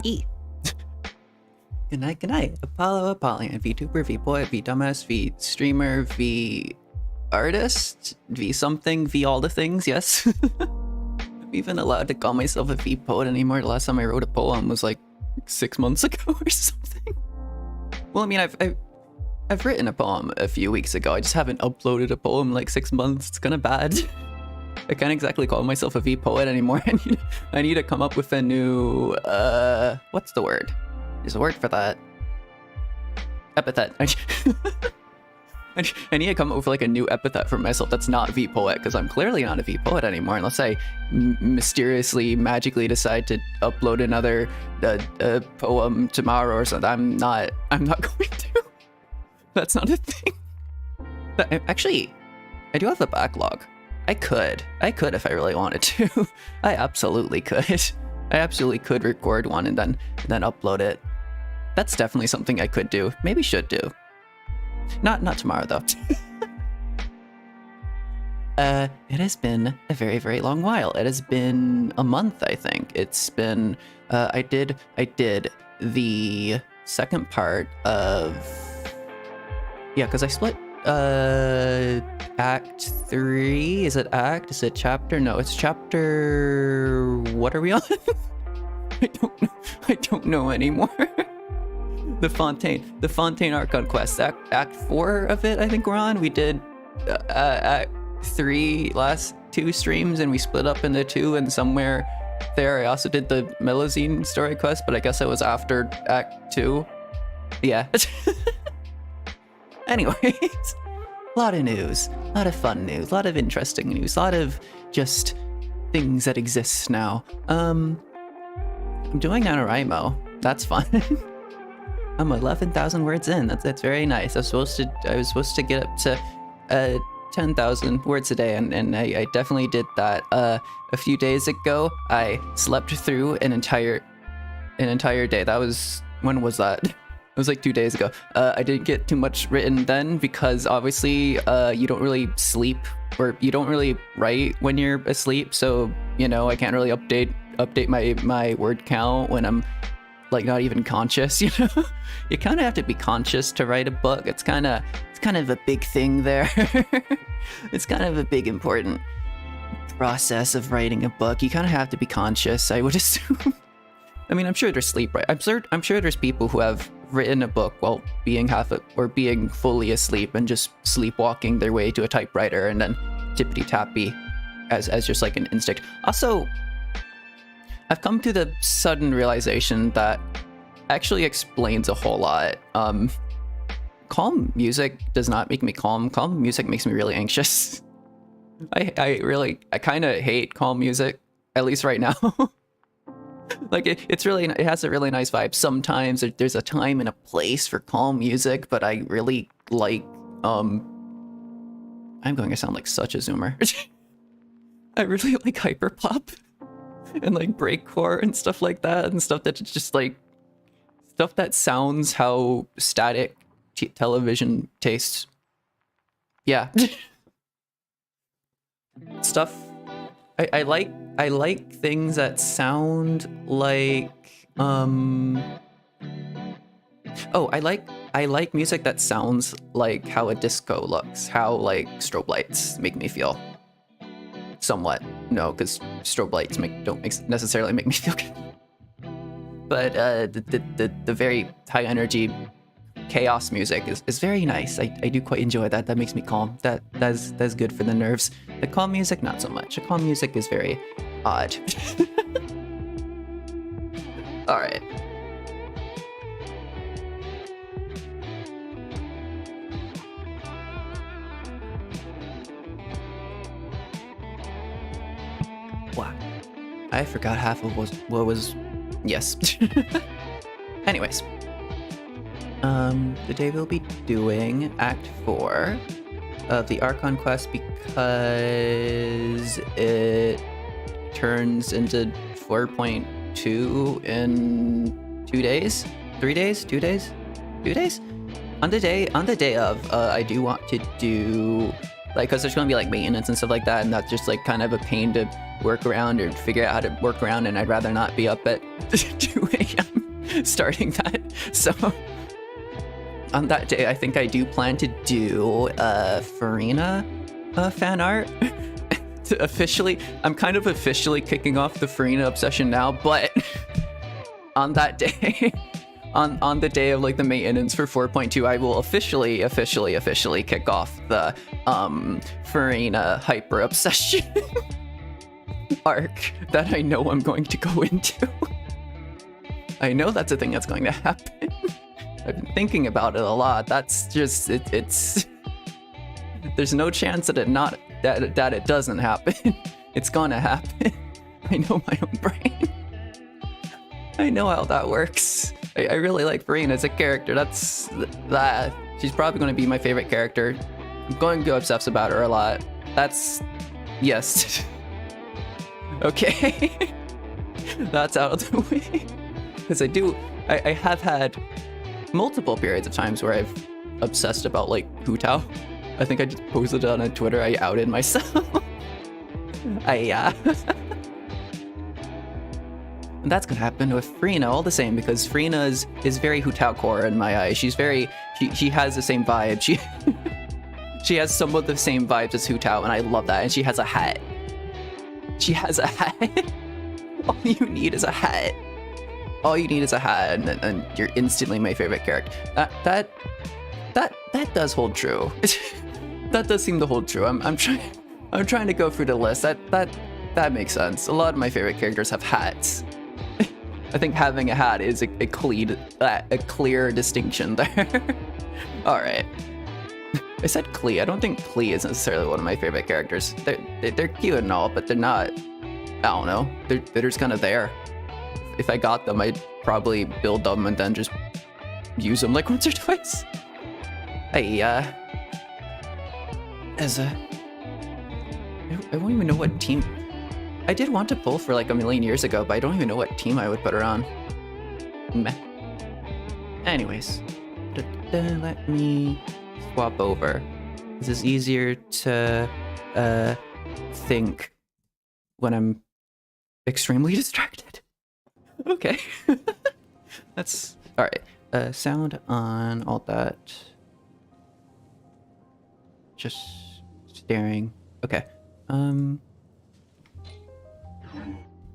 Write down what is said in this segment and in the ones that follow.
E. Good night, good night. Apollo, Apollyon, VTuber, V-boy, V-dumbass, V-streamer, V-artist, V-something, V all the things, yes. I'm even allowed to call myself a V-poet anymore. The last time I wrote a poem was like 6 months ago or something. Well, I mean, I've written a poem a few weeks ago. I just haven't uploaded a poem in like 6 months. It's kind of bad. I can't exactly call myself a V-poet anymore. I need to come up with a new, what's the word? There's a word for that. Epithet. I need to come up with like a new epithet for myself that's not V-poet, because I'm clearly not a V-poet anymore unless I mysteriously, magically decide to upload another poem tomorrow or something. I'm not going to. That's not a thing. But actually, I do have a backlog. I could if I really wanted to. I absolutely could. I absolutely could record one and then upload it. That's definitely something I could do. Maybe should do. Not tomorrow though. It has been a very, very long while. It has been a month, I think. It's been I did the second part of, yeah, because I split Act 3. Is it Act? Is it Chapter? No, it's Chapter. What are we on? I don't know anymore. The Fontaine Archon quest, Act 4 of it, I think we're on. We did Act 3 last 2 streams, and we split up into 2, and somewhere there I also did the Melazine story quest, but I guess it was after Act 2. Yeah. Anyways, a lot of news, a lot of fun news, a lot of interesting news, a lot of just things that exist now. I'm doing NaNoWriMo. That's fun. I'm 11,000 words in. That's very nice. I was supposed to get up to 10,000 words a day, and I definitely did that. A few days ago, I slept through an entire day. That was, when was that? It was like 2 days ago. I didn't get too much written then because obviously you don't really sleep, or you don't really write when you're asleep. So, you know, I can't really update my word count when I'm like not even conscious, you know? You kind of have to be conscious to write a book. It's kind of a big thing there. It's kind of a big important process of writing a book. You kind of have to be conscious, I would assume. I mean, I'm sure there's sleep, right? I'm sure there's people who have written a book while being being fully asleep and just sleepwalking their way to a typewriter and then tippity tappy as just like an instinct. Also, I've come to the sudden realization that actually explains a whole lot. Calm music does not make me calm. Calm music makes me really anxious. I kind of hate calm music, at least right now. Like it has a really nice vibe. Sometimes there's a time and a place for calm music, but I really like, I'm going to sound like such a zoomer. I really like hyperpop and like breakcore and stuff like that, and stuff that's just like stuff that sounds how static television tastes. Yeah. Stuff I like things that sound like I like music that sounds like how a disco looks, how like strobe lights make me feel. Somewhat. No, because strobe lights don't necessarily make me feel good. But the very high energy chaos music is very nice. I do quite enjoy that. That makes me calm. That's good for the nerves. The calm music, not so much. The calm music is very odd. All right. Wow. I forgot half of what was yes. Anyways. Today we'll be doing Act 4 of the Archon quest because it turns into 4.2 in 2 days? 3 days? 2 days? 2 days? On the day of, I do want to do, like, because there's going to be, like, maintenance and stuff like that, and that's just, like, kind of a pain to work around or figure out how to work around, and I'd rather not be up at 2 a.m. starting that. So on that day, I think I do plan to do Farina fan art. I'm kind of officially kicking off the Farina obsession now, but on that day, on the day of like the maintenance for 4.2, I will officially kick off the Farina hyper obsession arc that I know I'm going to go into. I know that's a thing that's going to happen. I've been thinking about it a lot. That's just it's there's no chance that it doesn't happen. It's gonna happen. I know my own brain. I know how that works. I really like Farina as a character. That's that. She's probably going to be my favorite character. I'm going to go obsess about her a lot. That's yes. Okay. That's out of the way. Because I have had multiple periods of times where I've obsessed about like Hu Tao. I think I just posted it on Twitter. I outed myself. And that's gonna happen with Farina all the same, because Farina is very Hu Tao core in my eyes. She's very she has the same vibe. She has some of the same vibes as Hu Tao, and I love that. And she has a hat. She has a hat. All you need is a hat. All you need is a hat, and you're instantly my favorite character. That does hold true. That does seem to hold true. I'm trying to go through the list. That makes sense. A lot of my favorite characters have hats. I think having a hat is a clear distinction there. All right. I said Klee. I don't think Klee is necessarily one of my favorite characters. They're cute and all, but they're not. I don't know. They're just kind of there. If I got them, I'd probably build them and then just use them like once or twice. I won't even know what team. I did want to pull for like a million years ago, but I don't even know what team I would put her on. Meh. Anyways, let me swap over. This is easier to think when I'm extremely distracted. Okay. That's all right. Sound on, all that. Just staring. Okay.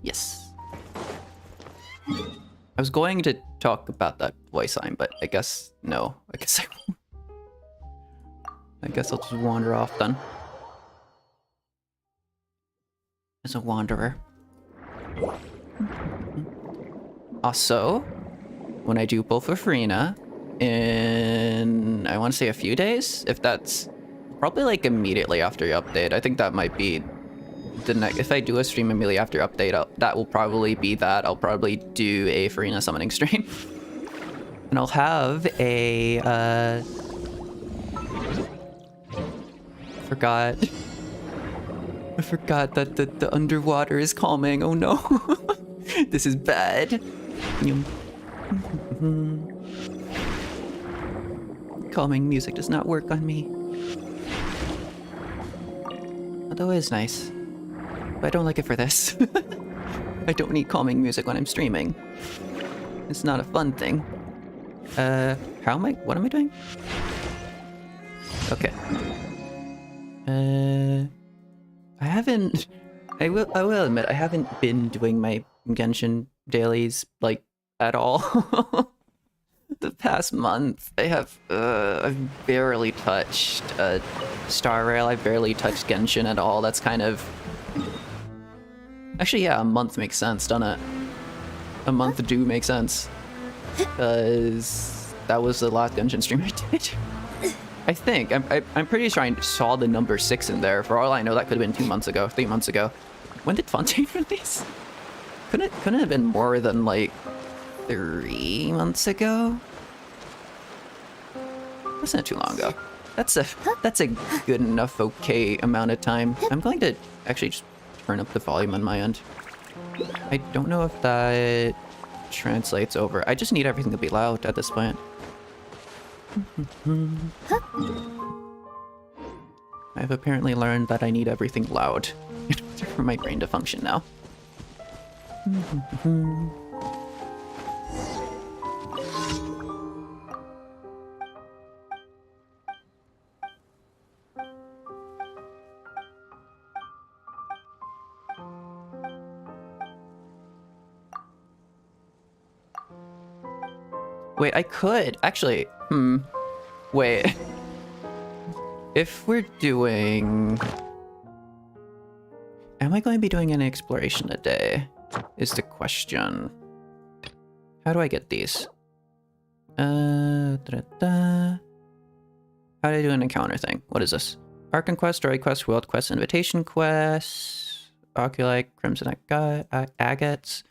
Yes. I was going to talk about that voice line, but I guess no. I guess I won't. I guess I'll just wander off then. As a wanderer. Also, when I do pull for Farina, in I want to say a few days, if that's probably like immediately after your update. I think that might be the next. If I do a stream immediately after update, that will probably be that. I'll probably do a Farina summoning stream, and I'll have a I forgot that the underwater is calming. Oh no. This is bad. Calming music does not work on me. Although it is nice. But I don't like it for this. I don't need calming music when I'm streaming. It's not a fun thing. What am I doing? Okay. I will admit, I haven't been doing my Genshin dailies, like, at all. The past month, I've barely touched Star Rail. I've barely touched Genshin at all. That's kind of... Actually, yeah, a month makes sense, doesn't it? A month do make sense. Because that was the last Genshin stream I did. I think. I'm pretty sure I saw the number 6 in there. For all I know, that could have been 2 months ago, 3 months ago. When did Fontaine release? Couldn't it have been more than, like, 3 months ago? Wasn't too long ago. That's a good enough okay amount of time. I'm going to actually just turn up the volume on my end. I don't know if that translates over. I just need everything to be loud at this point. I've apparently learned that I need everything loud. for my brain to function now. Wait, I could actually. Wait. If we're doing... Am I going to be doing an exploration a day? Is the question. How do I get these? How do I do an encounter thing? What is this? Archon quest, story quest, world quest, invitation quest, Oculi, Crimson Agates,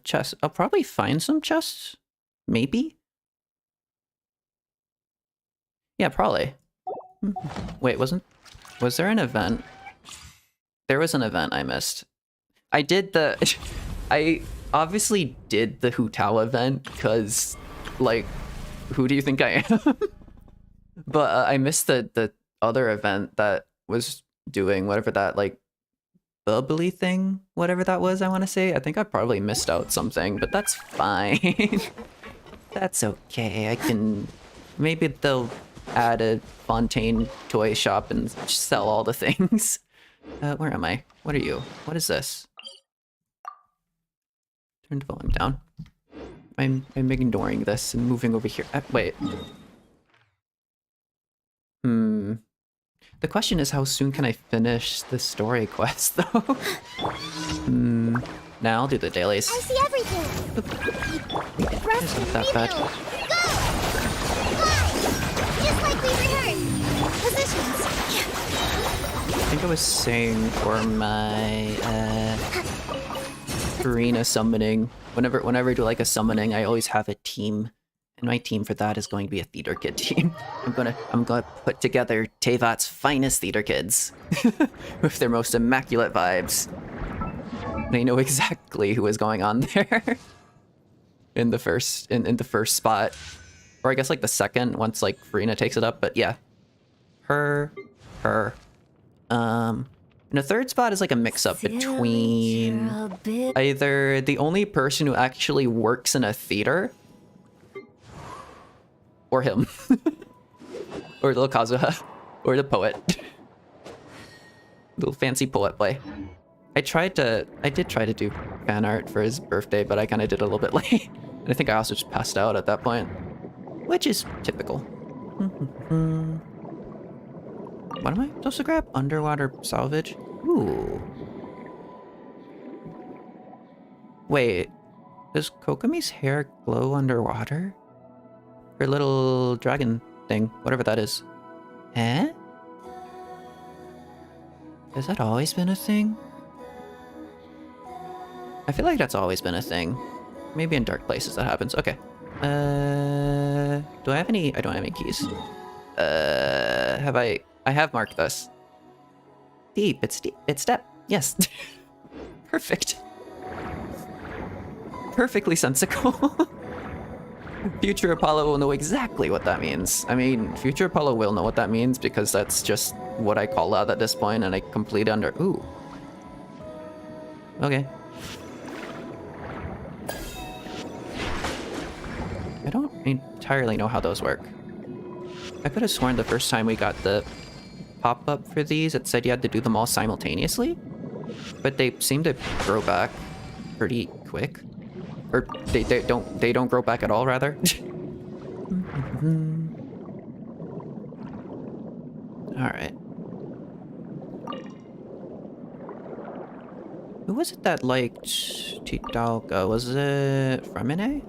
chests. I'll probably find some chests. Maybe? Yeah, probably. Wait, was there an event? There was an event I missed. I obviously did the Hu Tao event because, like, who do you think I am? But I missed the other event that was doing whatever that, like, bubbly thing, whatever that was, I want to say. I think I probably missed out something, but that's fine. That's okay. I can... Maybe they'll add a Fontaine toy shop and sell all the things. Where am I? What are you? What is this? Turn the volume down. I'm ignoring this and moving over here. Wait. The question is, how soon can I finish the story quest, though? Now I'll do the dailies. I see everything. It's not that bad. Go! Fly! Just like we rehearsed. Positions. I think I was saying for my arena summoning. Whenever I do like a summoning, I always have a team. And my team for that is going to be a theater kid team. I'm gonna put together Tevat's finest theater kids with their most immaculate vibes. They know exactly who is going on there in the first spot, or I guess like the second once like Farina takes it up. But yeah, her. And the third spot is like a mix-up between either the only person who actually works in a theater or him, or little Kazuha, or the poet. Little fancy poet play. I did try to do fan art for his birthday, but I kind of did it a little bit late. And I think I also just passed out at that point, which is typical. What am I supposed to grab? Underwater salvage? Ooh. Wait, does Kokomi's hair glow underwater? Her little dragon thing, whatever that is. Eh? Has that always been a thing? I feel like that's always been a thing. Maybe in dark places that happens. Okay. Do I have any? I don't have any keys. Have I? I have marked this. Deep. It's deep. It's step. Yes. Perfect. Perfectly sensical. Future Apollo will know exactly what that means. I mean, Future Apollo will know what that means because that's just what I call out at this point, and I completely Ooh. Okay. I don't entirely know how those work. I could have sworn the first time we got the pop-up for these, it said you had to do them all simultaneously, but they seem to grow back pretty quick. Or they don't grow back at all, rather. Alright. Who was it that liked Tidalga? Was it Fremine?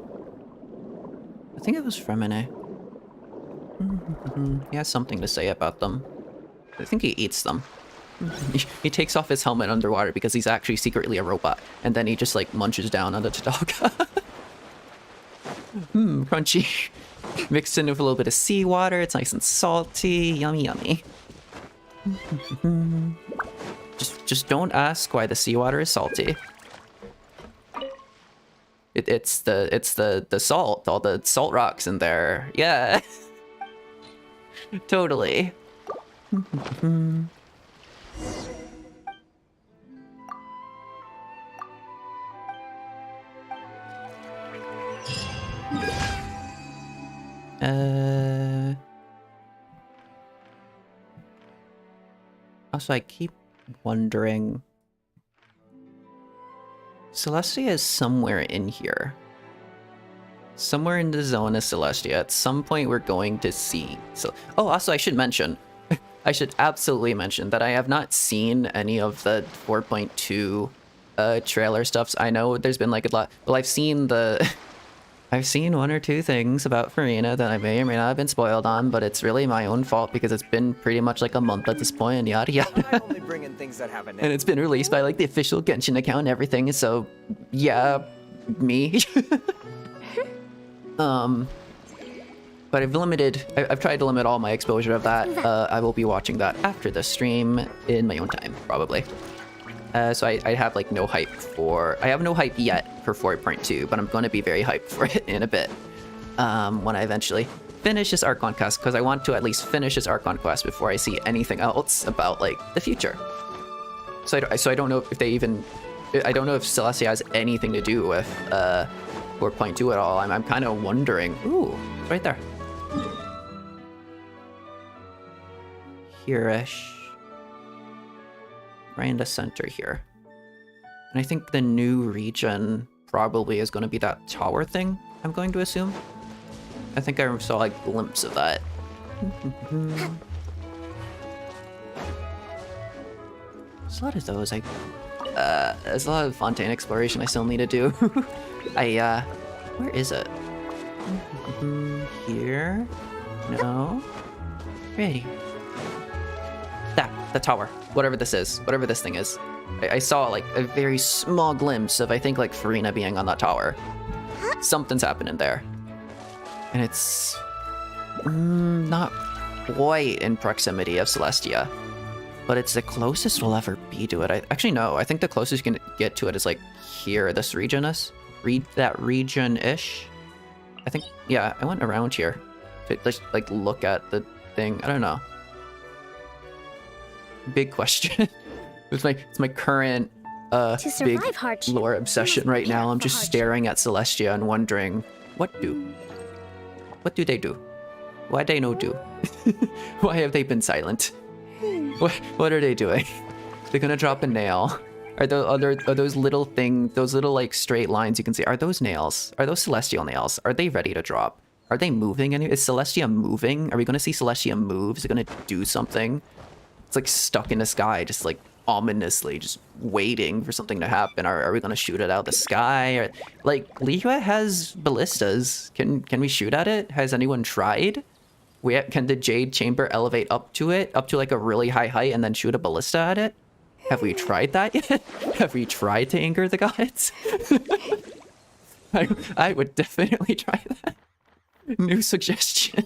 I think it was Fremine. He has something to say about them. I think he eats them. He takes off his helmet underwater because he's actually secretly a robot, and then he just like munches down on the Tidalga. Crunchy. Mixed in with a little bit of seawater. It's nice and salty. Yummy, yummy. Just don't ask why the seawater is salty. It's the salt, all the salt rocks in there. Yeah. Totally. Also, I keep wondering... Celestia is somewhere in here. Somewhere in the zone of Celestia. At some point we're going to see... So, oh, also I should mention... I should absolutely mention that I have not seen any of the 4.2 trailer stuffs. I know there's been like a lot... Well, I've seen the... I've seen one or two things about Farina that I may or may not have been spoiled on, but it's really my own fault because it's been pretty much like a month at this point and yada yada. I only bring in things that have a name. And it's been released by like the official Genshin account and everything, so yeah, me. But I've tried to limit all my exposure of that. I will be watching that after the stream in my own time, probably. So I have like no hype for... I have no hype yet for 4.2, but I'm going to be very hyped for it in a bit. When I eventually finish this Archon quest, because I want to at least finish this Archon quest before I see anything else about like the future. So I don't know if they even... I don't know if Celestia has anything to do with 4.2 at all. I'm kind of wondering. Ooh, it's right there. Here-ish. Right in the center here. And I think the new region probably is going to be that tower thing, I'm going to assume. I think I saw a glimpse of that. There's a lot of those. There's a lot of Fontaine exploration I still need to do. Where is it? Here? No? Ready. That, the tower. Whatever this is. Whatever this thing is. I saw like a very small glimpse of, I think, like Farina being on that tower. Something's happening there. And it's not quite in proximity of Celestia, but it's the closest we'll ever be to it. Actually, no, I think the closest you can get to it is like here, this region is. Read that region-ish. I think, yeah, I went around here to just like look at the thing. I don't know. Big question. It's my current big lore obsession right now. I'm just staring at Celestia and wondering, what do they do? Why they no do? Why have they been silent? What are they doing? They're gonna drop a nail. Are those little things, those little like straight lines you can see, are those nails? Are those celestial nails? Are they ready to drop? Are they moving? Is Celestia moving? Are we gonna see Celestia move? Is it gonna do something? It's like stuck in the sky, just like ominously, just waiting for something to happen. Are we gonna shoot it out of the sky? Or like Liyue has ballistas. Can we shoot at it? Has anyone tried? Can the Jade Chamber elevate up to it, up to like a really high height, and then shoot a ballista at it? Have we tried that yet? Have we tried to anger the gods? I would definitely try that. New suggestion.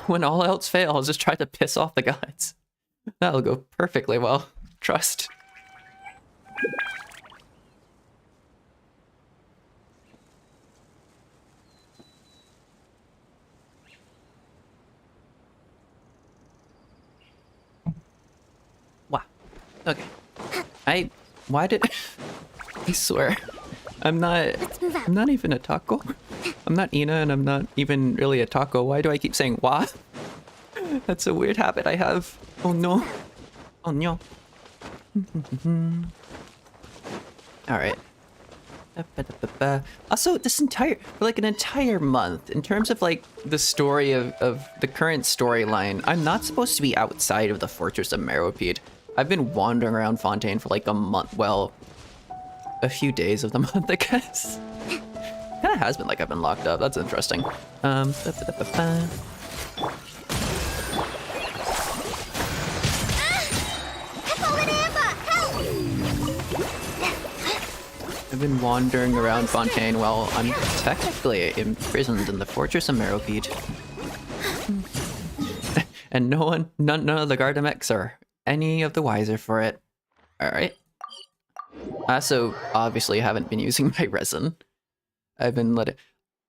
When all else fails, just try to piss off the gods. That'll go perfectly well. Trust. Wow. Okay. Why did... I swear. I'm not even a taco. I'm not Ina, and I'm not even really a taco. Why do I keep saying wah? That's a weird habit I have. Oh no. Oh no. Alright. Also, for like an entire month, in terms of like the story of the current storyline, I'm not supposed to be outside of the Fortress of Meropide. I've been wandering around Fontaine for like a month, well, a few days of the month, I guess. Kinda has been like I've been locked up. That's interesting. I've been wandering around Fontaine while I'm technically imprisoned in the Fortress of Meropide. And none of the Gardamex are any of the wiser for it. Alright. I also obviously haven't been using my resin. I've been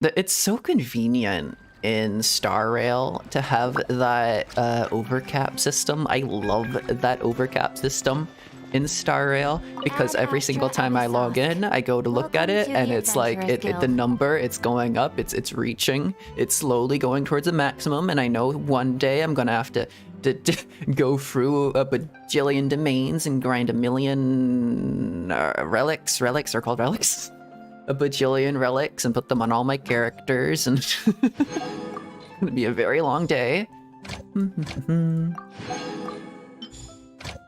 it's so convenient in Star Rail to have that overcap system. I love that overcap system. in Star Rail because every single time I log in, I go to look at it, and it's like the number, it's going up, it's reaching, it's slowly going towards the maximum, and I know one day I'm gonna have to go through a bajillion domains and grind a million relics. Relics are called relics. A bajillion relics and put them on all my characters, and it's gonna be a very long day.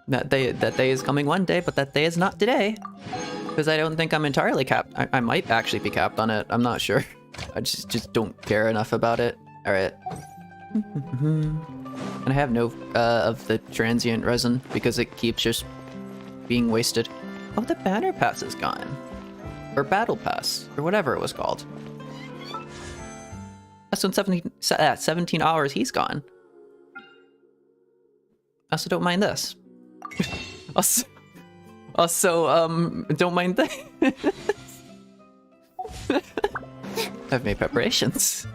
That day is coming one day, but that day is not today. Because I don't think I'm entirely capped. I might actually be capped on it. I'm not sure. I just don't care enough about it. Alright. And I have no of the transient resin because it keeps just being wasted. Oh, the banner pass is gone. Or battle pass, or whatever it was called. That's when 17 hours he's gone. I also don't mind this. also, don't mind this. I've made preparations.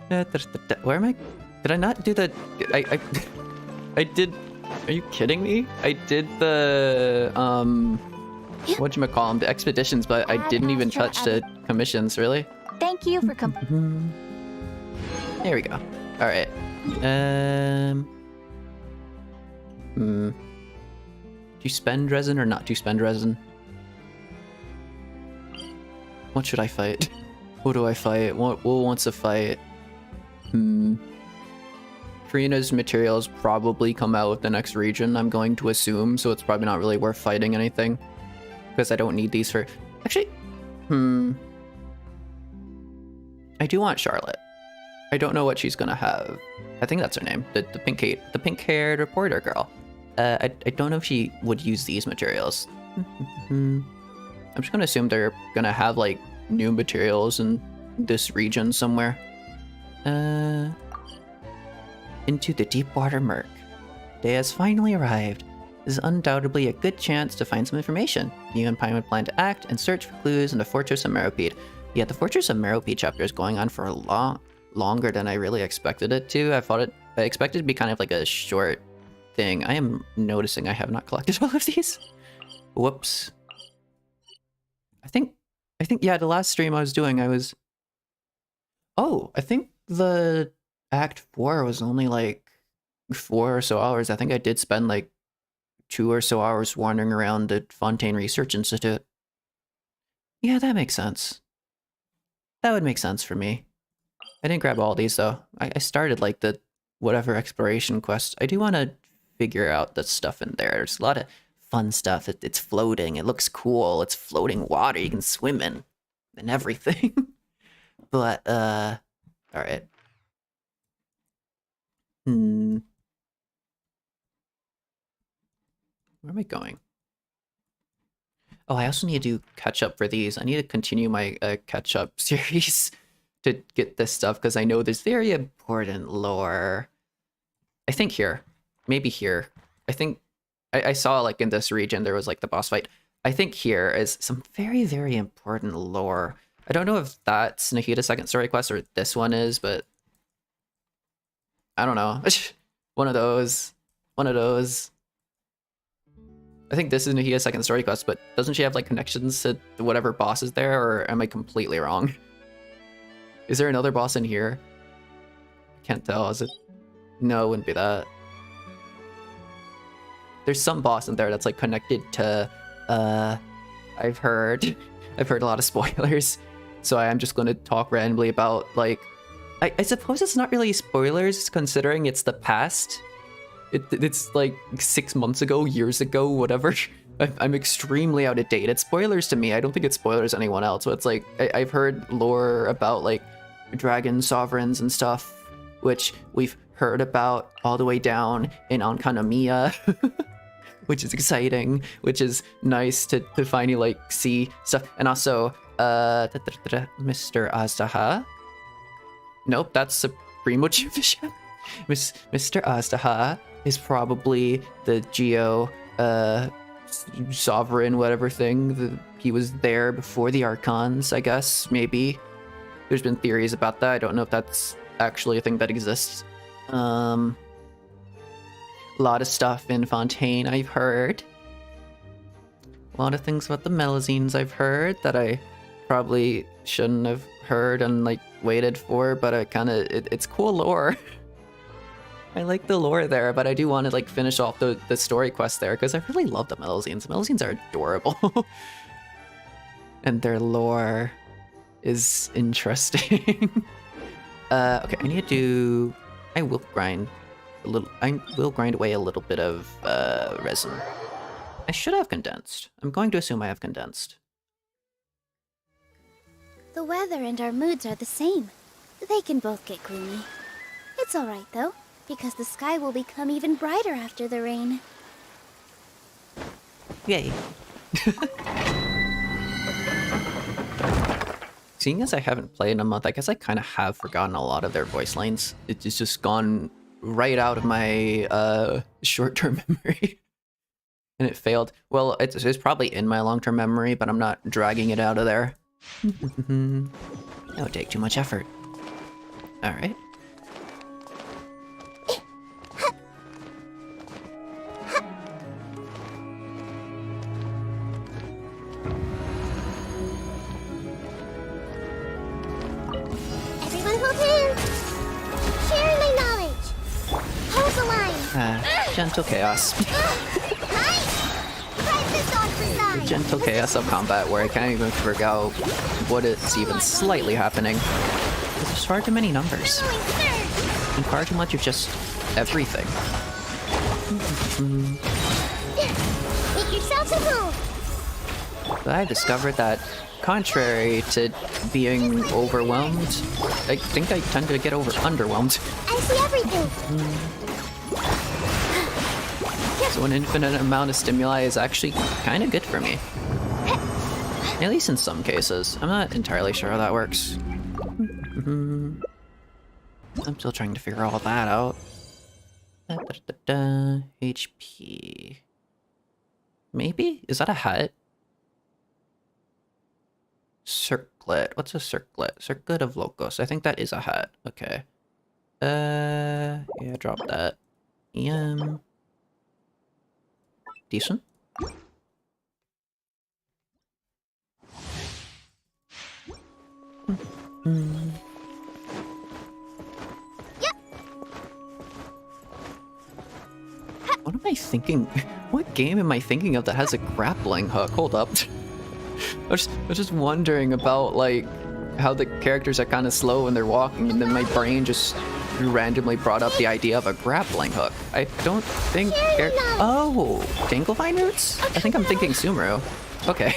Where am I? Did I not do the... I did... Are you kidding me? I did the, whatchamacallem, the expeditions, but I didn't even touch the commissions, really? Thank you for There we go. Alright. To spend resin or not to spend resin? What should I fight? Who do I fight? What wants to fight? Karina's materials probably come out with the next region, I'm going to assume, so it's probably not really worth fighting anything. Because I don't need these for... Actually, I do want Charlotte. I don't know what she's gonna have. I think that's her name. The pink-haired reporter girl. I don't know if she would use these materials. I'm just gonna assume they're gonna have like new materials in this region somewhere. Into the deep water murk. Day has finally arrived. This is undoubtedly a good chance to find some information. You and Paimon plan to act and search for clues in the Fortress of Meropide. Yeah, the Fortress of Meropide chapter is going on for longer than I really expected it to. I expected it to be kind of like a short thing. I am noticing I have not collected all of these. Whoops. I think yeah, the last stream I was doing, I think the Act 4 was only like 4 or so hours. I think I did spend like 2 or so hours wandering around the Fontaine Research Institute. Yeah, that makes sense. That would make sense for me. I didn't grab all these though. I started like the whatever exploration quest. I do want to figure out the stuff in there. There's a lot of fun stuff. It's floating. It looks cool. It's floating water. You can swim in and everything. But, all right. Where am I going? Oh, I also need to do catch up for these. I need to continue my catch up series to get this stuff because I know there's very important lore. I think here. Maybe here. I think I saw like in this region there was like the boss fight. I think here is some very, very important lore. I don't know if that's Nahita's second story quest or this one is, but I don't know. One of those. I think this is Nahita's second story quest, but doesn't she have like connections to whatever boss is there, or am I completely wrong? Is there another boss in here? Can't tell, is it? No, it wouldn't be that. There's some boss in there that's like connected to, I've heard a lot of spoilers, so I am just going to talk randomly about like, I suppose it's not really spoilers considering it's the past. It's like 6 months ago, years ago, whatever. I'm extremely out of date. It's spoilers to me. I don't think it's spoilers to anyone else. So it's like, I've heard lore about like dragon sovereigns and stuff, which we've heard about all the way down in Ankanomiya, which is exciting, which is nice to finally like see stuff. And also, Mr. Azdaha. Nope, that's Supremo Chief Bishop. Mr. Azdaha is probably the Geo sovereign whatever thing. He was there before the Archons, I guess, maybe. There's been theories about that. I don't know if that's actually a thing that exists. A lot of stuff in Fontaine I've heard. A lot of things about the Melazines I've heard that I probably shouldn't have heard and like waited for, but I kind of it's cool lore. I like the lore there, but I do want to like finish off the story quest there because I really love the Melazines. The Melazines are adorable, and their lore is interesting. Okay, I need to do. I will grind a little. I will grind away a little bit of resin. I should have condensed. I'm going to assume I have condensed. The weather and our moods are the same. They can both get gloomy. It's alright though, because the sky will become even brighter after the rain. Yay. Seeing as I haven't played in a month, I guess I kind of have forgotten a lot of their voice lines. It's just gone right out of my short-term memory. And it failed. Well, it's probably in my long-term memory, but I'm not dragging it out of there. That would take too much effort. Alright. Everyone hold hands! Sharing my knowledge! Hold the line! Gentle chaos. The Gentle chaos of combat where I can't even figure out what is even slightly happening. There's far too many numbers. And far too much of just everything. Make yourselves at home! But I discovered that, contrary to being overwhelmed, I think I tend to get underwhelmed. I see everything! So an infinite amount of stimuli is actually kind of good for me. At least in some cases. I'm not entirely sure how that works. I'm still trying to figure all that out. HP. Maybe? Is that a hat? Circlet. What's a circlet? Circlet of Locos. I think that is a hat. Okay. Yeah, drop that. Decent. Yep. What am I thinking? What game am I thinking of that has a grappling hook? Hold up. I was just wondering about like how the characters are kind of slow when they're walking, and then my brain just randomly brought up the idea of a grappling hook. I don't think... Oh! Danglevine roots? I think I'm thinking Sumeru. Okay.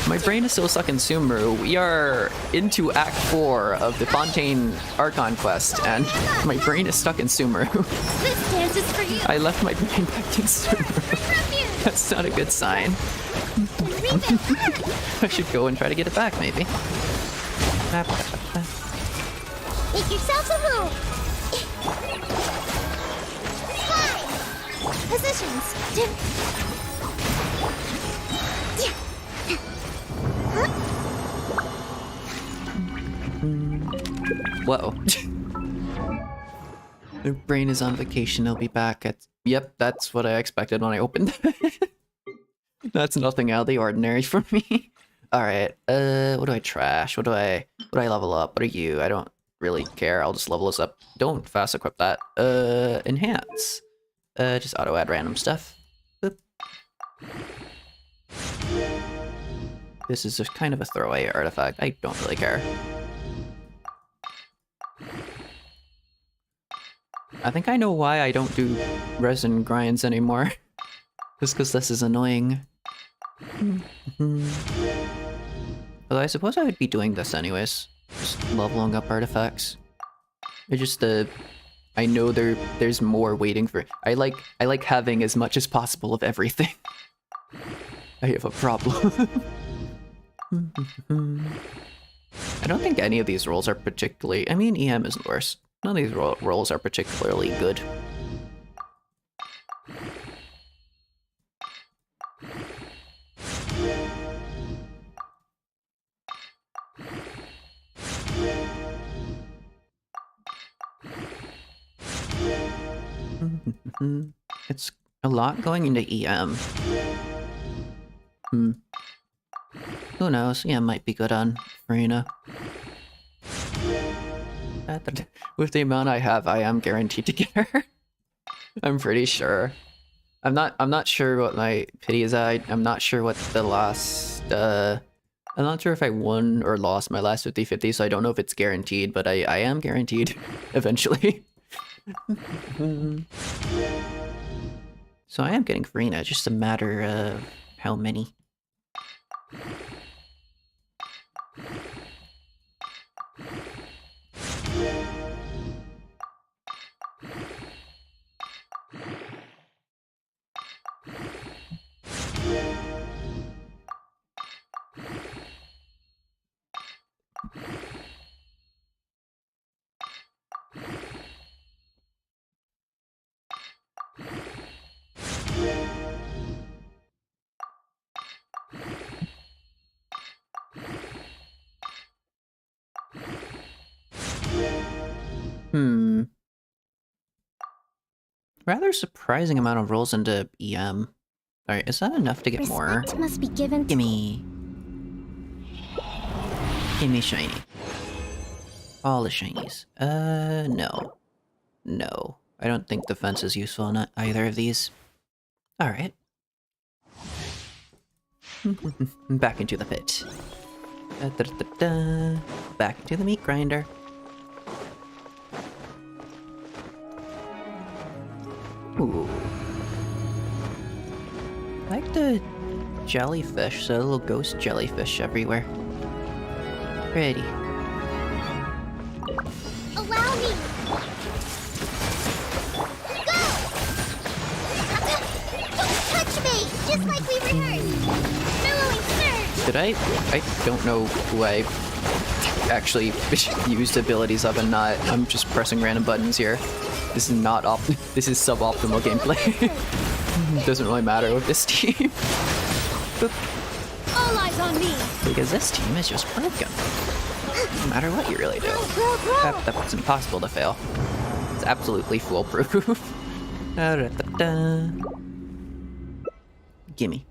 My brain is still stuck in Sumeru. We are into Act 4 of the Fontaine Archon quest, and my brain is stuck in Sumeru. This dance is for you! I left my brain back in Sumeru. That's not a good sign. I should go and try to get it back, maybe. Make yourselves at home! Positions! Whoa. Their brain is on vacation, they'll be back at... Yep, that's what I expected when I opened. That's nothing out of the ordinary for me. Alright, what do I trash? What do I level up? What are you? I don't really care, I'll just level this up. Don't fast equip that. Enhance. Just auto add random stuff. Boop. This is just kind of a throwaway artifact. I don't really care. I think I know why I don't do resin grinds anymore. Just because this is annoying. Although I suppose I would be doing this anyways. Just leveling up artifacts. It's just the... I know there's more waiting for... I like having as much as possible of everything. I have a problem. I don't think any of these roles are particularly... I mean, EM isn't worse. None of these roles are particularly good. It's a lot going into EM. Hmm. Who knows? Yeah, might be good on Farina. With the amount I have, I am guaranteed to get her. I'm pretty sure. I'm not sure what my pity is at. I'm not sure what the last I'm not sure if I won or lost my last 50-50, so I don't know if it's guaranteed, but I am guaranteed eventually. So I am getting Farina, just a matter of how many. Hmm. Rather surprising amount of rolls into EM. Alright, is that enough to get more? Respect must be given. Gimme. Gimme shiny. All the shinies. No. No. I don't think defense is useful in either of these. Alright. Back into the pit. Back into the meat grinder. Ooh. I like the jellyfish, so little ghost jellyfish everywhere. Pretty. Allow me. Go! Don't touch me! Just like we rehearsed. Billowing surge! Did I don't know who I actually used abilities of and not. I'm just pressing random buttons here. This is not this is suboptimal gameplay. Doesn't really matter with this team. All eyes on me! Because this team is just broken. No matter what you really do. That's impossible to fail. It's absolutely foolproof. Gimme.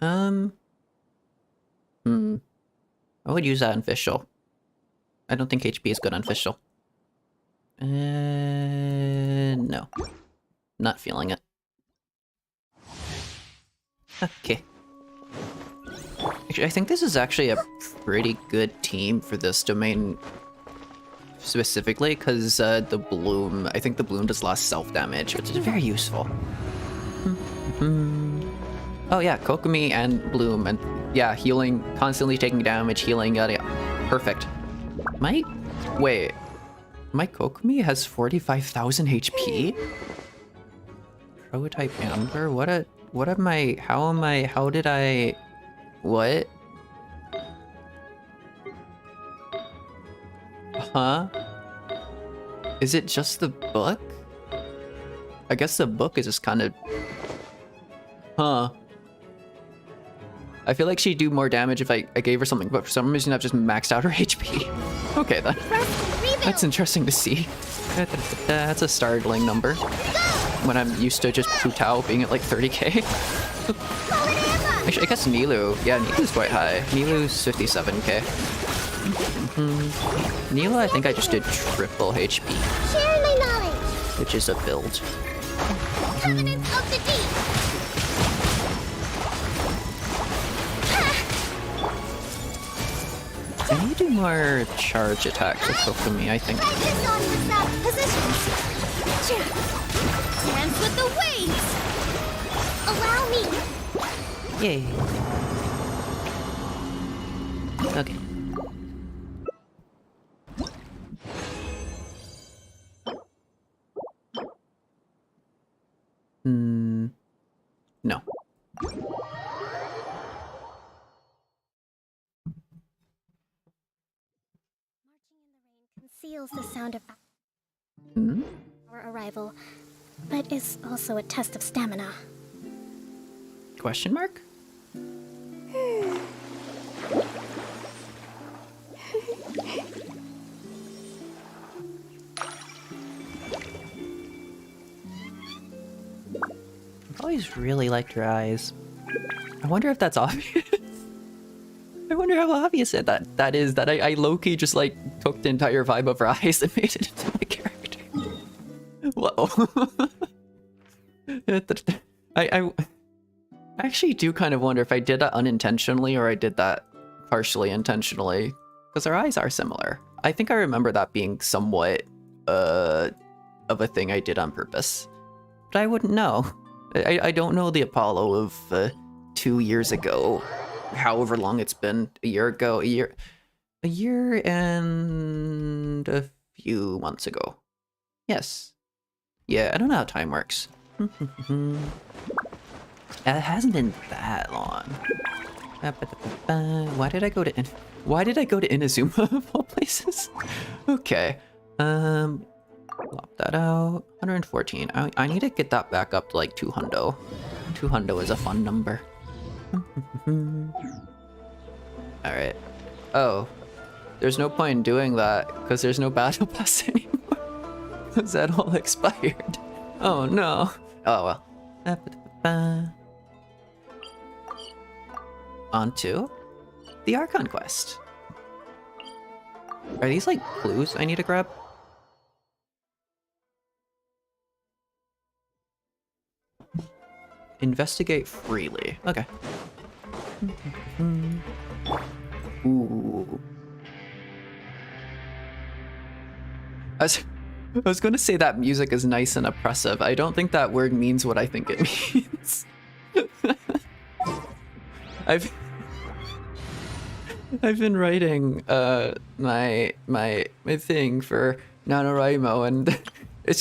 I would use that on Fischl. I don't think HP is good on Fischl. No. Not feeling it. Okay. Actually, I think this is actually a pretty good team for this domain specifically, because the Bloom, I think the Bloom does less self-damage, which is very useful. Oh yeah, Kokomi and Bloom, and yeah, healing, constantly taking damage, healing, yada yada. Perfect. My Kokomi has 45,000 HP? Prototype Amber? How did I... What? Huh? Is it just the book? I guess the book is just kind of... Huh. I feel like she'd do more damage if I gave her something, but for some reason I've just maxed out her HP. Okay then. That's interesting to see. That's a startling number. When I'm used to just Putao being at like 30k. Actually, I guess Nilu. Yeah, Nilu's quite high. Nilu's 57k. Nilu, I think I just did triple HP. Share my knowledge! Which is a build. Covenants of the deep! I need to do more charge attacks with Kokomi, I think. Focus on the south positions! Dance with the waves! Allow me! Yay. Okay. No. Conceals the sound of Hmm? our arrival, but is also a test of stamina. Question mark? always really liked your eyes. I wonder if that's obvious. I wonder how obvious that is, that I low-key just like took the entire vibe of her eyes and made it into my character. Whoa. I actually do kind of wonder if I did that unintentionally or I did that partially intentionally, because her eyes are similar. I think I remember that being somewhat of a thing I did on purpose, but I wouldn't know. I don't know the Apollo of 2 years ago, however long it's been. A year ago, a year and a few months ago. Yes. Yeah, I don't know how time works. It hasn't been that long. Why did I go to Inazuma of all places? Okay. Plop that out. 114. I need to get that back up to like 200. 200 is a fun number. Alright. Oh. There's no point in doing that because there's no battle pass anymore. Because that all expired. Oh no. Oh well. On to the Archon quest. Are these like clues I need to grab? Investigate freely. Okay. Ooh. I was going to say that music is nice and oppressive. I don't think that word means what I think it means. I've been writing my thing for NaNoWriMo, and it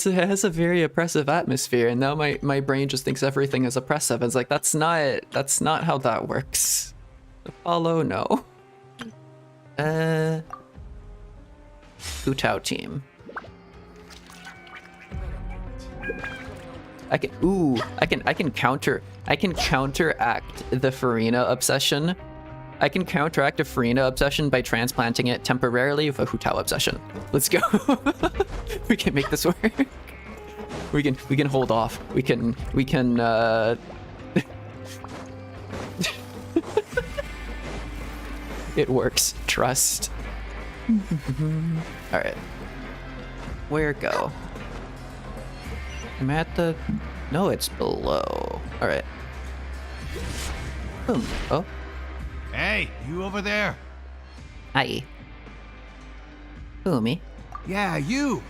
has a very oppressive atmosphere, and now my brain just thinks everything is oppressive. It's like that's not how that works. Apollo, no. Hutao team. I can counteract the Farina obsession. I can counteract a Farina obsession by transplanting it temporarily with a Hutao obsession. Let's go. We can make this work. We can hold off. We can It works. Trust. All right. Where go? I'm at the... No, it's below. All right. Boom. Oh. Hey, you over there? Hi. Who, me? Yeah, you.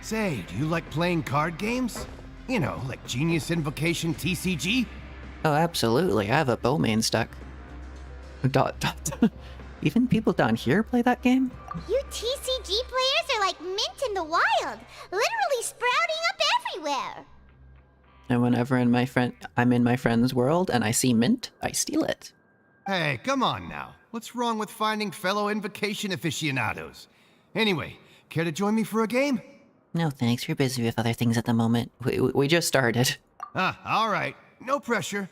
Say, do you like playing card games? You know, like Genius Invocation TCG? Oh, absolutely. I have a Bowmain stack. ... Even people down here play that game? You TCG players are like mint in the wild, literally sprouting up everywhere. And whenever I'm in my friend's world and I see mint, I steal it. Hey, come on now. What's wrong with finding fellow invocation aficionados? Anyway, care to join me for a game? No thanks, we're busy with other things at the moment. We just started. All right. No pressure.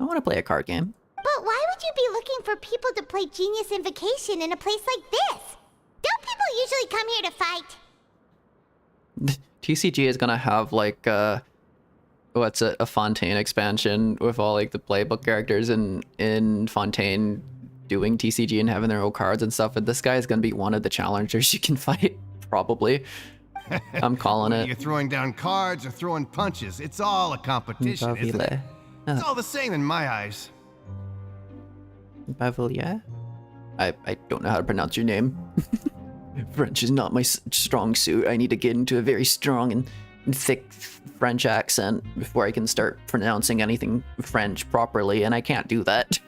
I want to play a card game. But why would you be looking for people to play Genius Invocation in a place like this? Don't people usually come here to fight? TCG is gonna have like a Fontaine expansion with all like the playbook characters in Fontaine doing TCG and having their own cards and stuff, and this guy is gonna be one of the challengers you can fight, probably. I'm calling it. You're throwing down cards or throwing punches. It's all a competition, isn't it? It's all the same in my eyes. Bavilier? I don't know how to pronounce your name. French is not my strong suit. I need to get into a very strong and thick French accent before I can start pronouncing anything French properly, and I can't do that.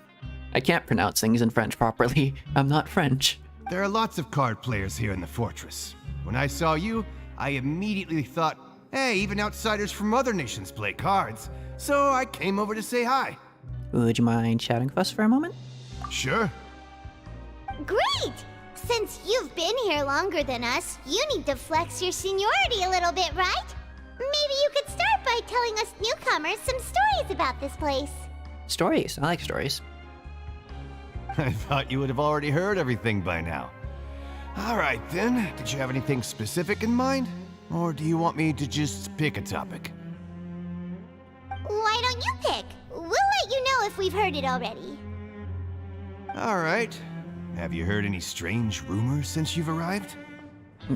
I can't pronounce things in French properly. I'm not French. There are lots of card players here in the fortress. When I saw you, I immediately thought, hey, even outsiders from other nations play cards. So I came over to say hi. Would you mind chatting with us for a moment? Sure. Great! Since you've been here longer than us, you need to flex your seniority a little bit, right? Maybe you could start by telling us newcomers some stories about this place. Stories? I like stories. I thought you would have already heard everything by now. All right, then. Did you have anything specific in mind? Or do you want me to just pick a topic? we've heard it already. Alright. Have you heard any strange rumors since you've arrived?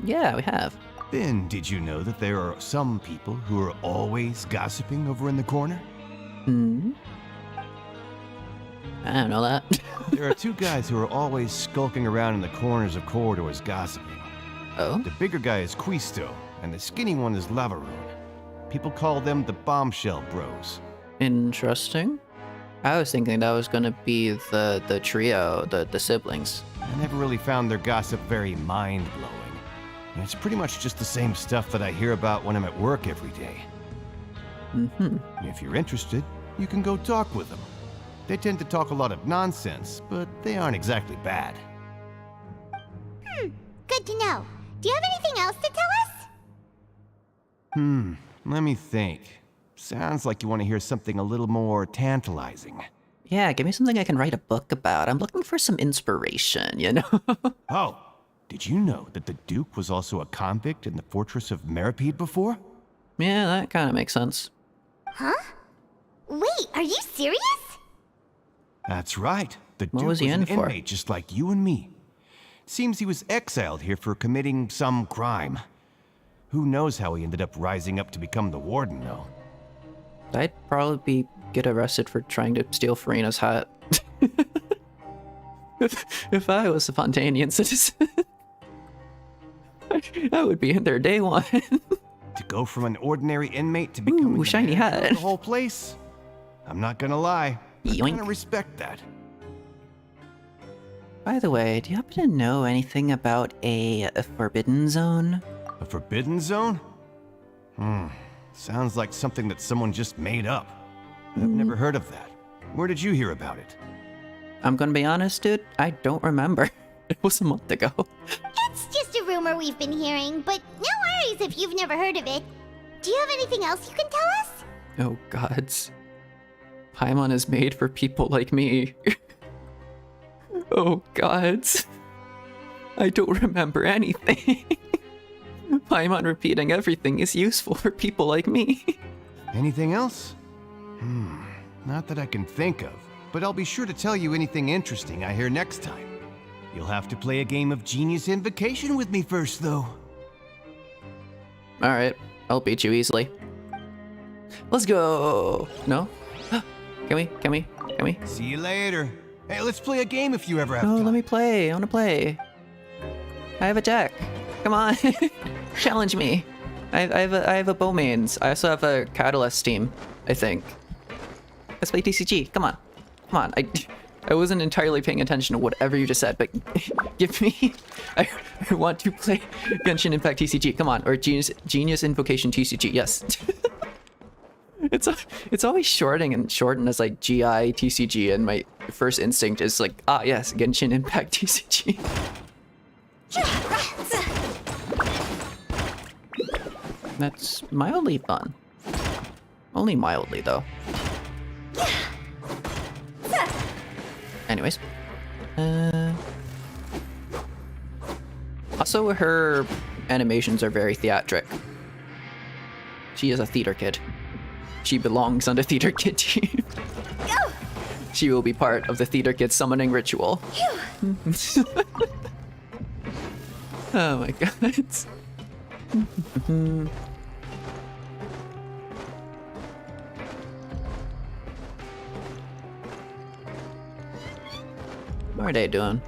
Yeah, we have. Then, did you know that there are some people who are always gossiping over in the corner? I don't know that. There are two guys who are always skulking around in the corners of corridors gossiping. Oh? The bigger guy is Quisto, and the skinny one is Lavaroon. People call them the Bombshell Bros. Interesting. I was thinking that was gonna be the trio, the siblings. I never really found their gossip very mind-blowing. And it's pretty much just the same stuff that I hear about when I'm at work every day. If you're interested, you can go talk with them. They tend to talk a lot of nonsense, but they aren't exactly bad. Good to know. Do you have anything else to tell us? Let me think. Sounds like you want to hear something a little more tantalizing. Yeah, give me something I can write a book about. I'm looking for some inspiration, you know? Oh, did you know that the Duke was also a convict in the fortress of Meripede before? Yeah, that kind of makes sense. Huh? Wait, are you serious? That's right. The What Duke was he in an for? inmate just like you and me. Seems he was exiled here for committing some crime. Who knows how he ended up rising up to become the warden, though. I'd probably get arrested for trying to steal Farina's hat. if I was a Fontainian citizen, I would be in there day one. To go from an ordinary inmate to becoming the shiny manager of hat. the whole place? I'm not gonna lie. I Yoink. kinda respect that. By the way, do you happen to know anything about a forbidden zone? A forbidden zone? Sounds like something that someone just made up. I've never heard of that. Where did you hear about it? I'm gonna be honest, dude, I don't remember. It was a month ago. It's just a rumor we've been hearing, but no worries if you've never heard of it. Do you have anything else you can tell us? Oh gods. Paimon is made for people like me. Oh gods. I don't remember anything. Paimon repeating everything is useful for people like me. Anything else? Not that I can think of, but I'll be sure to tell you anything interesting I hear next time. You'll have to play a game of Genius Invocation with me first, though. Alright, I'll beat you easily. Let's go! No? Can we? See you later. Hey, let's play a game if you ever have No, time. let me play. I wanna play. I have a deck. Come on. Challenge me. I have a Bowmains. I also have a Catalyst team, I think. Let's play TCG. Come on. I wasn't entirely paying attention to whatever you just said, but give me... I want to play Genshin Impact TCG. Come on. Or Genius Invocation TCG. Yes. It's always shortened as like GI TCG, and my first instinct is like, yes, Genshin Impact TCG. That's mildly fun. Only mildly, though. Anyways. Also, her animations are very theatric. She is a theater kid. She belongs on the theater kid team. She will be part of the theater kid summoning ritual. Oh my god. What are they doing?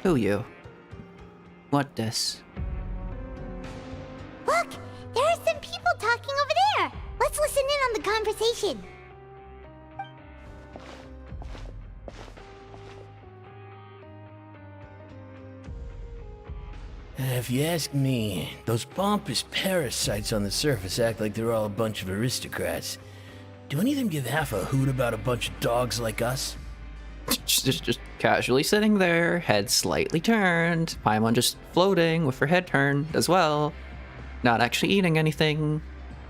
Who you? What this? Look, there are some people talking over there. Let's listen in on the conversation. If you ask me, those pompous parasites on the surface act like they're all a bunch of aristocrats. Do any of them give half a hoot about a bunch of dogs like us? Just casually sitting there, head slightly turned, Paimon just floating with her head turned as well. Not actually eating anything,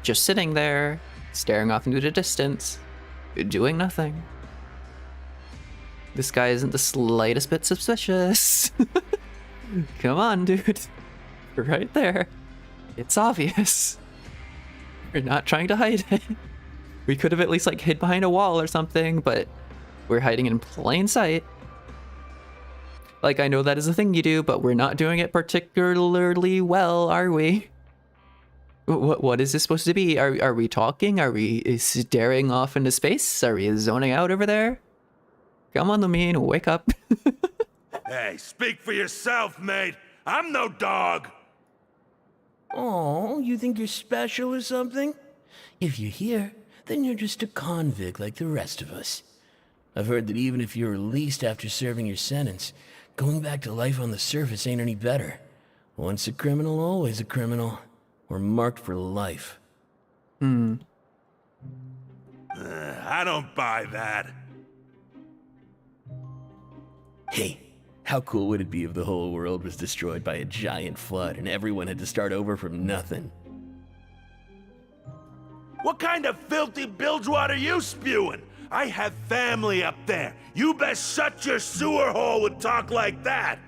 just sitting there, staring off into the distance, doing nothing. This guy isn't the slightest bit suspicious. Come on, dude. You're right there. It's obvious. You're not trying to hide it. We could have at least like hid behind a wall or something, but We're hiding in plain sight. Like, I know that is a thing you do, but we're not doing it particularly well, are we? What is this supposed to be? Are we talking? Are we staring off into space? Are we zoning out over there? Come on, Lumine, wake up. Hey, speak for yourself, mate. I'm no dog. Oh, you think you're special or something? If you're here, then you're just a convict like the rest of us. I've heard that even if you're released after serving your sentence, going back to life on the surface ain't any better. Once a criminal, always a criminal. We're marked for life. I don't buy that. Hey, how cool would it be if the whole world was destroyed by a giant flood and everyone had to start over from nothing? What kind of filthy bilgewater are you spewing? I have family up there. You best shut your sewer hole with talk like that.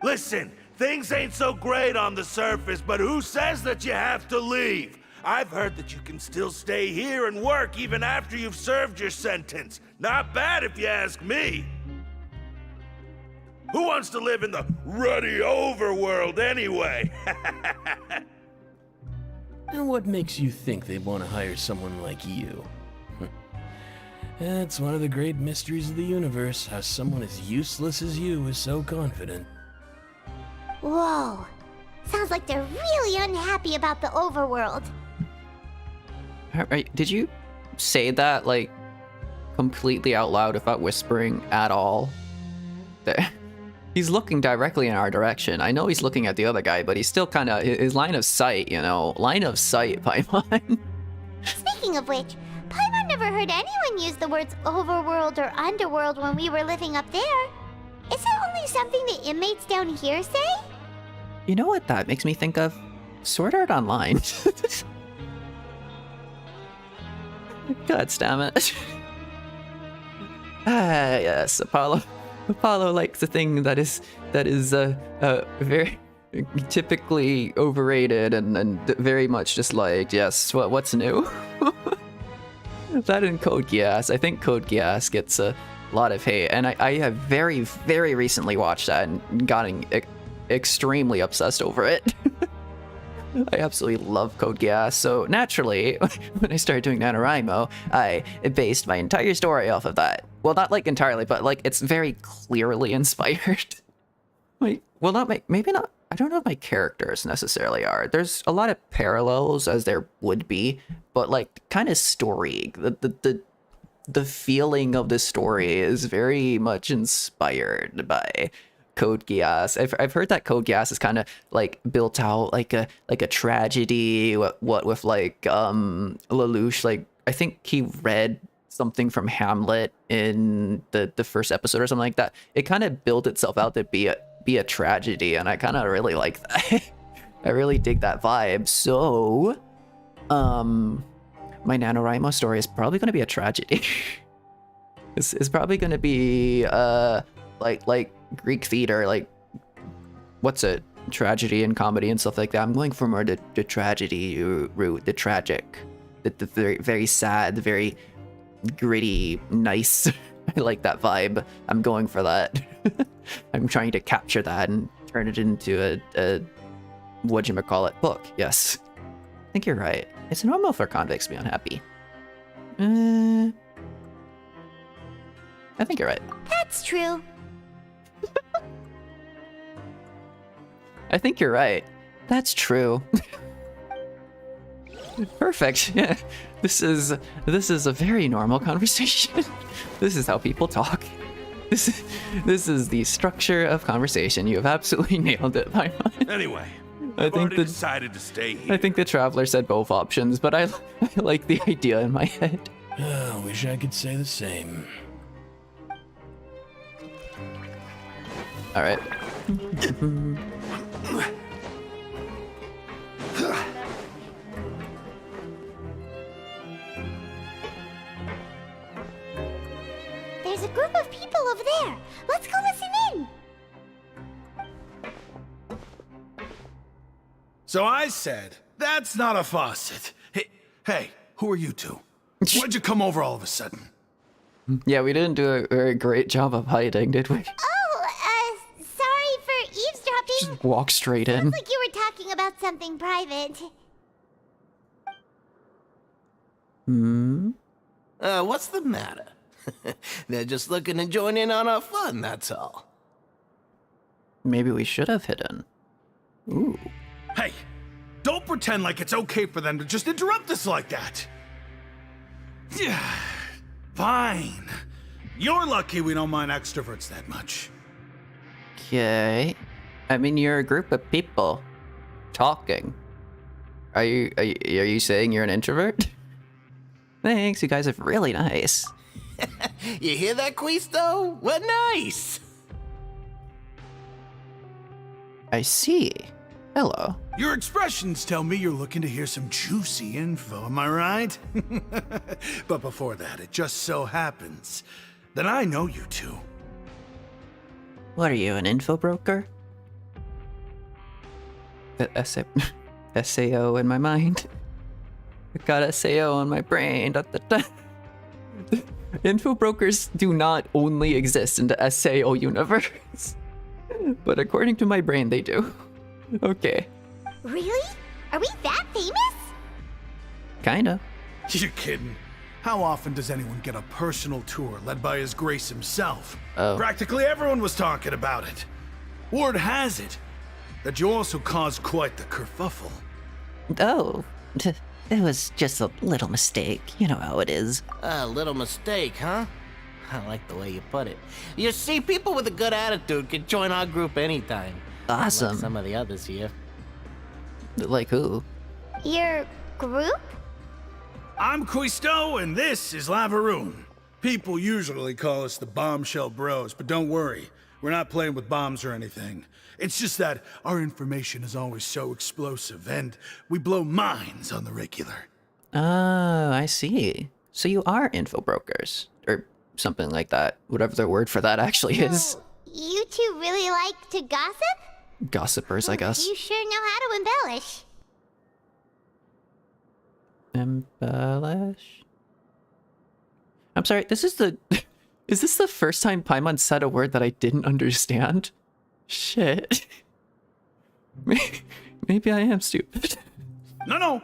Listen, things ain't so great on the surface, but who says that you have to leave? I've heard that you can still stay here and work even after you've served your sentence. Not bad if you ask me. Who wants to live in the ruddy overworld anyway? And what makes you think they'd want to hire someone like you? That's one of the great mysteries of the universe, how someone as useless as you is so confident. Whoa. Sounds like they're really unhappy about the overworld. Did you say that, like, completely out loud without whispering at all? He's looking directly in our direction. I know he's looking at the other guy, but he's still kind of, his line of sight, you know? Line of sight, Paimon. Speaking of which, Paimon never heard anyone use the words overworld or underworld when we were living up there. Is that only something the inmates down here say? You know what that makes me think of? Sword Art Online. God damn it. Yes, Apollo. Apollo likes a thing that is very typically overrated and very much just like, yes, what's new? That and Code Geass. I think Code Geass gets a lot of hate, and I have very, very recently watched that and gotten extremely obsessed over it. I absolutely love Code Geass, so naturally, when I started doing NaNoWriMo, I based my entire story off of that. Well, not like entirely, but like it's very clearly inspired. Wait, well, maybe not. I don't know if my characters necessarily are. There's a lot of parallels, as there would be, but like kind of story. The feeling of the story is very much inspired by Code Geass. I've heard that Code Geass is kind of like built out like a tragedy. What with like Lelouch, like I think he read something from Hamlet in the first episode or something like that. It kind of built itself out to be a tragedy, and I kind of really like that. I really dig that vibe. So my NaNoWriMo story is probably going to be a tragedy. It's probably going to be like Greek theater, like what's it, tragedy and comedy and stuff like that. I'm going for more the tragedy route, the tragic, the very, very sad, the very gritty, nice. I like that vibe. I'm going for that. I'm trying to capture that and turn it into a whatchamacallit book. Yes, I think you're right. It's normal for convicts to be unhappy. I think you're right. That's true. I think you're right. That's true. Perfect. Yeah. This is a very normal conversation. This is how people talk. This is the structure of conversation. You have absolutely nailed it, Paimon. Anyway, I I've think already decided to stay here. I think the Traveler said both options, but I like the idea in my head. I wish I could say the same. All right. There's a group of people over there. Let's go listen in. So I said, that's not a faucet. Hey, who are you two? Why'd you come over all of a sudden? Yeah, we didn't do a very great job of hiding, did we? Oh, sorry for eavesdropping. Just walk straight in. Sounds like you were talking about something private. What's the matter? They're just looking to join in on our fun, that's all. Maybe we should have hidden. Ooh. Hey, don't pretend like it's okay for them to just interrupt us like that. Yeah, fine. You're lucky we don't mind extroverts that much. Okay. I mean, you're a group of people talking. Are you saying you're an introvert? Thanks, you guys are really nice. You hear that, Quisto? We're nice! I see. Hello. Your expressions tell me you're looking to hear some juicy info, am I right? But before that, it just so happens that I know you two. What are you, an info broker? SAO in my mind. I got SAO on my brain. Da, da, da. Info brokers do not only exist in the SAO universe, but according to my brain, they do. Okay. Really? Are we that famous? Kinda. You're kidding. How often does anyone get a personal tour led by His Grace himself? Oh. Practically everyone was talking about it. Word has it that you also caused quite the kerfuffle. Oh, it was just a little mistake. You know how it is. A little mistake, huh? I like the way you put it. You see, people with a good attitude can join our group anytime. Awesome. Like some of the others here. Like who? Your group? I'm Quisto, and this is Lavaroon. People usually call us the Bombshell Bros, but don't worry. We're not playing with bombs or anything. It's just that our information is always so explosive, and we blow minds on the regular. Oh, I see. So you are info brokers, or something like that. Whatever the word for that actually is. So, you two really like to gossip? Gossipers, I guess. You sure know how to embellish. Embellish? I'm sorry, this is the... Is this the first time Paimon said a word that I didn't understand? Shit. Maybe I am stupid. No.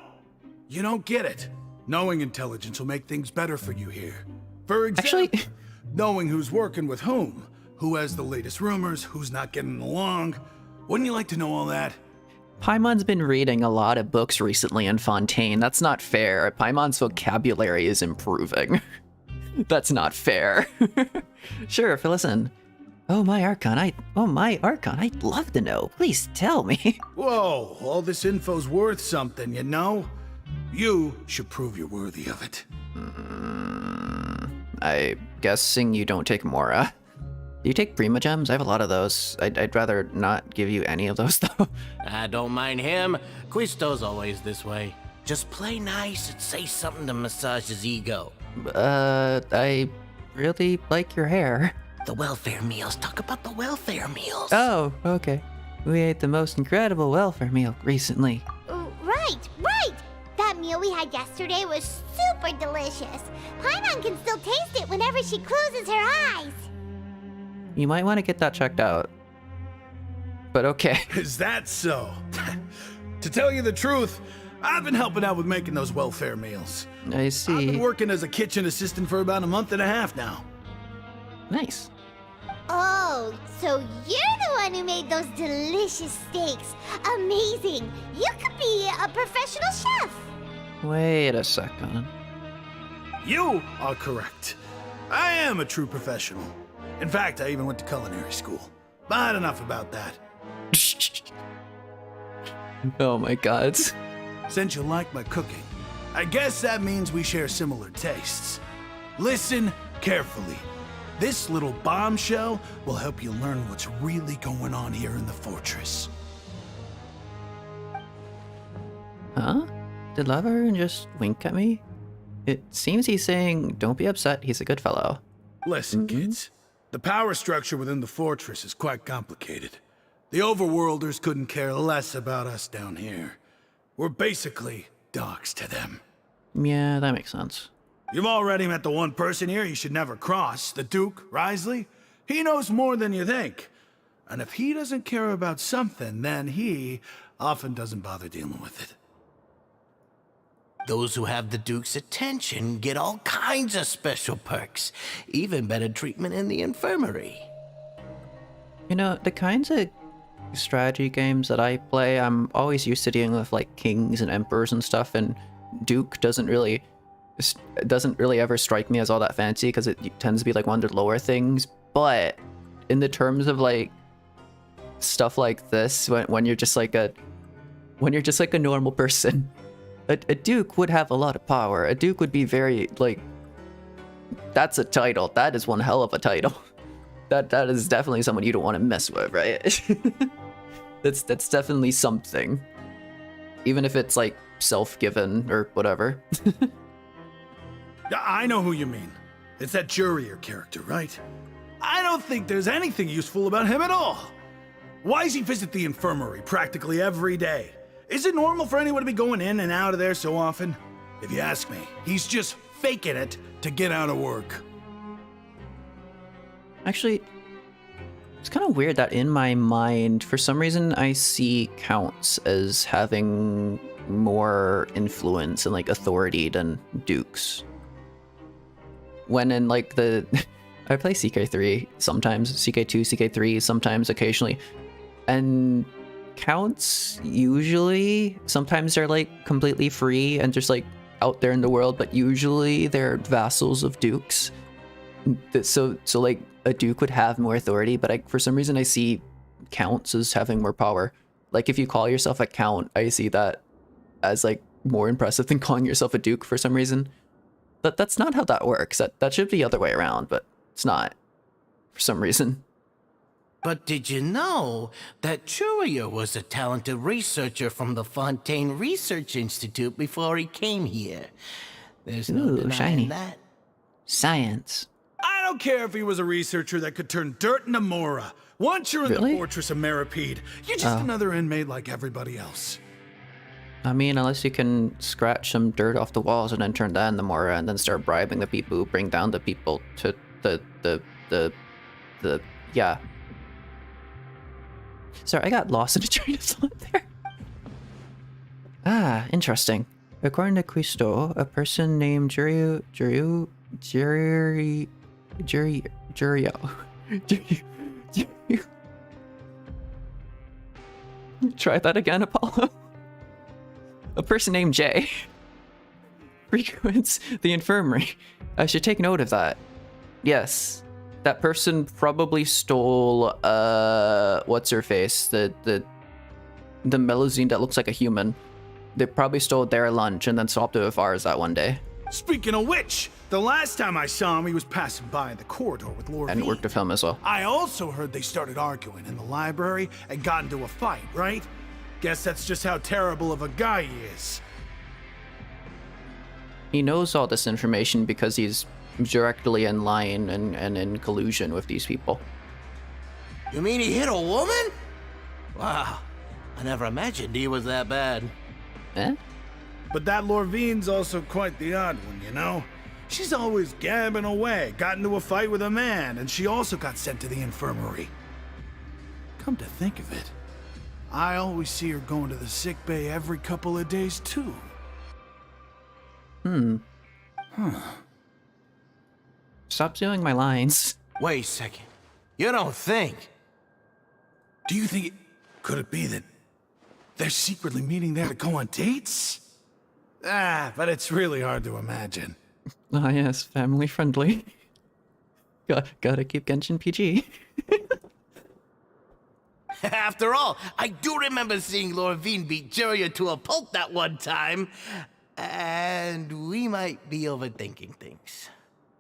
You don't get it. Knowing intelligence will make things better for you here. For example, Actually... knowing who's working with whom, who has the latest rumors, who's not getting along. Wouldn't you like to know all that? Paimon's been reading a lot of books recently in Fontaine. That's not fair. Paimon's vocabulary is improving. That's not fair. Sure, listen. Oh my Archon, I'd love to know. Please tell me. Whoa, all this info's worth something, you know? You should prove you're worthy of it. I'm guessing you don't take Mora. Do you take Prima Gems? I have a lot of those. I'd rather not give you any of those, though. I don't mind him. Quisto's always this way. Just play nice and say something to massage his ego. I really like your hair. The welfare meals. Talk about the welfare meals. Oh, okay. We ate the most incredible welfare meal recently. Right. That meal we had yesterday was super delicious. Paimon can still taste it whenever she closes her eyes. You might want to get that checked out. But okay. Is that so? To tell you the truth, I've been helping out with making those welfare meals. I I've see. been working as a kitchen assistant for about a month and a half now. Nice. Oh, so you're the one who made those delicious steaks. Amazing. You could be a professional chef. Wait a second. You are correct. I am a true professional. In fact, I even went to culinary school. But enough about that. Oh my god. Since you like my cooking, I guess that means we share similar tastes. Listen carefully. This little bombshell will help you learn what's really going on here in the fortress. Huh? Did Lavaroon just wink at me? It seems he's saying, don't be upset, he's a good fellow. Listen, kids. The power structure within the fortress is quite complicated. The overworlders couldn't care less about us down here. We're basically dogs to them. Yeah, that makes sense. You've already met the one person here you should never cross, the Duke, Risley. He knows more than you think. And if he doesn't care about something, then he often doesn't bother dealing with it. Those who have the Duke's attention get all kinds of special perks, even better treatment in the infirmary. You know, the kinds of strategy games that I play, I'm always used to dealing with like kings and emperors and stuff, and Duke doesn't really ever strike me as all that fancy because it tends to be like one of the lower things. But in the terms of like stuff like this, when you're just like a normal person, a Duke would have a lot of power. A Duke would be very like, that's a title. That is one hell of a title. That is definitely someone you don't want to mess with, right? That's definitely something. Even if it's like self-given or whatever. I know who you mean. It's that Jurier character, right? I don't think there's anything useful about him at all. Why does he visit the infirmary practically every day? Is it normal for anyone to be going in and out of there so often? If you ask me, he's just faking it to get out of work. Actually, it's kind of weird that in my mind, for some reason, I see counts as having more influence and like authority than dukes. When in like I play CK3 sometimes, CK2, CK3 sometimes, occasionally, and counts usually, sometimes they're like completely free and just like out there in the world, but usually they're vassals of dukes. So like a duke would have more authority, but for some reason I see counts as having more power. Like if you call yourself a count, I see that as like more impressive than calling yourself a duke for some reason. But that's not how that works. That should be the other way around, but it's not for some reason. But did you know that Jurier was a talented researcher from the Fontaine Research Institute before he came here? There's no denying shiny. that. Science. I don't care if he was a researcher that could turn dirt into Mora. Once you're in Really? the Fortress of Meripede, you're just another inmate like everybody else. I mean, unless you can scratch some dirt off the walls and then turn that into Mora and then start bribing the people who bring down the people to the yeah. Sorry, I got lost in a train of thought there. Ah, interesting. According to Quisto, a person named Jurio. Try that again, Apollo. A person named Jay frequents the infirmary. I should take note of that. Yes, that person probably stole what's her face, the Melusine that looks like a human. They probably stole their lunch and then swapped it with ours that one day. Speaking of which, the last time I saw him, he was passing by in the corridor with Lord And V. worked with him as well. I also heard they started arguing in the library and got into a fight, right? Guess that's just how terrible of a guy he is. He knows all this information because he's directly in line and in collusion with these people. You mean he hit a woman? Wow, I never imagined he was that bad. Eh? But that Lorvine's also quite the odd one, you know? She's always gabbing away, got into a fight with a man, and she also got sent to the infirmary. Come to think of it, I always see her going to the sick bay every couple of days, too. Stop stealing my lines. Wait a second. You don't think? Do you think could it be that they're secretly meeting there to go on dates? But it's really hard to imagine. Ah, yes, family friendly. Gotta keep Genshin PG. After all, I do remember seeing Lorvine beat Jurier to a pulp that one time. And we might be overthinking things.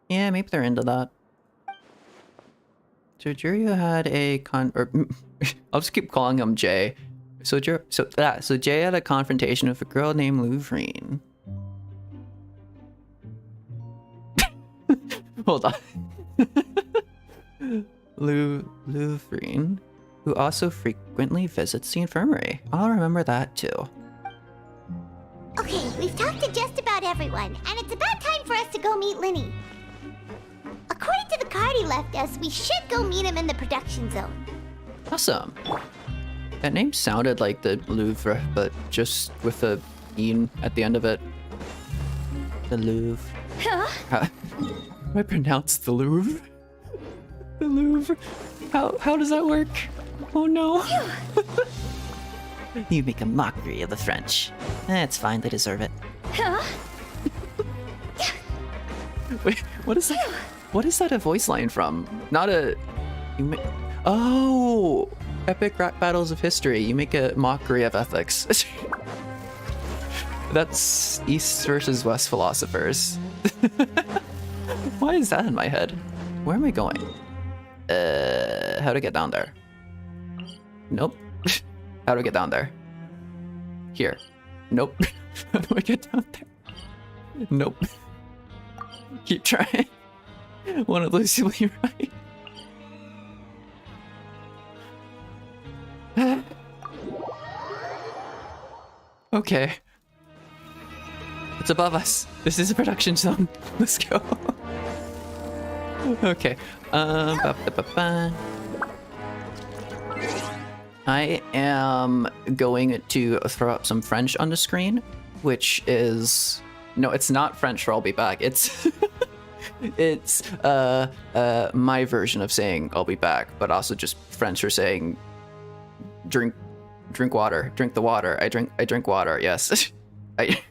Yeah, maybe they're into that. So Jurio had a I'll just keep calling him Jay. So Jay had a confrontation with a girl named Louvrine. Hold on. Louvrine, who also frequently visits the infirmary. I'll remember that too. Okay, we've talked to just about everyone, and it's about time for us to go meet Linny. According to the card he left us, we should go meet him in the production zone. Awesome. That name sounded like the Louvre, but just with a "-ine" at the end of it. The Louvre. Huh? How do I pronounce the Louvre? The Louvre. How does that work? Oh no. You make a mockery of the French. It's fine, they deserve it. Huh? Wait, what is that? What is that a voice line from? Not a... Oh! Epic rap battles of history. You make a mockery of ethics. That's East versus West philosophers. Why is that in my head? Where am I going? How to get down there? Nope. How to get down there? Here. Nope. How do I get down there? Nope. Keep trying. One of those will be right. Okay. It's above us. This is a production zone. Let's go. Okay. I am going to throw up some French on the screen, which is... No, it's not French for I'll be back. It's... it's my version of saying I'll be back, but also just French for saying drink water, drink the water. I drink water. Yes. I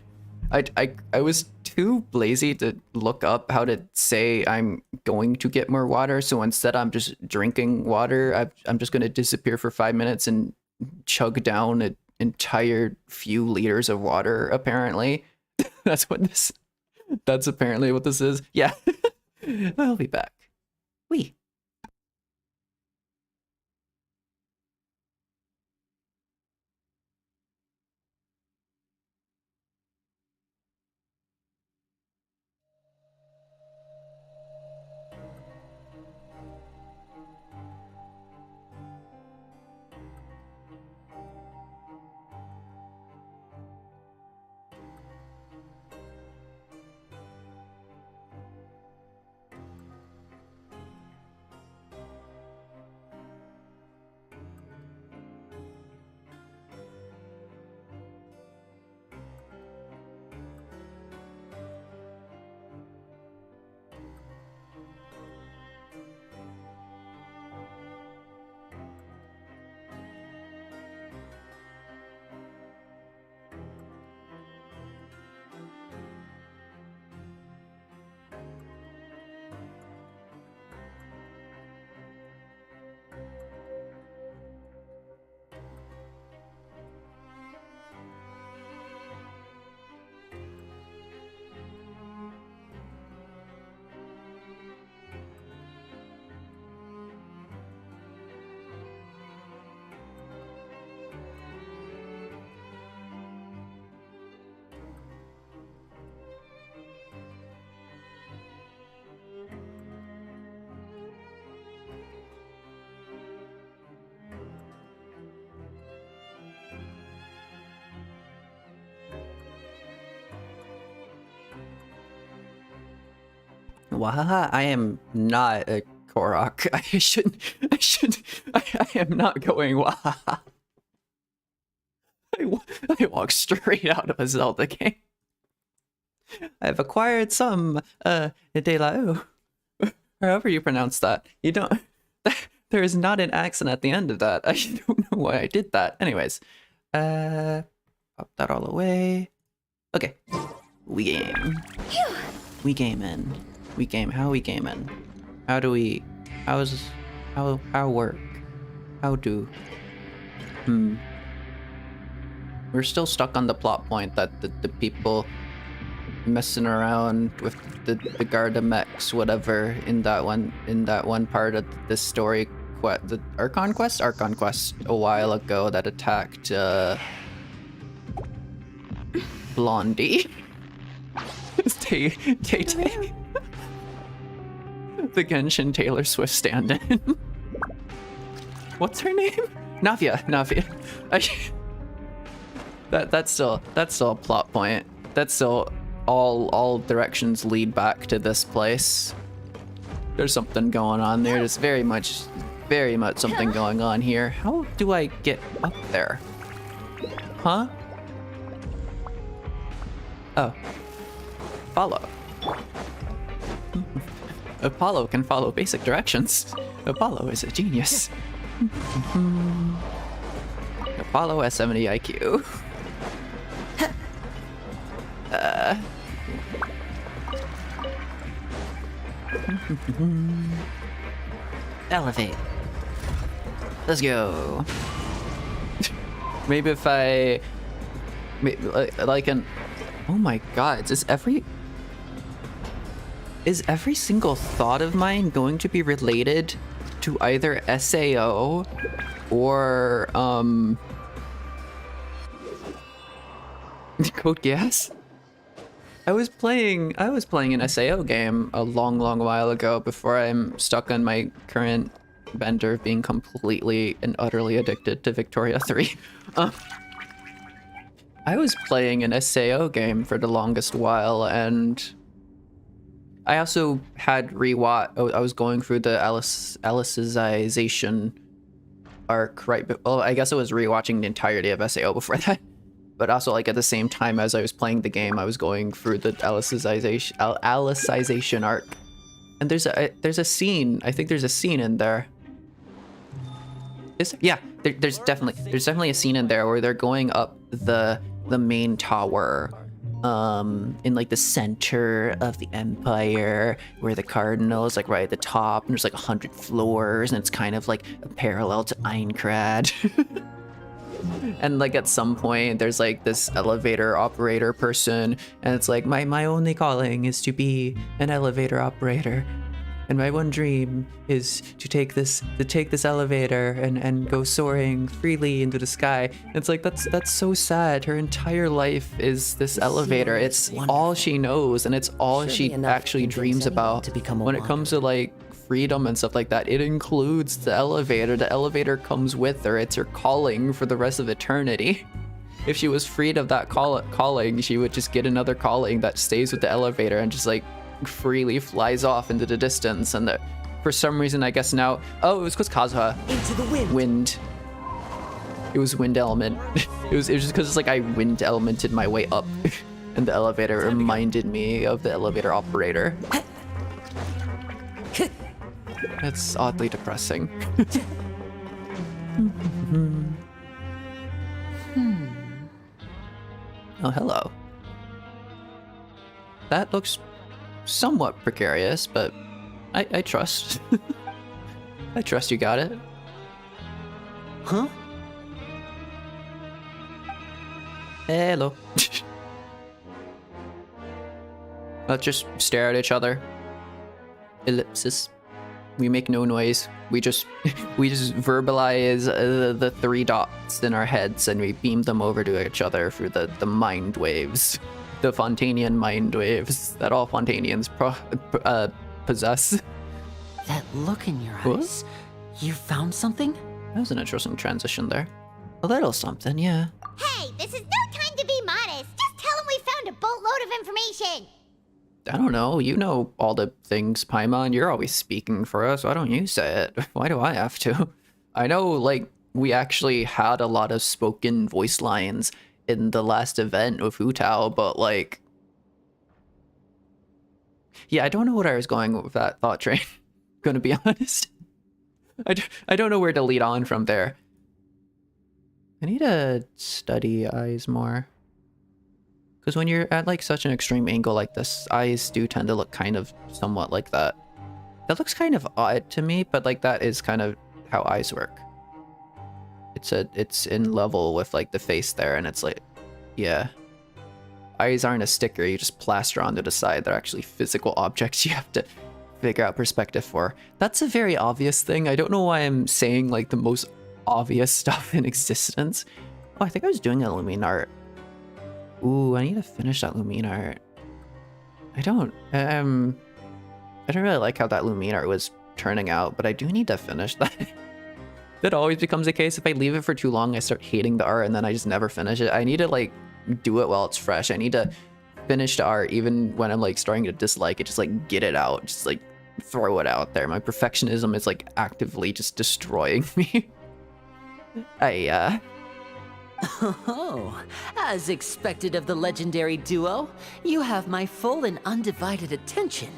was too lazy to look up how to say I'm going to get more water, so instead I'm just drinking water. I'm just going to disappear for 5 minutes and chug down an entire few liters of water, apparently. That's apparently what this is. Yeah. I'll be back. Wee. Wahaha, I am not a Korok. I am not going wahaha. I walk straight out of a Zelda game. I've acquired some, de la O. However you pronounce that. You don't, there is not an accent at the end of that. I don't know why I did that. Anyways, pop that all away. Okay, we game. We gaming. We game. How we gaming? How do we? How work? How do? We're still stuck on the plot point that the people messing around with the Gardamex, whatever, in that one part of this story, the Archon quest a while ago that attacked Blondie. Tay. The Genshin Taylor Swift stand-in. What's her name? Navia. That's still a plot point. That's still all directions lead back to this place. There's something going on there. There's very much something going on here. How do I get up there? Huh? Oh. Follow. Apollo can follow basic directions. Apollo is a genius. Apollo has 70 IQ. Elevate. Let's go. Maybe if I... like an... Oh my god, is every single thought of mine going to be related to either SAO or Code Geass? I was playing an SAO game a long while ago before I'm stuck on my current bender of being completely and utterly addicted to Victoria 3. I was playing an SAO game for the longest while, and I also had rewatch. I was going through the Alicization arc, right? Well, I guess I was rewatching the entirety of SAO before that. But also, like, at the same time as I was playing the game, I was going through the Alicization arc. And there's a scene. I think there's a scene in there. There's definitely a scene in there where they're going up the main tower, in like the center of the empire, where the cardinal is like right at the top, and there's like 100 floors, and it's kind of like a parallel to Aincrad. And like at some point there's like this elevator operator person, and it's like my only calling is to be an elevator operator, and my one dream is to take this elevator and go soaring freely into the sky. And it's like that's so sad. Her entire life is this elevator. It's all she knows, and it's all she actually dreams about when it comes to like freedom and stuff like that. It includes the elevator. The elevator comes with her. It's her calling for the rest of eternity. If she was freed of that calling, she would just get another calling that stays with the elevator and just like freely flies off into the distance. And for some reason, I guess now, oh, it was because Kazuha Into the wind. It was wind element. it was just because it's like I wind elemented my way up, and the elevator reminded me of the elevator operator. That's oddly depressing. Oh, hello. That looks somewhat precarious, but I trust. I trust you got it. Huh? Hello. Let's just stare at each other. Ellipsis. We make no noise. We just verbalize the three dots in our heads, and we beam them over to each other through the mind waves, the Fontainian mind waves that all Fontainians possess. That look in your eyes. You found something? That was an interesting transition there. A little something, yeah. Hey, this is no time to be modest. Just tell him we found a boatload of information. I don't know. You know all the things, Paimon. You're always speaking for us. Why don't you say it? Why do I have to? I know, like, we actually had a lot of spoken voice lines in the last event with Hutao, but, like... Yeah, I don't know what I was going with that thought train. Gonna be honest. I don't know where to lead on from there. I need to study eyes more. Because when you're at like such an extreme angle like this, eyes do tend to look kind of somewhat like that. That looks kind of odd to me, but like that is kind of how eyes work. It's in level with like the face there, and it's like, yeah. Eyes aren't a sticker you just plaster onto the side. They're actually physical objects you have to figure out perspective for. That's a very obvious thing. I don't know why I'm saying like the most obvious stuff in existence. Oh, I think I was doing a Luminart. Ooh, I need to finish that Luminart. I don't really like how that Luminart was turning out, but I do need to finish that. That always becomes the case. If I leave it for too long, I start hating the art and then I just never finish it. I need to like do it while it's fresh. I need to finished art, even when I'm like starting to dislike it, just like get it out, just like throw it out there. My perfectionism is like actively just destroying me. Oh, as expected of the legendary duo, you have my full and undivided attention.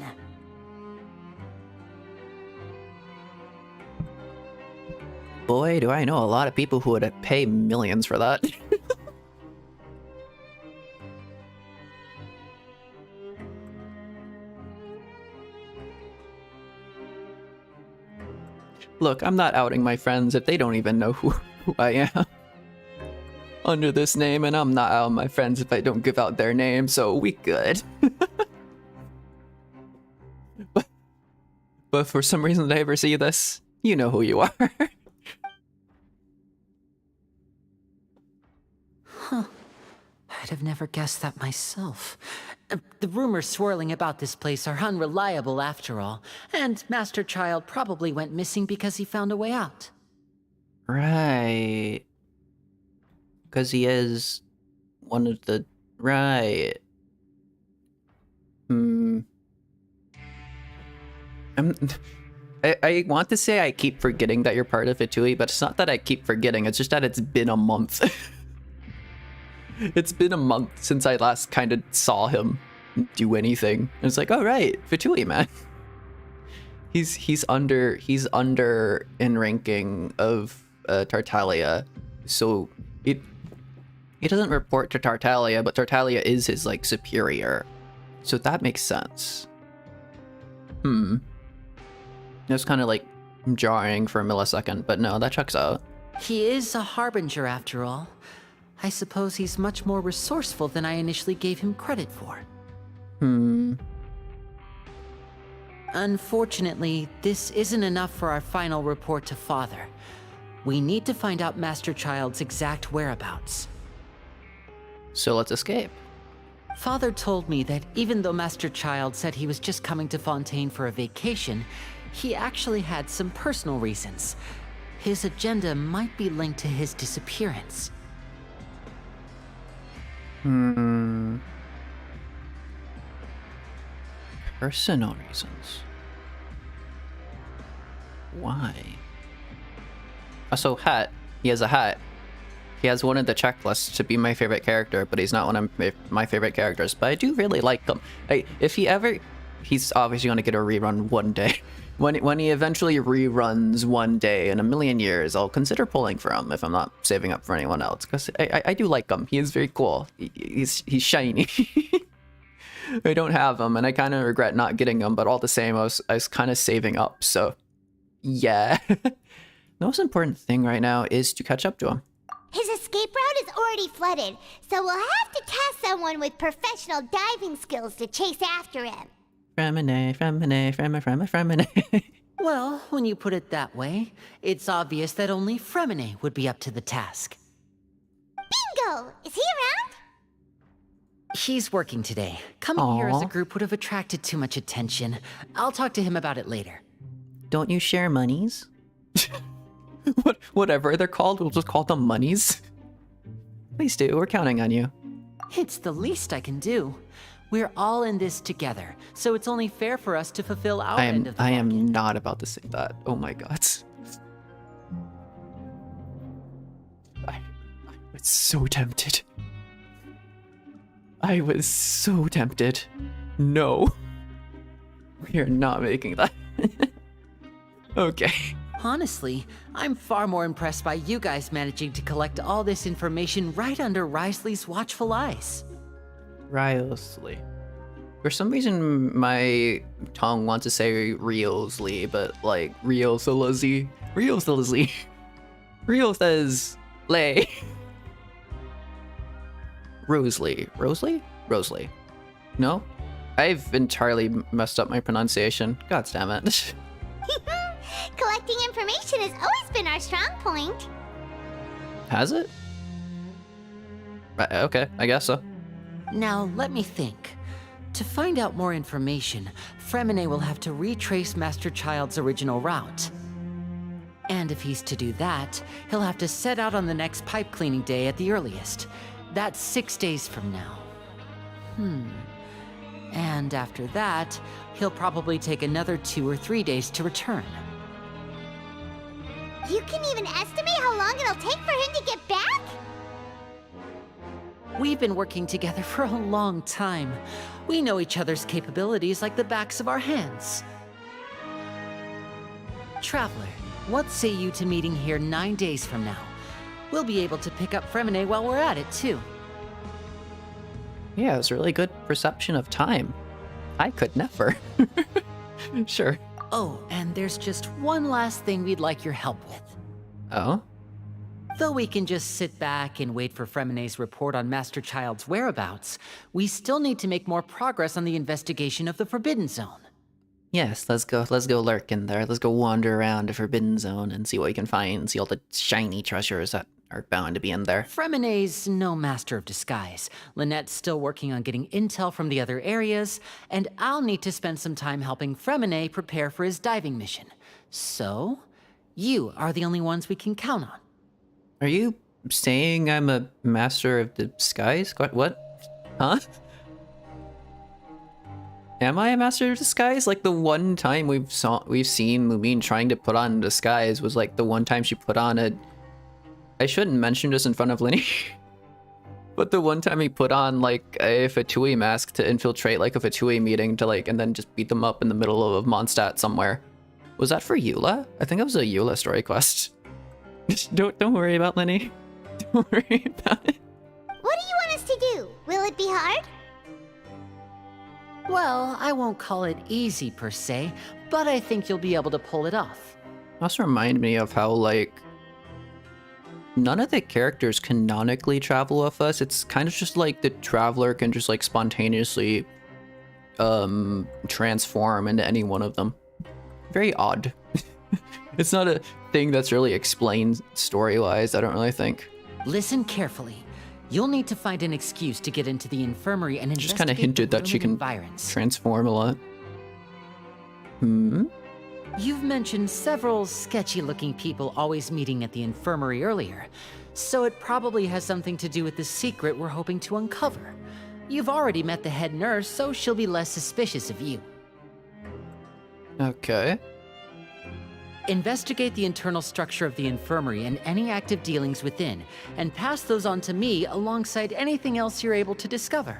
Boy, do I know a lot of people who would pay millions for that. Look, I'm not outing my friends if they don't even know who I am under this name, and I'm not outing my friends if I don't give out their name, so we good. but for some reason they ever see this, you know who you are. Huh. I'd have never guessed that myself. The rumors swirling about this place are unreliable after all, and Master Child probably went missing because he found a way out. Right. Because he is one of the... Right. I want to say I keep forgetting that you're part of Fatui, but it's not that I keep forgetting, it's just that it's been a month. It's been a month since I last kind of saw him do anything. And it's like, oh right, Fatui, man. He's under in ranking of Tartaglia, so he doesn't report to Tartaglia, but Tartaglia is his like superior, so that makes sense. It was kind of like jarring for a millisecond, but no, that checks out. He is a harbinger after all. I suppose he's much more resourceful than I initially gave him credit for. Unfortunately, this isn't enough for our final report to Father. We need to find out Master Child's exact whereabouts. So let's escape. Father told me that even though Master Child said he was just coming to Fontaine for a vacation, he actually had some personal reasons. His agenda might be linked to his disappearance. Personal reasons. Why? Also, hat. He has a hat. He has one of the checklists to be my favorite character, but he's not one of my favorite characters. But I do really like him. If he ever... He's obviously going to get a rerun one day. When he eventually reruns one day in a million years, I'll consider pulling for him if I'm not saving up for anyone else. Because I do like him. He is very cool. He's shiny. I don't have him, and I kind of regret not getting him, but all the same, I was kind of saving up, so... Yeah. The most important thing right now is to catch up to him. His escape route is already flooded, so we'll have to task someone with professional diving skills to chase after him. Fremine. Well, when you put it that way, it's obvious that only Fremine would be up to the task. Bingo! Is he around? He's working today. Coming here as a group would have attracted too much attention. I'll talk to him about it later. Don't you share monies? Whatever they're called, we'll just call them monies. Please do, we're counting on you. It's the least I can do. We're all in this together, so it's only fair for us to fulfill our end of the I bargain. am not about to say that. Oh my god. I was so tempted. I was so tempted. No. We are not making that. Okay. Honestly, I'm far more impressed by you guys managing to collect all this information right under Risley's watchful eyes. Riosley. For some reason, my tongue wants to say Riosley, but like Riosley. Riosley. Riosley. Rosley? No? I've entirely messed up my pronunciation. God damn it. Collecting information has always been our strong point. Has it? Okay, I guess so. Now, let me think. To find out more information, Fremine will have to retrace Master Child's original route. And if he's to do that, he'll have to set out on the next pipe cleaning day at the earliest. That's 6 days from now. And after that, he'll probably take another 2 or 3 days to return. You can even estimate how long it'll take for him to get back? We've been working together for a long time. We know each other's capabilities like the backs of our hands. Traveler, what say you to meeting here 9 days from now? We'll be able to pick up Fremine while we're at it, too. Yeah, it's a really good perception of time. I could never. Sure. Oh, and there's just one last thing we'd like your help with. Oh? Though we can just sit back and wait for Fremine's report on Master Child's whereabouts, we still need to make more progress on the investigation of the Forbidden Zone. Yes, let's go lurk in there. Let's go wander around the Forbidden Zone and see what we can find, see all the shiny treasures that are bound to be in there. Fremine's no master of disguise. Lynette's still working on getting intel from the other areas, and I'll need to spend some time helping Fremine prepare for his diving mission. So, you are the only ones we can count on. Are you saying I'm a master of disguise? What? Huh? Am I a master of disguise? Like the one time we've seen Lumine trying to put on a disguise was like the one time she put on a... I shouldn't mention this in front of Linny. But the one time he put on like a Fatui mask to infiltrate like a Fatui meeting to like and then just beat them up in the middle of Mondstadt somewhere. Was that for Eula? I think it was a Eula story quest. Don't worry about Linny. Don't worry about it. What do you want us to do? Will it be hard? Well, I won't call it easy per se, but I think you'll be able to pull it off. Also remind me of how like none of the characters canonically travel with us. It's kind of just like the traveler can just like spontaneously transform into any one of them. Very odd. It's not a thing that's really explained story-wise, I don't really think. Listen carefully. You'll need to find an excuse to get into the infirmary and Just kind of investigate hinted that she can environs. transform a lot. Hmm? You've mentioned several sketchy-looking people always meeting at the infirmary earlier, so it probably has something to do with the secret we're hoping to uncover. You've already met the head nurse, so she'll be less suspicious of you. Okay. Investigate the internal structure of the infirmary and any active dealings within, and pass those on to me alongside anything else you're able to discover.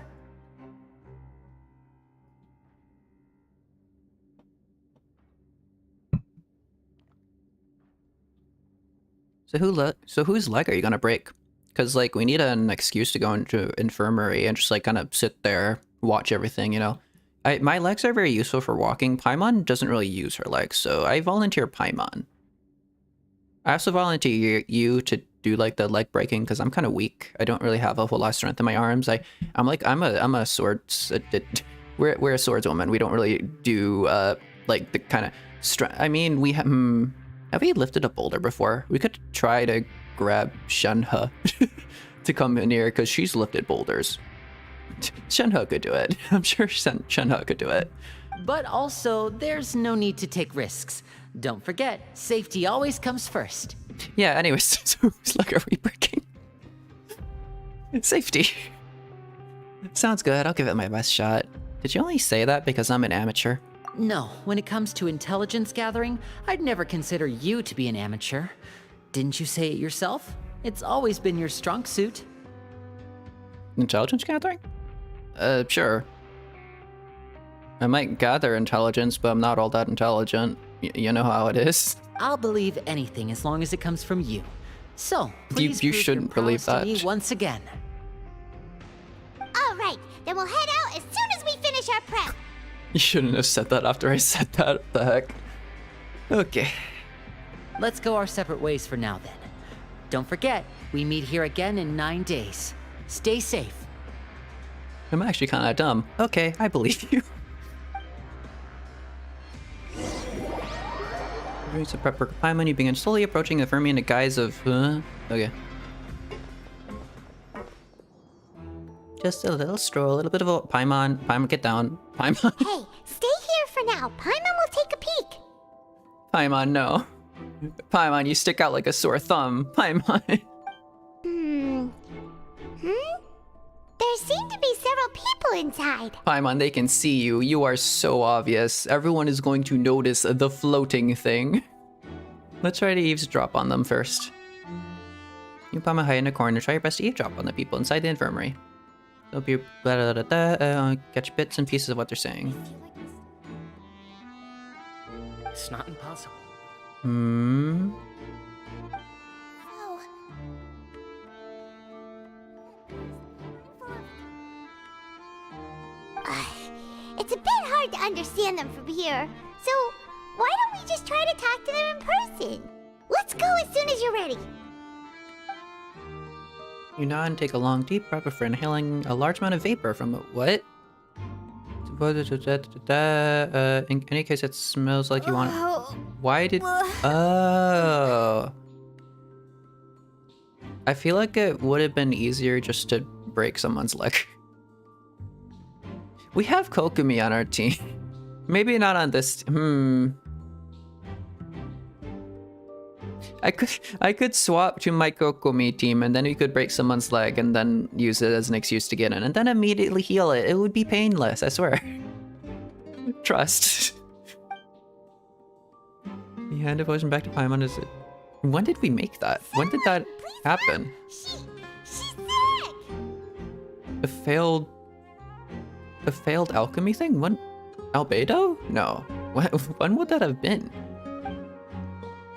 So whose leg are you gonna break? Because like we need an excuse to go into infirmary and just like kind of sit there, watch everything, you know. My legs are very useful for walking. Paimon doesn't really use her legs, so I volunteer Paimon. I also volunteer you to do like the leg breaking because I'm kind of weak. I don't really have a whole lot of strength in my arms. I'm a swords. We're a swordswoman. We don't really do like the kind of strength. I mean, we have we lifted a boulder before? We could try to grab Shenhe to come in here because she's lifted boulders. Shenhe could do it. I'm sure Shenhe could do it. But also, there's no need to take risks. Don't forget, safety always comes first. Yeah, anyways, so whose leg are we breaking? Safety. Sounds good, I'll give it my best shot. Did you only say that because I'm an amateur? No, when it comes to intelligence gathering, I'd never consider you to be an amateur. Didn't you say it yourself? It's always been your strong suit. Intelligence gathering? Sure. I might gather intelligence, but I'm not all that intelligent. You know how it is. I'll believe anything as long as it comes from you. So, please you prove shouldn't your believe prowess to that. me once again. All right, then we'll head out as soon as we finish our prep. You shouldn't have said that after I said that. What the heck? Okay. Let's go our separate ways for now then. Don't forget, we meet here again in 9 days. Stay safe. I'm actually kind of dumb. Okay, I believe you. Raise a prep for Paimon, you begin slowly approaching the Fermi in the guise of... Okay. Just a little stroll, a little bit of a... Paimon, get down. Paimon. Hey, stay here for now. Paimon will take a peek. Paimon, no. Paimon, you stick out like a sore thumb. Paimon. There seem to be several people inside. Paimon, they can see you. You are so obvious. Everyone is going to notice the floating thing. Let's try to eavesdrop on them first. You Paimon hide in a corner. Try your best to eavesdrop on the people inside the infirmary. They'll be catch bits and pieces of what they're saying. It's not impossible. Hmm. Oh. It's a bit hard to understand them from here. So, why don't we just try to talk to them in person? Let's go as soon as you're ready. You nod and take a long deep breath before inhaling a large amount of vapor from it. What? In any case, it smells like you want. Why did? Oh. I feel like it would have been easier just to break someone's leg. We have Kokumi on our team. Maybe not on this. I could swap to my Kokumi team, and then we could break someone's leg and then use it as an excuse to get in, and then immediately heal it. It would be painless, I swear. Trust. The hand of poison back to Paimon is it? When did we make that? When did that happen? She's sick! A failed alchemy thing? When? Albedo? No. When would that have been?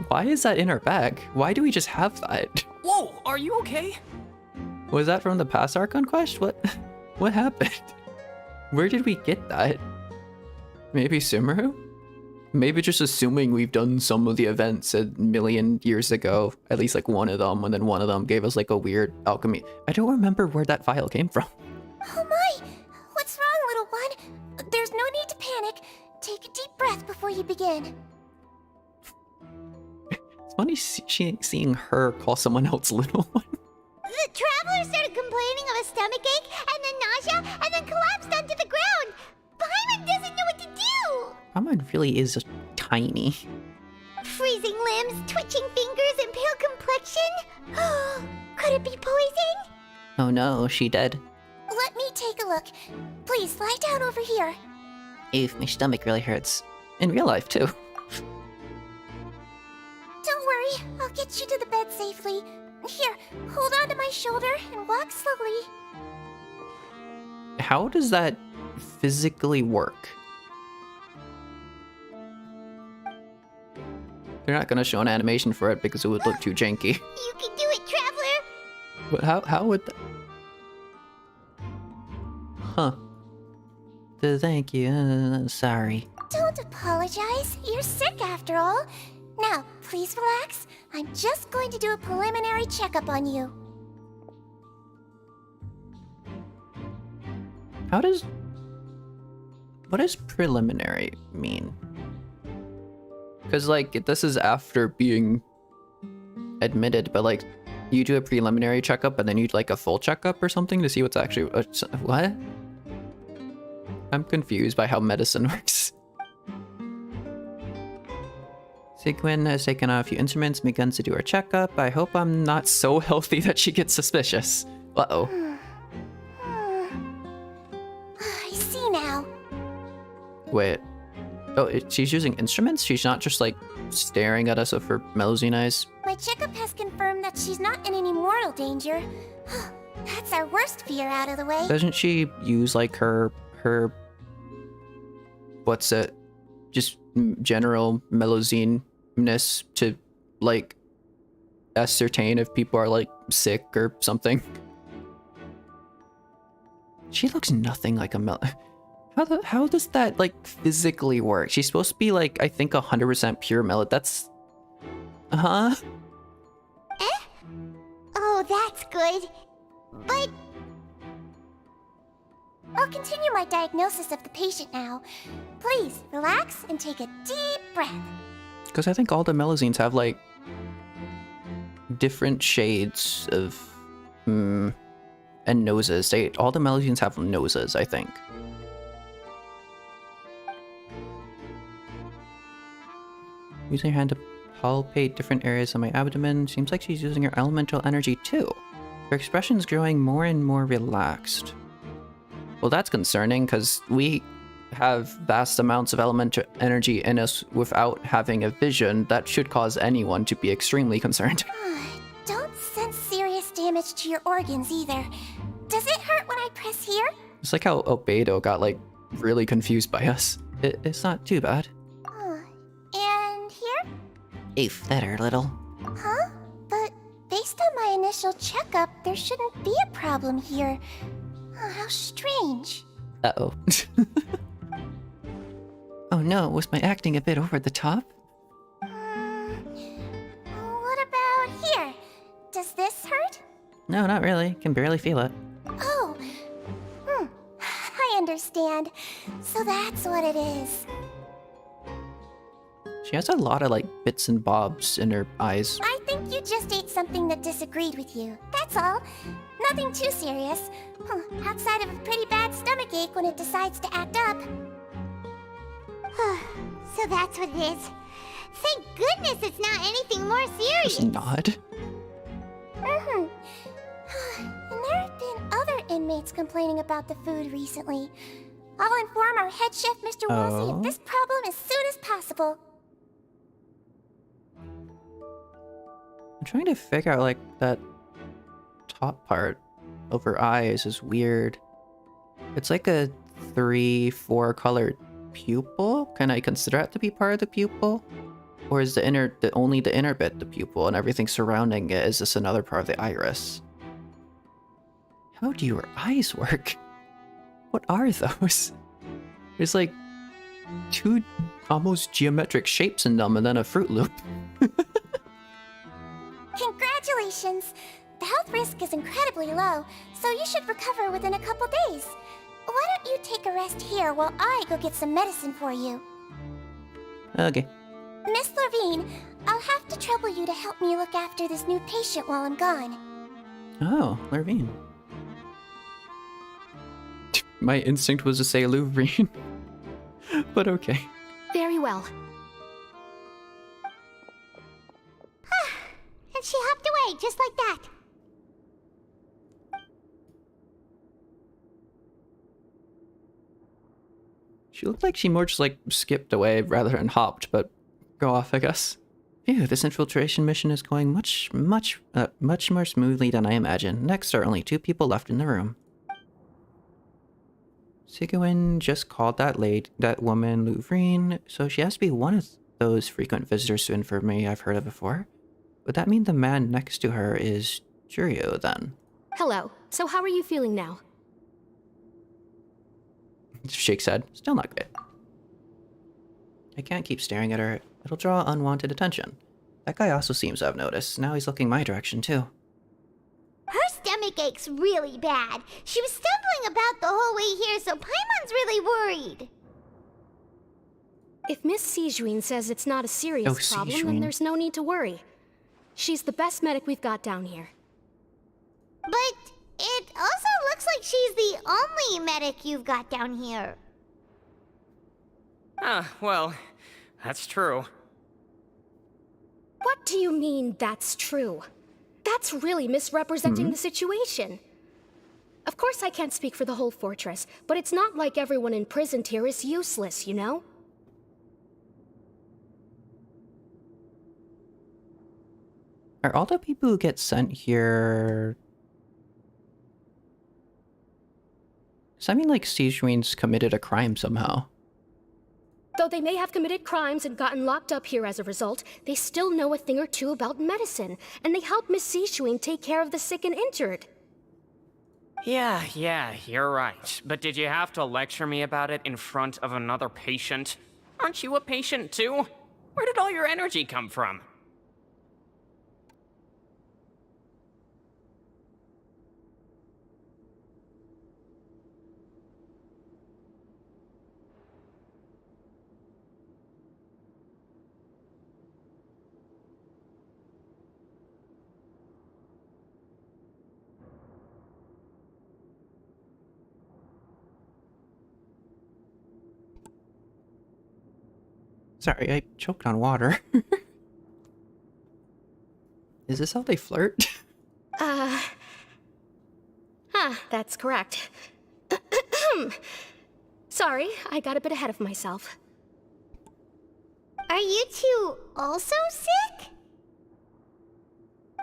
Why is that in our bag? Why do we just have that? Whoa, are you okay? Was that from the past Archon quest? What happened? Where did we get that? Maybe Sumeru? Maybe just assuming we've done some of the events a million years ago, at least like one of them, and then one of them gave us like a weird alchemy. I don't remember where that file came from. Oh my! What's wrong, little one? There's no need to panic. Take a deep breath before you begin. It's funny seeing her call someone else little one. The traveler started complaining of a stomachache, and then nausea, and then collapsed onto the ground. Paimon doesn't know what to do. Paimon really is just tiny. Freezing limbs, twitching fingers, and pale complexion? Could it be poison? Oh no, she dead. Let me take a look. Please, lie down over here. Ew, my stomach really hurts. In real life, too. Don't worry, I'll get you to the bed safely. Here, hold on to my shoulder and walk slowly. How does that physically work? They're not gonna show an animation for it because it would look too janky. You can do it, traveler! But how would that... Huh. Thank you, sorry. Don't apologize, you're sick after all. Now, please relax. I'm just going to do a preliminary checkup on you. What does preliminary mean? Because, like, this is after being admitted, but, like, you do a preliminary checkup and then you do, like, a full checkup or something to see what's actually... what? I'm confused by how medicine works. Sigwin has taken a few instruments and begun to do her checkup. I hope I'm not so healthy that she gets suspicious. Uh-oh. I see now. Wait. Oh, she's using instruments? She's not just, like, staring at us with her Melusine eyes? My checkup has confirmed that she's not in any mortal danger. That's our worst fear out of the way. Doesn't she use, like, her... what's it? Just general Melusine-ness to, like, ascertain if people are, like, sick or something? She looks nothing like a How does that, like, physically work? She's supposed to be, like, I think 100% pure Melod. That's... Huh? Oh, that's good. But... I'll continue my diagnosis of the patient now. Please, relax and take a deep breath. Because I think all the Melusines have, like, different shades of... and noses. All the Melusines have noses, I think. Using her hand to palpate different areas of my abdomen. Seems like she's using her elemental energy too. Her expression's growing more and more relaxed. Well, that's concerning, because we have vast amounts of elemental energy in us without having a vision. That should cause anyone to be extremely concerned. Don't sense serious damage to your organs either. Does it hurt when I press here? It's like how Obedo got, like, really confused by us. It's not too bad. And here? If better, little. Huh? But based on my initial checkup, there shouldn't be a problem here. Oh, how strange. Uh-oh. Oh no, was my acting a bit over the top? What about here? Does this hurt? No, not really. Can barely feel it. Oh. I understand. So that's what it is. She has a lot of, like, bits and bobs in her eyes. I think you just ate something that disagreed with you. That's all. Nothing too serious. Outside of a pretty bad stomachache when it decides to act up. So that's what it is. Thank goodness it's not anything more serious. It's not. And there have been other inmates complaining about the food recently. I'll inform our head chef, Mr. Woolsey, of this problem as soon as possible. I'm trying to figure out, like, that top part of her eyes is weird. It's like a 3-4 colored pupil. Can I consider that to be part of the pupil? Or is only the inner bit the pupil and everything surrounding it is just another part of the iris? How do your eyes work? What are those? There's like 2 almost geometric shapes in them and then a Fruit Loop. Congratulations! The health risk is incredibly low, so you should recover within a couple days. Why don't you take a rest here while I go get some medicine for you? Okay. Miss Levine, I'll have to trouble you to help me look after this new patient while I'm gone. Oh, Lurvine. My instinct was to say Lurvine. But okay. Very well. And she hopped away just like that. She looked like she more just like skipped away rather than hopped, but go off, I guess. Phew, this infiltration mission is going much more smoothly than I imagined. Next, there are only 2 people left in the room. Sigewin just called that woman Lurvine, so she has to be one of those frequent visitors to infirmary I've heard of before. Would that mean the man next to her is Jurio, then? Hello. So how are you feeling now? Shakes head. Still not great. I can't keep staring at her. It'll draw unwanted attention. That guy also seems to have noticed. Now he's looking my direction, too. Her stomach aches really bad. She was stumbling about the whole way here, so Paimon's really worried. If Miss Sijuin says it's not a serious problem, then Sijuin. there's no need to worry. She's the best medic we've got down here. But it also looks like she's the only medic you've got down here. Well, that's true. What do you mean, that's true? That's really misrepresenting the situation. Of course I can't speak for the whole fortress, but it's not like everyone imprisoned here is useless, you know? Are all the people who get sent here... Does that mean, like, Sijuin's committed a crime somehow? Though they may have committed crimes and gotten locked up here as a result, they still know a thing or two about medicine, and they help Miss Sijuin take care of the sick and injured. Yeah, you're right. But did you have to lecture me about it in front of another patient? Aren't you a patient too? Where did all your energy come from? Sorry, I choked on water. Is this how they flirt? That's correct. Sorry, I got a bit ahead of myself. Are you two also sick?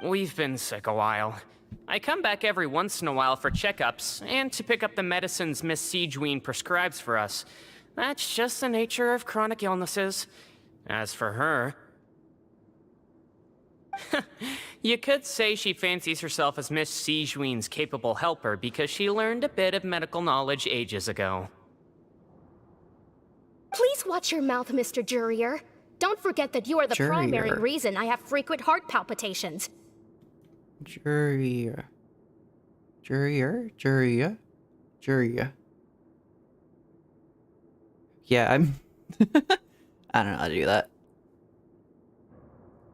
We've been sick a while. I come back every once in a while for checkups, and to pick up the medicines Miss Siegewein prescribes for us. That's just the nature of chronic illnesses. As for her... You could say she fancies herself as Miss Siegewein's capable helper because she learned a bit of medical knowledge ages ago. Please watch your mouth, Mr. Jurier. Don't forget that you are the primary Jurier. reason I have frequent heart palpitations. Jurier. Yeah, I'm... I don't know how to do that.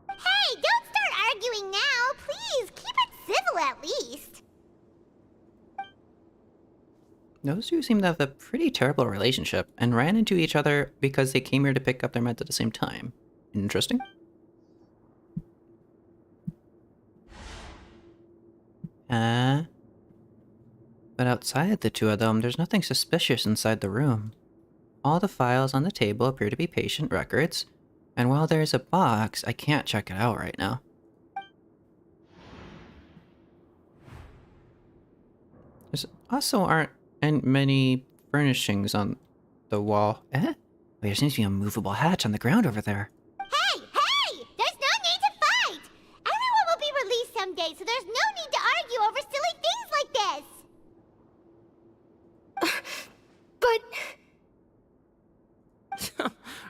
Hey, don't start arguing now. Please, keep it civil at least. Those two seem to have a pretty terrible relationship and ran into each other because they came here to pick up their meds at the same time. Interesting. But outside the two of them, there's nothing suspicious inside the room. All the files on the table appear to be patient records, and while there's a box, I can't check it out right now. There's also aren't many furnishings on the wall. Wait, there seems to be a movable hatch on the ground over there. Hey, hey! There's no need to fight! Everyone will be released someday, so there's no need to argue over silly things like this! But...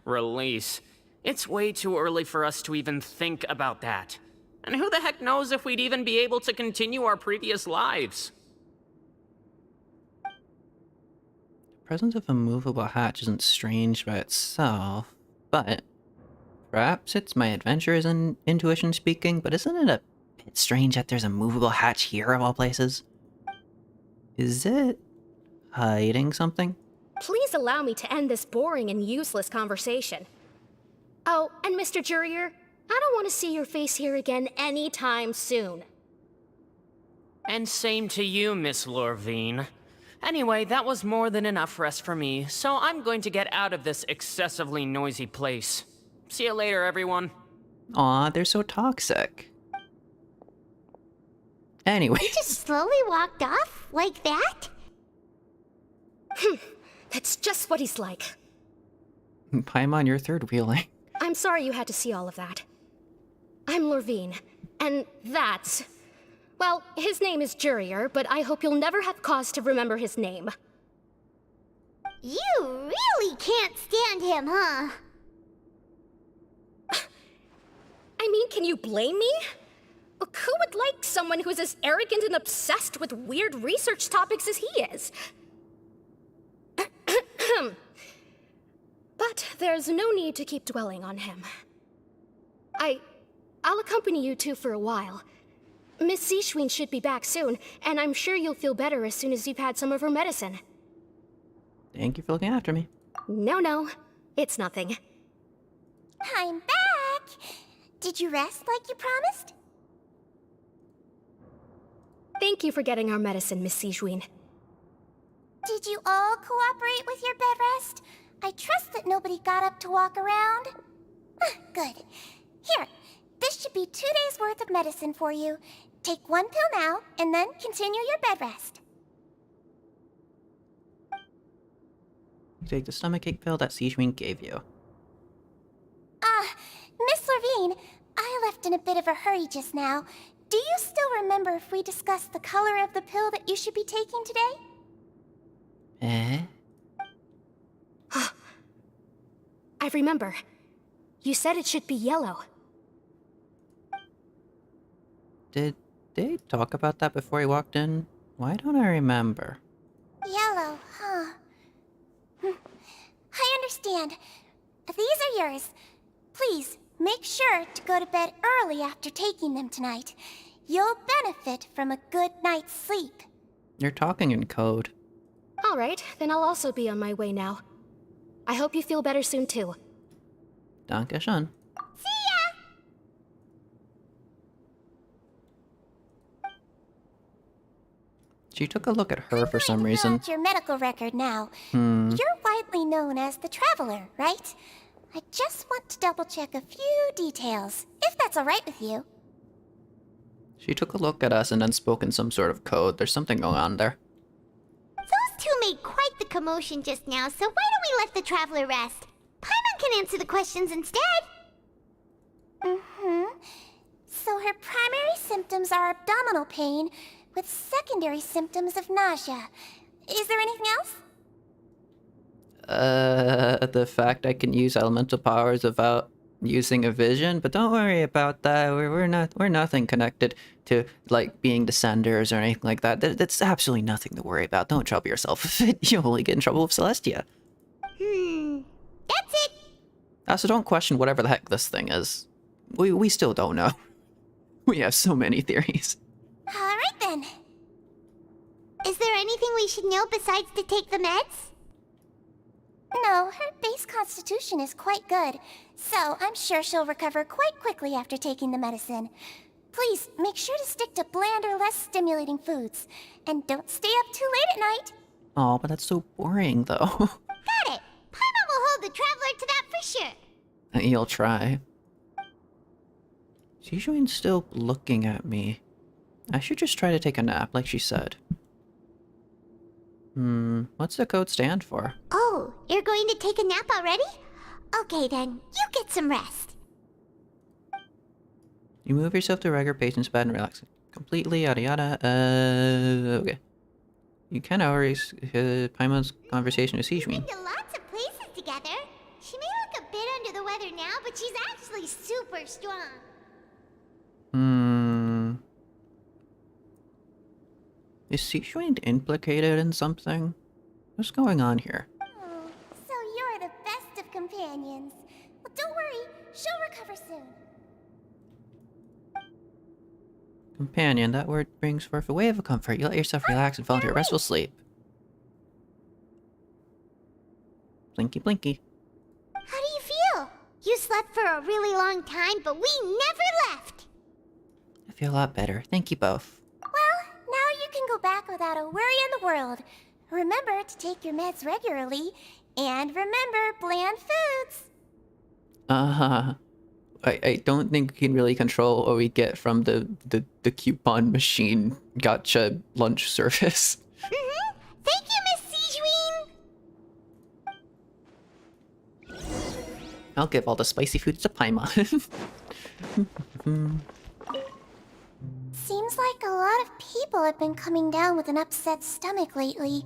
Release. It's way too early for us to even think about that. And who the heck knows if we'd even be able to continue our previous lives? The presence of a movable hatch isn't strange by itself, but perhaps it's my adventurers and intuition speaking, but isn't it a bit strange that there's a movable hatch here of all places? Is it hiding something? Please allow me to end this boring and useless conversation. Oh, and Mr. Jurier, I don't want to see your face here again anytime soon. And same to you, Miss Lorvine. Anyway, that was more than enough rest for me, so I'm going to get out of this excessively noisy place. See you later, everyone. Aw, they're so toxic. Anyway. You just slowly walked off like that? That's just what he's like. I'm on your third wheeling. I'm sorry you had to see all of that. I'm Lorvine, and that's... Well, his name is Jurier, but I hope you'll never have cause to remember his name. You really can't stand him, huh? I mean, can you blame me? Look, who would like someone who's as arrogant and obsessed with weird research topics as he is? But there's no need to keep dwelling on him. I'll accompany you two for a while. Miss Siegewein should be back soon, and I'm sure you'll feel better as soon as you've had some of her medicine. Thank you for looking after me. No, it's nothing. I'm back! Did you rest like you promised? Thank you for getting our medicine, Miss Siegewein. Did you all cooperate with your bed rest? I trust that nobody got up to walk around. Good. Here, this should be 2 days' worth of medicine for you. Take 1 pill now, and then continue your bed rest. Take the stomachache pill that Siegewein gave you. Miss Lorvine, I left in a bit of a hurry just now. Do you still remember if we discussed the color of the pill that you should be taking today? I remember. You said it should be yellow. Did they talk about that before he walked in? Why don't I remember? Yellow, huh? I understand. These are yours. Please, make sure to go to bed early after taking them tonight. You'll benefit from a good night's sleep. You're talking in code. All right, then I'll also be on my way now. I hope you feel better soon, too. Danke schön. See ya! She took a look at her for some Find reason. out your medical record now. You're widely known as the Traveler, right? I just want to double check a few details, if that's alright with you. She took a look at us and then spoke in some sort of code. There's something going on there. Those two made quite the commotion just now, so why don't we let the Traveler rest? Paimon can answer the questions instead. So her primary symptoms are abdominal pain, with secondary symptoms of nausea. Is there anything else? The fact I can use elemental powers without using a vision, but don't worry about that. We're nothing connected to like being descenders or anything like that. That's absolutely nothing to worry about. Don't trouble yourself. You'll only get in trouble with Celestia. That's it. Also, don't question whatever the heck this thing is. We still don't know. We have so many theories. Alright then. Is there anything we should know besides to take the meds? No, her base constitution is quite good, so I'm sure she'll recover quite quickly after taking the medicine. Please, make sure to stick to bland or less stimulating foods, and don't stay up too late at night. Oh, but that's so boring, though. Got it! Paimon will hold the Traveler to that for sure. You'll try. Sijuin's still looking at me. I should just try to take a nap, like she said. What's the code stand for? Oh, you're going to take a nap already? Okay then, you get some rest. You move yourself to a regular patient's bed and relax completely, yada yada. Okay. You can erase Paimon's conversation with Sijuin. We've been to lots of places together. She may look a bit under the weather now, but she's actually super strong. Is Sijuin implicated in something? What's going on here? Oh, so you're the best of companions. Well, don't worry, she'll recover soon. Companion, that word brings forth a wave of comfort. You let yourself relax and fall into a restful sleep. Blinky blinky. How do you feel? You slept for a really long time, but we never left. I feel a lot better. Thank you both. Well, now you can go back without a worry in the world. Remember to take your meds regularly, and remember bland foods. I don't think we can really control what we get from the coupon machine gotcha lunch service. Thank you, Miss Sijuin. I'll give all the spicy foods to Paimon. Seems like a lot of people have been coming down with an upset stomach lately.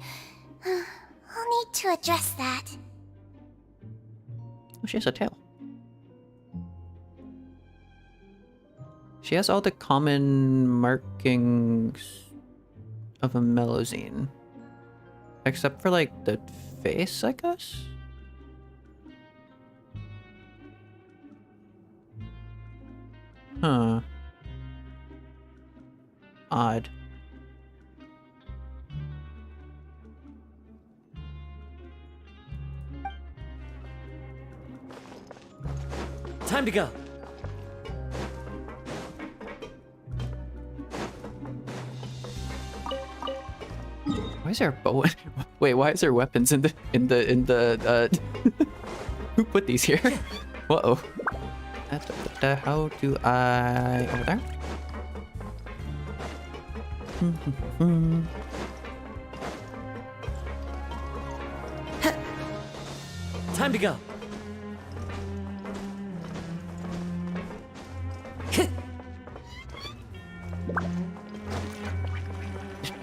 I'll need to address that. Oh, she has a tail. She has all the common markings of a melozine. Except for, like, the face, I guess? Huh. Odd. Time to go. Why is there a bow? Wait, why is there weapons in the Who put these here? Whoa. How do I over there? Time to go.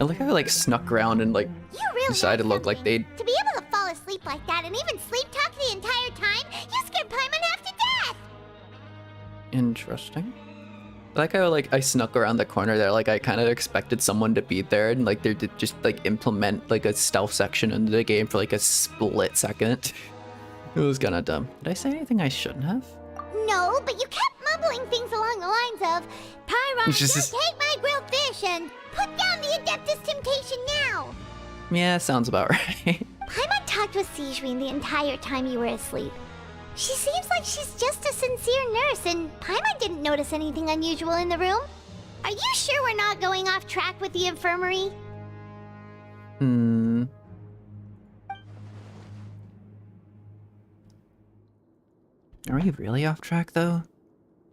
I like how I like snuck around and like You really decided to are look like something. they'd. To be able to fall asleep like that and even sleep talk the entire time, you scared Paimon half to death! Interesting. I like how like I snuck around the corner there, like I kind of expected someone to be there and like they did just like implement like a stealth section into the game for like a split second. It was kind of dumb. Did I say anything I shouldn't have? No, but you kept mumbling things along the lines of, Pyron, It's just just take my grilled fish and put down the Adeptus Temptation now! Yeah, sounds about right. Paimon talked with Sijuin the entire time you were asleep. She seems like she's just a sincere nurse, and Paimon didn't notice anything unusual in the room. Are you sure we're not going off track with the infirmary? Hmm. Are we really off track, though?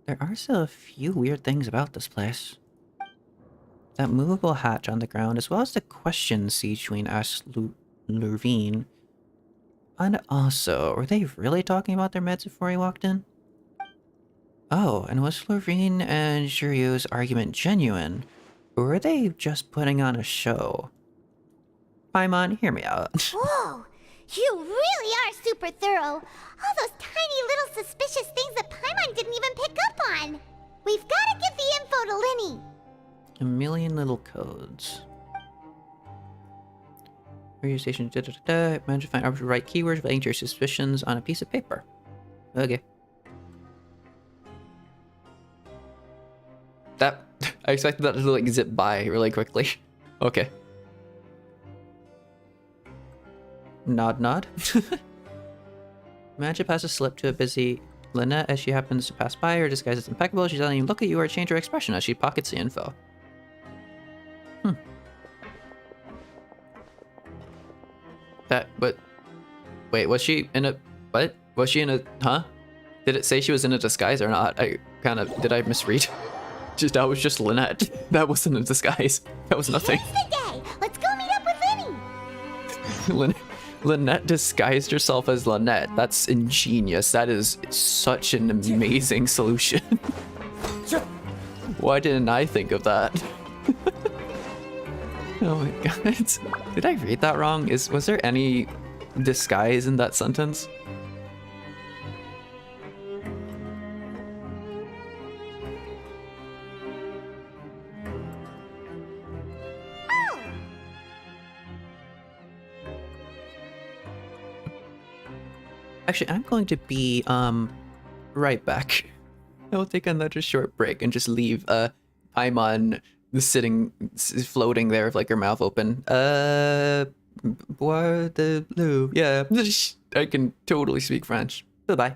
There are still a few weird things about this place. That movable hatch on the ground, as well as the question Siegeween asked Lurvine. And also, were they really talking about their meds before he walked in? Oh, and was Lurvine and Shiryu's argument genuine? Or were they just putting on a show? Paimon, hear me out. Whoa! You really are super thorough. All those tiny little suspicious things that Paimon didn't even pick up on. We've got to give the info to Linny. A million little codes. Radio station, manage to find the right keywords relating to your suspicions on a piece of paper. Okay. That, I expected that to like zip by really quickly. Okay. Nod nod. Magi passes a slip to a busy Lynette as she happens to pass by. Her disguise is impeccable. She doesn't even look at you or change her expression as she pockets the info. But wait, was she in a, what? Was she in a, huh? Did it say she was in a disguise or not? Did I misread? That was just Lynette. That wasn't a disguise. That was nothing. It's the day. Let's go meet up with Linny. Lynette disguised herself as Lynette. That's ingenious. That is such an amazing solution. Why didn't I think of that? Oh my god. Did I read that wrong? Was there any disguise in that sentence? Actually, I'm going to be right back. I will take another short break and just leave Paimon floating there with like her mouth open. Bois de bleu. Yeah, I can totally speak French. Bye-bye.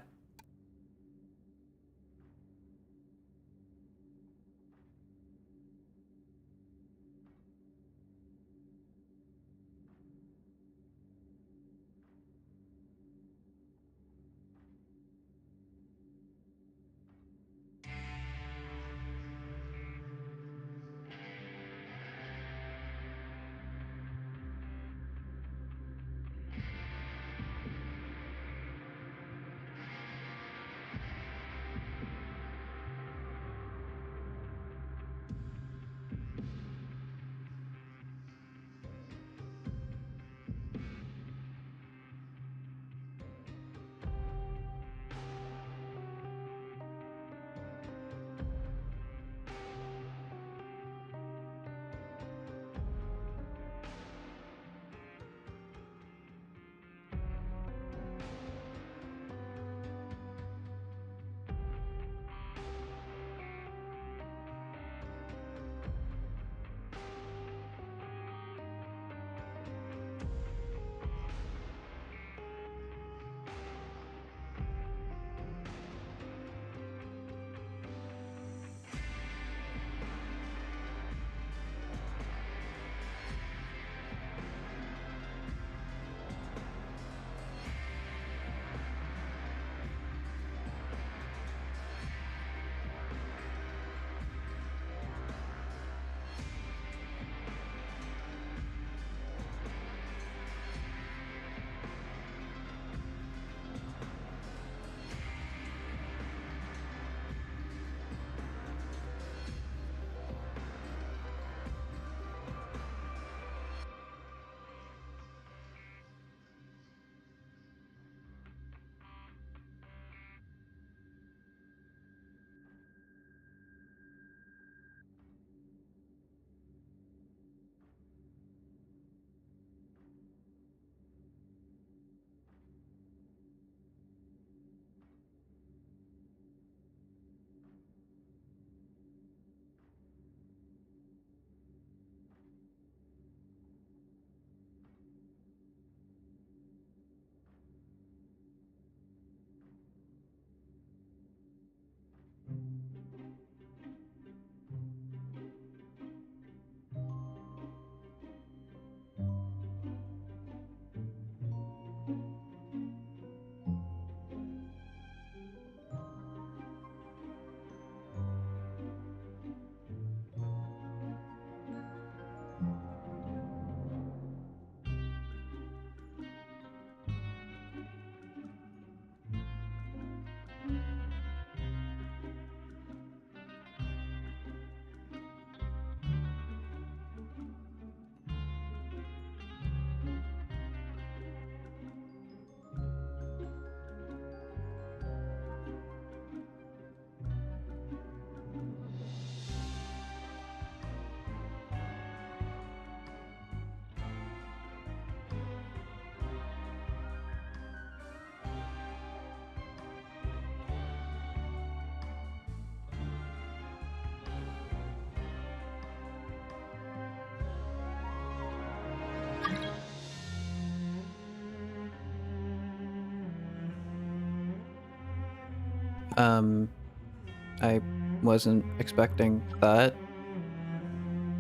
I wasn't expecting that.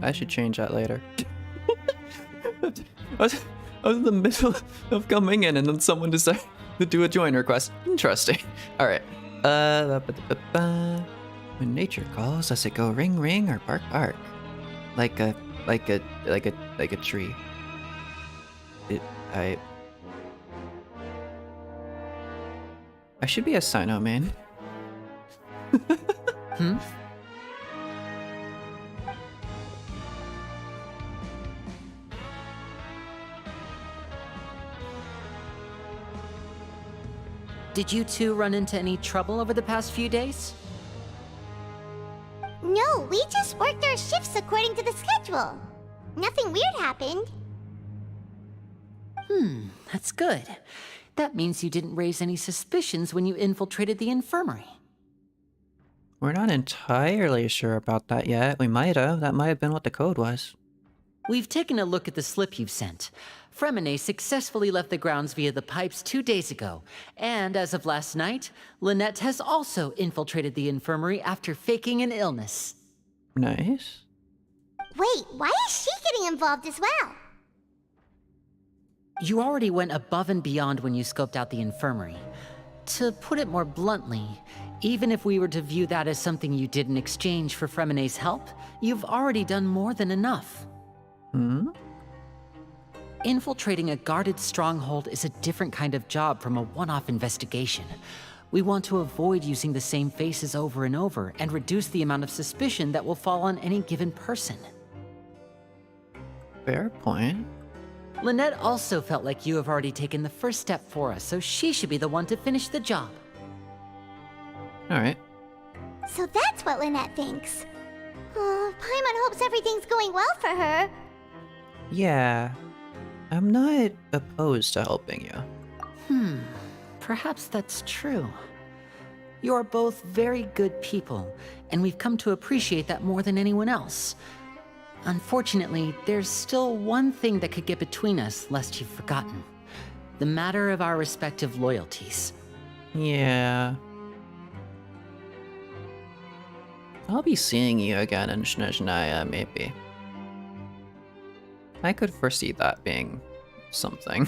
I should change that later. I was in the middle of coming in and then someone decided to do a join request. Interesting. Alright. When nature calls, does it go ring ring or bark bark? Like a tree. I should be a Sino man. Did you two run into any trouble over the past few days? No, we just worked our shifts according to the schedule. Nothing weird happened. That's good. That means you didn't raise any suspicions when you infiltrated the infirmary. We're not entirely sure about that yet. We might have. That might have been what the code was. We've taken a look at the slip you've sent. Fremine successfully left the grounds via the pipes 2 days ago, and as of last night, Lynette has also infiltrated the infirmary after faking an illness. Nice. Wait, why is she getting involved as well? You already went above and beyond when you scoped out the infirmary. To put it more bluntly, even if we were to view that as something you did in exchange for Fremine's help, you've already done more than enough. Infiltrating a guarded stronghold is a different kind of job from a one-off investigation. We want to avoid using the same faces over and over and reduce the amount of suspicion that will fall on any given person. Fair point. Lynette also felt like you have already taken the first step for us, so she should be the one to finish the job. Alright. So that's what Lynette thinks. Oh, Paimon hopes everything's going well for her. Yeah. I'm not opposed to helping you. Perhaps that's true. You're both very good people, and we've come to appreciate that more than anyone else. Unfortunately, there's still one thing that could get between us, lest you've forgotten. The matter of our respective loyalties. Yeah. I'll be seeing you again in Snezhnaya, maybe. I could foresee that being something.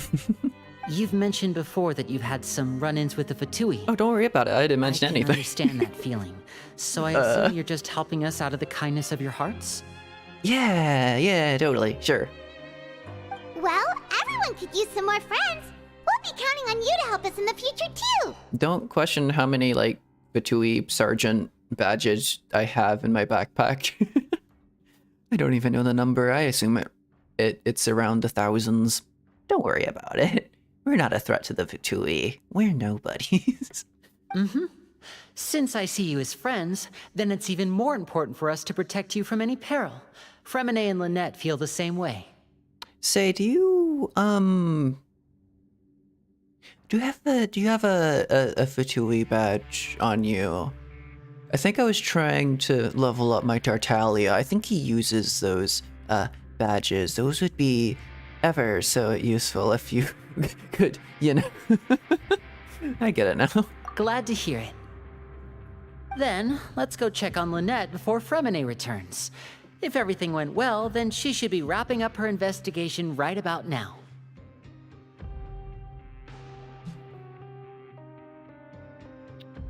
You've mentioned before that you've had some run-ins with the Fatui. Oh, don't worry about it. I didn't mention anything. I understand that feeling. So I assume you're just helping us out of the kindness of your hearts? Yeah, totally. Sure. Well, everyone could use some more friends. We'll be counting on you to help us in the future, too. Don't question how many, like, Fatui Sergeant badges I have in my backpack. I don't even know the number. I assume it's around the thousands. Don't worry about it. We're not a threat to the Fatui. We're nobodies. Since I see you as friends, then it's even more important for us to protect you from any peril. Fremine and Lynette feel the same way. Say, do you have a Fatui badge on you? I think I was trying to level up my Tartaglia. I think he uses those badges. Those would be ever so useful if you could, you know. I get it now. Glad to hear it. Then, let's go check on Lynette before Fremine returns. If everything went well, then she should be wrapping up her investigation right about now.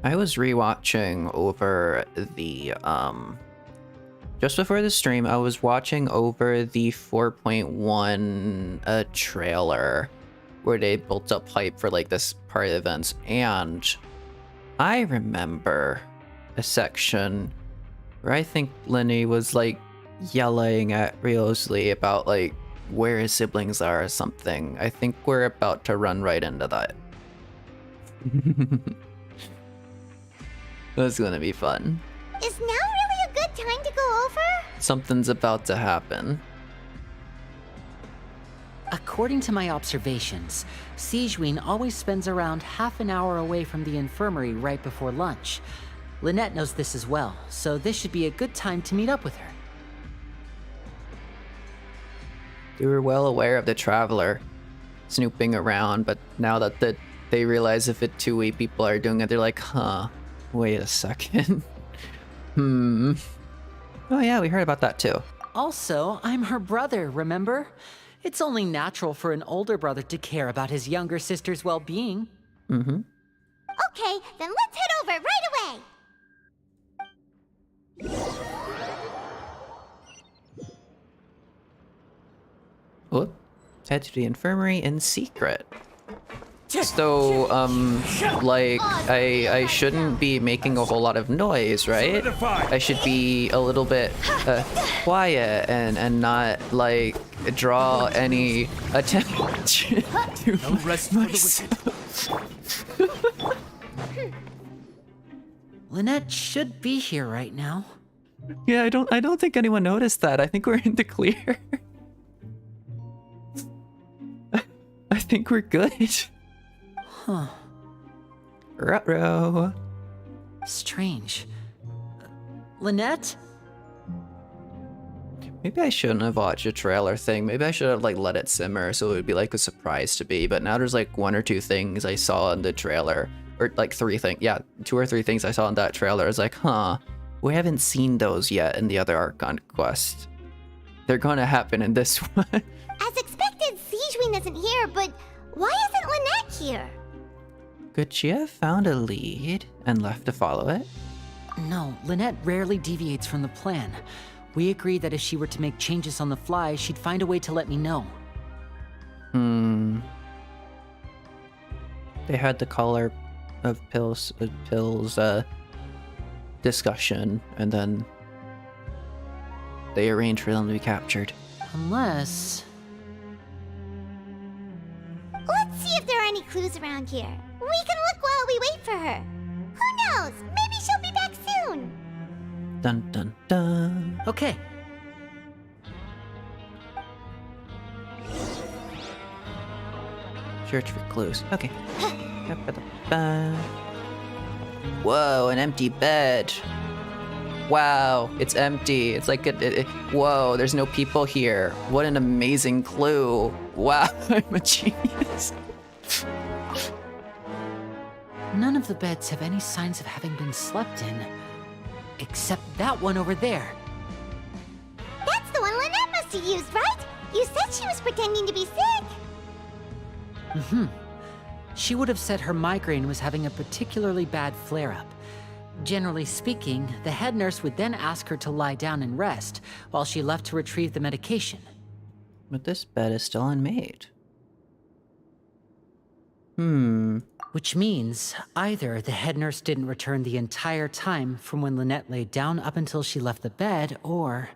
I was rewatching over the, just before the stream, I was watching over the 4.1 trailer where they built up hype for, like, this part of events, and I remember a section where I think Lenny was, like, yelling at Riosley about, like, where his siblings are or something. I think we're about to run right into that. That's gonna be fun. Is now really a good time to go over? Something's about to happen. According to my observations, Sigewinne always spends around half an hour away from the infirmary right before lunch. Lynette knows this as well, so this should be a good time to meet up with her. They were well aware of the Traveler snooping around, but now that they realize if it two-way people are doing it, they're like, huh, Wait a second. Oh yeah, we heard about that too. Also, I'm her brother, remember? It's only natural for an older brother to care about his younger sister's well-being. Mm-hmm. Okay, then let's head over right away. Whoop. Head to the infirmary in secret. So, like, I shouldn't be making a whole lot of noise, right? I should be a little bit quiet and not, like, draw any attention to myself. Lynette should be here right now. Yeah, I don't think anyone noticed that. I think we're in the clear. I think we're good. Huh. Ruh-roh. Strange. Lynette? Maybe I shouldn't have watched a trailer thing. Maybe I should have like let it simmer so it would be like a surprise to me. But now there's like one or two things I saw in the trailer. Or like three things. Yeah, 2 or 3 things I saw in that trailer. I was like, huh, we haven't seen those yet in the other Archon quest. They're gonna happen in this one. As expected, Sijwin isn't here, but why isn't Lynette here? Could she have found a lead and left to follow it? No, Lynette rarely deviates from the plan. We agreed that if she were to make changes on the fly, she'd find a way to let me know. They had the color of pills discussion, and then they arranged for them to be captured. Unless... Let's see if there are any clues around here. We can look while we wait for her. Who knows? Maybe she'll be back soon. Dun dun dun. Okay. Search for clues. Okay. Whoa, an empty bed. Wow, it's empty. It's like whoa, there's no people here. What an amazing clue. Wow, I'm a genius. None of the beds have any signs of having been slept in. Except that one over there. That's the one Lynette must have used, right? You said she was pretending to be sick. She would have said her migraine was having a particularly bad flare-up. Generally speaking, the head nurse would then ask her to lie down and rest, while she left to retrieve the medication. But this bed is still unmade. Which means, either the head nurse didn't return the entire time from when Lynette laid down up until she left the bed, or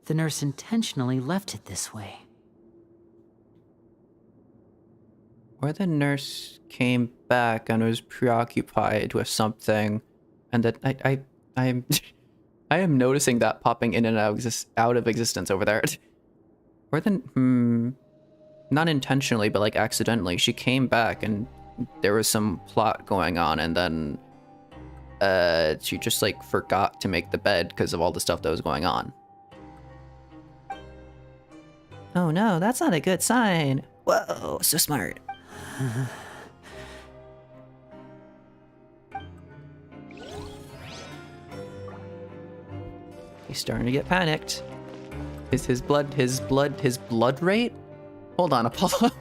the nurse intentionally left it this way. Or the nurse came back and was preoccupied with something, and that I am noticing that popping in and out of existence over there. Or then, not intentionally, but like accidentally, she came back and there was some plot going on, and then she just like forgot to make the bed because of all the stuff that was going on. Oh no, that's not a good sign. Whoa, so smart. He's starting to get panicked. Is his blood rate? Hold on, Apollo.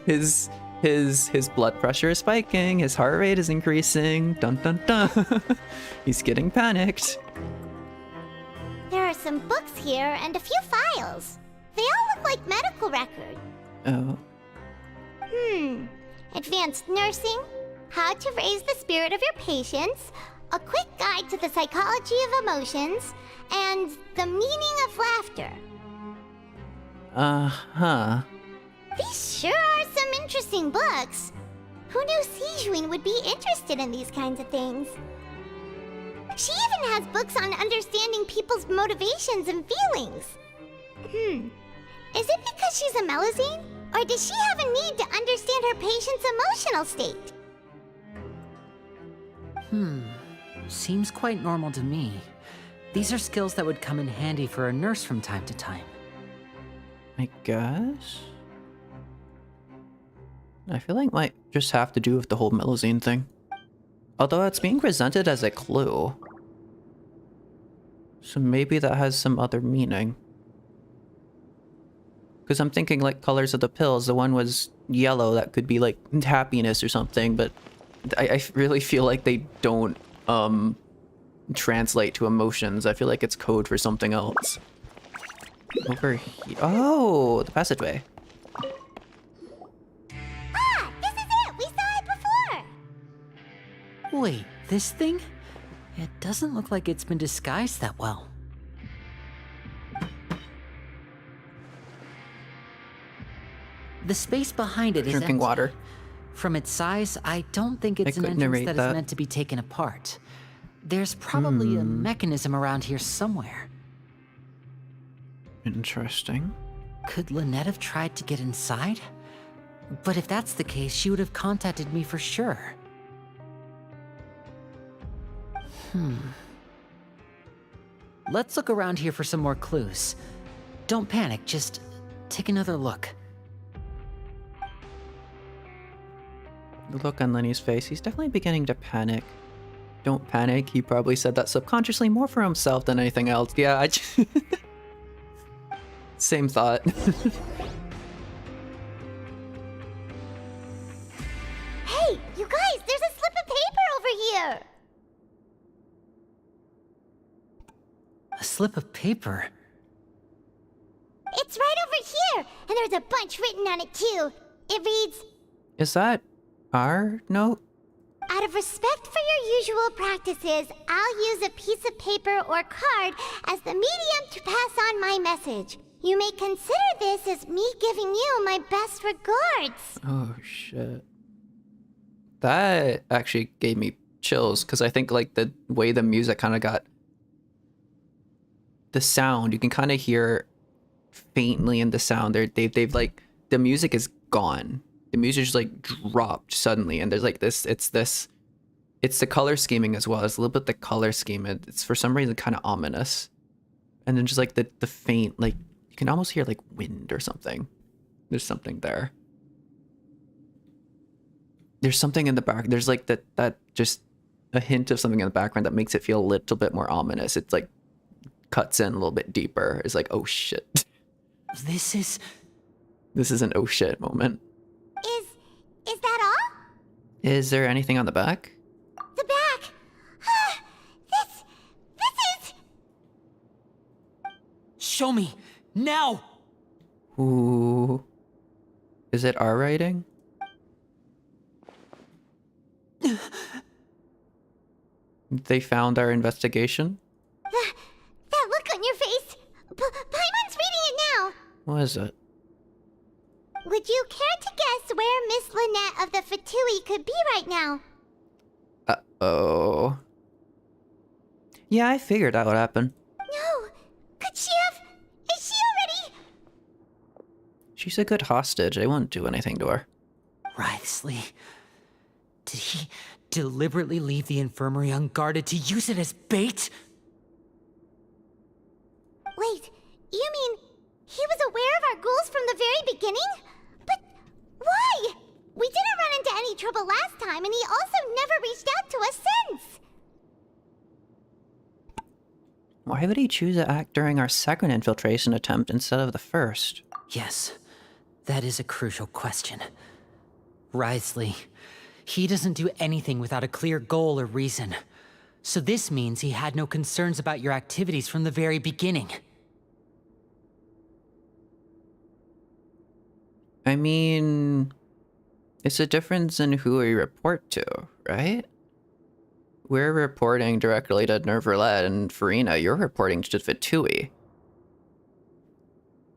his blood pressure is spiking, his heart rate is increasing. Dun dun dun. He's getting panicked. There are some books here and a few files. They all look like medical records. Oh. Advanced nursing, how to raise the spirit of your patients, a quick guide to the psychology of emotions, and the meaning of laughter. Uh-huh. These sure are some interesting books. Who knew Sijwin would be interested in these kinds of things? She even has books on understanding people's motivations and feelings. Is it because she's a Melusine? Or does she have a need to understand her patient's emotional state? Seems quite normal to me. These are skills that would come in handy for a nurse from time to time. I guess? I feel like it might just have to do with the whole Melusine thing. Although it's being presented as a clue. So maybe that has some other meaning. Because I'm thinking like colors of the pills. The one was yellow, that could be like happiness or something, but I really feel like they don't translate to emotions. I feel like it's code for something else. Over here. Oh, the passageway. Ah, this is it! We saw it before! Wait, this thing? It doesn't look like it's been disguised that well. The space behind it is Drinking empty. water. From its size, I don't think it's an couldn't entrance narrate that that. is meant to be taken apart. There's probably a mechanism around here somewhere. Interesting. Could Lynette have tried to get inside? But if that's the case, she would have contacted me for sure. Let's look around here for some more clues. Don't panic, just take another look. The look on Lenny's face, he's definitely beginning to panic. Don't panic, he probably said that subconsciously more for himself than anything else. Yeah, same thought. Hey, you guys, there's a slip of paper over here! A slip of paper? It's right over here, and there's a bunch written on it too. It reads, Is that our note? out of respect for your usual practices, I'll use a piece of paper or card as the medium to pass on my message. You may consider this as me giving you my best regards. Oh shit. That actually gave me chills, because I think like the way the music kind of got... The sound, you can kind of hear faintly in the sound. They've like, the music is gone. The music just like dropped suddenly, and there's like this, it's the color scheming as well. It's a little bit the color scheme. It's for some reason kind of ominous. And then just like the faint, like, you can almost hear like wind or something. There's something there. There's something in the back. There's like that just a hint of something in the background that makes it feel a little bit more ominous. It's like cuts in a little bit deeper. It's like, oh shit. This is an oh shit moment. Is that all? Is there anything on the back? The back. This is... Show me! Now! Ooh. Is it our writing? They found our investigation? That look on your face. Paimon's reading it now. What is it? Would you care to guess where Miss Lynette of the Fatui could be right now? Uh-oh. Yeah, I figured that would happen. No. Could she have... Is she already... She's a good hostage. They won't do anything to her. Wriothesley. Did he deliberately leave the infirmary unguarded to use it as bait? Wait, you mean he was aware of our goals from the very beginning? But why? We didn't run into any trouble last time, and he also never reached out to us since. Why would he choose to act during our second infiltration attempt instead of the first? Yes, that is a crucial question. Wriothesley, he doesn't do anything without a clear goal or reason. So this means he had no concerns about your activities from the very beginning. I mean, it's a difference in who we report to, right? We're reporting directly to Nerve Roulette and Farina. You're reporting to Fatui.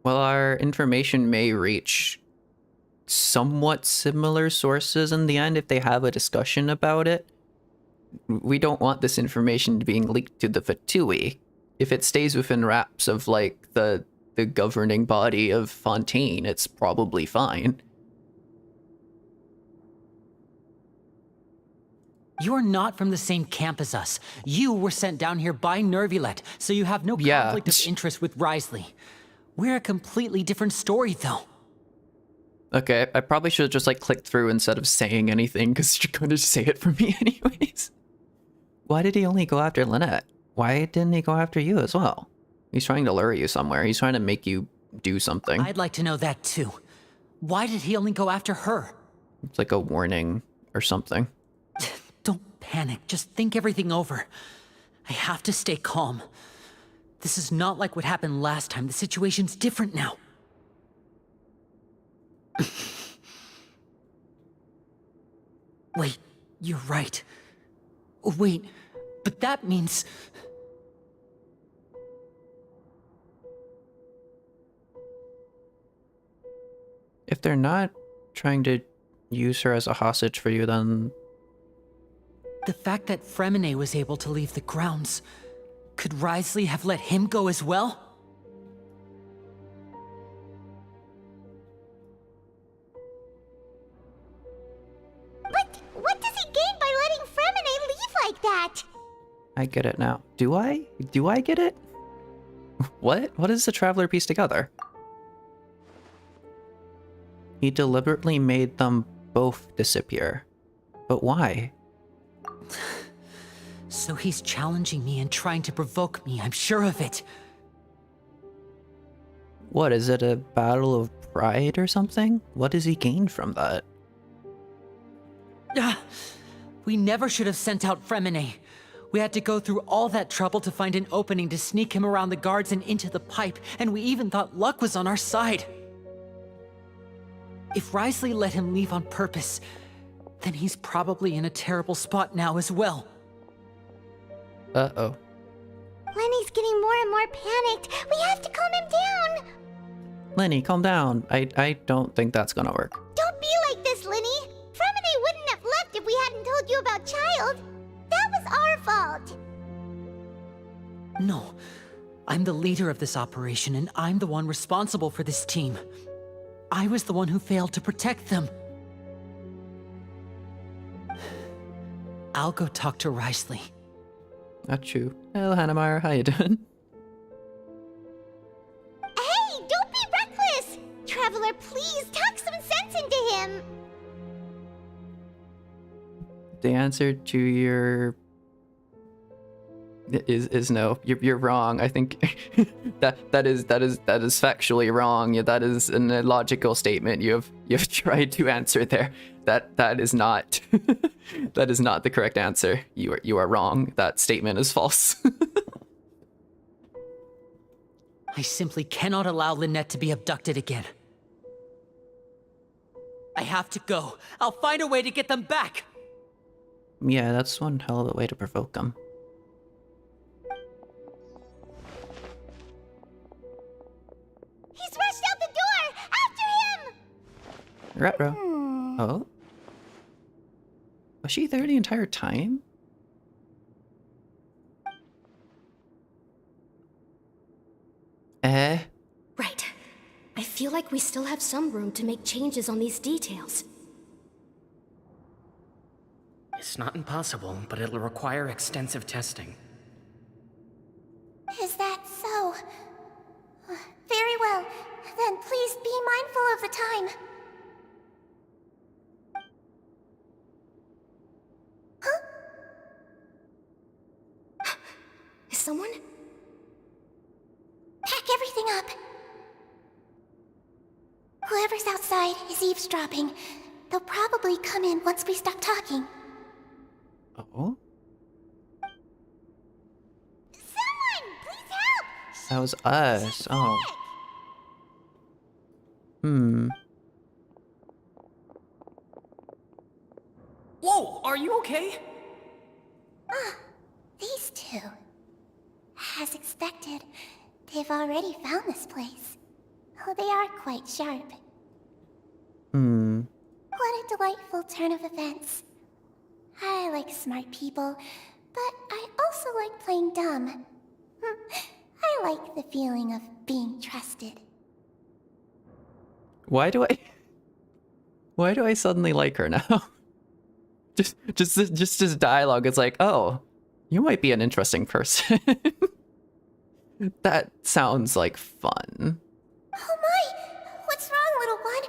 While our information may reach somewhat similar sources in the end if they have a discussion about it, we don't want this information being leaked to the Fatui. If it stays within wraps of like the governing body of Fontaine, it's probably fine. You're not from the same camp as us. You were sent down here by Nervulette, so you have no conflict of interest with Wriothesley. We're a completely different story, though. Okay, I probably should have just like clicked through instead of saying anything because you're going to say it for me anyways. Why did he only go after Lynette? Why didn't he go after you as well? He's trying to lure you somewhere. He's trying to make you do something. I'd like to know that too. Why did he only go after her? It's like a warning or something. Don't panic. Just think everything over. I have to stay calm. This is not like what happened last time. The situation's different now. Wait, you're right. Wait, but that means... If they're not trying to use her as a hostage for you, then... The fact that Fremine was able to leave the grounds, could Wriothesley have let him go as well? But what does he gain by letting Fremine leave like that? I get it now. Do I? Do I get it? What? What does the Traveler piece together? He deliberately made them both disappear. But why? So he's challenging me and trying to provoke me, I'm sure of it. What, is it a battle of pride or something? What does he gain from that? We never should have sent out Fremine. We had to go through all that trouble to find an opening to sneak him around the guards and into the pipe, and we even thought luck was on our side. If Wriothesley let him leave on purpose, then he's probably in a terrible spot now as well. Uh-oh. Lenny's getting more and more panicked. We have to calm him down. Lenny, calm down. I don't think that's gonna work. Don't be like this, Lenny. Fremine wouldn't have left if we hadn't told you about Child. That was our fault. No, I'm the leader of this operation, and I'm the one responsible for this team. I was the one who failed to protect them. I'll go talk to Wriothesley. Not you. Hello, Hannemeyer. How you doing? Hey, don't be reckless. Traveler, please talk some sense into him. The answer to your is no. You're wrong. I think that is factually wrong. Yeah, that is an illogical statement you've tried to answer there. That is not that is not the correct answer. You are wrong. That statement is false. I simply cannot allow Lynette to be abducted again. I have to go. I'll find a way to get them back. Yeah, that's one hell of a way to provoke them. He's rushed out the door! After him! Retro. Oh? Was she there the entire time? Right. I feel like we still have some room to make changes on these details. It's not impossible, but it'll require extensive testing. Is that so? Very well. Then please be mindful of the time. Huh? Is someone? Pack everything up. Whoever's outside is eavesdropping. They'll probably come in once we stop talking. Oh? Someone! Please help! That was us. Oh. Whoa, are you okay? These two. As expected, they've already found this place. Oh, they are quite sharp. What a delightful turn of events. I like smart people, but I also like playing dumb. I like the feeling of being trusted. Why do I suddenly like her now? just this dialogue. It's like, oh, you might be an interesting person. That sounds like fun. Oh my! What's wrong, little one?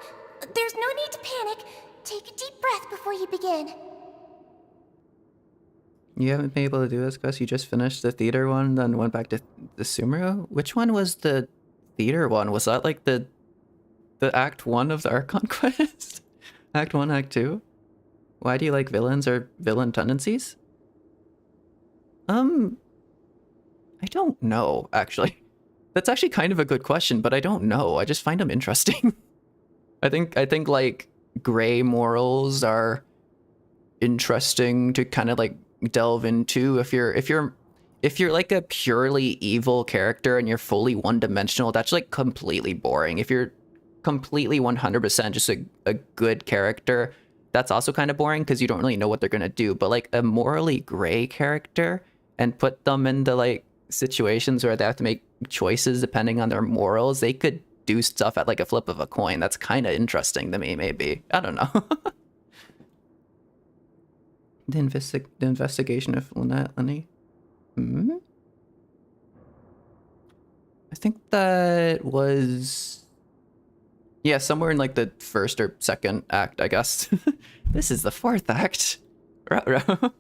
There's no need to panic. Take a deep breath before you begin. You haven't been able to do this because you just finished the theater one, then went back to the Sumeru? Which one was the theater one? Was that like the Act 1 of the Archon quest? Act 1, Act 2? Why do you like villains or villain tendencies? I don't know, actually. That's actually kind of a good question, but I don't know. I just find them interesting. I think like gray morals are interesting to kind of like delve into. If you're like a purely evil character and you're fully one-dimensional, that's like completely boring. If you're completely 100% just a good character, that's also kind of boring because you don't really know what they're gonna do. But like a morally gray character and put them into like situations where they have to make choices depending on their morals, they could do stuff at like a flip of a coin. That's kind of interesting to me, maybe. I don't know. The investigation of Lynette Lenny. I think that was... yeah, somewhere in like the first or second act, I guess. This is the fourth act. Ruh-roh.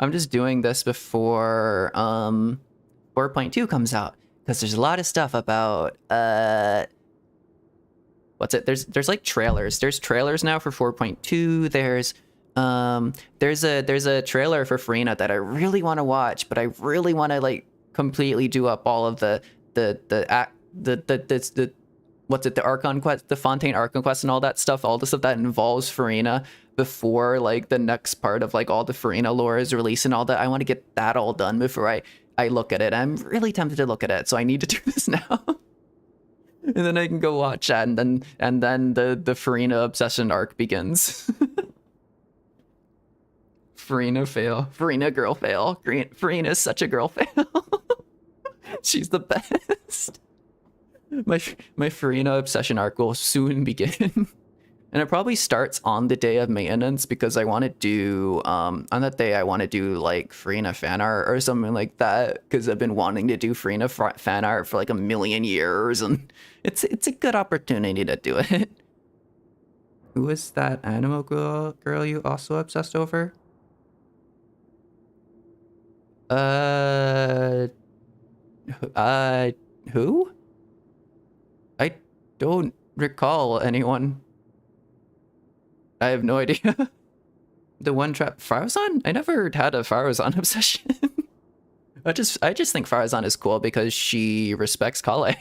I'm just doing this before 4.2 comes out, because there's a lot of stuff about what's it? There's like trailers. There's trailers now for 4.2. There's a trailer for Farina that I really want to watch, but I really want to like completely do up all of the what's it, the Archon quest, the Fontaine Archon quest and all that stuff, all the stuff that involves Farina before like the next part of like all the Farina lore is released and all that. I want to get that all done before I look at it. I'm really tempted to look at it, so I need to do this now. And then I can go watch that, and then the Farina obsession arc begins. Farina fail. Farina girl fail. Farina is such a girl fail. She's the best. My Farina obsession arc will soon begin. And it probably starts on the day of maintenance, because I want to do, on that day I want to do like Farina fan art or something like that, because I've been wanting to do Farina fan art for like a million years, and it's a good opportunity to do it. Who is that animal girl you also obsessed over? Who? I don't recall anyone. I have no idea. The one trap Farazan? I never had a Farazan obsession. I just think Farazan is cool because she respects Kale.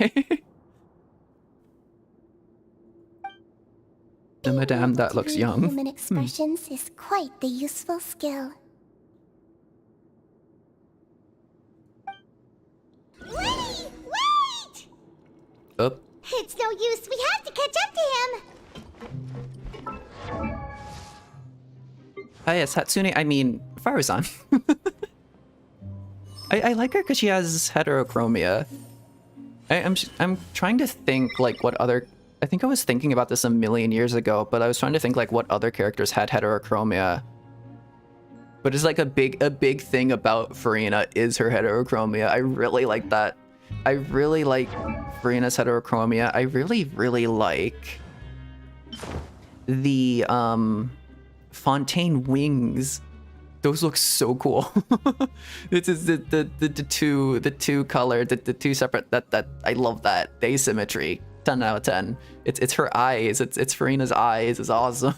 The madame that looks young. Human expressions is quite the useful skill. Wait! Up. It's no use. We have to catch up to him. Hi, it's Hatsune. I mean, Farazan. I like her because she has heterochromia. I'm trying to think like what other... I think I was thinking about this a million years ago, but I was trying to think like what other characters had heterochromia. But it's like a big thing about Farina is her heterochromia. I really like that. I really like Farina's heterochromia. I really like the Fontaine wings. Those look so cool. This is the two color, the two separate, that I love that. Asymmetry. 10 out of 10. It's her eyes. It's Farina's eyes. It's awesome.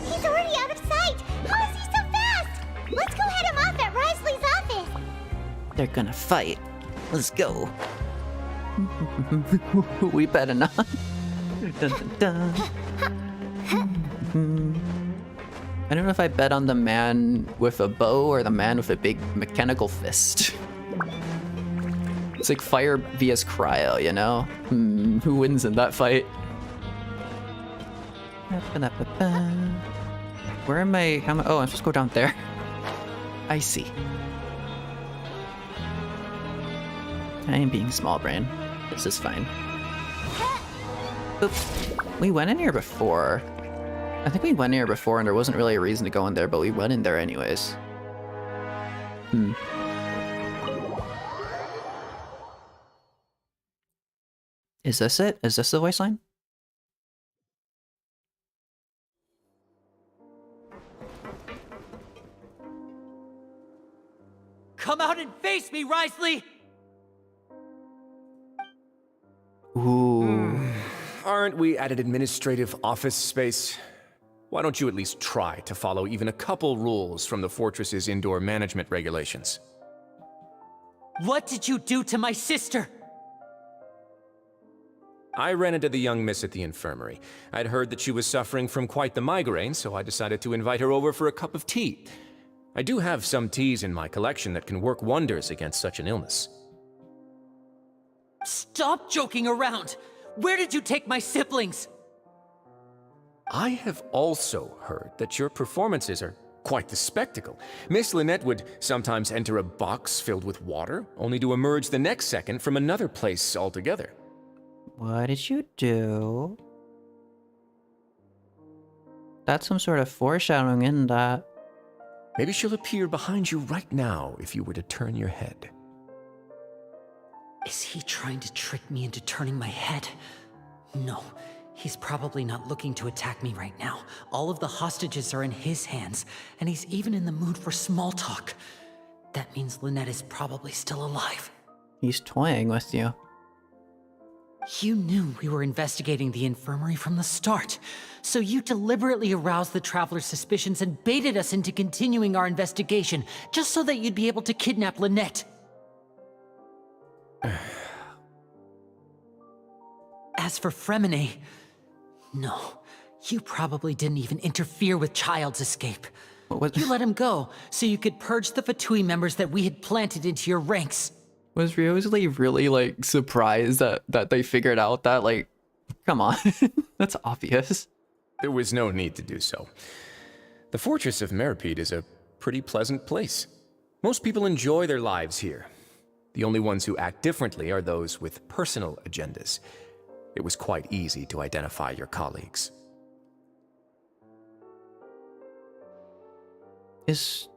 He's already out of sight. How is he so fast? Let's go head him off at Risley's office. They're gonna fight. Let's go. We better not. Dun, dun, dun. I don't know if I bet on the man with a bow or the man with a big mechanical fist. It's like fire vs cryo, you know? Who wins in that fight? Where am I? How am I? Oh, I'm supposed to go down there. I see. I am being small brain. This is fine. Oops. We went in here before. I think we went here before and there wasn't really a reason to go in there, but we went in there anyways. Is this it? Is this the voice line? Come out and face me, Risley! Ooh. Aren't we at an administrative office space? Why don't you at least try to follow even a couple rules from the fortress's indoor management regulations? What did you do to my sister? I ran into the young miss at the infirmary. I'd heard that she was suffering from quite the migraine, so I decided to invite her over for a cup of tea. I do have some teas in my collection that can work wonders against such an illness. Stop joking around! Where did you take my siblings? I have also heard that your performances are quite the spectacle. Miss Lynette would sometimes enter a box filled with water, only to emerge the next second from another place altogether. What did you do? That's some sort of foreshadowing in that. Maybe she'll appear behind you right now if you were to turn your head. Is he trying to trick me into turning my head? No, he's probably not looking to attack me right now. All of the hostages are in his hands, and he's even in the mood for small talk. That means Lynette is probably still alive. He's toying with you. You knew we were investigating the infirmary from the start, so you deliberately aroused the Traveler's suspicions and baited us into continuing our investigation, just so that you'd be able to kidnap Lynette. As for Fremine, no, you probably didn't even interfere with Child's escape. You let him go, so you could purge the Fatui members that we had planted into your ranks. Was Riosley really, like, surprised that they figured out that, like, come on, that's obvious. There was no need to do so. The Fortress of Meripede is a pretty pleasant place. Most people enjoy their lives here. The only ones who act differently are those with personal agendas. It was quite easy to identify your colleagues. Is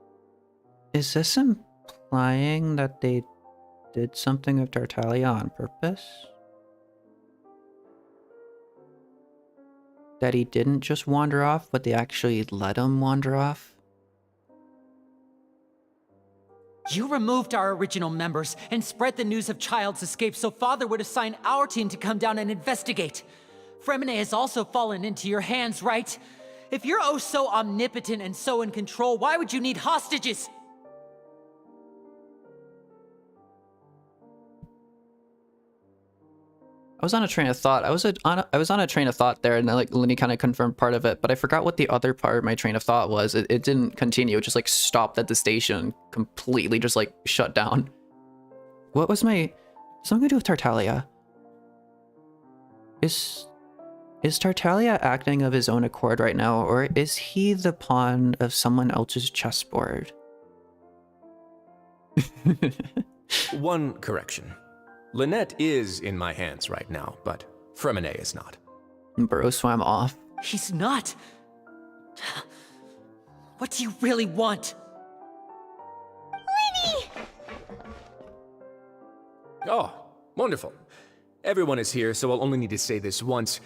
this implying that they did something with Tartaglia on purpose? That he didn't just wander off, but they actually let him wander off? You removed our original members and spread the news of Child's escape so Father would assign our team to come down and investigate. Fremine has also fallen into your hands, right? If you're oh so omnipotent and so in control, why would you need hostages? I was on a train of thought. I was on a train of thought there, and then, like, Linny kind of confirmed part of it, but I forgot what the other part of my train of thought was. It didn't continue. It just, like, stopped at the station, completely just, like, shut down. What was my... something to do with Tartaglia? Is Tartaglia acting of his own accord right now, or is he the pawn of someone else's chessboard? One correction. Lynette is in my hands right now, but Fremine is not. Bro swam off. He's not. What do you really want? Winnie! Oh, wonderful. Everyone is here, so I'll only need to say this once.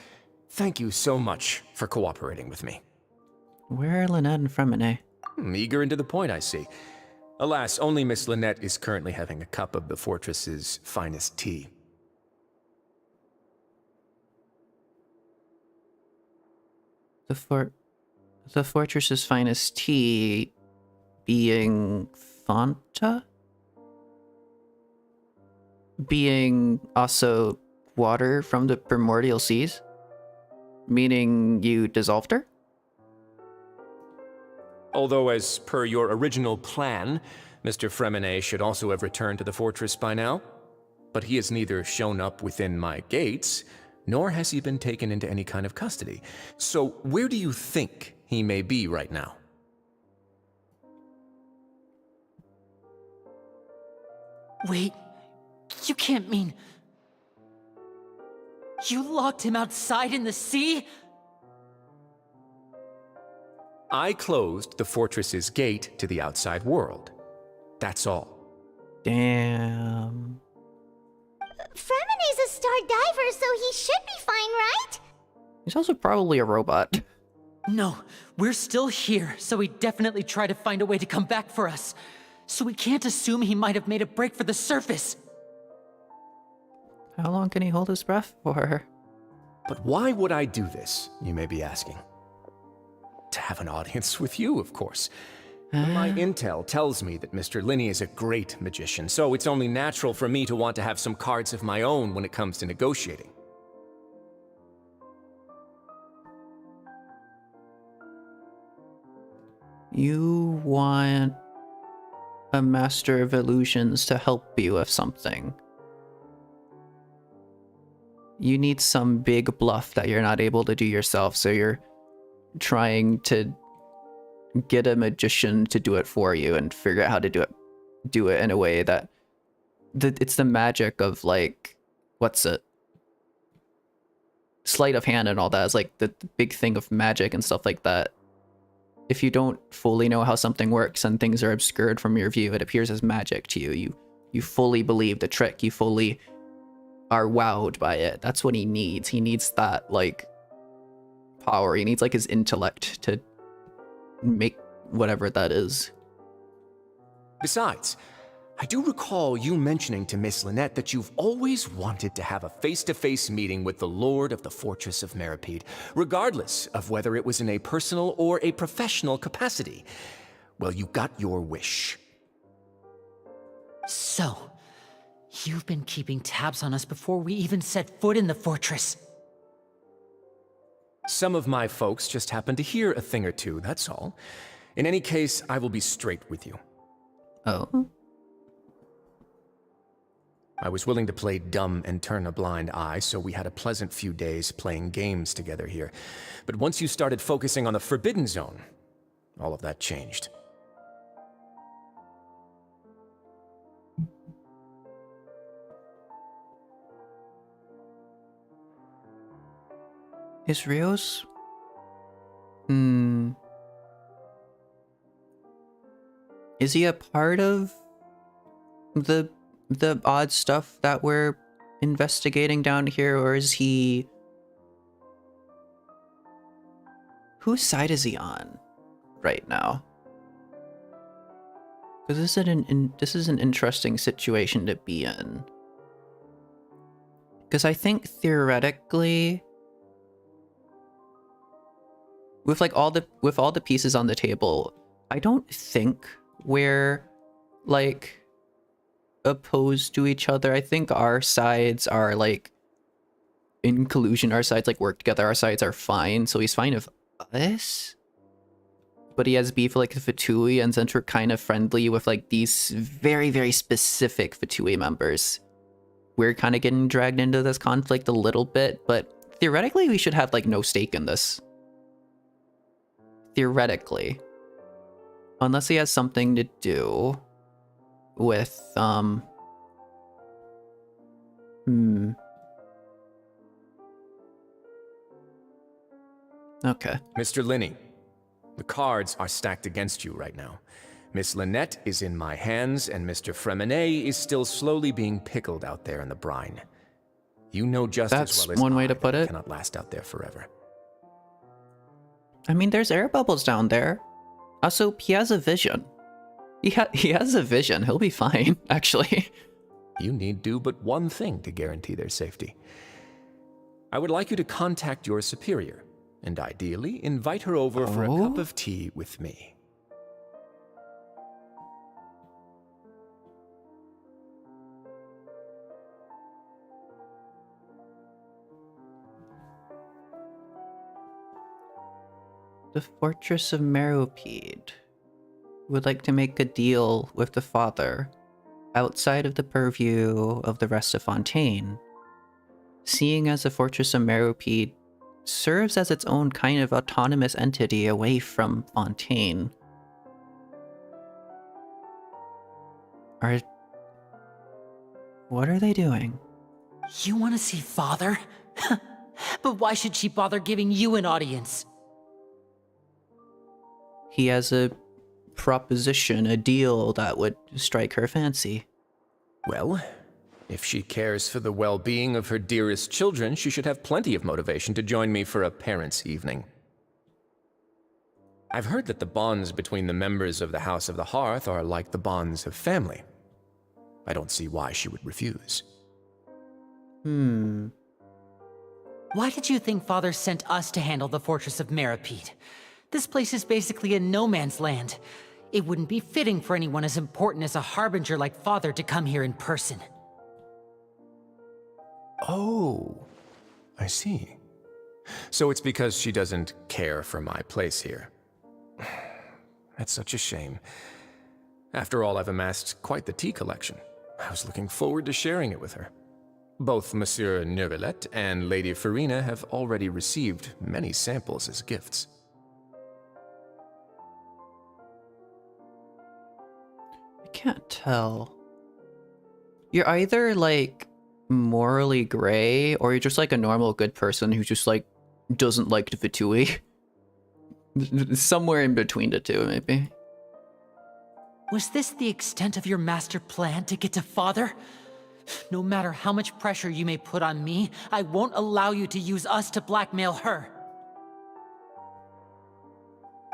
Thank you so much for cooperating with me. Where are Lynette and Fremine? Eager and to the point, I see. Alas, only Miss Lynette is currently having a cup of the fortress's finest tea. The fortress's finest tea being Fanta? Being also water from the primordial seas? Meaning you dissolved her? Although, as per your original plan, Mr. Fremine should also have returned to the fortress by now. But he has neither shown up within my gates, nor has he been taken into any kind of custody. So where do you think he may be right now? Wait, you can't mean... You locked him outside in the sea? I closed the fortress's gate to the outside world. That's all. Damn. Fremene's a star diver, so he should be fine, right? He's also probably a robot. No, we're still here, so he definitely tried to find a way to come back for us. So we can't assume he might have made a break for the surface. How long can he hold his breath for? But why would I do this, you may be asking? To have an audience with you, of course. My intel tells me that Mr. Linney is a great magician, so it's only natural for me to want to have some cards of my own when it comes to negotiating. You want a master of illusions to help you with something. You need some big bluff that you're not able to do yourself, so you're trying to get a magician to do it for you and figure out how to do it in a way that it's the magic of, like, what's it? Sleight of hand and all that is like the big thing of magic and stuff like that. If you don't fully know how something works and things are obscured from your view, it appears as magic to you. You fully believe the trick. You fully are wowed by it. That's what he needs. He needs that, like, power. He needs, like, his intellect to make whatever that is. Besides, I do recall you mentioning to Miss Lynette that you've always wanted to have a face-to-face meeting with the Lord of the Fortress of Meripede, regardless of whether it was in a personal or a professional capacity. Well, you got your wish. So, you've been keeping tabs on us before we even set foot in the fortress. Some of my folks just happened to hear a thing or two, that's all. In any case, I will be straight with you. Oh? I was willing to play dumb and turn a blind eye, so we had a pleasant few days playing games together here. But once you started focusing on the Forbidden Zone, all of that changed. Is Rios? Is he a part of the odd stuff that we're investigating down here, or is he... Whose side is he on right now? Because this is an interesting situation to be in. Because I think theoretically, with all the pieces on the table, I don't think we're, like, opposed to each other. I think our sides are, like, in collusion. Our sides, like, work together. Our sides are fine. So he's fine with us. But he has beef with, like, the Fatui, and since we're kind of friendly with, like, these very, very specific Fatui members, we're kind of getting dragged into this conflict a little bit. But theoretically, we should have, like, no stake in this. Theoretically. Unless he has something to do with, Okay. Mr. Linney, the cards are stacked against you right now. Miss Lynette is in my hands, and Mr. Fremene is still slowly being pickled out there in the brine. You know just as well as one way to I put that it. Cannot last out there forever. I mean, there's air bubbles down there. Also, he has a vision. He has a vision. He'll be fine, actually. You need do but one thing to guarantee their safety. I would like you to contact your superior, and ideally invite her over for a cup of tea with me. The Fortress of Meripede would like to make a deal with the father outside of the purview of the rest of Fontaine, seeing as the Fortress of Meripede serves as its own kind of autonomous entity away from Fontaine. What are they doing? You want to see Father? But why should she bother giving you an audience? he has a proposition, a deal that would strike her fancy. Well, if she cares for the well-being of her dearest children, she should have plenty of motivation to join me for a parents' evening. I've heard that the bonds between the members of the House of the Hearth are like the bonds of family. I don't see why she would refuse. Why did you think Father sent us to handle the Fortress of Meripede? This place is basically a no-man's land. It wouldn't be fitting for anyone as important as a Harbinger like Father to come here in person. Oh, I see. So it's because she doesn't care for my place here. That's such a shame. After all, I've amassed quite the tea collection. I was looking forward to sharing it with her. Both Monsieur Neuvillette and Lady Farina have already received many samples as gifts. I can't tell. You're either, like, morally gray, or you're just, like, a normal good person who just, like, doesn't like the Vitui. Somewhere in between the two, maybe. Was this the extent of your master plan to get to Father? No matter how much pressure you may put on me, I won't allow you to use us to blackmail her.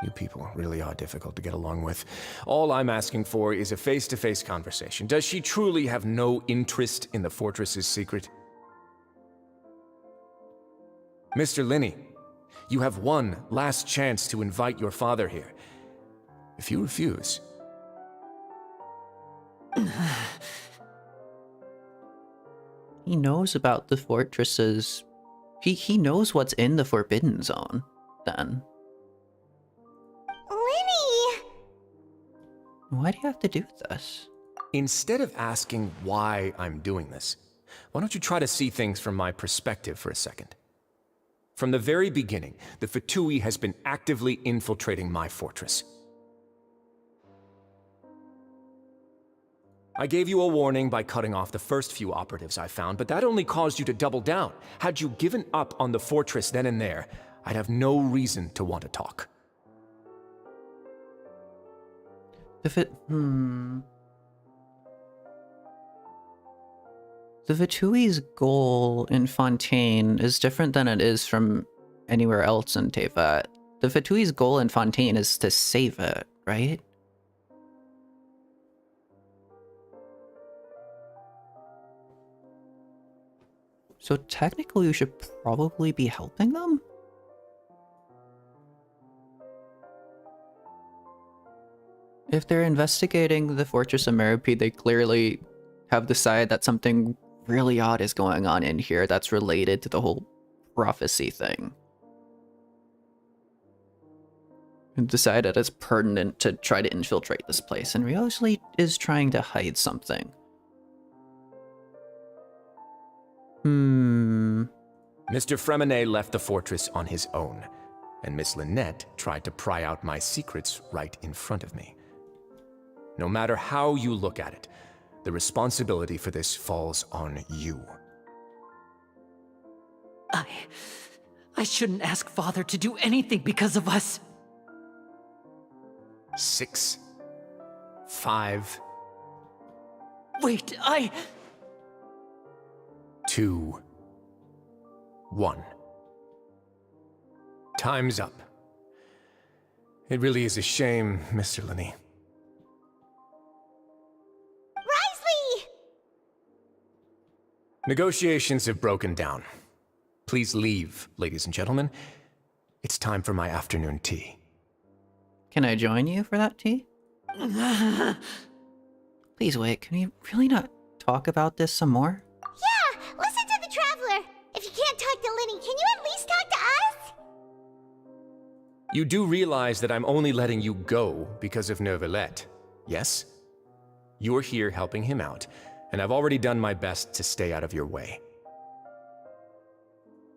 You people really are difficult to get along with. All I'm asking for is a face-to-face conversation. Does she truly have no interest in the fortress's secret? Mr. Linney, you have one last chance to invite your father here. If you refuse... He knows about the fortresses. He knows what's in the Forbidden Zone, then. Linny! Why do you have to do this? Instead of asking why I'm doing this, why don't you try to see things from my perspective for a second? From the very beginning, the Fatui has been actively infiltrating my fortress. I gave you a warning by cutting off the first few operatives I found, but that only caused you to double down. Had you given up on the fortress then and there, I'd have no reason to want to talk. The Vitui's goal in Fontaine is different than it is from anywhere else in Teyvat. The Vitui's goal in Fontaine is to save it, right? So technically you should probably be helping them? If they're investigating the Fortress of Meripede, they clearly have decided that something really odd is going on in here that's related to the whole prophecy thing. And decided it's pertinent to try to infiltrate this place, and Ryosley is trying to hide something. Mr. Fremenet left the fortress on his own, and Miss Lynette tried to pry out my secrets right in front of me. No matter how you look at it, the responsibility for this falls on you. I shouldn't ask Father to do anything because of us. 6, 5... Wait, 2, 1. Time's up. It really is a shame, Mr. Linney. Risley! Negotiations have broken down. Please leave, ladies and gentlemen. It's time for my afternoon tea. Can I join you for that tea? Please wait, can we really not talk about this some more? Yeah, listen to the Traveler. If you can't talk to Linny, can you at least talk to us? You do realize that I'm only letting you go because of Neuvillette, yes? You're here helping him out, and I've already done my best to stay out of your way.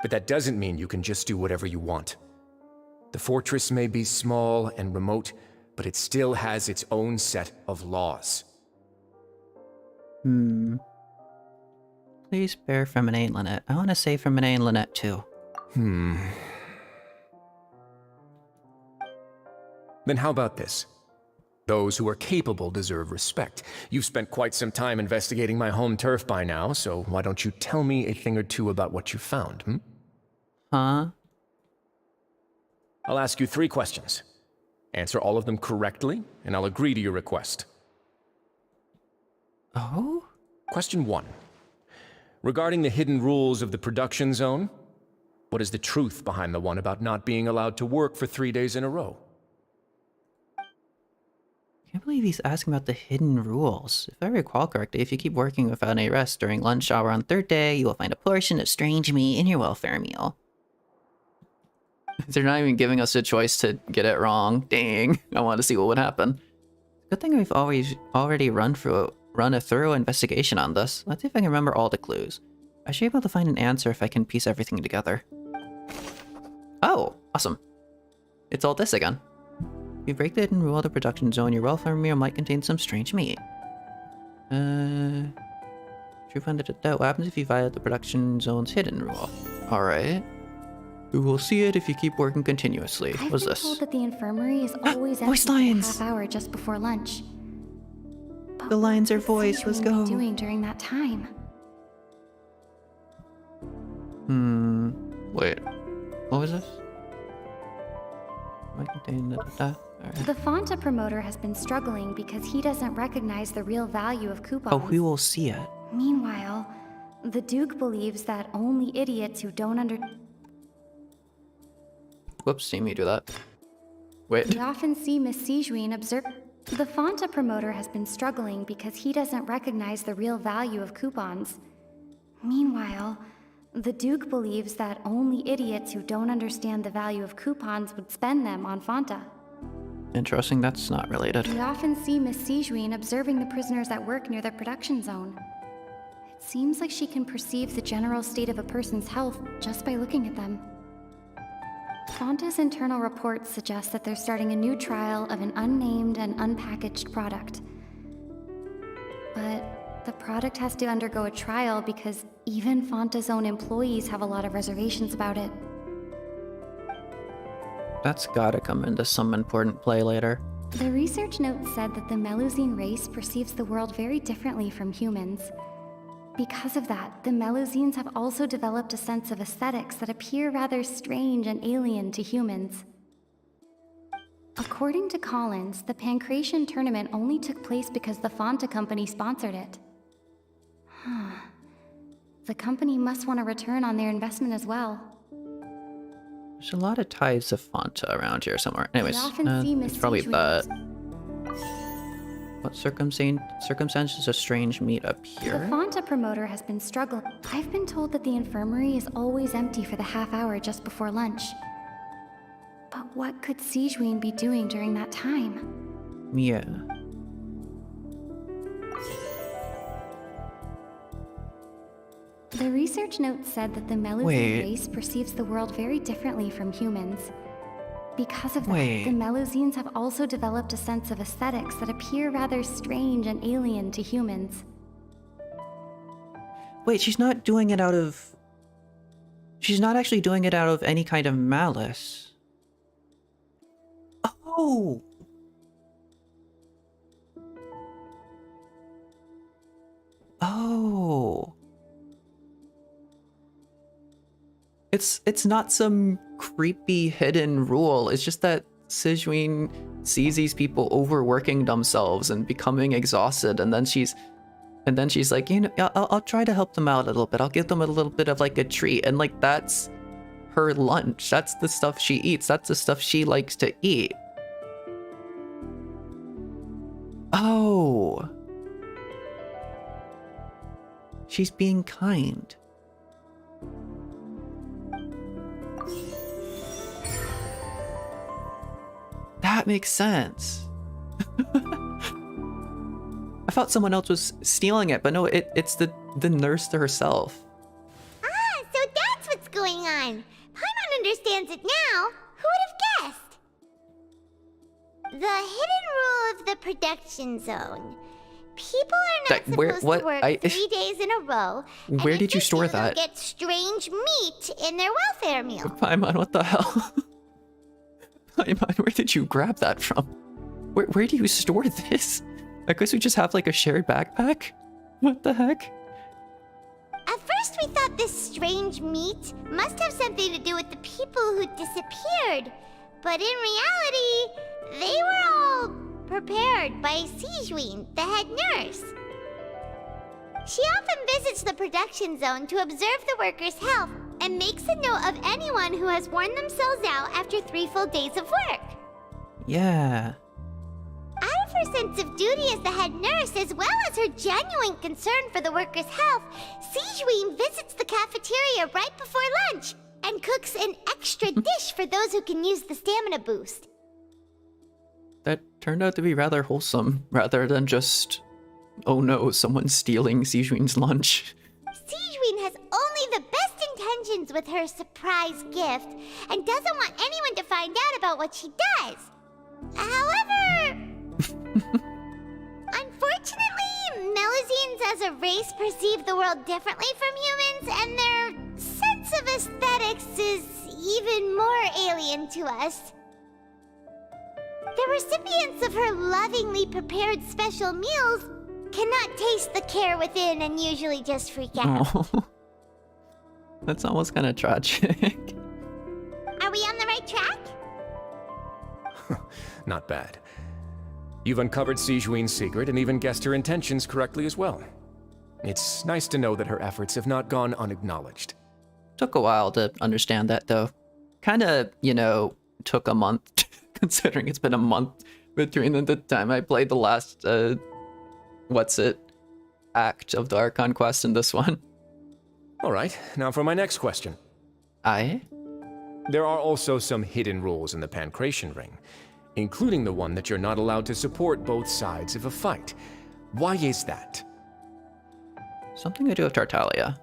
But that doesn't mean you can just do whatever you want. The fortress may be small and remote, but it still has its own set of laws. Please spare Fremenet and Lynette. I want to say Fremenet and Lynette too. Then how about this? Those who are capable deserve respect. You've spent quite some time investigating my home turf by now, so why don't you tell me a thing or two about what you found, hmm? Huh? I'll ask you 3 questions. Answer all of them correctly, and I'll agree to your request. Oh? Question 1. Regarding the hidden rules of the production zone, what is the truth behind the one about not being allowed to work for 3 days in a row? I can't believe he's asking about the hidden rules. If I recall correctly, if you keep working without any rest during lunch hour on 3rd day, you will find a portion of strange meat in your welfare meal. They're not even giving us a choice to get it wrong. Dang, I want to see what would happen. Good thing we've already run a thorough investigation on this. Let's see if I can remember all the clues. I should be able to find an answer if I can piece everything together. Oh, awesome. It's all this again. If you break the hidden rule of the production zone, your welfare meal might contain some strange meat. True find it. What happens if you violate the production zone's hidden rule? Alright. You will see it if you keep working continuously. What's this? I've been told that the infirmary is always voice empty lines! for a half hour just before lunch. But The lines are what voice, is let's Sijuan go. doing during that time? Wait. What was this? Might contain Alright. The Fonta promoter has been struggling because he doesn't recognize the real value of coupons. Oh, we will see it. Meanwhile, the Duke believes that only idiots who don't Whoops, see me do that. Wait. We often see Miss Sijuan observe. The Fonta promoter has been struggling because he doesn't recognize the real value of coupons. Meanwhile, the Duke believes that only idiots who don't understand the value of coupons would spend them on Fonta. Interesting, that's not related. We often see Miss Sijuan observing the prisoners at work near the production zone. It seems like she can perceive the general state of a person's health just by looking at them. Fonta's internal reports suggest that they're starting a new trial of an unnamed and unpackaged product. But the product has to undergo a trial because even Fonta's own employees have a lot of reservations about it. That's gotta come into some important play later. The research note said that the Melusine race perceives the world very differently from humans. Because of that, the Melusines have also developed a sense of aesthetics that appear rather strange and alien to humans. According to Collins, the Pancration tournament only took place because the Fonta company sponsored it. The company must want a return on their investment as well. There's a lot of ties to Fonta around here somewhere. Anyways, often see Miss it's probably Sijuan. that. What circumstances a strange meat up The here? Fonta promoter has been struggling. I've been told that the infirmary is always empty for the half hour just before lunch. But what could Sijuan be doing during that time? Yeah. The research note said that the Melusine Wait. race perceives the world very differently from humans. Because of that, Wait. the Melusines have also developed a sense of aesthetics that appear rather strange and alien to humans. Wait, she's not doing it out of... She's not actually doing it out of any kind of malice. Oh! Oh. It's not some creepy hidden rule. It's just that Sijuan sees these people overworking themselves and becoming exhausted, and then she's like, you know, I'll try to help them out a little bit. I'll give them a little bit of like a treat, and like that's her lunch. That's the stuff she eats. That's the stuff she likes to eat. Oh. She's being kind. That makes sense. I thought someone else was stealing it, but no, it's the nurse to herself. Ah, so that's what's going on. Paimon understands it now. Who would have guessed? The hidden rule of the production zone. People are not supposed to work 3 days in a row. Where did you store They'll that? get strange meat in their welfare meal. Paimon, what the hell? Paimon, where did you grab that from? Where do you store this? I guess we just have like a shared backpack? What the heck? At first we thought this strange meat must have something to do with the people who disappeared. But in reality, they were all prepared by Sigewin, the head nurse. She often visits the production zone to observe the workers' health and makes a note of anyone who has worn themselves out after 3 full days of work. Yeah. Out of her sense of duty as the head nurse, as well as her genuine concern for the workers' health, Sigewin visits the cafeteria right before lunch and cooks an extra dish for those who can use the stamina boost. That turned out to be rather wholesome, rather than just, oh no, someone's stealing Sigewin's lunch. Sigewin has only the best intentions with her surprise gift and doesn't want anyone to find out about what she does. However, unfortunately, Melusines as a race perceive the world differently from humans, and their sense of aesthetics is even more alien to us. The recipients of her lovingly prepared special meals cannot taste the care within and usually just freak out. Oh. That's almost kind of tragic. Are we on the right track? Not bad. You've uncovered Sigewin's secret and even guessed her intentions correctly as well. It's nice to know that her efforts have not gone unacknowledged. Took a while to understand that, though. Kinda, took a month, considering it's been a month between the time I played the last, act of the Archon quest and this one. Alright, now for my next question. Aye? There are also some hidden rules in the Pancration Ring, including the one that you're not allowed to support both sides of a fight. Why is that? Something to do with Tartaglia.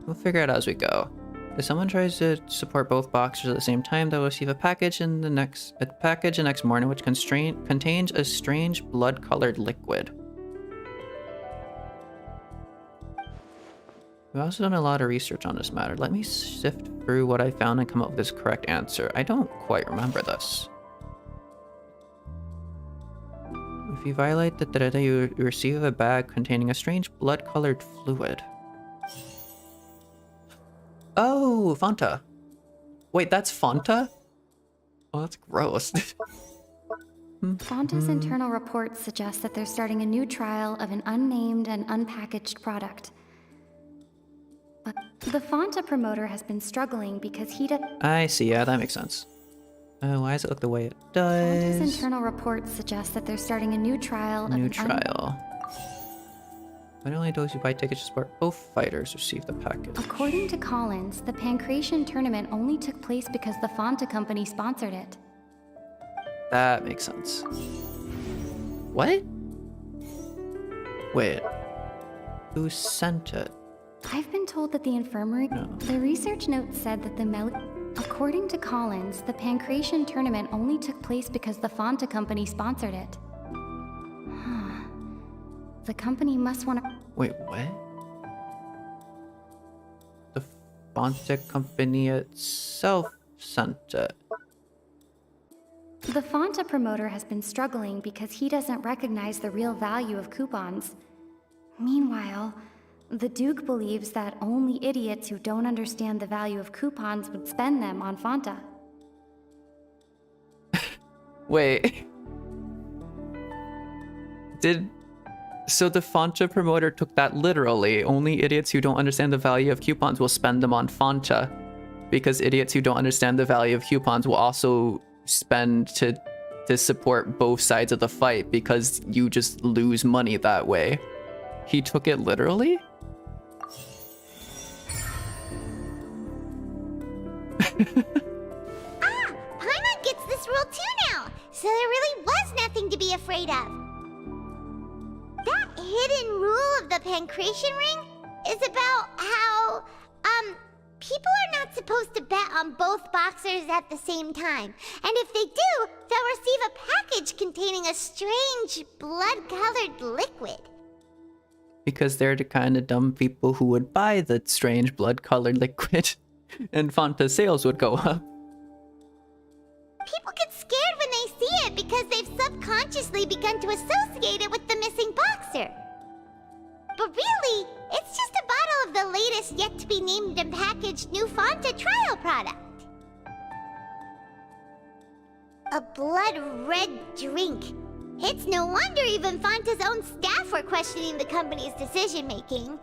We'll figure it out as we go. If someone tries to support both boxers at the same time, they'll receive a package the next morning which contains a strange blood-colored liquid. We've also done a lot of research on this matter. Let me sift through what I found and come up with this correct answer. I don't quite remember this. If you violate the data, you receive a bag containing a strange blood-colored fluid. Oh, Fanta. Wait, that's Fanta? Oh, that's gross. Fanta's internal reports suggest that they're starting a new trial of an unnamed and unpackaged product. But the Fanta promoter has been struggling because he does... I see, yeah, that makes sense. Why does it look the way it does? Fanta's internal reports suggest that they're starting a new trial of an But only those who buy tickets to support both fighters receive the package. According to Collins, the Pancration tournament only took place because the Fanta company sponsored it. That makes sense. What? Wait. Who sent it? I've been told that the infirmary... No. The research note said that According to Collins, the Pancration tournament only took place because the Fanta company sponsored it. The company must want to... Wait, what? The Fanta company itself sent it. The Fanta promoter has been struggling because he doesn't recognize the real value of coupons. Meanwhile, the Duke believes that only idiots who don't understand the value of coupons would spend them on Fanta. Wait. So the Fanta promoter took that literally. Only idiots who don't understand the value of coupons will spend them on Fanta. Because idiots who don't understand the value of coupons will also spend to support both sides of the fight because you just lose money that way. He took it literally? Paimon gets this rule too now, so there really was nothing to be afraid of. That hidden rule of the Pancration Ring is about how, people are not supposed to bet on both boxers at the same time. And if they do, they'll receive a package containing a strange blood-colored liquid. Because they're the kind of dumb people who would buy the strange blood-colored liquid, and Fanta's sales would go up. People subconsciously begun to associate it with the missing boxer. But really, it's just a bottle of the latest yet-to-be-named and packaged new Fanta trial product. A blood-red drink. It's no wonder even Fanta's own staff were questioning the company's decision-making.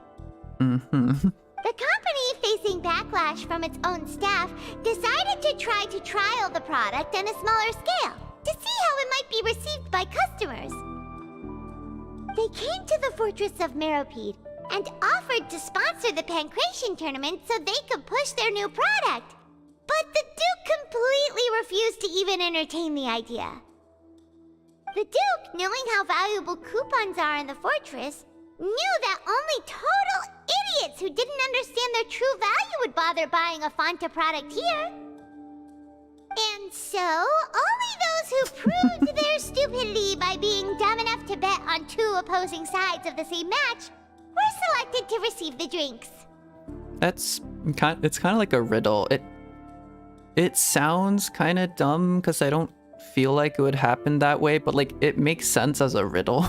The company, facing backlash from its own staff, decided to try to trial the product on a smaller scale to see how it might be received by customers. They came to the fortress of Meropide and offered to sponsor the Pancration tournament so they could push their new product. But the Duke completely refused to even entertain the idea. The Duke, knowing how valuable coupons are in the fortress, knew that only total idiots who didn't understand their true value would bother buying a Fanta product here. And so, only those who proved their stupidity by being dumb enough to bet on two opposing sides of the same match were selected to receive the drinks. It's kind of like a riddle. It sounds kind of dumb because I don't feel like it would happen that way, but like it makes sense as a riddle.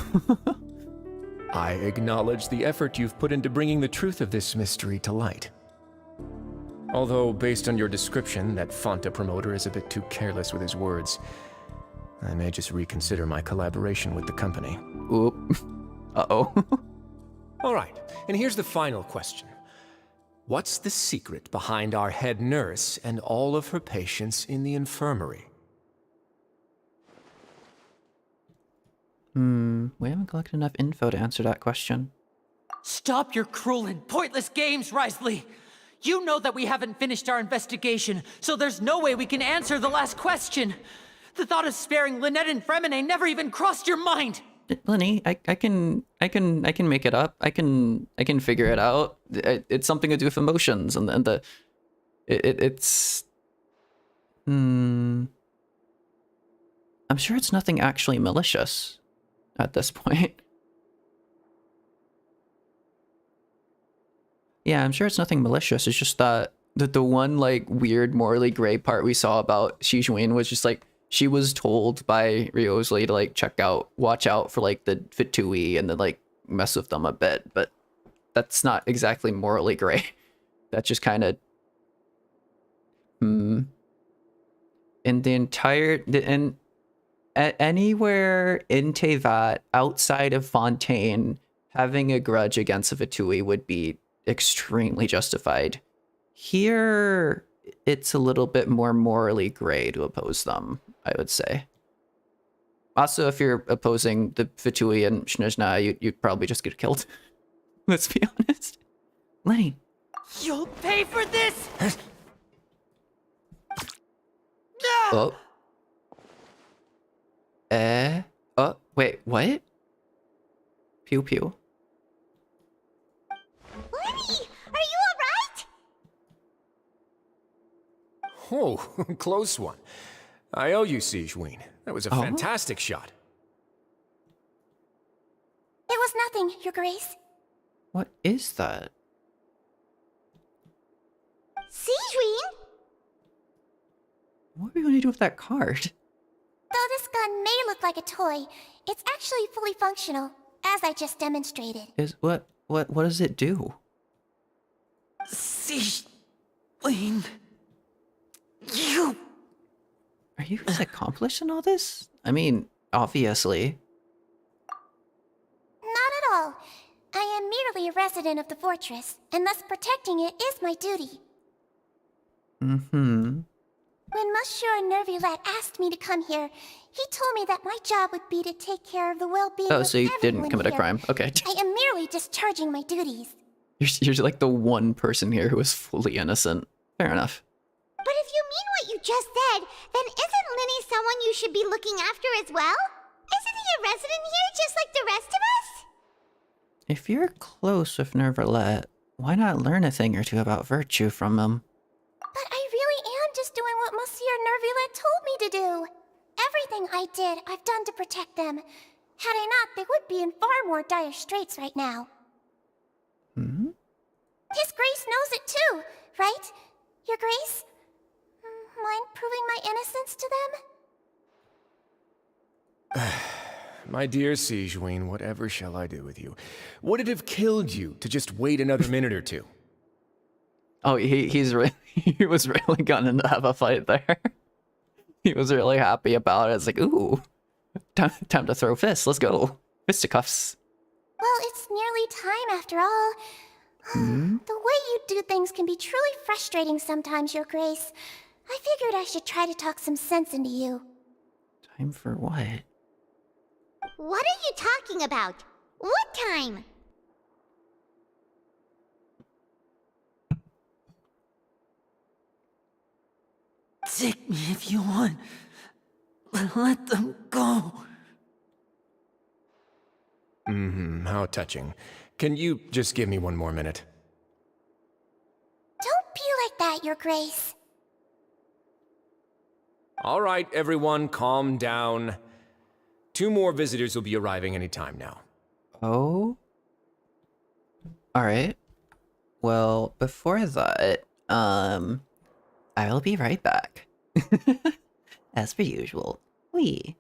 I acknowledge the effort you've put into bringing the truth of this mystery to light. Although, based on your description, that Fanta promoter is a bit too careless with his words, I may just reconsider my collaboration with the company. Oop. Uh-oh. All right, and here's the final question. What's the secret behind our head nurse and all of her patients in the infirmary? We haven't collected enough info to answer that question. Stop your cruel and pointless games, Risley! You know that we haven't finished our investigation, so there's no way we can answer the last question. The thought of sparing Lynette and Fremine never even crossed your mind. Lenny, I can make it up. I can figure it out. It's something to do with emotions and it's. I'm sure it's nothing actually malicious at this point. Yeah, I'm sure it's nothing malicious. It's just that the one like weird morally gray part we saw about Shijuin was just like she was told by Ryozli to like watch out for like the Fitui and then like mess with them a bit, but that's not exactly morally gray. That's just kind of in the entire anywhere in Tevat outside of Fontaine, having a grudge against a Fitui would be extremely justified. Here, it's a little bit more morally gray to oppose them, I would say. Also, if you're opposing the Fitui and Snezhna, you'd probably just get killed. Let's be honest. Lenny. You'll pay for this! Oh. Oh, wait, what? Pew pew. Lenny, are you alright? Oh, close one. I owe you, Sijuin. That was a fantastic shot. It was nothing, Your Grace. What is that? Sijuin? What are we going to do with that card? Though this gun may look like a toy, it's actually fully functional, as I just demonstrated. What does it do? Sijuin. You... Are you as accomplished in all this? I mean, obviously. Not at all. I am merely a resident of the fortress, and thus protecting it is my duty. When Monsieur Nervulette asked me to come here, he told me that my job would be to take care of the well-being of everyone. Oh, so you didn't commit a here. crime. Okay. I am merely discharging my duties. You're like the one person here who is fully innocent. Fair enough. But if you mean what you just said, then isn't Linny someone you should be looking after as well? Isn't he a resident here just like the rest of us? If you're close with Nervulette, why not learn a thing or two about virtue from him? But I really am just doing what Monsieur Nervulette told me to do. Everything I did, I've done to protect them. Had I not, they would be in far more dire straits right now. His Grace knows it too, right? Your Grace? Mind proving my innocence to them? My dear Sigewinne, whatever shall I do with you? Would it have killed you to just wait another minute or two? Oh, he was really gunning to have a fight there. He was really happy about it. It's like, ooh, time to throw fists. Let's go. Fisticuffs. Well, it's nearly time after all. The way you do things can be truly frustrating sometimes, Your Grace. I figured I should try to talk some sense into you. Time for what? What are you talking about? What time? Take me if you want. Let them go. How touching. Can you just give me one more minute? Don't be like that, Your Grace. All right, everyone, calm down. 2 more visitors will be arriving any time now. Oh? Alright. Well, before that, I will be right back. As per usual. Wee.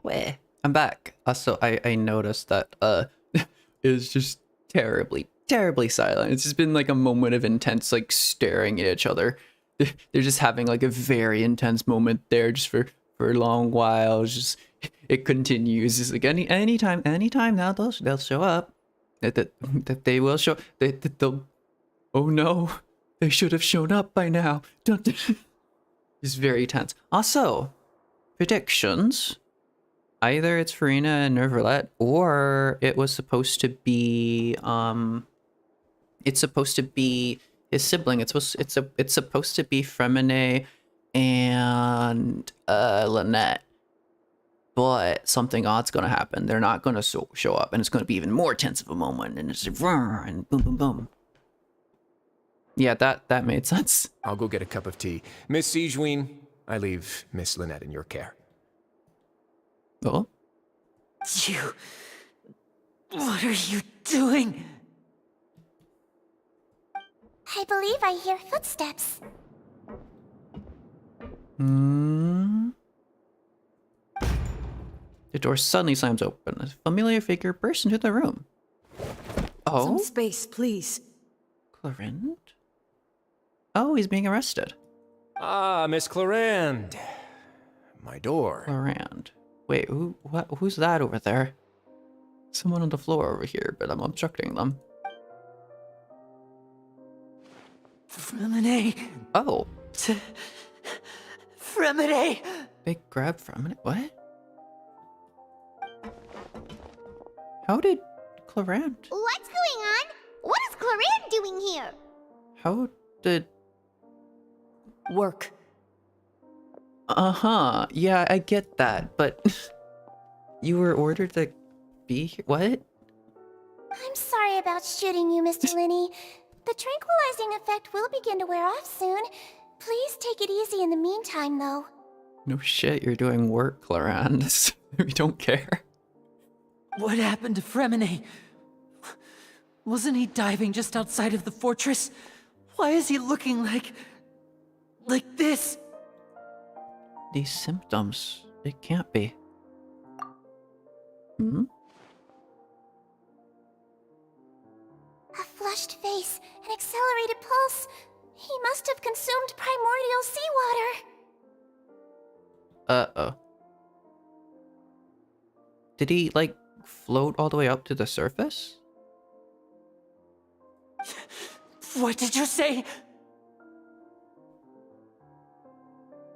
Where? I'm back. Also, I noticed that it was just terribly silent. It's just been like a moment of intense like staring at each other. They're just having like a very intense moment there just for a long while. It's just it continues. It's like anytime now they'll show up. That they will show they'll oh no, they should have shown up by now. It's very tense. Also, predictions. Either it's Farina and Nervalet, or it was supposed to be it's supposed to be his sibling. It's supposed to be Fremine and Lynette. But something odd's gonna happen. They're not gonna show up, and it's gonna be even more tense of a moment, and it's like, and boom boom boom. Yeah, that made sense. I'll go get a cup of tea. Miss Sigewinne, I leave Miss Lynette in your care. Oh? What are you doing? I believe I hear footsteps. The door suddenly slams open. A familiar figure bursts into the room. Oh? Some space, please. Clorinde? Oh, he's being arrested. Ah, Miss Clorinde. My door. Clorinde. Wait, who's that over there? Someone on the floor over here, but I'm obstructing them. Fremine. Oh. Fremine. They grabbed Fremine? What? How did Clorinde? What's going on? What is Clorinde doing here? How did... Work. Uh-huh. Yeah, I get that, but... you were ordered to be here? What? I'm sorry about shooting you, Mr. Linney. The tranquilizing effect will begin to wear off soon. Please take it easy in the meantime, though. No shit, you're doing work, Clorinde. We don't care. What happened to Fremine? Wasn't he diving just outside of the fortress? Why is he looking like this? These symptoms, it can't be. Hmm? A flushed face, an accelerated pulse. He must have consumed primordial seawater. Uh-oh. Did he, like, float all the way up to the surface? What did you say?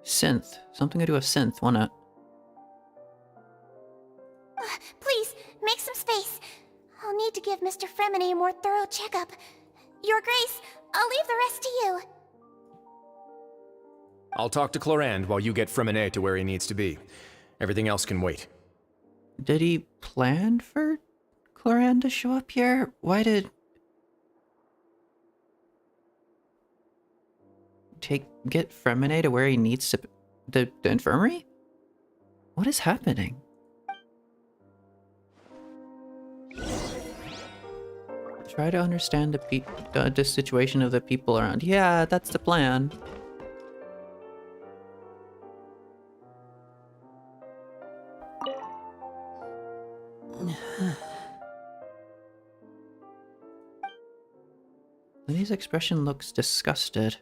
Synth. Something to do with synth, why not? Please, make some space. I'll need to give Mr. Fremine a more thorough checkup. Your Grace, I'll leave the rest to you. I'll talk to Clorinde while you get Fremine to where he needs to be. Everything else can wait. Did he plan for Clorinde to show up here? Why did... get Fremine to where he needs to... The infirmary? What is happening? Try to understand the situation of the people around. Yeah, that's the plan. Lenny's expression looks disgusted.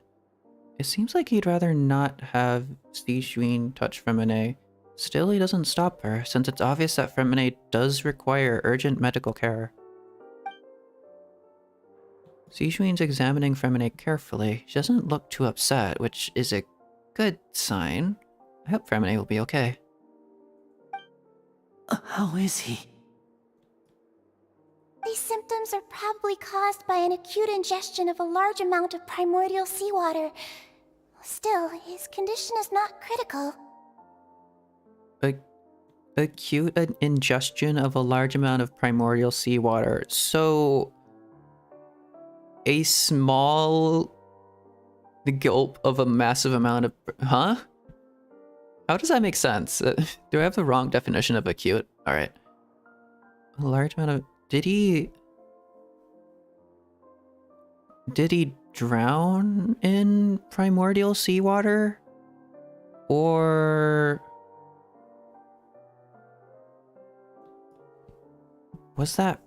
It seems like he'd rather not have Sigewinne touch Fremine. Still, he doesn't stop her, since it's obvious that Fremine does require urgent medical care. Sigewinne's examining Fremine carefully. She doesn't look too upset, which is a good sign. I hope Fremine will be okay. How is he? These symptoms are probably caused by an acute ingestion of a large amount of primordial seawater. Still, his condition is not critical. Acute ingestion of a large amount of primordial seawater. So... a small gulp of a massive amount of... Huh? How does that make sense? Do I have the wrong definition of acute? Alright. A large amount of... Did he drown in primordial seawater? Or... Was that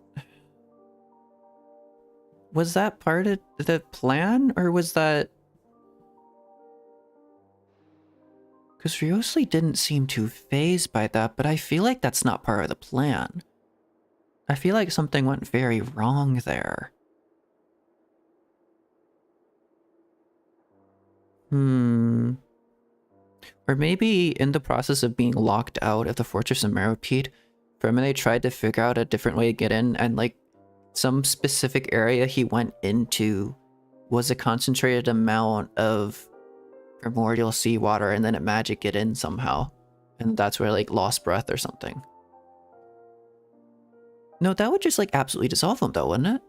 part of the plan, or was that... Because Ryosley didn't seem too fazed by that, but I feel like that's not part of the plan. I feel like something went very wrong there. Or maybe in the process of being locked out of the Fortress of Meropide, Fremine tried to figure out a different way to get in, and like some specific area he went into was a concentrated amount of primordial seawater, and then it magic it in somehow. And that's where like lost breath or something. No, that would just like absolutely dissolve him though, wouldn't it?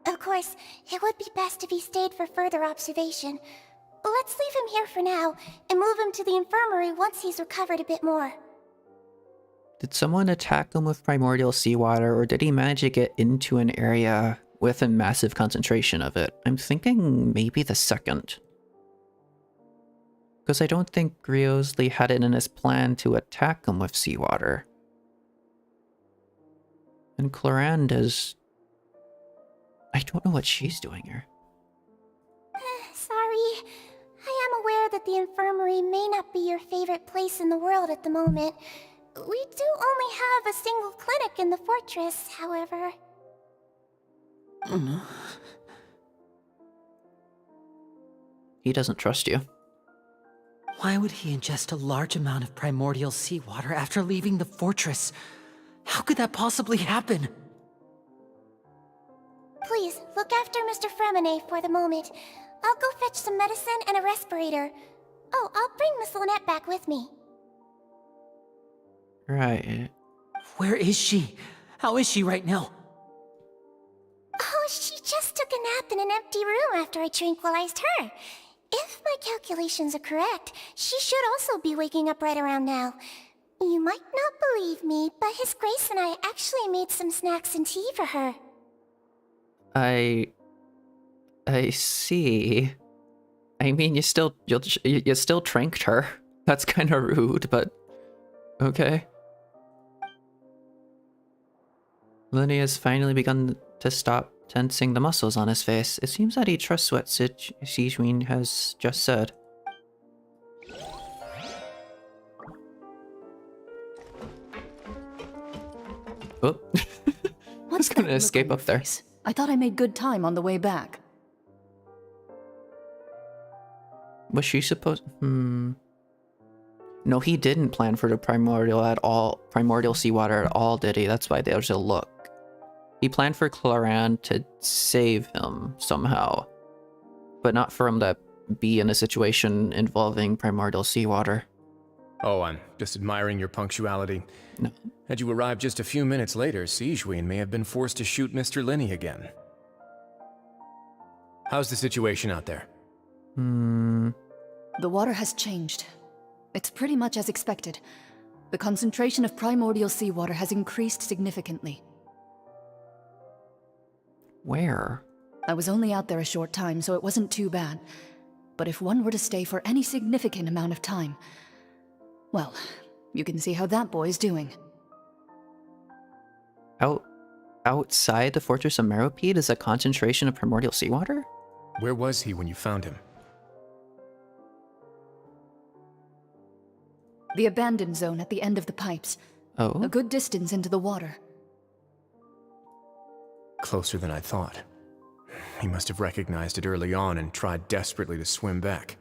Of course, it would be best if he stayed for further observation. But let's leave him here for now, and move him to the infirmary once he's recovered a bit more. Did someone attack him with primordial seawater, or did he manage to get into an area with a massive concentration of it? I'm thinking maybe the second. Because I don't think Ryosley had it in his plan to attack him with seawater. And Cloranda's... I don't know what she's doing here. Sorry. I am aware that the infirmary may not be your favorite place in the world at the moment. We do only have a single clinic in the fortress, however. He doesn't trust you. Why would he ingest a large amount of primordial seawater after leaving the fortress? How could that possibly happen? Please, look after Mr. Fremine for the moment. I'll go fetch some medicine and a respirator. Oh, I'll bring Miss Lynette back with me. Right. Where is she? How is she right now? Oh, she just took a nap in an empty room after I tranquilized her. If my calculations are correct, she should also be waking up right around now. You might not believe me, but His Grace and I actually made some snacks and tea for her. I see. I mean, you still tranked her. That's kind of rude, but okay. Lenny has finally begun to stop tensing the muscles on his face. It seems that he trusts what Sigewinne has just said. Oh, I was gonna escape up there. I thought I made good time on the way back. Was she supposed... No, he didn't plan for the primordial seawater at all, did he? That's why there's a look. He planned for Clorand to save him somehow, but not for him to be in a situation involving primordial seawater. Oh, I'm just admiring your punctuality. No. Had you arrived just a few minutes later, Sigewinne may have been forced to shoot Mr. Linney again. How's the situation out there? The water has changed. It's pretty much as expected. The concentration of primordial seawater has increased significantly. Where? I was only out there a short time, so it wasn't too bad. But if one were to stay for any significant amount of time... Well, you can see how that boy's doing. Outside the Fortress of Meropide is a concentration of primordial seawater? Where was he when you found him? The abandoned zone at the end of the pipes. Oh? A good distance into the water. Closer than I thought. He must have recognized it early on and tried desperately to swim back.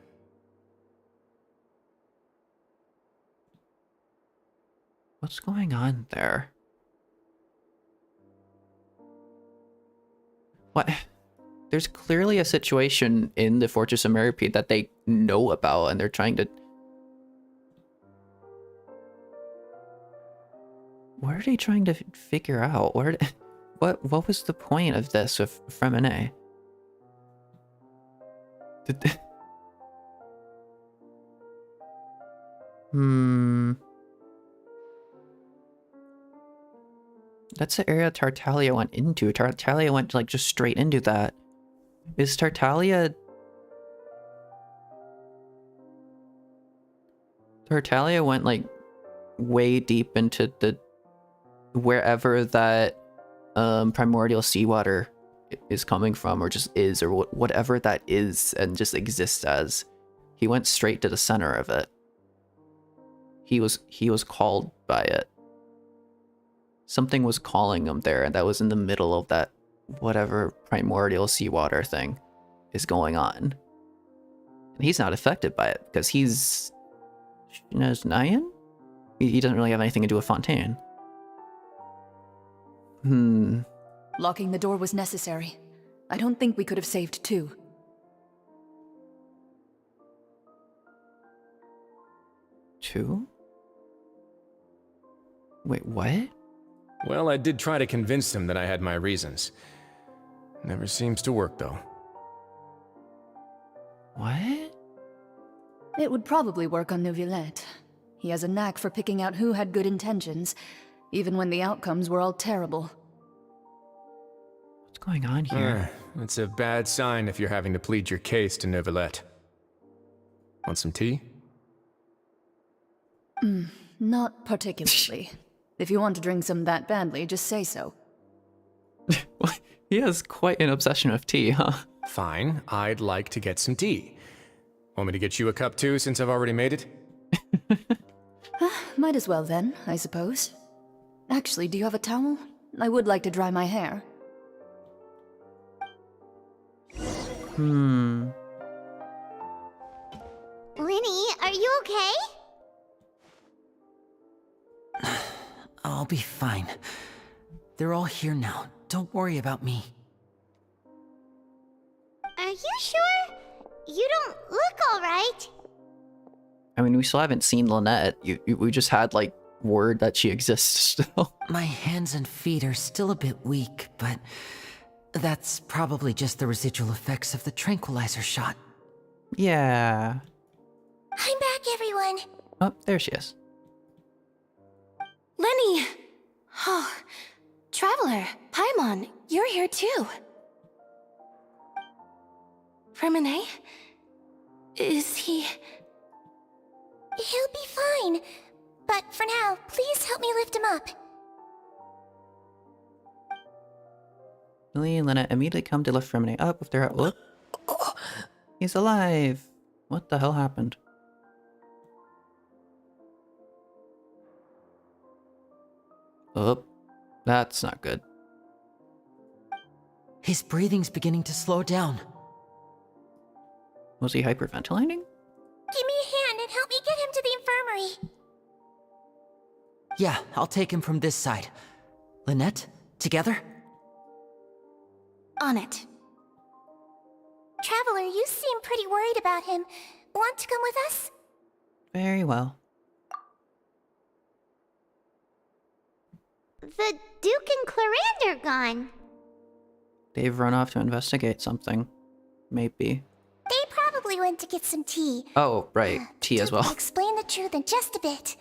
What's going on there? What? There's clearly a situation in the Fortress of Meropide that they know about, and they're trying to... What are they trying to figure out? What was the point of this with Fremine? That's the area Tartaglia went into. Tartaglia went like just straight into that. Is Tartaglia... Tartaglia went like way deep into the wherever that primordial seawater is coming from, or just is, or whatever that is and just exists as. He went straight to the center of it. He was called by it. Something was calling him there, and that was in the middle of that whatever primordial seawater thing is going on. And he's not affected by it because he's Nayan? He doesn't really have anything to do with Fontaine. Locking the door was necessary. I don't think we could have saved two. Two? Wait, what? Well, I did try to convince him that I had my reasons. Never seems to work, though. What? It would probably work on Neuvillette. He has a knack for picking out who had good intentions, even when the outcomes were all terrible. What's going on here? It's a bad sign if you're having to plead your case to Neuvillette. Want some tea? Not particularly. If you want to drink some that badly, just say so. He has quite an obsession with tea, huh? Fine, I'd like to get some tea. Want me to get you a cup too, since I've already made it? Might as well then, I suppose. Actually, do you have a towel? I would like to dry my hair. Linny, are you okay? I'll be fine. They're all here now. Don't worry about me. Are you sure? You don't look alright. I mean, we still haven't seen Lynette. We just had, like, word that she exists still. My hands and feet are still a bit weak, but that's probably just the residual effects of the tranquilizer shot. Yeah. I'm back, everyone. Oh, there she is. Lenny! Oh, Traveler, Paimon, you're here too. Remine? Is he... He'll be fine. But for now, please help me lift him up. Lily and Lynette immediately come to lift Remine up with their... Whoop. He's alive! What the hell happened? Oh, that's not good. His breathing's beginning to slow down. Was he hyperventilating? Give me a hand and help me get him to the infirmary. Yeah, I'll take him from this side. Lynette, together? On it. Traveler, you seem pretty worried about him. Want to come with us? Very well. The Duke and Clarande are gone. They've run off to investigate something. Maybe. They probably went to get some tea. Oh, right. Tea as well. I'll explain the truth in just a bit.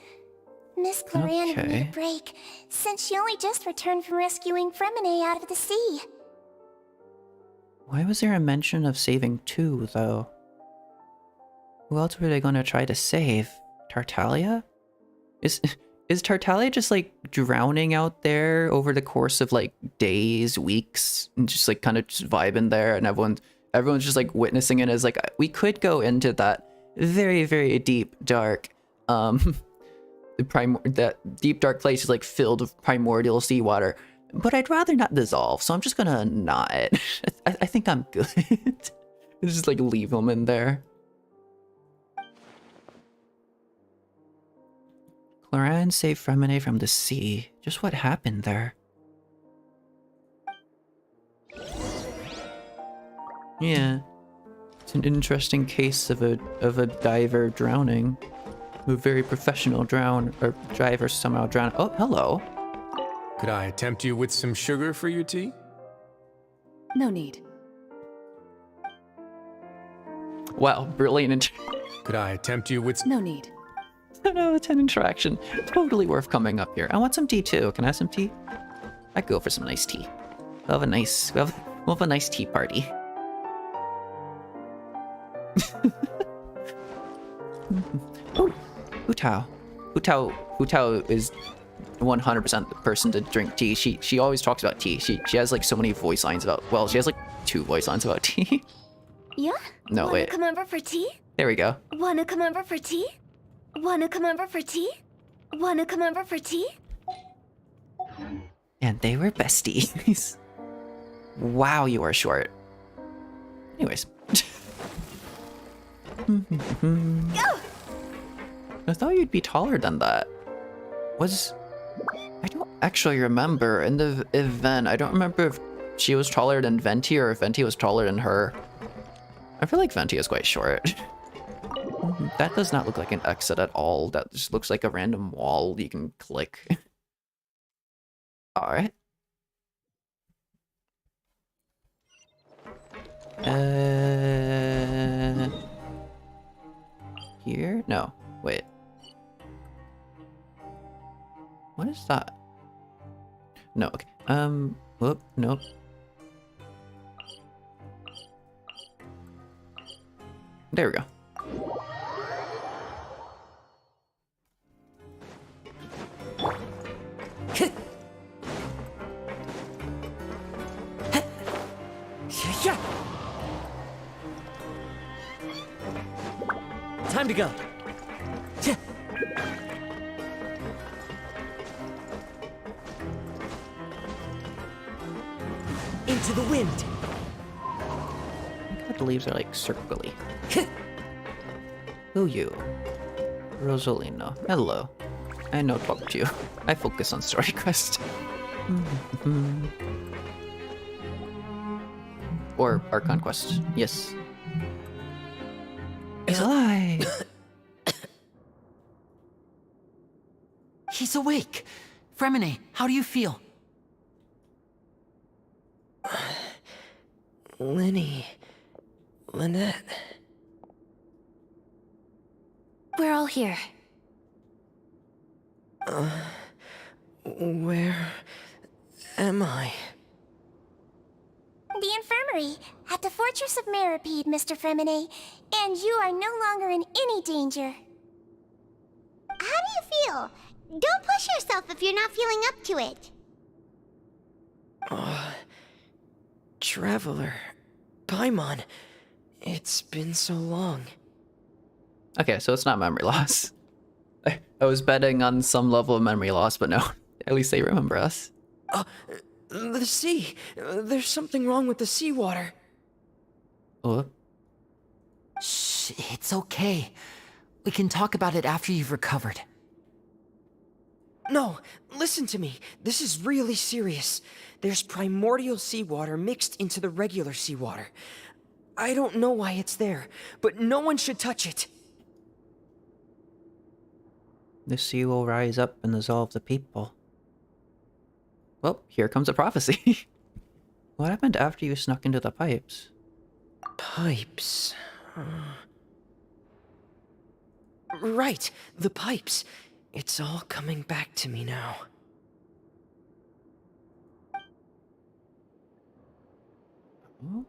Miss Clarande will need a break, since she only just returned from rescuing Fremine out of the sea. Why was there a mention of saving two, though? Who else were they going to try to save? Tartaglia? Is Tartaglia just, like, drowning out there over the course of, like, days, weeks, and just, like, kind of just vibing there, and everyone's just, like, witnessing it as, like, we could go into that very, very deep, dark, that deep, dark place is, like, filled with primordial seawater, but I'd rather not dissolve, so I'm just gonna not. I think I'm good. Just, like, leave them in there. Clarande saved Fremine from the sea. Just what happened there? Yeah. It's an interesting case of a diver drowning. A very professional diver somehow drowned. Oh, hello. Could I tempt you with some sugar for your tea? No need. Wow, brilliant. Could I tempt you with... No need. No, it's an interaction. Totally worth coming up here. I want some tea too. Can I have some tea? I'd go for some nice tea. We'll have a nice tea party. Hutao. Hutao is 100% the person to drink tea. She always talks about tea. She has like so many voice lines about, well, she has like 2 voice lines about tea. Yeah? No, Wanna wait. come over for tea? There we go. Wanna come over for tea? Wanna come over for tea? Wanna come over for tea? And they were besties. Wow, you are short. Anyways. Go! I thought you'd be taller than that. I don't actually remember in the event. I don't remember if she was taller than Venti or if Venti was taller than her. I feel like Venti is quite short. That does not look like an exit at all. That just looks like a random wall you can click. Alright. Here? No. Wait. What is that? No, okay. Whoop, nope. There we go. Time to go. Into the wind. I think the leaves are like circly. Who you? Rosalino. Hello. I know talk to you. I focus on story quest. Or Archon quest. Yes. He's alive! He's awake. Fremine, how do you feel? Lynette. We're all here. Where am I? The infirmary, at the Fortress of Meripede, Mr. Fremine, and you are no longer in any danger. How do you feel? Don't push yourself if you're not feeling up to it. Traveler. Paimon. It's been so long. Okay, so it's not memory loss. I was betting on some level of memory loss, but no. At least they remember us. The sea. There's something wrong with the seawater. Oh. Shh, it's okay. We can talk about it after you've recovered. No, listen to me. This is really serious. There's primordial seawater mixed into the regular seawater. I don't know why it's there, but no one should touch it. The sea will rise up and dissolve the people. Well, here comes a prophecy. What happened after you snuck into the pipes? Pipes. Right, the pipes. It's all coming back to me now. Oh.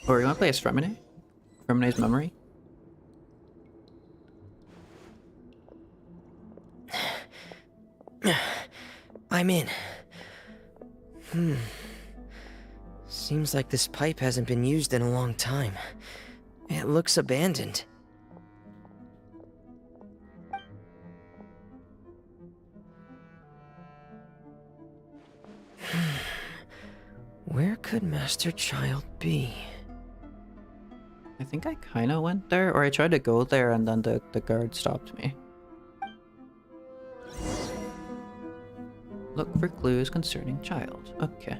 Or you want to play as Fremine? Fremine's memory? I'm in. Seems like this pipe hasn't been used in a long time. It looks abandoned. Where could Master Child be? I think I kind of went there, or I tried to go there and then the guard stopped me. Look for clues concerning child. Okay.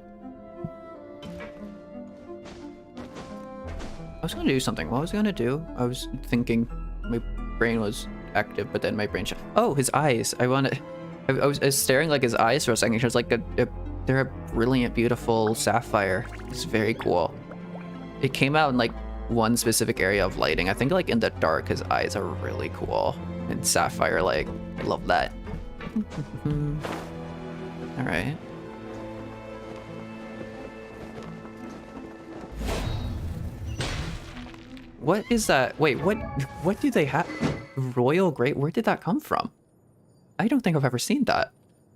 I was gonna do something. What was I gonna do? I was thinking my brain was active, but then my brain shut. Oh, his eyes. I was staring like his eyes for a second. It was like they're a brilliant, beautiful sapphire. It's very cool. It came out in like one specific area of lighting. I think like in the dark, his eyes are really cool. And sapphire, like, I love that. All right. What is that? Wait, what do they have? Royal Great? Where did that come from? I don't think I've ever seen that.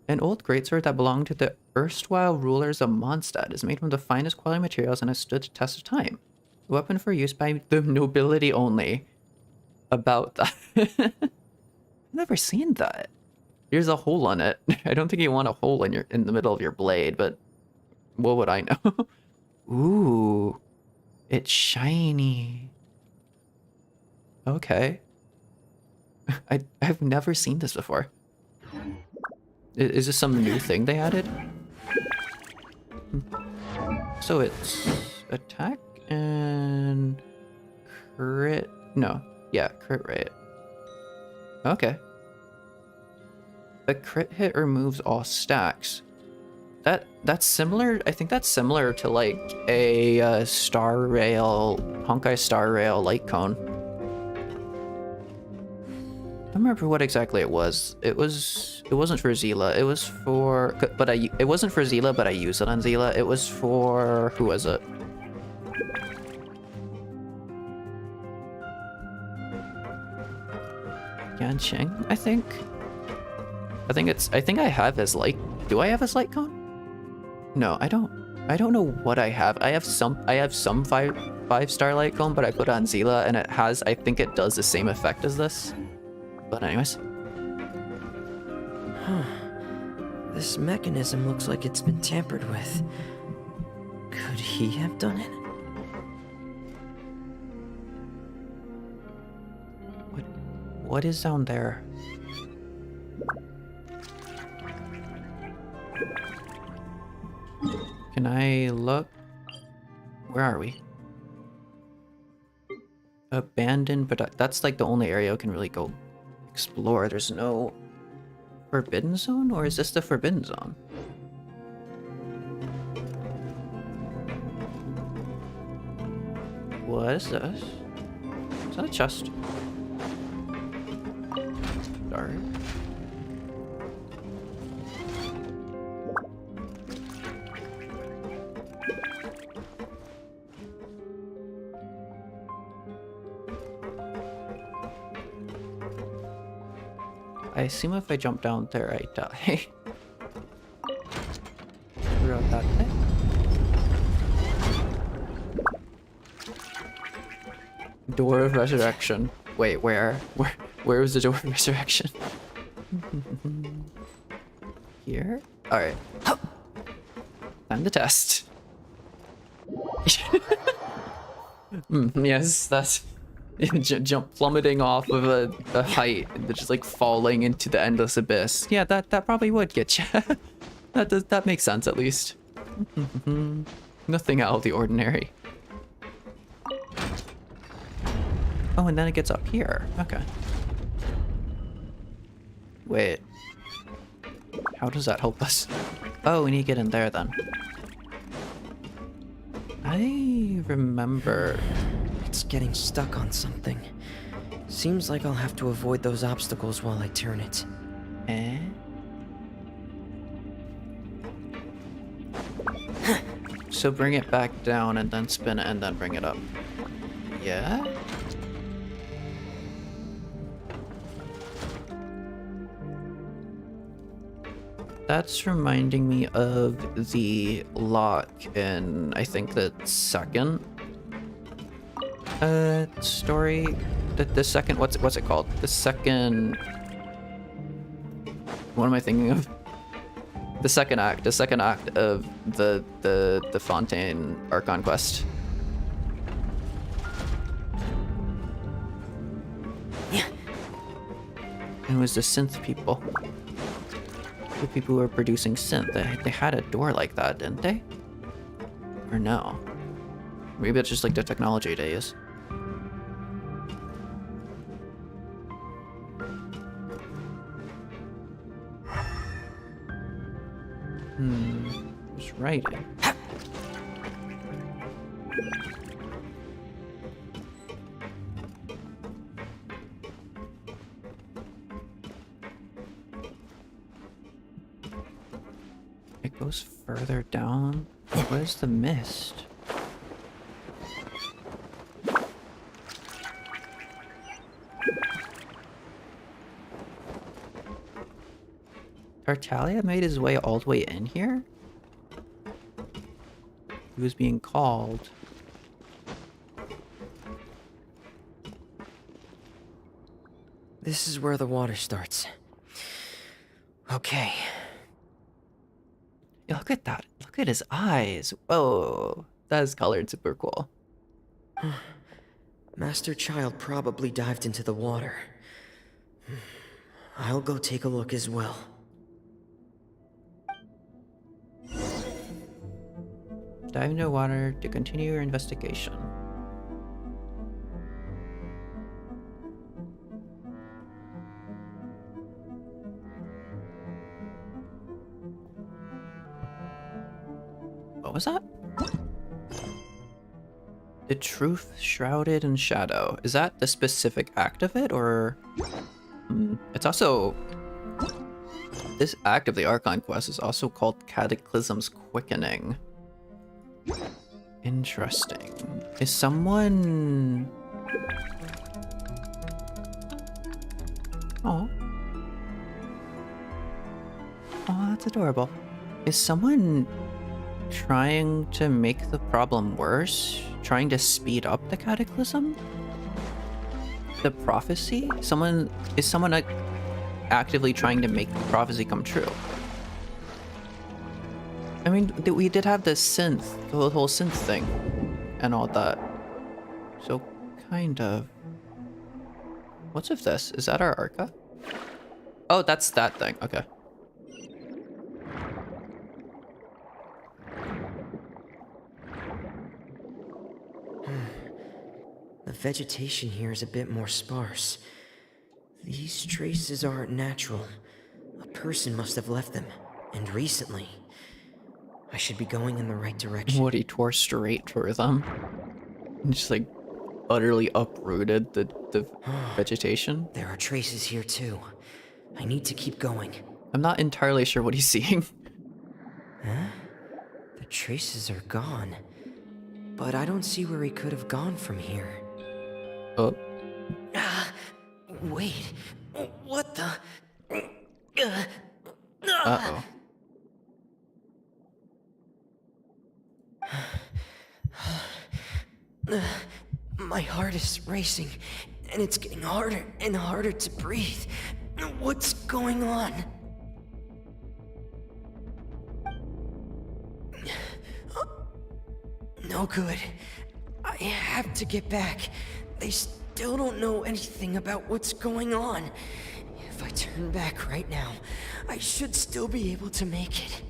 An old greatsword that belonged to the erstwhile rulers of Mondstadt is made from the finest quality materials and has stood the test of time. A weapon for use by the nobility only. About that. I've never seen that. Here's a hole on it. I don't think you want a hole in the middle of your blade, but what would I know? Ooh, it's shiny. Okay. I've never seen this before. Is this some new thing they added? So it's attack and crit. No, yeah, crit rate. Okay. A crit hit removes all stacks. That's similar. I think that's similar to like a Star Rail, Honkai Star Rail light cone. I don't remember what exactly it was. It wasn't for Zila. It was for, but it wasn't for Zila, but I used it on Zila. It was for, who was it? Genshin, I think. I think I have his light. Do I have his light cone? No, I don't. I don't know what I have. I have some 5-star light cone, but I put it on Zila and it has, I think it does the same effect as this. But anyways. Huh. This mechanism looks like it's been tampered with. Could he have done it? What is down there? Can I look? Where are we? Abandoned, but that's like the only area I can really go explore. There's no forbidden zone, or is this the forbidden zone? What is this? Is that a chest? Sorry. I assume if I jump down there, I die. Throughout that thing. Door of Resurrection. Wait, where was the Door of Resurrection? Here? Alright. Time to test. Yes, that's... jump plummeting off of a height and just like falling into the endless abyss. Yeah, that probably would get you. that makes sense at least. Nothing out of the ordinary. Oh, and then it gets up here. Okay. Wait. How does that help us? Oh, we need to get in there then. I remember... It's getting stuck on something. Seems like I'll have to avoid those obstacles while I turn it. Eh? So bring it back down and then spin it and then bring it up. Yeah? That's reminding me of the lock in, I think, the second story. The second, what's it called? The second... What am I thinking of? The second act of the Fontaine Archon quest. Yeah. And it was the synth people. The people who were producing synth. They had a door like that, didn't they? Or no? Maybe it's just like the technology they use. Just writing. It goes further down. Where's the mist? Tartaglia made his way all the way in here? He was being called. This is where the water starts. Okay. Yeah, look at that. Look at his eyes. Whoa. That is colored super cool. Master Child probably dived into the water. I'll go take a look as well. Dive into water to continue your investigation. What was that? The truth shrouded in shadow. Is that the specific act of it, or... It's also... This act of the Archon quest is also called Cataclysm's Quickening. Interesting. Is someone... Oh. Oh, that's adorable. Is someone trying to make the problem worse? Trying to speed up the cataclysm? The prophecy? Is someone like actively trying to make the prophecy come true? I mean, we did have the synth, the whole synth thing, and all that. So, kind of. What's with this? Is that our Arca? Oh, that's that thing. Okay. The vegetation here is a bit more sparse. These traces aren't natural. A person must have left them, and recently. I should be going in the right direction. What, he tore straight through them? And just like utterly uprooted the vegetation? There are traces here too. I need to keep going. I'm not entirely sure what he's seeing. Huh? The traces are gone. But I don't see where he could have gone from here. Oh. Wait. What the? Uh-oh. My heart is racing, and it's getting harder and harder to breathe. What's going on? No good. I have to get back. They still don't know anything about what's going on. If I turn back right now, I should still be able to make it.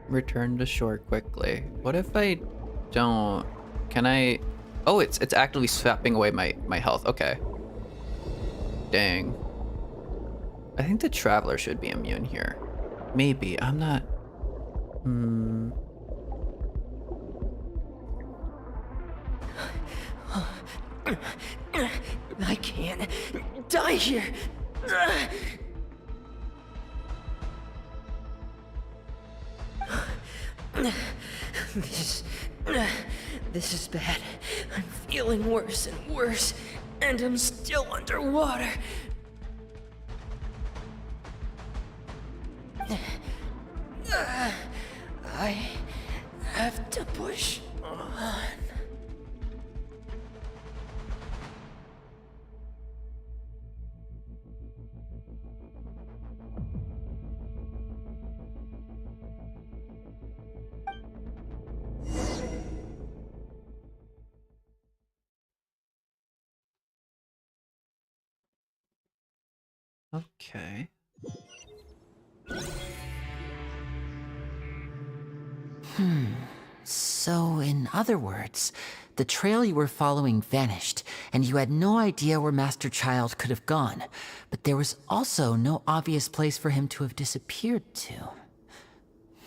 Return to shore quickly. What if I don't... Can I... Oh, it's actively swapping away my health. Okay. Dang. I think the Traveler should be immune here. Maybe. I'm not... I can't die here. This is bad. I'm feeling worse and worse, and I'm still underwater. I have to push on. Okay. So, in other words, the trail you were following vanished, and you had no idea where Master Child could have gone, but there was also no obvious place for him to have disappeared to.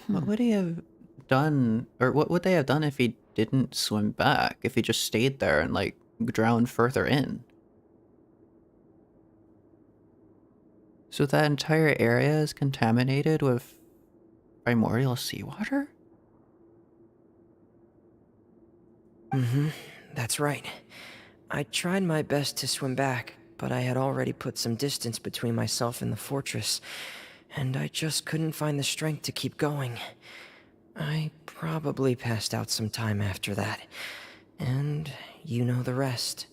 What would he have done, or what would they have done if he didn't swim back? If he just stayed there and, like, drowned further in? So that entire area is contaminated with primordial seawater? Mm-hmm. That's right. I tried my best to swim back, but I had already put some distance between myself and the fortress, and I just couldn't find the strength to keep going. I probably passed out some time after that, and you know the rest.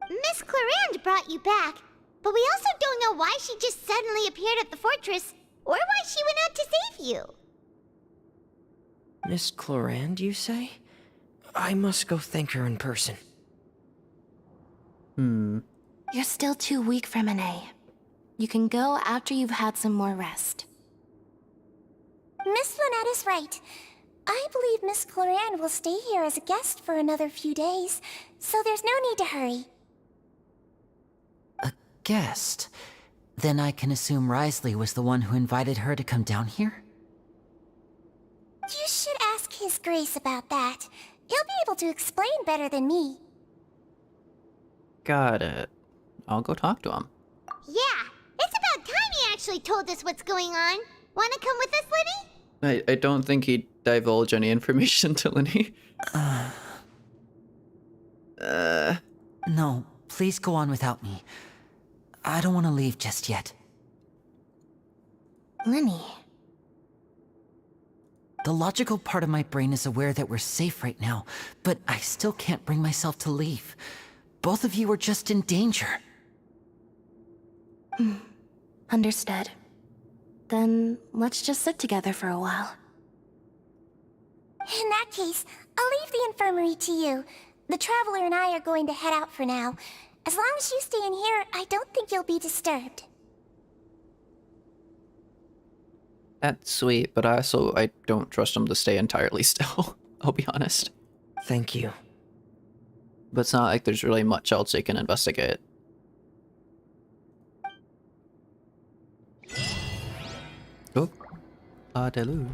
Miss Clarande brought you back, but we also don't know why she just suddenly appeared at the fortress, or why she went out to save you. Miss Clarande, you say? I must go thank her in person. You're still too weak, Freminet. You can go after you've had some more rest. Miss Lynette is right. I believe Miss Clarande will stay here as a guest for another few days, so there's no need to hurry. A guest? Then I can assume Risley was the one who invited her to come down here? You should ask His Grace about that. He'll be able to explain better than me. Got it. I'll go talk to him. Yeah, it's about time he actually told us what's going on. Wanna come with us, Linny? I don't think he'd divulge any information to Linny. No, please go on without me. I don't want to leave just yet. Linny. The logical part of my brain is aware that we're safe right now, but I still can't bring myself to leave. Both of you are just in danger. Understood. Then let's just sit together for a while. In that case, I'll leave the infirmary to you. The Traveler and I are going to head out for now. As long as you stay in here, I don't think you'll be disturbed. That's sweet, but I don't trust him to stay entirely still. I'll be honest. Thank you. But it's not like there's really much else they can investigate. Oh, La Deluge.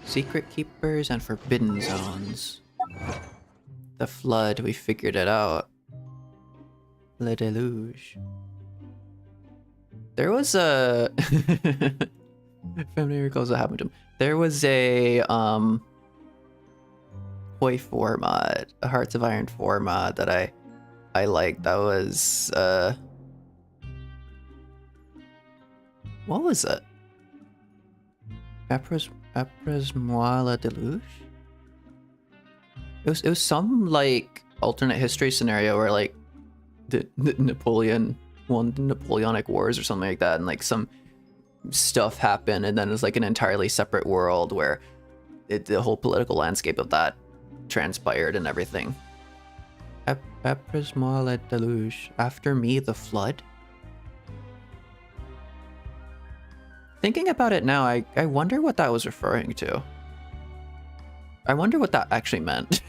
Secret Keepers and Forbidden Zones. The Flood, we figured it out. La Deluge. There was a... Family recalls what happened to him. There was a, Hoi 4 mod, a Hearts of Iron 4 mod that I liked. That was, what was it? Après moi la deluge? It was some, like, alternate history scenario where, like, the Napoleonic Wars or something like that, and, like, some stuff happened, and then it was, like, an entirely separate world where the whole political landscape of that transpired and everything. Après moi la deluge. After me the flood? Thinking about it now, I wonder what that was referring to. I wonder what that actually meant.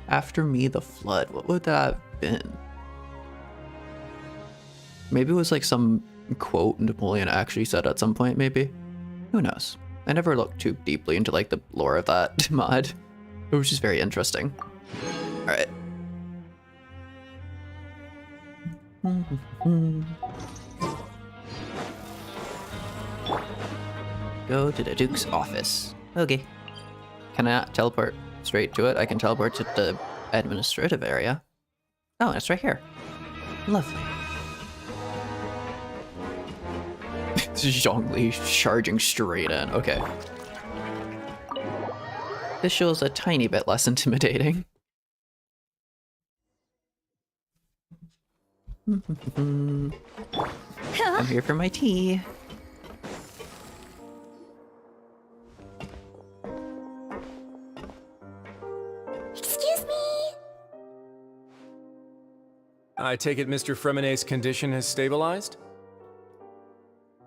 After me the flood. What would that have been? Maybe it was like some quote Napoleon actually said at some point, maybe? Who knows? I never looked too deeply into like the lore of that mod. It was just very interesting. Alright. Go to the Duke's office. Okay. Can I not teleport straight to it? I can teleport to the administrative area. Oh, it's right here. Lovely. Zhongli charging straight in. Okay. This shows a tiny bit less intimidating. I'm here for my tea. Excuse me? I take it Mr. Fremenet's condition has stabilized?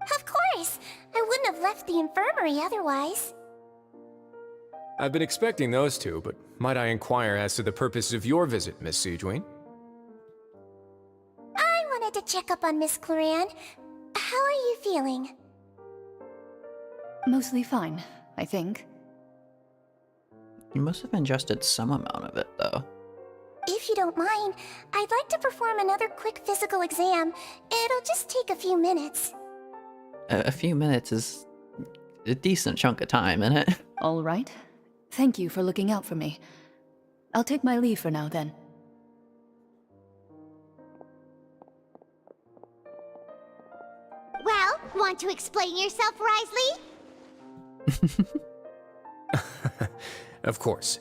Of course. I wouldn't have left the infirmary otherwise. I've been expecting those two, but might I inquire as to the purpose of your visit, Miss Siegewien? I wanted to check up on Miss Clarande. How are you feeling? Mostly fine, I think. You must have ingested some amount of it, though. If you don't mind, I'd like to perform another quick physical exam. It'll just take a few minutes. A few minutes is a decent chunk of time, isn't it? All right. Thank you for looking out for me. I'll take my leave for now, then. Well, want to explain yourself, Risley? Of course,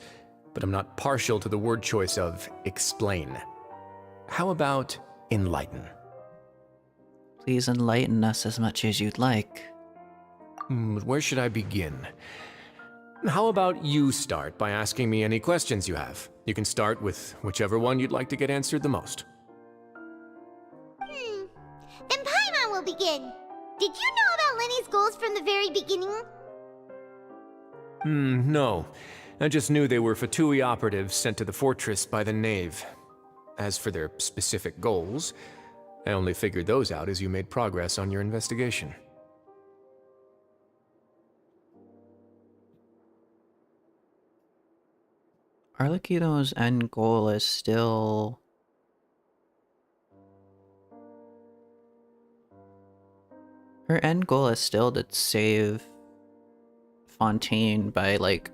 but I'm not partial to the word choice of explain. How about enlighten? Please enlighten us as much as you'd like. Where should I begin? How about you start by asking me any questions you have? You can start with whichever one you'd like to get answered the most. Then Paimon will begin. Did you know about Lenny's goals from the very beginning? No. I just knew they were Fatui operatives sent to the fortress by the Knave. As for their specific goals, I only figured those out as you made progress on your investigation. Arlecchino's end goal is still... Her end goal is still to save Fontaine by, like,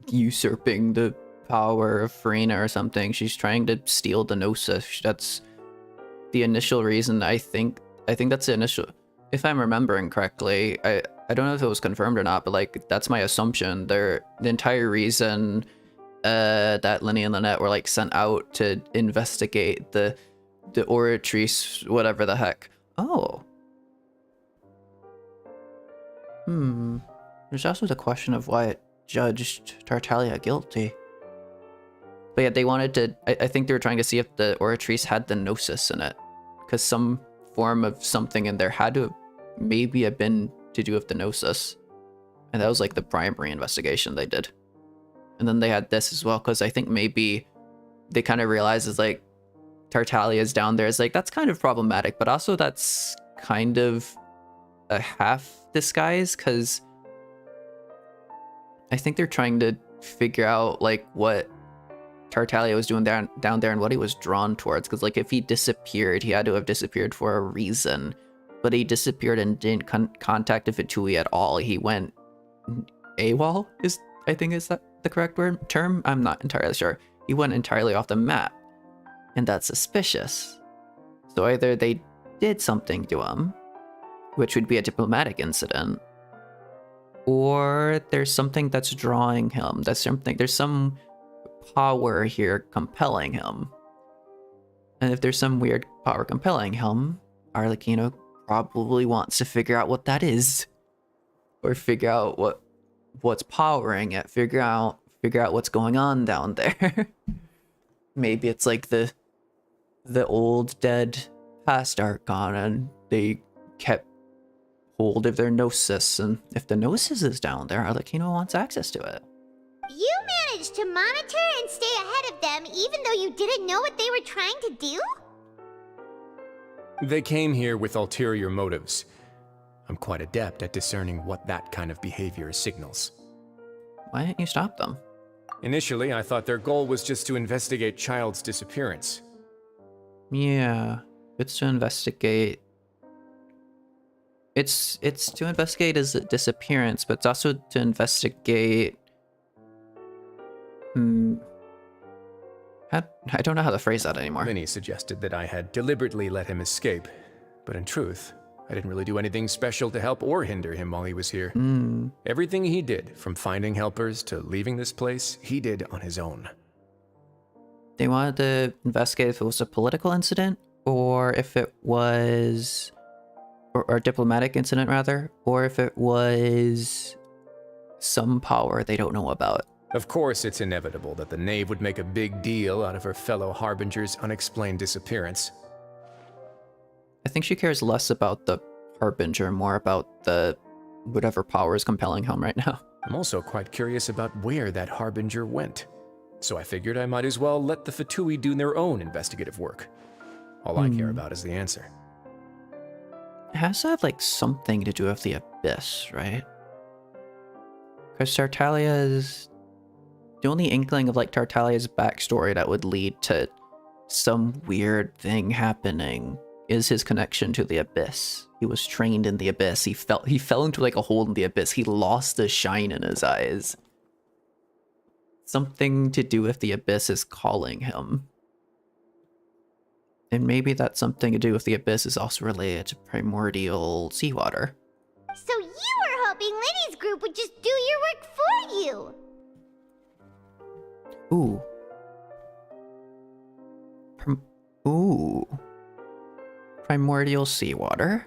usurping the power of Farina or something. She's trying to steal the Gnosis. That's the initial reason. I think that's the initial... If I'm remembering correctly, I don't know if it was confirmed or not, but, like, that's my assumption. The entire reason that Lenny and Lynette were, like, sent out to investigate the Oratrice, whatever the heck. Oh. There's also the question of why it judged Tartaglia guilty. But yeah, they wanted to... I think they were trying to see if the Oratrice had the Gnosis in it. Because some form of something in there had to maybe have been to do with the Gnosis. And that was like the primary investigation they did. And then they had this as well, because I think maybe they kind of realized it's like Tartaglia's down there. It's like, that's kind of problematic, but also that's kind of a half disguise, because I think they're trying to figure out like what Tartaglia was doing down there and what he was drawn towards. Because like if he disappeared, he had to have disappeared for a reason. But he disappeared and didn't contact the Fatui at all. He went AWOL, I think is that the correct term? I'm not entirely sure. He went entirely off the map. And that's suspicious. So either they did something to him, which would be a diplomatic incident, or there's something that's drawing him. There's some power here compelling him. And if there's some weird power compelling him, Arlecchino probably wants to figure out what that is. Or figure out what's powering it. Figure out what's going on down there. Maybe it's like the old dead past Archon, and they kept hold of their Gnosis, and if the Gnosis is down there, Arlecchino wants access to it. You managed to monitor and stay ahead of them even though you didn't know what they were trying to do? They came here with ulterior motives. I'm quite adept at discerning what that kind of behavior signals. Why didn't you stop them? Initially, I thought their goal was just to investigate Child's disappearance. Yeah, it's to investigate... It's to investigate his disappearance, but it's also to investigate... I don't know how to phrase that anymore. Many suggested that I had deliberately let him escape, but in truth, I didn't really do anything special to help or hinder him while he was here. Everything he did, from finding helpers to leaving this place, he did on his own. They wanted to investigate if it was a political incident, or if it was... Or a diplomatic incident, rather, or if it was some power they don't know about. Of course, it's inevitable that the Knave would make a big deal out of her fellow Harbinger's unexplained disappearance. I think she cares less about the Harbinger, more about the whatever power is compelling him right now. I'm also quite curious about where that Harbinger went. So I figured I might as well let the Fatui do their own investigative work. All I care about is the answer. It has to have, like, something to do with the Abyss, right? Because Tartaglia's... The only inkling of, like, Tartaglia's backstory that would lead to some weird thing happening is his connection to the Abyss. He was trained in the Abyss. He fell into, like, a hole in the Abyss. He lost the shine in his eyes. something to do with the Abyss is calling him. And maybe that something to do with the Abyss is also related to primordial seawater. So you were hoping Linny's group would just do your work for you! Ooh. Ooh. Primordial seawater.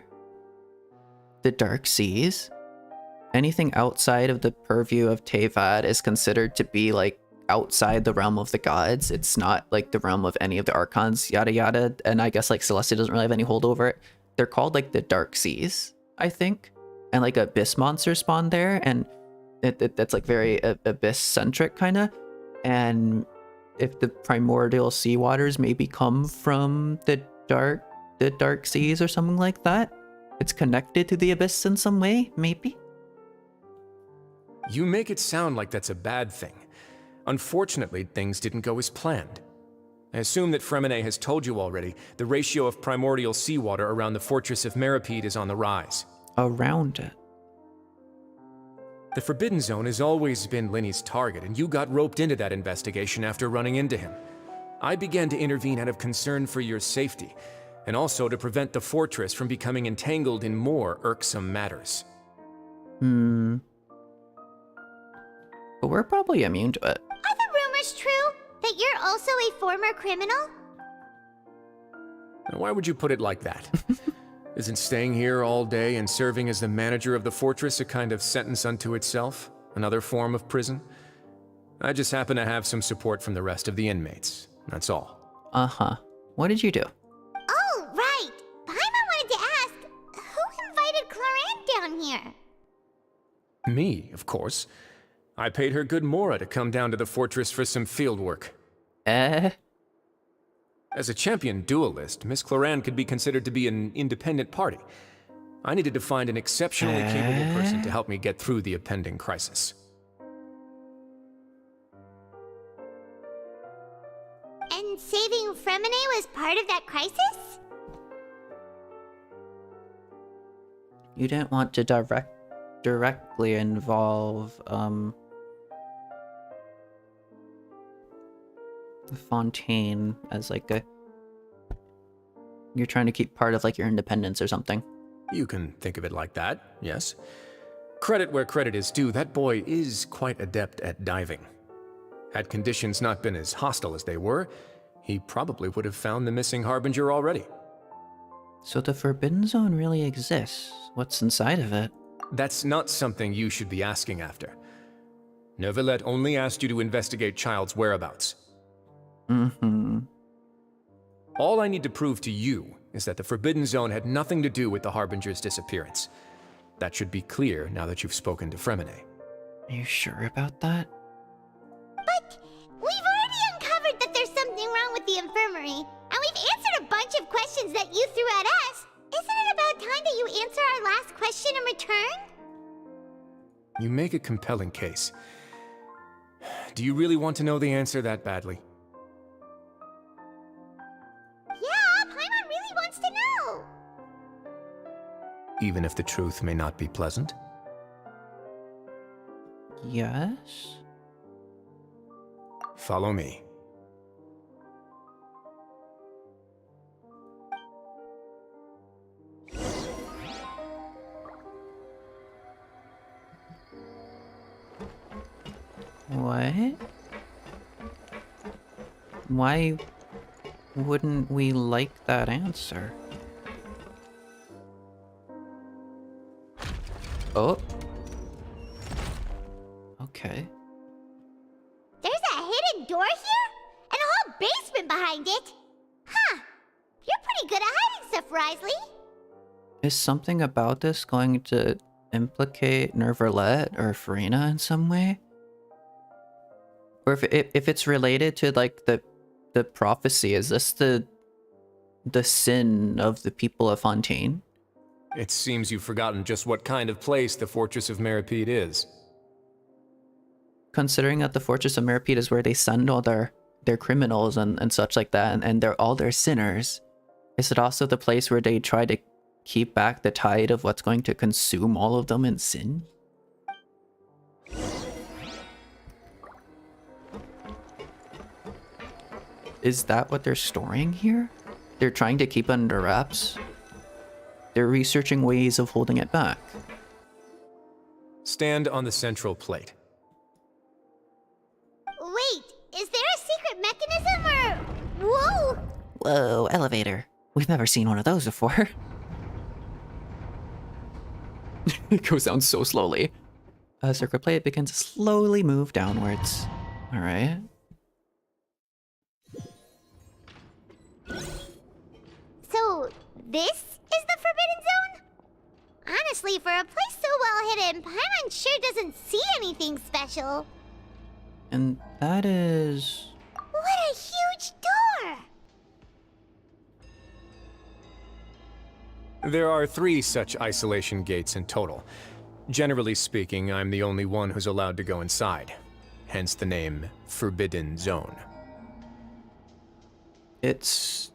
The Dark Seas. Anything outside of the purview of Tevad is considered to be, like, outside the realm of the gods. It's not, like, the realm of any of the Archons, yada yada. And I guess, like, Celestia doesn't really have any hold over it. They're called, like, the Dark Seas, I think. And, like, Abyss monsters spawn there. And that's, like, very Abyss-centric, kind of. And if the primordial sea waters maybe come from the dark seas or something like that, it's connected to the Abyss in some way, maybe? You make it sound like that's a bad thing. Unfortunately, things didn't go as planned. I assume that Fremine has told you already, the ratio of primordial seawater around the fortress of Meripede is on the rise. Around it? The Forbidden Zone has always been Linny's target, and you got roped into that investigation after running into him. I began to intervene out of concern for your safety, and also to prevent the fortress from becoming entangled in more irksome matters. But we're probably immune to it. Are the rumors true? That you're also a former criminal? Now, why would you put it like that? Isn't staying here all day and serving as the manager of the fortress a kind of sentence unto itself? Another form of prison? I just happen to have some support from the rest of the inmates. That's all. Uh-huh. What did you do? Oh, right! Paimon wanted to ask, who invited Cloran down here? Me, of course. I paid her good mora to come down to the fortress for some field work. As a champion duelist, Miss Cloran could be considered to be an independent party. I needed to find an exceptionally capable person to help me get through the impending crisis. And saving Fremine was part of that crisis? You didn't want to directly involve, Fontaine as like a... You're trying to keep part of like your independence or something. You can think of it like that, yes. Credit where credit is due, that boy is quite adept at diving. Had conditions not been as hostile as they were, he probably would have found the missing Harbinger already. So the Forbidden Zone really exists. What's inside of it? That's not something you should be asking after. Neuvillette only asked you to investigate Child's whereabouts. All I need to prove to you is that the Forbidden Zone had nothing to do with the Harbinger's disappearance. That should be clear now that you've spoken to Fremine. Are you sure about that? But we've already uncovered that there's something wrong with the infirmary, and we've answered a bunch of questions that you threw at us. Isn't it about time that you answer our last question in return? You make a compelling case. Do you really want to know the answer that badly? Yeah, Paimon really wants to know. Even if the truth may not be pleasant? Yes? Follow me. What? Why wouldn't we like that answer? Oh. Okay. There's a hidden door here? And a whole basement behind it? Huh. You're pretty good at hiding stuff, Risley. Is something about this going to implicate Neuvillette or Farina in some way? Or if it's related to like the prophecy, is this the sin of the people of Fontaine? It seems you've forgotten just what kind of place the Fortress of Meripede is. Considering that the Fortress of Meripede is where they send all their criminals and such like that, and they're all their sinners, is it also the place where they try to keep back the tide of what's going to consume all of them in sin? Is that what they're storing here? They're trying to keep it under wraps? They're researching ways of holding it back. Stand on the central plate. Wait, is there a secret mechanism or... Whoa! Whoa, elevator. We've never seen one of those before. It goes down so slowly. Circuit plate begins to slowly move downwards. Alright. So, this is the Forbidden Zone? Honestly, for a place so well hidden, Paimon sure doesn't see anything special. And that is... What a huge door! There are 3 such isolation gates in total. Generally speaking, I'm the only one who's allowed to go inside. Hence the name Forbidden Zone. It's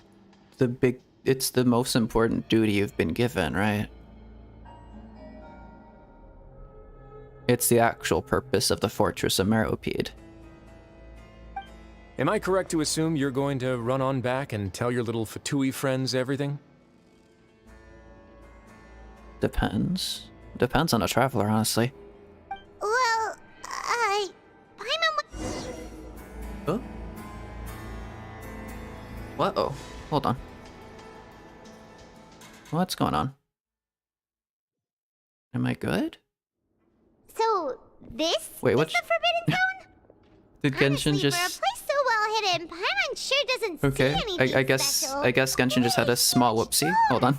the most important duty you've been given, right? It's the actual purpose of the Fortress of Meropide. Am I correct to assume you're going to run on back and tell your little Fatui friends everything? Depends. Depends on a traveler, honestly. Well, Oh? Whoa. Hold on. What's going on? Am I good? So, this Wait, is what? the Forbidden Zone? Did Genshin Honestly, just... for a place so well hidden, Paimon sure doesn't Okay, see anything I guess special. Genshin just had a small whoopsie. Hold on.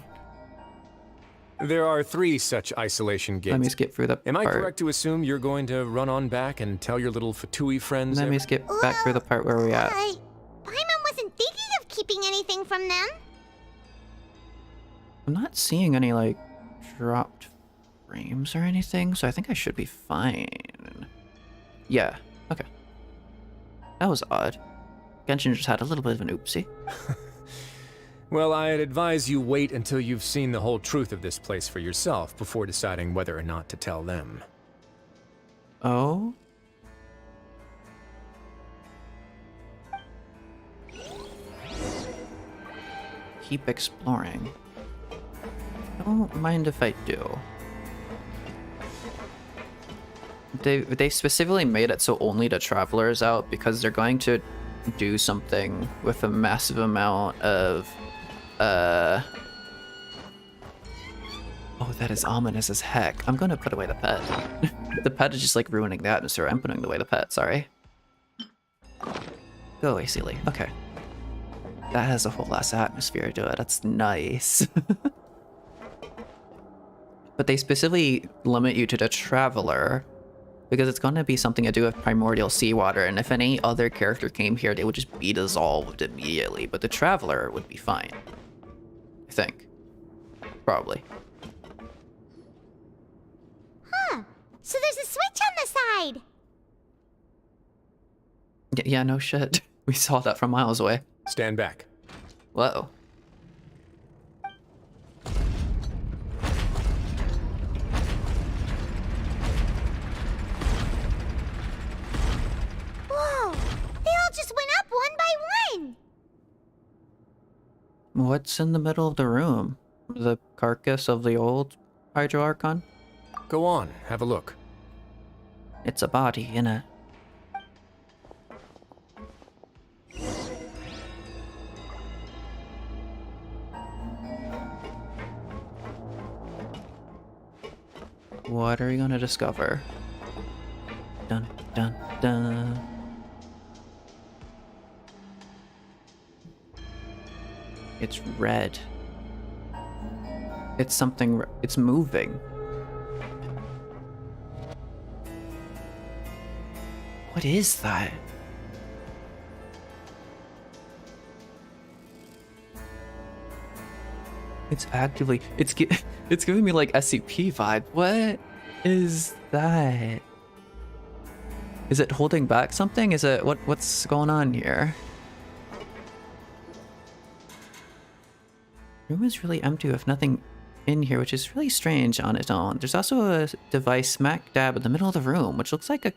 There are 3 such isolation gates. Let me skip through the Am I part. correct to assume you're going to run on back and tell your little Fatui friends Let me skip back through the part where we're at. Paimon wasn't thinking of keeping anything from them. I'm not seeing any, like, dropped frames or anything, so I think I should be fine. Yeah, okay. That was odd. Genshin just had a little bit of an oopsie. Well, I'd advise you wait until you've seen the whole truth of this place for yourself before deciding whether or not to tell them. Oh? Keep exploring. Don't mind if I do. They specifically made it so only the traveler is out because they're going to do something with a massive amount of oh, that is ominous as heck. I'm gonna put away the pet. The pet is just like ruining the atmosphere. I'm putting away the pet, sorry. Go away, Sealy. Okay. That has a whole ass atmosphere to it. That's nice. But they specifically limit you to the traveler because it's going to be something to do with primordial seawater, and if any other character came here, they would just be dissolved immediately, but the traveler would be fine. I think. Probably. Huh. So there's a switch on the side. Yeah, no shit. We saw that from miles away. Stand back. Whoa. Whoa. They all just went up one by one. What's in the middle of the room? The carcass of the old Hydro Archon? Go on, have a look. It's a body, innit? What are you gonna discover? Dun dun dun. It's red. It's something. It's moving. What is that? It's actively. It's giving me like SCP vibe. What is that? Is it holding back something? Is it what's going on here? Room is really empty with nothing in here, which is really strange on its own. There's also a device smack dab in the middle of the room, which looks like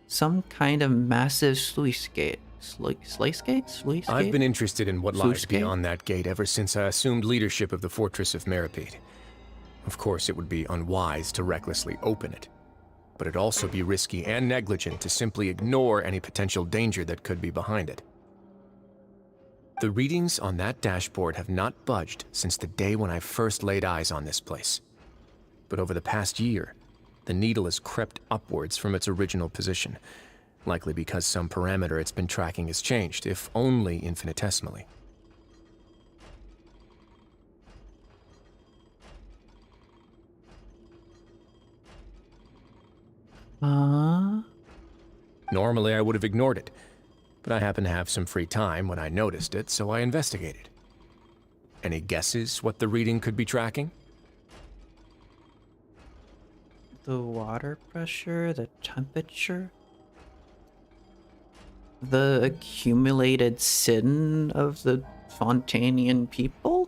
some kind of massive sluice gate. Sluice gate? Sluice gate? I've been interested in what lies Sluice gate? beyond that gate ever since I assumed leadership of the Fortress of Meripede. Of course, it would be unwise to recklessly open it, but it'd also be risky and negligent to simply ignore any potential danger that could be behind it. The readings on that dashboard have not budged since the day when I first laid eyes on this place. But over the past year, the needle has crept upwards from its original position, likely because some parameter it's been tracking has changed, if only infinitesimally. Normally I would have ignored it, but I happened to have some free time when I noticed it, so I investigated. Any guesses what the reading could be tracking? The water pressure, the temperature, the accumulated sin of the Fontainian people?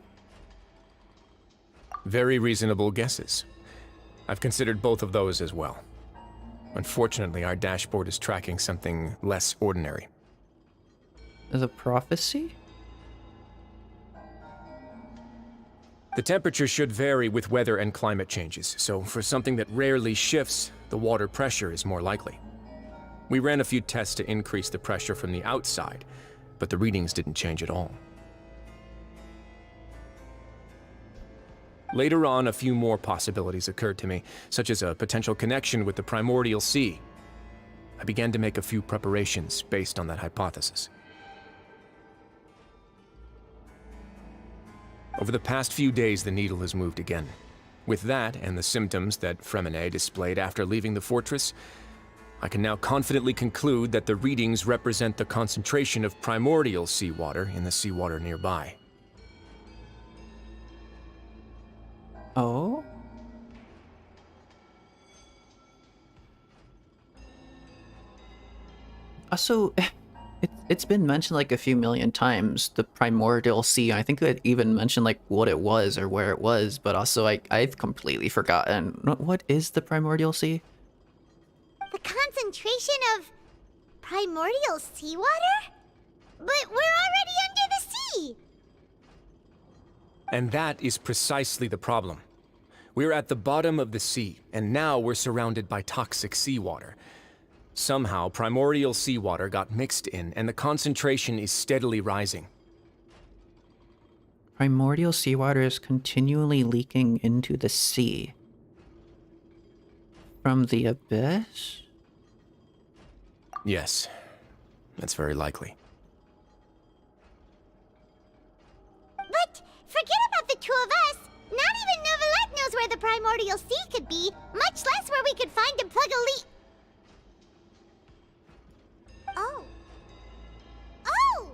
Very reasonable guesses. I've considered both of those as well. Unfortunately, our dashboard is tracking something less ordinary. The prophecy? The temperature should vary with weather and climate changes, so for something that rarely shifts, the water pressure is more likely. We ran a few tests to increase the pressure from the outside, but the readings didn't change at all. Later on, a few more possibilities occurred to me, such as a potential connection with the primordial sea. I began to make a few preparations based on that hypothesis. Over the past few days, the needle has moved again. With that, and the symptoms that Fremine displayed after leaving the fortress, I can now confidently conclude that the readings represent the concentration of primordial seawater in the seawater nearby. Oh? Also, it's been mentioned like a few million times, the primordial sea. I think it even mentioned like what it was or where it was, but also I've completely forgotten. What is the primordial sea? The concentration of primordial seawater? But we're already under the sea! And that is precisely the problem. We're at the bottom of the sea, and now we're surrounded by toxic seawater. Somehow, primordial seawater got mixed in, and the concentration is steadily rising. Primordial seawater is continually leaking into the sea. From the abyss? Yes, that's very likely. But forget about the two of us! Not even Novelette knows where the primordial sea could be, much less where we could find and plug a leak. Oh. Oh!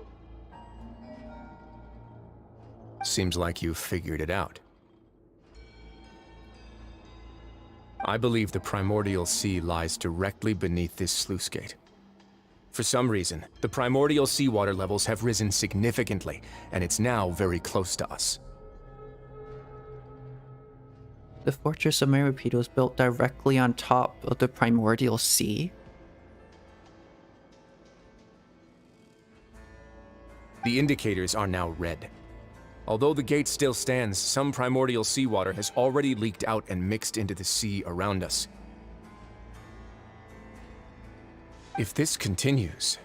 Seems like you've figured it out. I believe the primordial sea lies directly beneath this sluice gate. For some reason, the primordial seawater levels have risen significantly, and it's now very close to us. The Fortress of Meripede was built directly on top of the primordial sea. The indicators are now red. Although the gate still stands, some primordial seawater has already leaked out and mixed into the sea around us. If this continues,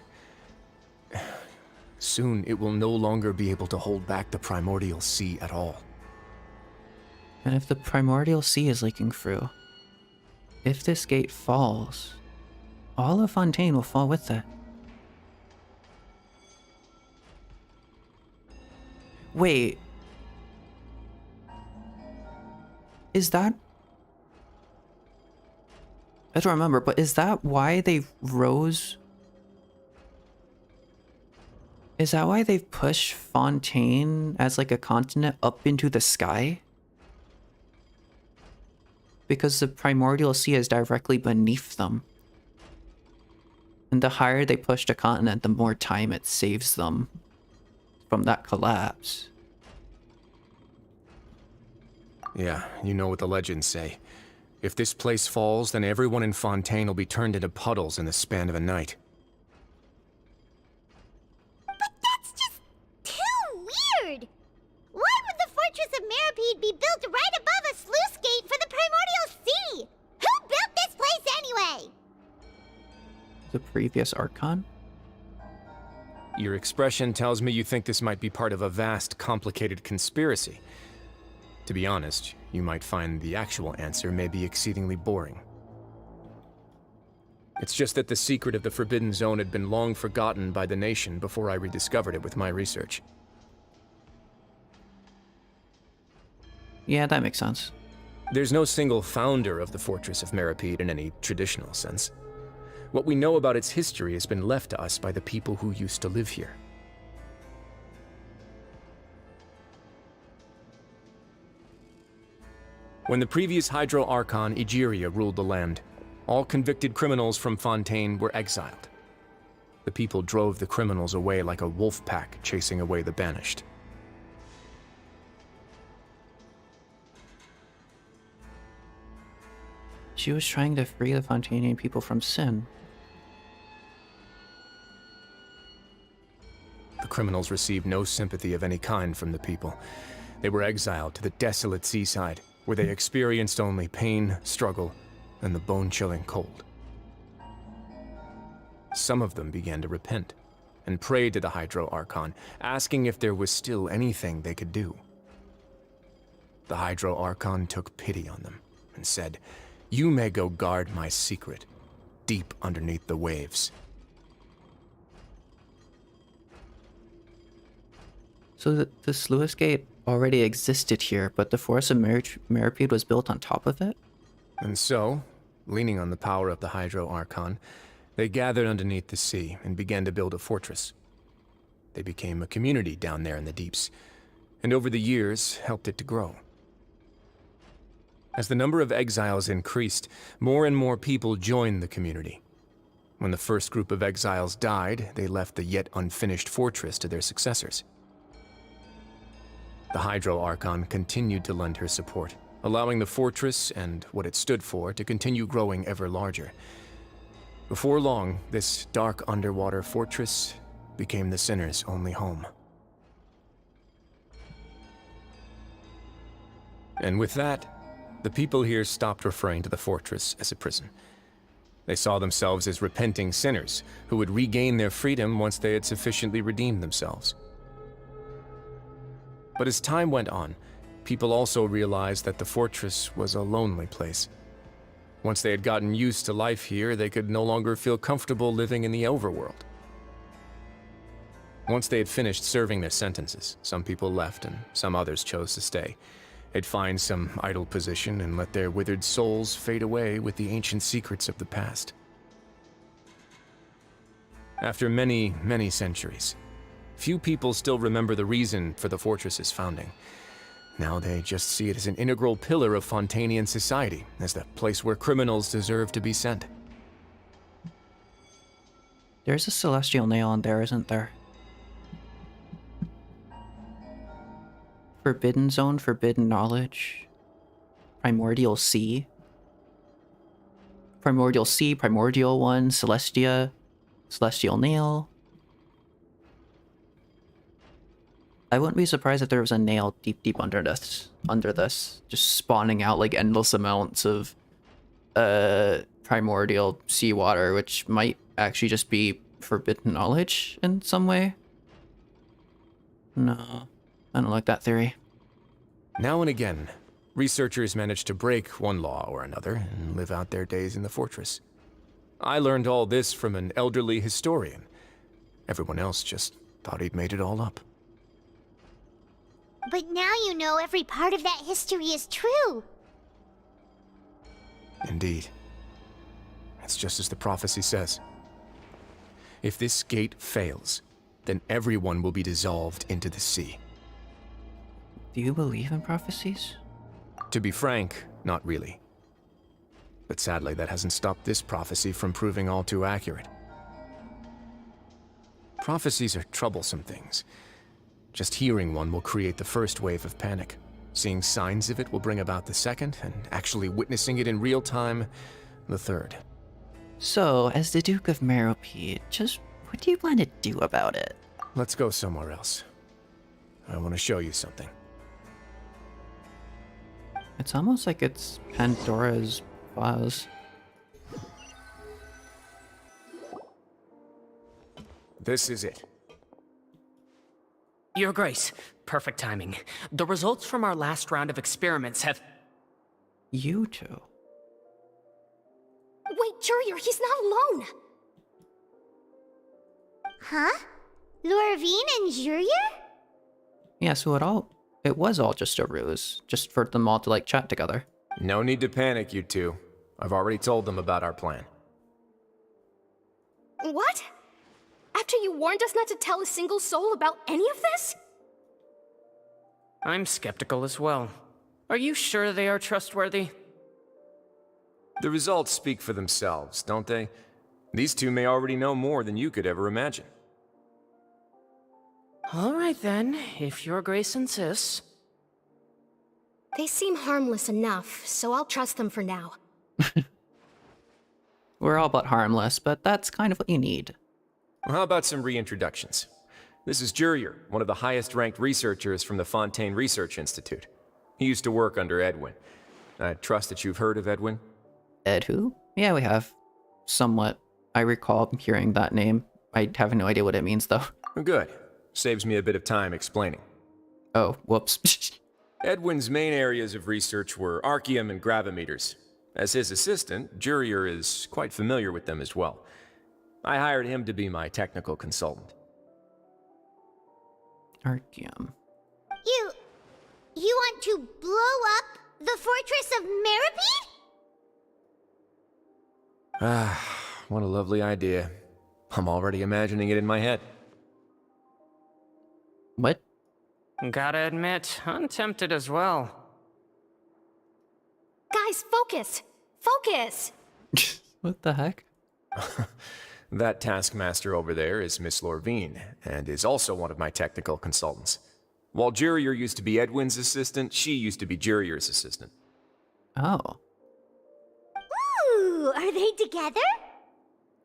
soon it will no longer be able to hold back the primordial sea at all. And if the primordial sea is leaking through, if this gate falls, all of Fontaine will fall with it. Wait. Is that... I don't remember, but is that why they rose? Is that why they've pushed Fontaine as like a continent up into the sky? Because the primordial sea is directly beneath them. And the higher they push the continent, the more time it saves them from that collapse. Yeah, you know what the legends say. If this place falls, then everyone in Fontaine will be turned into puddles in the span of a night. the previous Archon? Your expression tells me you think this might be part of a vast, complicated conspiracy. To be honest, you might find the actual answer may be exceedingly boring. It's just that the secret of the Forbidden Zone had been long forgotten by the nation before I rediscovered it with my research. Yeah, that makes sense. There's no single founder of the Fortress of Meripede in any traditional sense. What we know about its history has been left to us by the people who used to live here. When the previous Hydro Archon, Egeria, ruled the land, all convicted criminals from Fontaine were exiled. The people drove the criminals away like a wolf pack chasing away the banished. She was trying to free the Fontainian people from sin. The criminals received no sympathy of any kind from the people. They were exiled to the desolate seaside, where they experienced only pain, struggle, and the bone-chilling cold. Some of them began to repent, and prayed to the Hydro Archon, asking if there was still anything they could do. The Hydro Archon took pity on them, and said, "You may go guard my secret, deep underneath the waves." So the sluice gate already existed here, but the Forest of Meripede was built on top of it? And so, leaning on the power of the Hydro Archon, they gathered underneath the sea and began to build a fortress. They became a community down there in the deeps, and over the years helped it to grow. As the number of exiles increased, more and more people joined the community. When the first group of exiles died, they left the yet unfinished fortress to their successors. The Hydro Archon continued to lend her support, allowing the fortress and what it stood for to continue growing ever larger. Before long, this dark underwater fortress became the sinner's only home. And with that, the people here stopped referring to the fortress as a prison. They saw themselves as repenting sinners who would regain their freedom once they had sufficiently redeemed themselves. But as time went on, people also realized that the fortress was a lonely place. Once they had gotten used to life here, they could no longer feel comfortable living in the overworld. Once they had finished serving their sentences, some people left and some others chose to stay. They'd find some idle position and let their withered souls fade away with the ancient secrets of the past. After many, many centuries, few people still remember the reason for the fortress's founding. Now they just see it as an integral pillar of Fontainian society, as the place where criminals deserve to be sent. There's a celestial nail in there, isn't there? Forbidden Zone, Forbidden Knowledge, Primordial Sea. Primordial Sea, Primordial One, Celestia, Celestial Nail. I wouldn't be surprised if there was a nail deep under this, just spawning out like endless amounts of primordial seawater, which might actually just be forbidden knowledge in some way. No, I don't like that theory. Now and again, researchers manage to break one law or another and live out their days in the fortress. I learned all this from an elderly historian. Everyone else just thought he'd made it all up. But now you know every part of that history is true. Indeed. It's just as the prophecy says. If this gate fails, then everyone will be dissolved into the sea. Do you believe in prophecies? To be frank, not really. But sadly, that hasn't stopped this prophecy from proving all too accurate. Prophecies are troublesome things. Just hearing one will create the first wave of panic. Seeing signs of it will bring about the second, and actually witnessing it in real time, the third. So, as the Duke of Meripede, just what do you plan to do about it? Let's go somewhere else. I want to show you something. It's almost like it's Pandora's vase. This is it. Your Grace, perfect timing. The results from our last round of experiments have... You two. Wait, Jurier, he's not alone! Huh? Lorvine and Jurier? Yeah, so it was all just a ruse, just for them all to like chat together. No need to panic, you two. I've already told them about our plan. What? After you warned us not to tell a single soul about any of this? I'm skeptical as well. Are you sure they are trustworthy? The results speak for themselves, don't they? These two may already know more than you could ever imagine. All right then, if Your Grace insists. They seem harmless enough, so I'll trust them for now. We're all but harmless, but that's kind of what you need. Well, how about some reintroductions? This is Jurier, one of the highest-ranked researchers from the Fontaine Research Institute. He used to work under Edwin. I trust that you've heard of Edwin? Ed who? Yeah, we have. Somewhat. I recall hearing that name. I have no idea what it means, though. Good. Saves me a bit of time explaining. Oh, whoops. Edwin's main areas of research were archaeum and gravimeters. As his assistant, Jurier is quite familiar with them as well. I hired him to be my technical consultant. Archaeum. You want to blow up the fortress of Meripede? Ah, what a lovely idea. I'm already imagining it in my head. What? Gotta admit, I'm tempted as well. Guys, focus! Focus! What the heck? That taskmaster over there is Miss Lorvine, and is also one of my technical consultants. While Jurier used to be Edwin's assistant, she used to be Jurier's assistant. Oh. Ooh, are they together?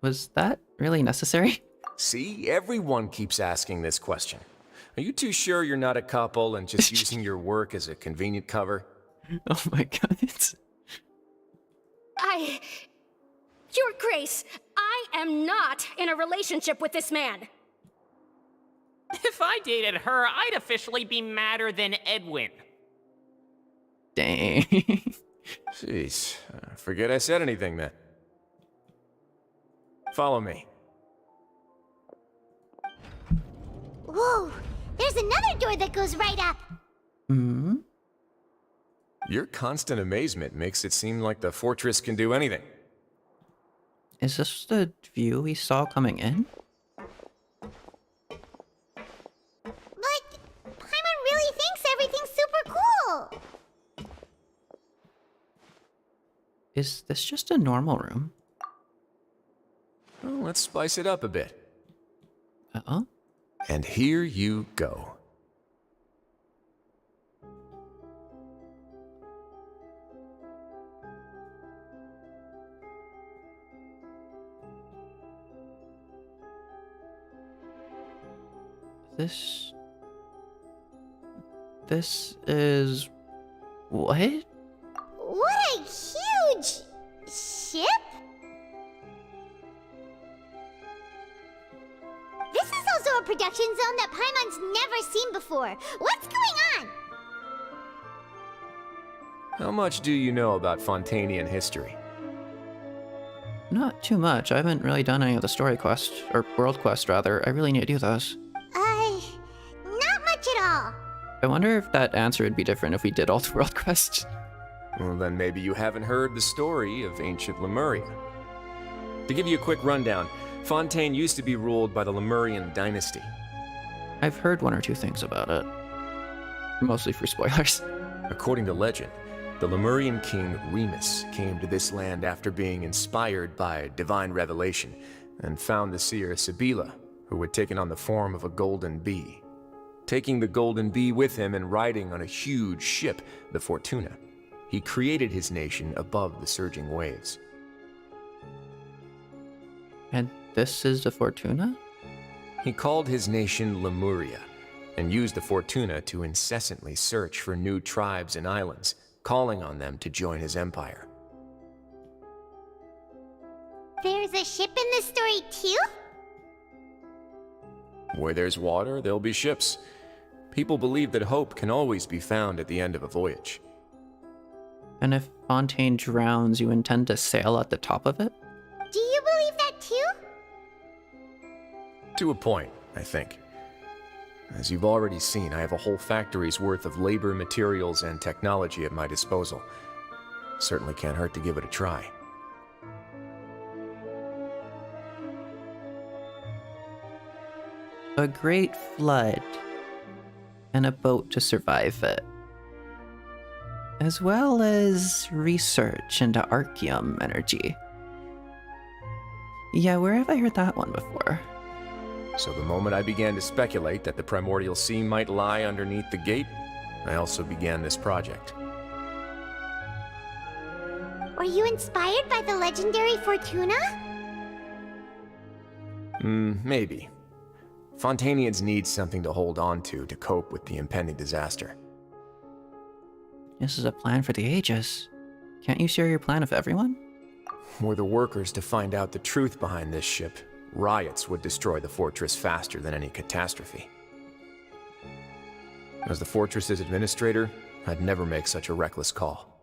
Was that really necessary? See, everyone keeps asking this question. Are you too sure you're not a couple and just using your work as a convenient cover? Oh my god. Your Grace, I am not in a relationship with this man. If I dated her, I'd officially be madder than Edwin. Dang. Jeez, forget I said anything then. Follow me. Whoa, there's another door that goes right up. Hmm? Your constant amazement makes it seem like the fortress can do anything. Is this the view we saw coming in? But Paimon really thinks everything's super cool. Is this just a normal room? Well, let's spice it up a bit. Uh-oh. And here you go. This is... what? What a huge ship? This is also a production zone that Paimon's never seen before. What's going on? How much do you know about Fontainian history? Not too much. I haven't really done any of the story quest, or world quest rather. I really need to do those. Not much at all. I wonder if that answer would be different if we did all the world quests. Well, then maybe you haven't heard the story of ancient Lemuria. To give you a quick rundown, Fontaine used to be ruled by the Lemurian dynasty. I've heard one or two things about it. Mostly for spoilers. According to legend, the Lemurian king Remus came to this land after being inspired by divine revelation and found the seer Sibila, who had taken on the form of a golden bee. Taking the golden bee with him and riding on a huge ship, the Fortuna, he created his nation above the surging waves. And this is the Fortuna? He called his nation Lemuria, and used the Fortuna to incessantly search for new tribes and islands, calling on them to join his empire. There's a ship in this story too? Where there's water, there'll be ships. People believe that hope can always be found at the end of a voyage. And if Fontaine drowns, you intend to sail at the top of it? Do you believe that too? To a point, I think. As you've already seen, I have a whole factory's worth of labor, materials, and technology at my disposal. Certainly can't hurt to give it a try. A great flood and a boat to survive it, as well as research into Archeum energy. Yeah, where have I heard that one before? So the moment I began to speculate that the primordial sea might lie underneath the gate, I also began this project. Were you inspired by the legendary Fortuna? Maybe. Fontainians need something to hold on to cope with the impending disaster. This is a plan for the ages. Can't you share your plan with everyone? Were the workers to find out the truth behind this ship, riots would destroy the fortress faster than any catastrophe. As the fortress's administrator, I'd never make such a reckless call.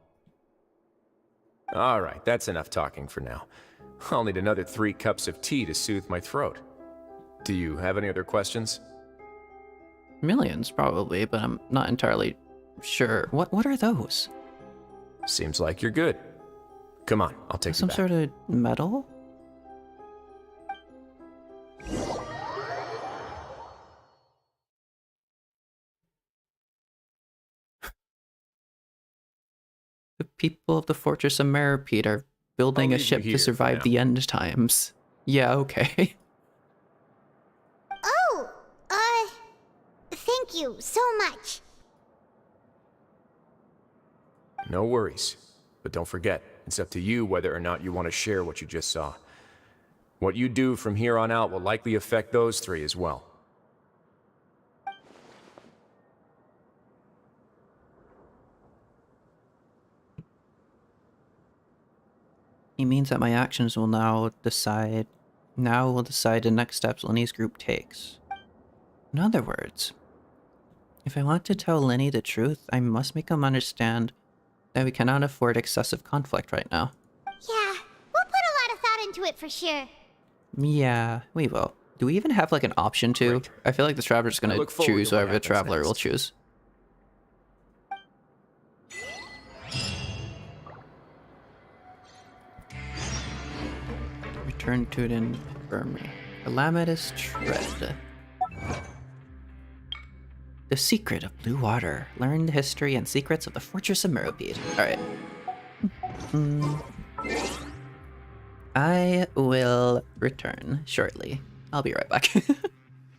Alright, that's enough talking for now. I'll need another 3 cups of tea to soothe my throat. Do you have any other questions? Millions, probably, but I'm not entirely sure. What are those? Seems like you're good. Come on, I'll take you Some back. sort of metal? The people of the Fortress of Meropide are building a leave you ship here to for survive now. the end times. Yeah, okay. Oh, thank you so much. No worries. But don't forget, it's up to you whether or not you want to share what you just saw. What you do from here on out will likely affect those 3 as well. He means that my actions will now decide the next steps Lenny's group takes. In other words, if I want to tell Lenny the truth, I must make him understand that we cannot afford excessive conflict right now. Yeah, we'll put a lot of thought into it for sure. Yeah, we will. Do we even have like an option to? Great. I feel like the traveler's I gonna look forward choose to what whatever the happens traveler will next. choose. Return to the infirmary. Calamitous tread. The secret of blue water. Learn the history and secrets of the Fortress of Meropide. Alright. I will return shortly. I'll be right back.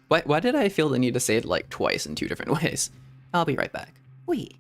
Why did I feel the need to say it like twice in 2 different ways? I'll be right back. Wee.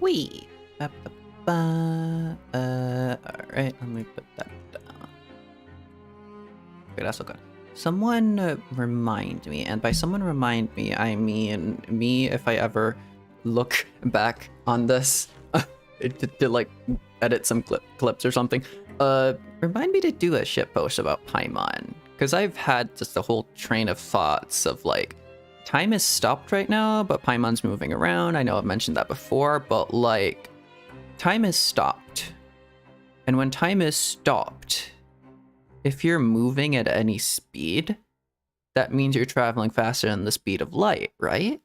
Wee. Alright, let me put that down. Okay, that's all good. Someone remind me, and by someone remind me, I mean me if I ever look back on this to like edit some clips or something. Remind me to do a shitpost about Paimon, because I've had just a whole train of thoughts of like, time is stopped right now, but Paimon's moving around. I know I've mentioned that before, but like, time is stopped. And when time is stopped, if you're moving at any speed, that means you're traveling faster than the speed of light, right?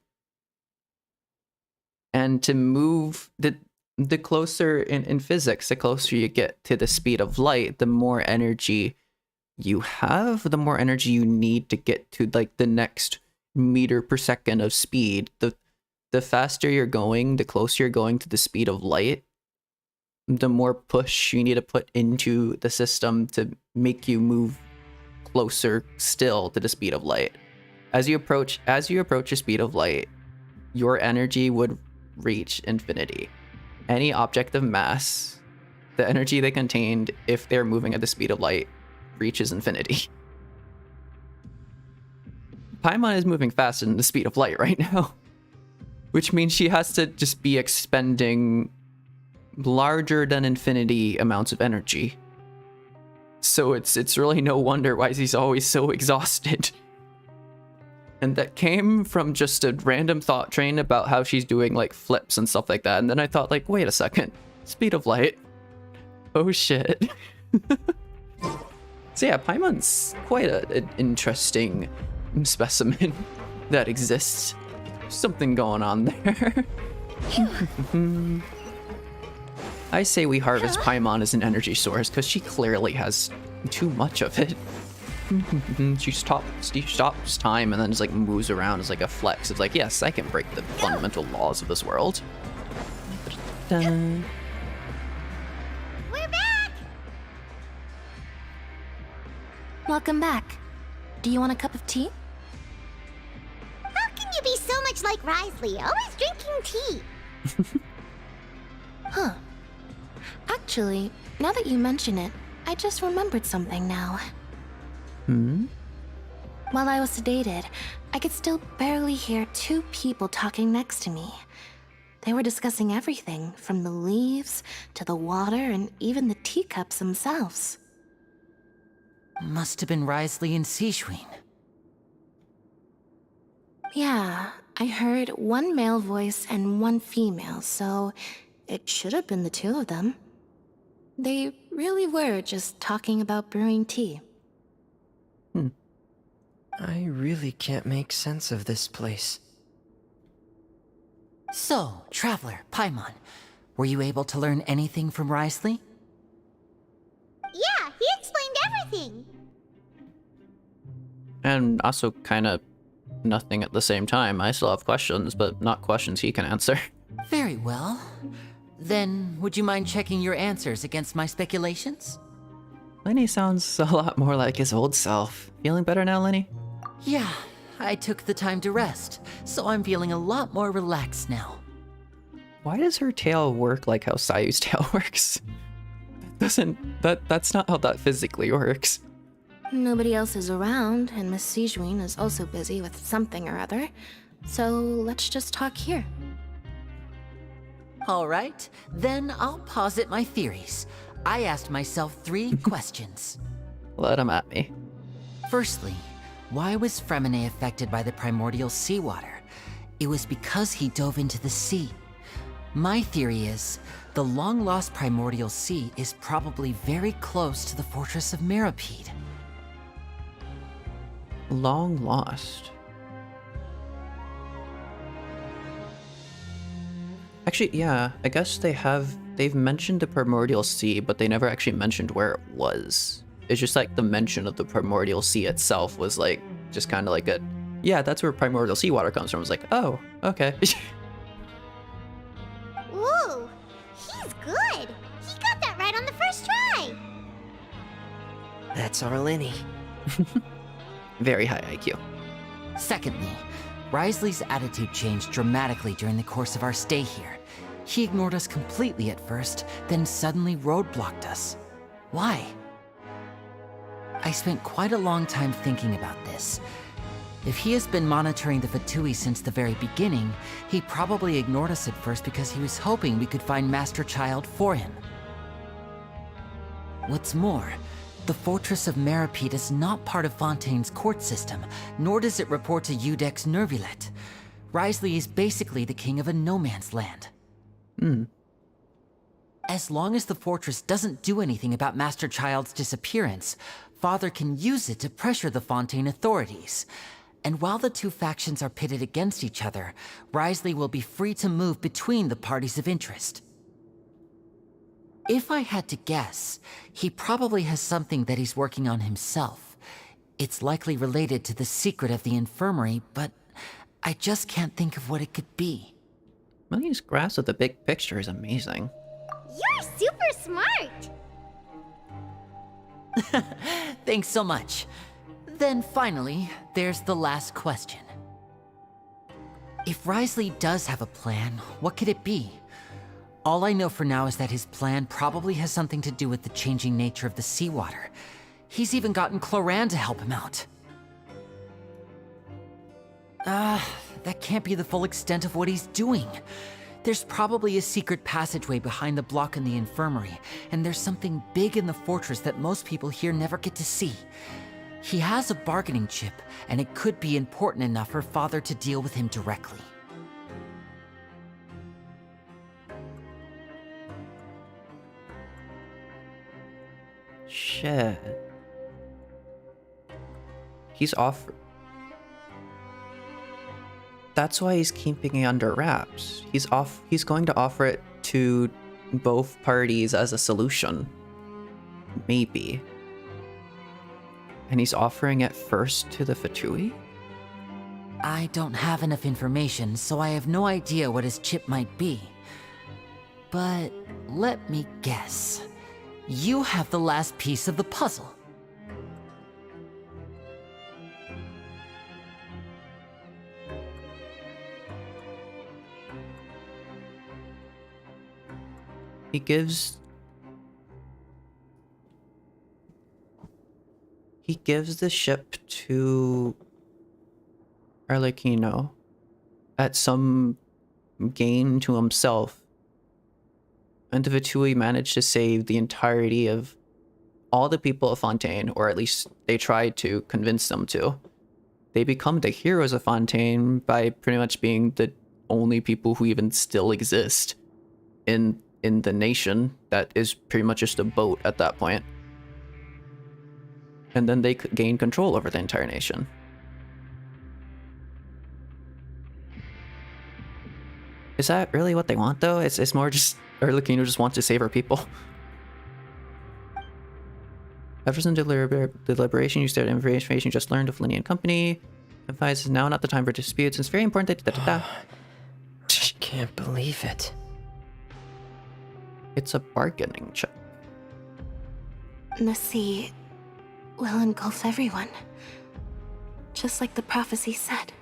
And to move, the closer in physics, the closer you get to the speed of light, the more energy you have, the more energy you need to get to like the next meter per second of speed. The faster you're going, the closer you're going to the speed of light, the more push you need to put into the system to make you move closer still to the speed of light. As you approach the speed of light, your energy would reach infinity. Any object of mass, the energy they contained, if they're moving at the speed of light, reaches infinity. Paimon is moving faster than the speed of light right now, which means she has to just be expending larger than infinity amounts of energy. So it's really no wonder why she's always so exhausted. And that came from just a random thought train about how she's doing like flips and stuff like that. And then I thought like, wait a second, speed of light. Oh shit. So yeah, Paimon's quite an interesting specimen that exists. Something going on there. I say we harvest Paimon as an energy source because she clearly has too much of it. She stops time and then just like moves around as like a flex. It's like, yes, I can break the fundamental laws of this world. We're back! Welcome back. Do you want a cup of tea? How can you be so much like Risley, always drinking tea? Huh. Actually, now that you mention it, I just remembered something now. While I was sedated, I could still barely hear two people talking next to me. They were discussing everything, from the leaves to the water and even the teacups themselves. Must have been Risley and Sishween. Yeah, I heard one male voice and one female, so it should have been the two of them. They really were just talking about brewing tea. I really can't make sense of this place. So, Traveler, Paimon, were you able to learn anything from Risley? Yeah, he explained everything. And also kind of nothing at the same time. I still have questions, but not questions he can answer. Very well. Then, would you mind checking your answers against my speculations? Lenny sounds a lot more like his old self. Feeling better now, Lenny? Yeah, I took the time to rest, so I'm feeling a lot more relaxed now. Why does her tail work like how Sayu's tail works? That's not how that physically works. Nobody else is around, and Miss Sijween is also busy with something or other, so let's just talk here. All right, then I'll posit my theories. I asked myself 3 questions. Let him at me. Firstly, why was Fremine affected by the primordial seawater? It was because he dove into the sea. My theory is, the long-lost primordial sea is probably very close to the fortress of Meropide. Long lost. Actually, yeah, I guess they've mentioned the primordial sea, but they never actually mentioned where it was. It's just like the mention of the primordial sea itself was like, just kind of like a, yeah, that's where primordial seawater comes from. I was like, oh, okay. Ooh, he's good. He got that right on the first try. That's our Lenny. Very high IQ. Secondly, Risley's attitude changed dramatically during the course of our stay here. He ignored us completely at first, then suddenly roadblocked us. Why? I spent quite a long time thinking about this. If he has been monitoring the Fatui since the very beginning, he probably ignored us at first because he was hoping we could find Master Child for him. What's more, the Fortress of Meripede is not part of Fontaine's court system, nor does it report to Udex Nervulet. Wriothesley is basically the king of a no-man's land. As long as the fortress doesn't do anything about Master Child's disappearance, Father can use it to pressure the Fontaine authorities. And while the two factions are pitted against each other, Wriothesley will be free to move between the parties of interest. If I had to guess, he probably has something that he's working on himself. It's likely related to the secret of the infirmary, but I just can't think of what it could be. Millie's grasp of the big picture is amazing. You're super smart! Thanks so much. Then finally, there's the last question. If Wriothesley does have a plan, what could it be? All I know for now is that his plan probably has something to do with the changing nature of the seawater. He's even gotten Cloran to help him out. That can't be the full extent of what he's doing. There's probably a secret passageway behind the block in the infirmary, and there's something big in the fortress that most people here never get to see. He has a bargaining chip, and it could be important enough for Father to deal with him directly. Shit. He's off. That's why he's keeping it under wraps. He's going to offer it to both parties as a solution. Maybe. And he's offering it first to the Fatui? I don't have enough information, so I have no idea what his chip might be. But let me guess. You have the last piece of the puzzle. He gives the ship to Arlecchino at some gain to himself. And the Vitui managed to save the entirety of all the people of Fontaine, or at least they tried to convince them to. They become the heroes of Fontaine by pretty much being the only people who even still exist in the nation that is pretty much just a boat at that point. And then they gain control over the entire nation. Is that really what they want, though? It's more just Arlecchino just wants to save our people. After some deliberation, you stared at information you just learned of Linny and Company. Advises now not the time for disputes. It's very important that I can't believe it. It's a bargaining chip. The sea will engulf everyone, just like the prophecy said.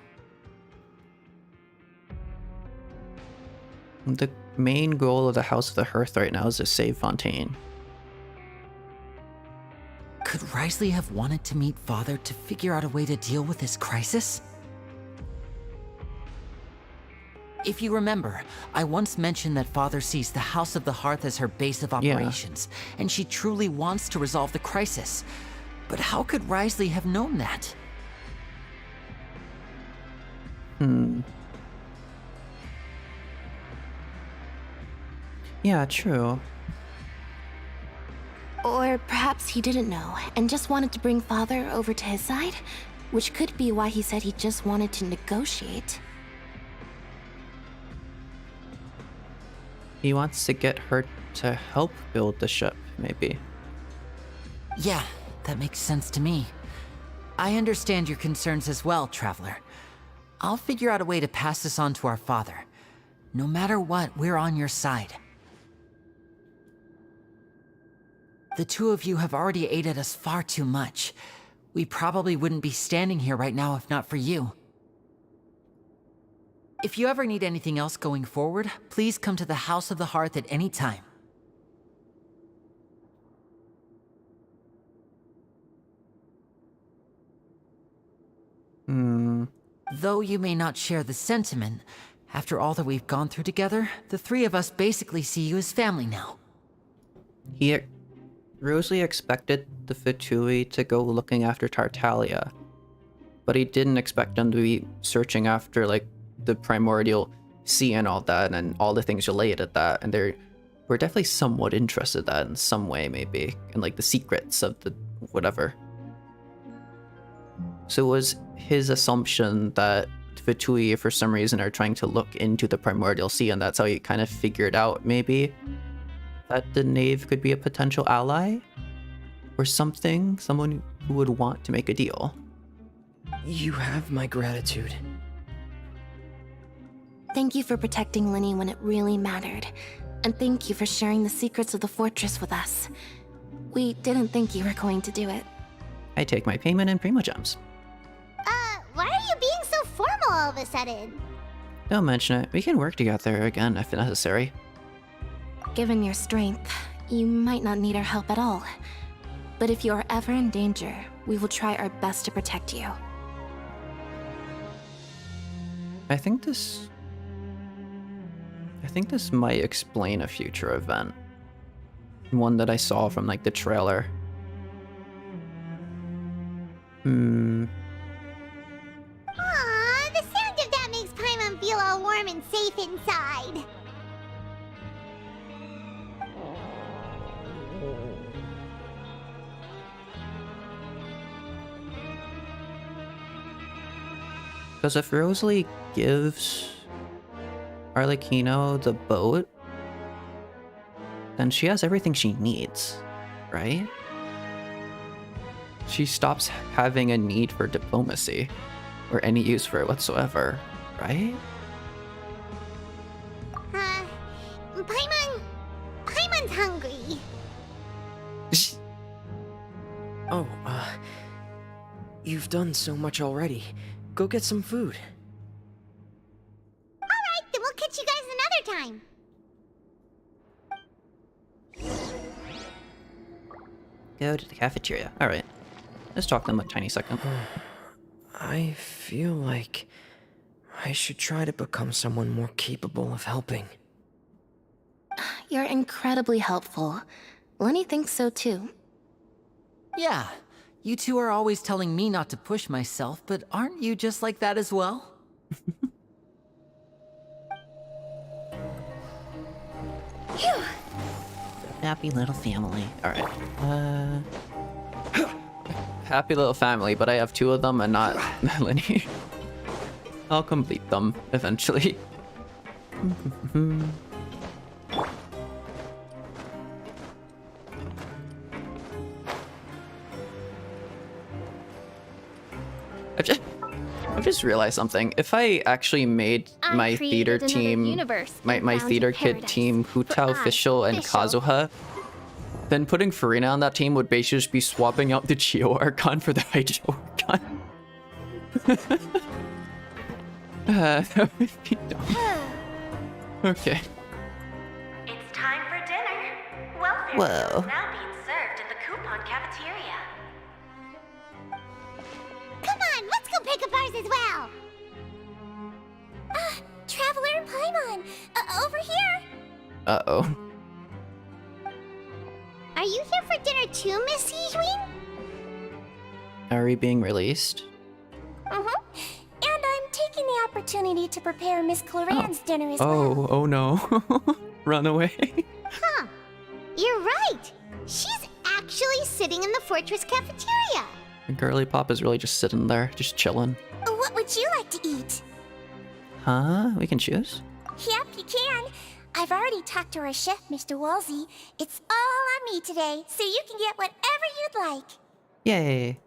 The main goal of the House of the Hearth right now is to save Fontaine. Could Wriothesley have wanted to meet Father to figure out a way to deal with this crisis? If you remember, I once mentioned that Father sees the House of the Hearth as her base of operations, and she truly wants to resolve the crisis. But how could Wriothesley have known that? Yeah, true. Or perhaps he didn't know, and just wanted to bring Father over to his side? Which could be why he said he just wanted to negotiate. He wants to get her to help build the ship, maybe. Yeah, that makes sense to me. I understand your concerns as well, Traveler. I'll figure out a way to pass this on to our father. No matter what, we're on your side. The two of you have already aided us far too much. We probably wouldn't be standing here right now if not for you. If you ever need anything else going forward, please come to the House of the Hearth at any time. Though you may not share the sentiment, after all that we've gone through together, the three of us basically see you as family now. He Rosalie expected the Fatui to go looking after Tartaglia, but he didn't expect them to be searching after like the primordial sea and all that and all the things related to that, and we're definitely somewhat interested in that in some way, maybe, and like the secrets of the whatever. So it was his assumption that Fatui, for some reason, are trying to look into the primordial sea, and that's how he kind of figured out, maybe, that the knave could be a potential ally? Or something? Someone who would want to make a deal. You have my gratitude. Thank you for protecting Linny when it really mattered. And thank you for sharing the secrets of the fortress with us. We didn't think you were going to do it. I take my payment in Primogems. Why are you being so formal all of a sudden? Don't mention it. We can work together again if necessary. Given your strength, you might not need our help at all. But if you are ever in danger, we will try our best to protect you. I think this might explain a future event. One that I saw from like the trailer. Aww, the sound of that makes Paimon feel all warm and safe inside. Because if Rosalie gives Arlecchino the boat, then she has everything she needs, right? She stops having a need for diplomacy or any use for it whatsoever, right? Paimon's hungry. Oh, you've done so much already. Go get some food. Alright, then we'll catch you guys another time. Go to the cafeteria. Alright. Let's talk to them a tiny second. I feel like I should try to become someone more capable of helping. You're incredibly helpful. Lenny thinks so too. Yeah, you two are always telling me not to push myself, but aren't you just like that as well? Happy little family. Alright. Happy little family, but I have two of them and not Melanie. I'll complete them eventually. I've just realized something. If I actually made my theater team, my theater kid team, Huta Official and Kazuha, then putting Farina on that team would basically just be swapping out the Geo Archon for the Hydro Archon. That would be dumb. Okay. It's time for dinner. Welfare Whoa. is now being served in the coupon cafeteria. Come on, let's go pick up ours as well. Traveler and Paimon, over here. Uh-oh. Are you here for dinner too, Miss Sijween? Are we being released? Uh-huh. And I'm taking the opportunity to prepare Miss Claren's dinner as well. Oh no. Run away. Huh. You're right. She's actually sitting in the fortress cafeteria. Girly Pop is really just sitting there, just chilling. What would you like to eat? Huh? We can choose? Yep, you can. I've already talked to our chef, Mr. Wolsey. It's all on me today, so you can get whatever you'd like. Yay.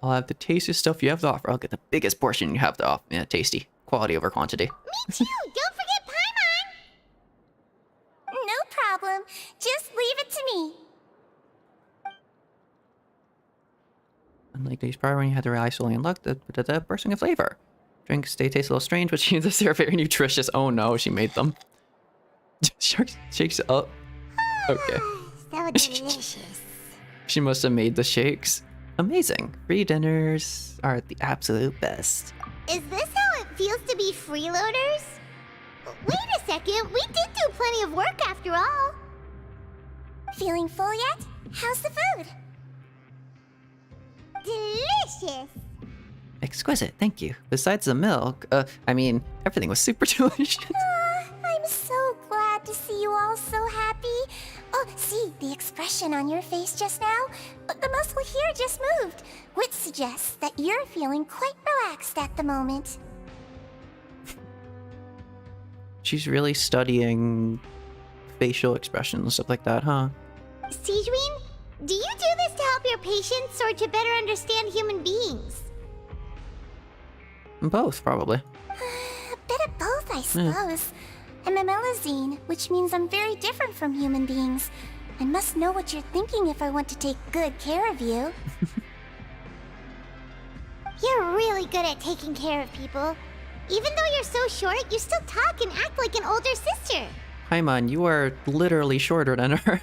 I'll have the tastiest stuff you have to offer. I'll get the biggest portion you have to offer. Yeah, tasty. Quality over quantity. Me too. Don't forget Paimon. No problem. Just leave it to me. Unlike these prior when you had to rely solely on luck, the bursting of flavor. Drinks, they taste a little strange, but they're very nutritious. Oh no, she made them. Shark shakes up. Okay. So delicious. She must have made the shakes. Amazing. Free dinners are the absolute best. Is this how it feels to be freeloaders? Wait a second, we did do plenty of work after all. Feeling full yet? How's the food? Delicious. Exquisite, thank you. Besides the milk, I mean, everything was super delicious. I'm so glad to see you all so happy. Oh, see, the expression on your face just now? The muscle here just moved, which suggests that you're feeling quite relaxed at the moment. She's really studying facial expressions and stuff like that, huh? Sigewinne, do you do this to help your patients or to better understand human beings? Both, probably. A bit of both, I suppose. I'm a Melusine, which means I'm very different from human beings. I must know what you're thinking if I want to take good care of you. You're really good at taking care of people. Even though you're so short, you still talk and act like an older sister. Paimon, you are literally shorter than her.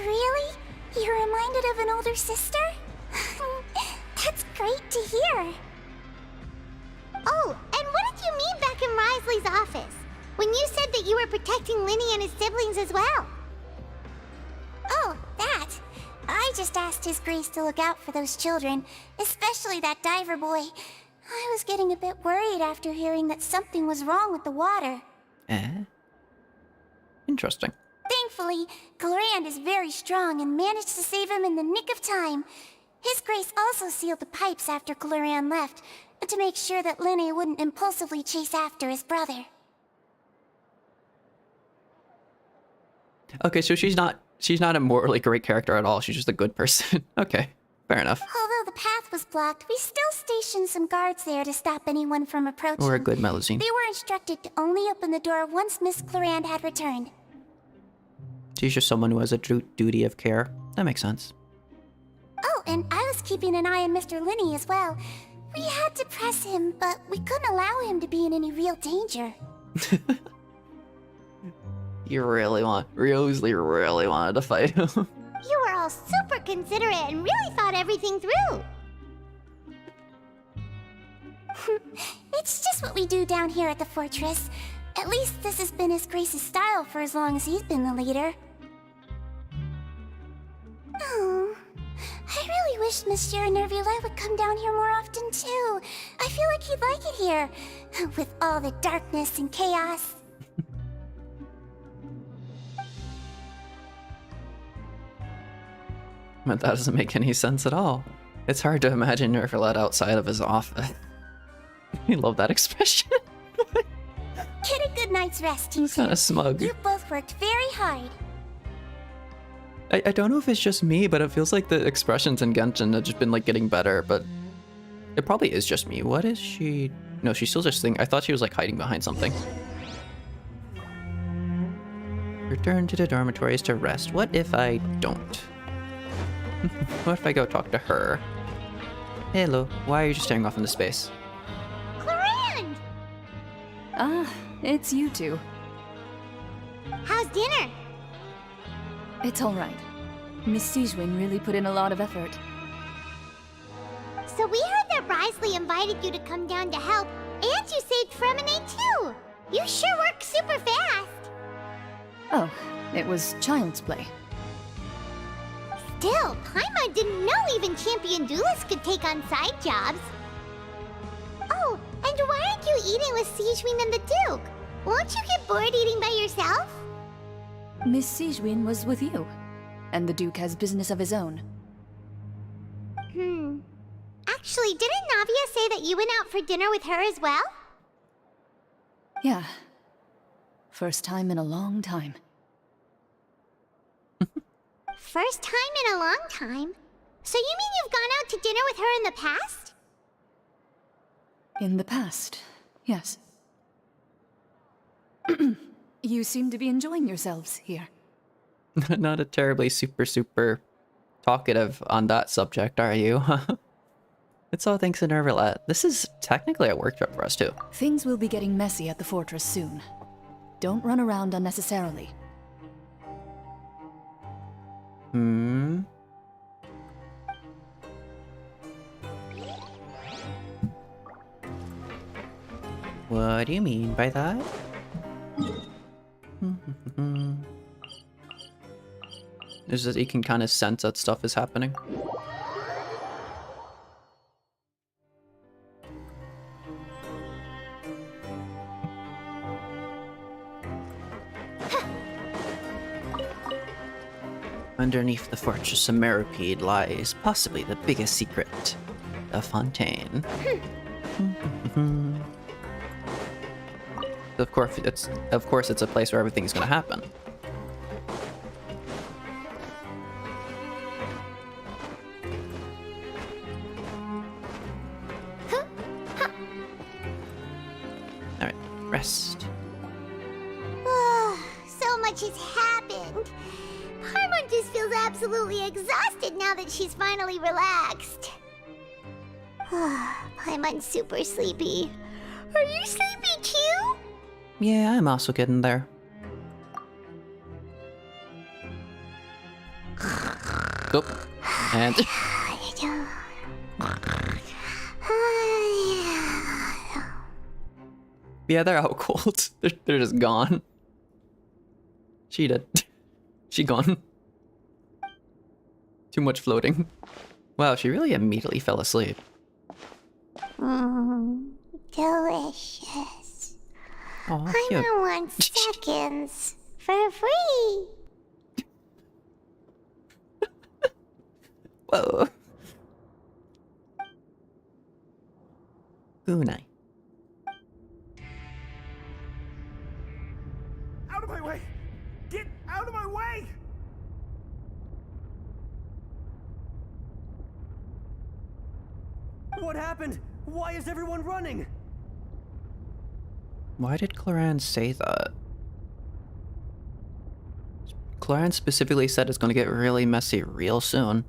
Really? You're reminded of an older sister? That's great to hear. Oh, and what did you mean back in Risley's office? When you said that you were protecting Linny and his siblings as well? Oh, that. I just asked His Grace to look out for those children, especially that diver boy. I was getting a bit worried after hearing that something was wrong with the water. Interesting. Thankfully, Glorand is very strong and managed to save him in the nick of time. His Grace also sealed the pipes after Glorand left, to make sure that Linny wouldn't impulsively chase after his brother. Okay, so she's not a morally great character at all. She's just a good person. Okay, fair enough. Although the path was blocked, we still stationed some guards there to stop anyone from approaching. Or a good Melusine. They were instructed to only open the door once Miss Glorand had returned. She's just someone who has a duty of care. That makes sense. Oh, and I was keeping an eye on Mr. Linny as well. We had to press him, but we couldn't allow him to be in any real danger. You really wanted to fight him. You were all super considerate and really thought everything through. It's just what we do down here at the fortress. At least this has been His Grace's style for as long as he's been the leader. Oh, I really wish Monsieur Nervula would come down here more often too. I feel like he'd like it here, with all the darkness and chaos. But that doesn't make any sense at all. It's hard to imagine Nervula outside of his office. I love that expression. Get a good night's rest, you two. Kind of smug. You both worked very hard. I don't know if it's just me, but it feels like the expressions in Genshin have just been like getting better, but it probably is just me. What is she? No, she's still just thinking. I thought she was like hiding behind something. Return to the dormitories to rest. What if I don't? What if I go talk to her? Hello, why are you just staring off into space? Glorand! It's you two. How's dinner? It's all right. Miss Sigewinne really put in a lot of effort. So we heard that Risley invited you to come down to help, and you saved Fremine too! You sure work super fast! Oh, it was child's play. Still, Paimon didn't know even champion duelists could take on side jobs. Oh, and why aren't you eating with Sigewinne and the Duke? Won't you get bored eating by yourself? Miss Sigewinne was with you, and the Duke has business of his own. Actually, didn't Navia say that you went out for dinner with her as well? Yeah. First time in a long time. First time in a long time? So you mean you've gone out to dinner with her in the past? In the past, yes. You seem to be enjoying yourselves here. Not a terribly super talkative on that subject, are you? It's all thanks to Nervalet. This is technically a work trip for us, too. Things will be getting messy at the fortress soon. Don't run around unnecessarily. What do you mean by that? Is that you can kind of sense that stuff is happening? Underneath the fortress of Meropide lies possibly the biggest secret of Fontaine. Of course, it's a place where everything's gonna happen. All right, rest. So much has happened. Paimon just feels absolutely exhausted now that she's finally relaxed. Paimon's super sleepy. Are you sleepy too? Yeah, I'm also getting there. Oh, and yeah, they're out cold. They're just gone. Cheated. She gone. Too much floating. Wow, she really immediately fell asleep. Delicious. Oh, Paimon wants seconds for free. Whoa. Kunai. Out of my way! Get out of my way! What happened? Why is everyone running? Why did Cloran say that? Cloran specifically said it's gonna get really messy real soon.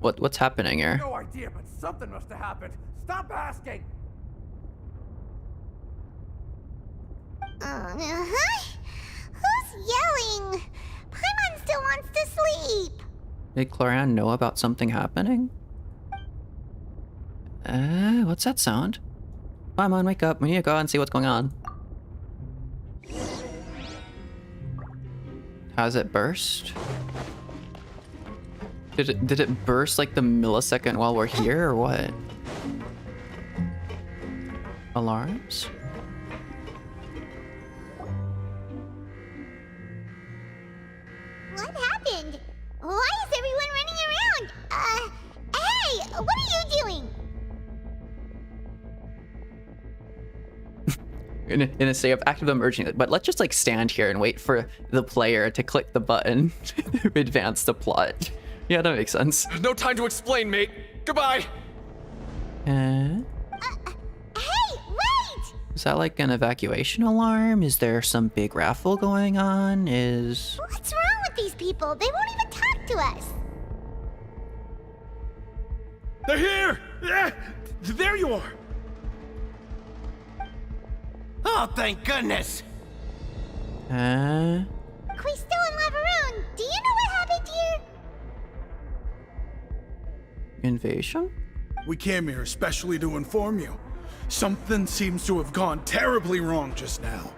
What's happening here? No idea, but something must have happened. Stop asking! Who's yelling? Paimon still wants to sleep. Did Cloran know about something happening? What's that sound? Paimon, wake up. We need to go out and see what's going on. Has it burst? Did it burst like the millisecond while we're here or what? Alarms? What happened? Why is everyone running around? Hey, what are you doing? In a state of active emerging, but let's just like stand here and wait for the player to click the button to advance the plot. Yeah, that makes sense. There's no time to explain, mate. Goodbye. Hey, wait! Is that like an evacuation alarm? Is there some big raffle going on? What's wrong with these people? They won't even talk to us. They're here! Yeah, there you are! Oh, thank goodness! Quisto and Lavaroon, do you know what happened here? Invasion? We came here especially to inform you. Something seems to have gone terribly wrong just now.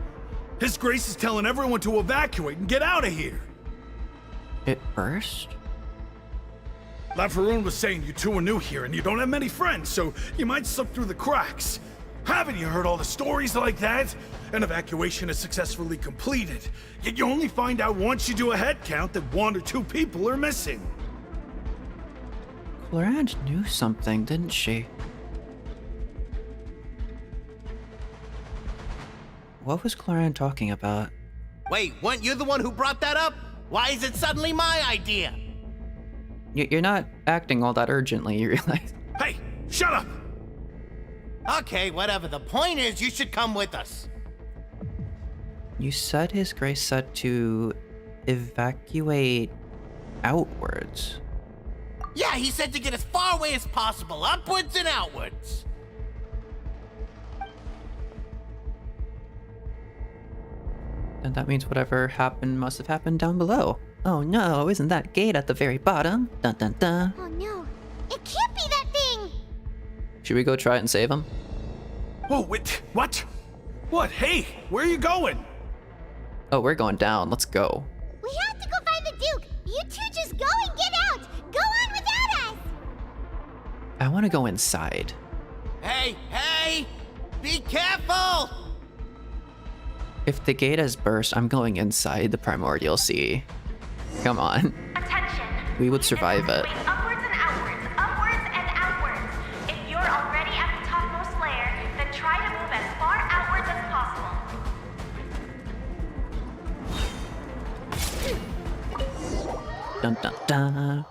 His Grace is telling everyone to evacuate and get out of here. It burst? Lavaroon was saying you two are new here and you don't have many friends, so you might slip through the cracks. Haven't you heard all the stories like that? An evacuation is successfully completed, yet you only find out once you do a head count that 1 or 2 people are missing. Cloran knew something, didn't she? What was Cloran talking about? Wait, weren't you the one who brought that up? Why is it suddenly my idea? You're not acting all that urgently, you realize? Hey, shut up! Okay, whatever. The point is, you should come with us. You said His Grace said to evacuate outwards. Yeah, he said to get as far away as possible, upwards and outwards. And that means whatever happened must have happened down below. Oh no, isn't that gate at the very bottom? Dun dun dun. Oh no, it can't be that thing! Should we go try it and save him? Oh, wait, what? What? Hey, where are you going? Oh, we're going down. Let's go. We have to go find the Duke! You two just go and get out! Go on without us! I want to go inside. Hey, hey! Be careful! If the gate has burst, I'm going inside the Primordial Sea. Come on. Attention. We would survive it. Upwards and outwards, upwards and outwards. If you're already at the topmost layer, then try to move as far outwards as possible. Dun dun dun.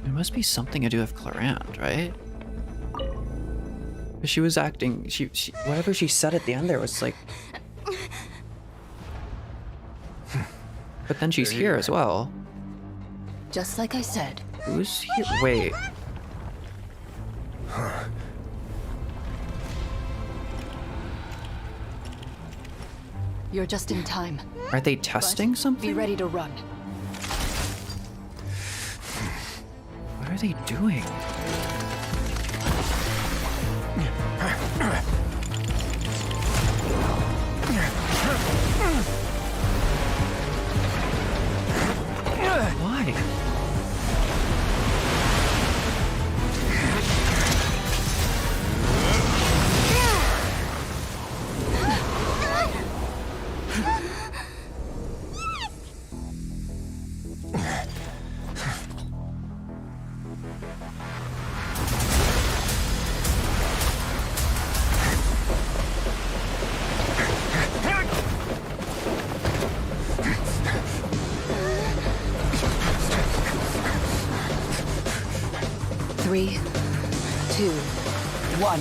There must be something to do with Clarant, right? She was acting, she whatever she said at the end there was like... But then she's here as well. Just like I said. Who's here? Wait. You're just in time. Are they testing something? Be ready to run. What are they doing? Why? Three, two, one.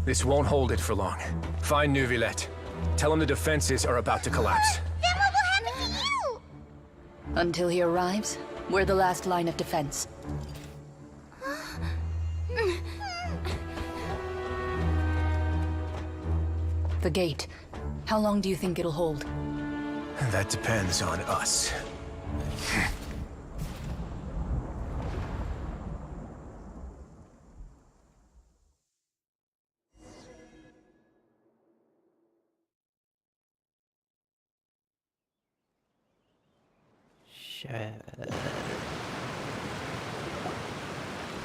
This won't hold it for long. Find Neuvillette. Tell him the defenses are about to collapse. Then what will happen to you? Until he arrives, we're the last line of defense. The gate. How long do you think it'll hold? That depends on us.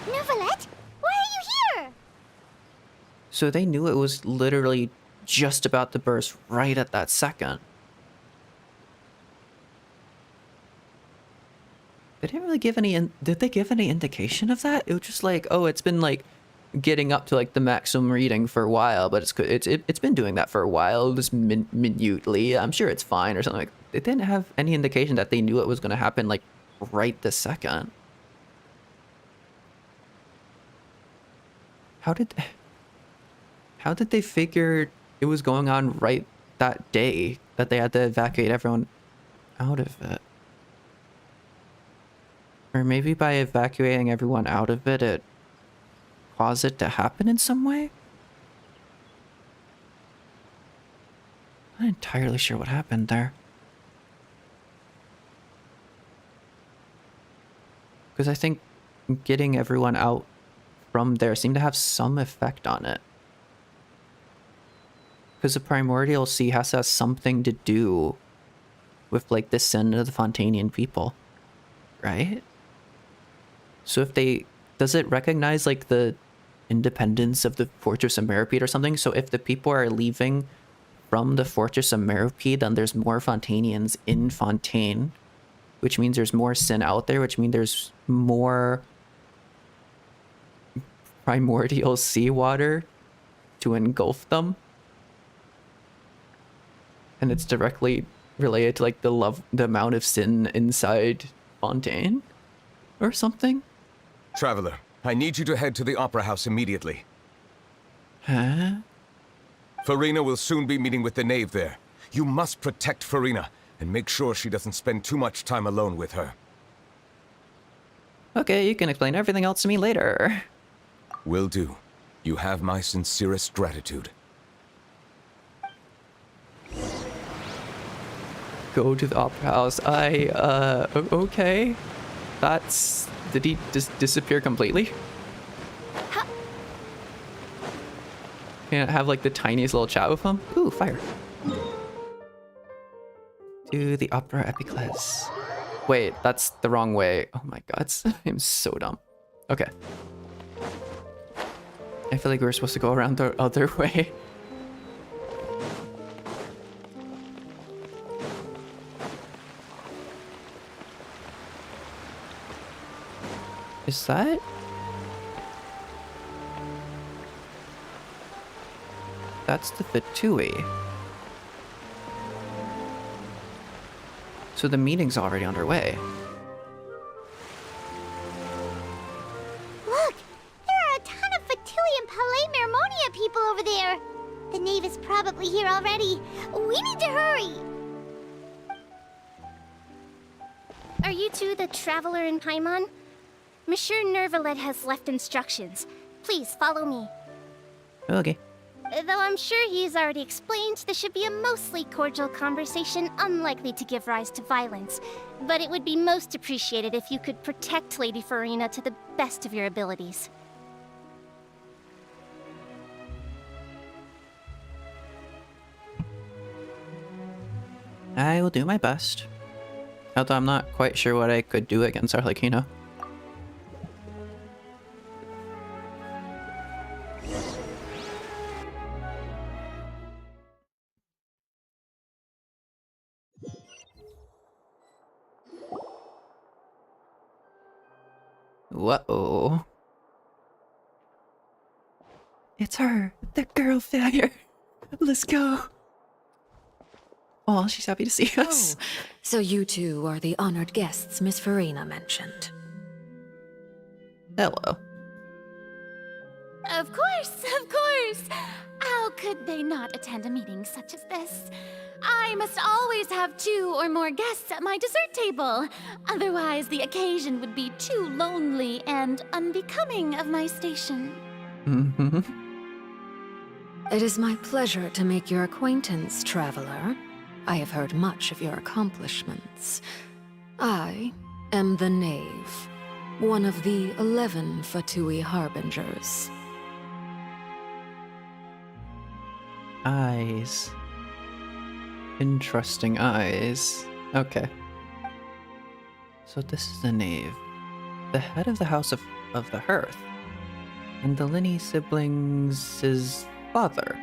Neuvillette, why are you here? So they knew it was literally just about to burst right at that second. They didn't really give any, did they give any indication of that? It was just like, oh, it's been like getting up to like the maximum reading for a while, but it's been doing that for a while, just minutely. I'm sure it's fine or something. Like, it didn't have any indication that they knew it was going to happen like right this second. How did they figure it was going on right that day that they had to evacuate everyone out of it? Or maybe by evacuating everyone out of it, it caused it to happen in some way? I'm not entirely sure what happened there. Because I think getting everyone out from there seemed to have some effect on it. Because the Primordial Sea has to have something to do with like the sin of the Fontainian people, right? So if does it recognize like the independence of the Fortress of Meropide or something? So if the people are leaving from the Fortress of Meropide, then there's more Fontainians in Fontaine, which means there's more sin out there, which means there's more primordial seawater to engulf them. And it's directly related to like the amount of sin inside Fontaine or something. Traveler, I need you to head to the Opera House immediately. Huh? Farina will soon be meeting with the knave there. You must protect Farina and make sure she doesn't spend too much time alone with her. Okay, you can explain everything else to me later. Will do. You have my sincerest gratitude. Go to the Opera House. Okay. Did he just disappear completely? Can I have like the tiniest little chat with him? Ooh, fire. To the Opera Epiclese. Wait, that's the wrong way. Oh my god, I'm so dumb. Okay. I feel like we were supposed to go around the other way. Is that? That's the Fatui. So the meeting's already underway. Look! There are a ton of Fatui and Palais Mermonia people over there! The knave is probably here already. We need to hurry! Are you two the traveler in Paimon? Monsieur Nervalet has left instructions. Please follow me. Okay. Though I'm sure he's already explained, this should be a mostly cordial conversation, unlikely to give rise to violence. But it would be most appreciated if you could protect Lady Farina to the best of your abilities. I will do my best. Although I'm not quite sure what I could do against Arlecchino. Whoa. It's her, the girl failure. Let's go. Oh, she's happy to see us. Oh, so you two are the honored guests Miss Farina mentioned. Hello. Of course, of course. How could they not attend a meeting such as this? I must always have 2 or more guests at my dessert table. Otherwise, the occasion would be too lonely and unbecoming of my station. Mm-hmm. It is my pleasure to make your acquaintance, traveler. I have heard much of your accomplishments. I am the Knave, one of the 11 Fatui Harbingers. Eyes. Interesting eyes. Okay. So this is the Knave, the head of the House of the Hearth, and the Linny siblings' father.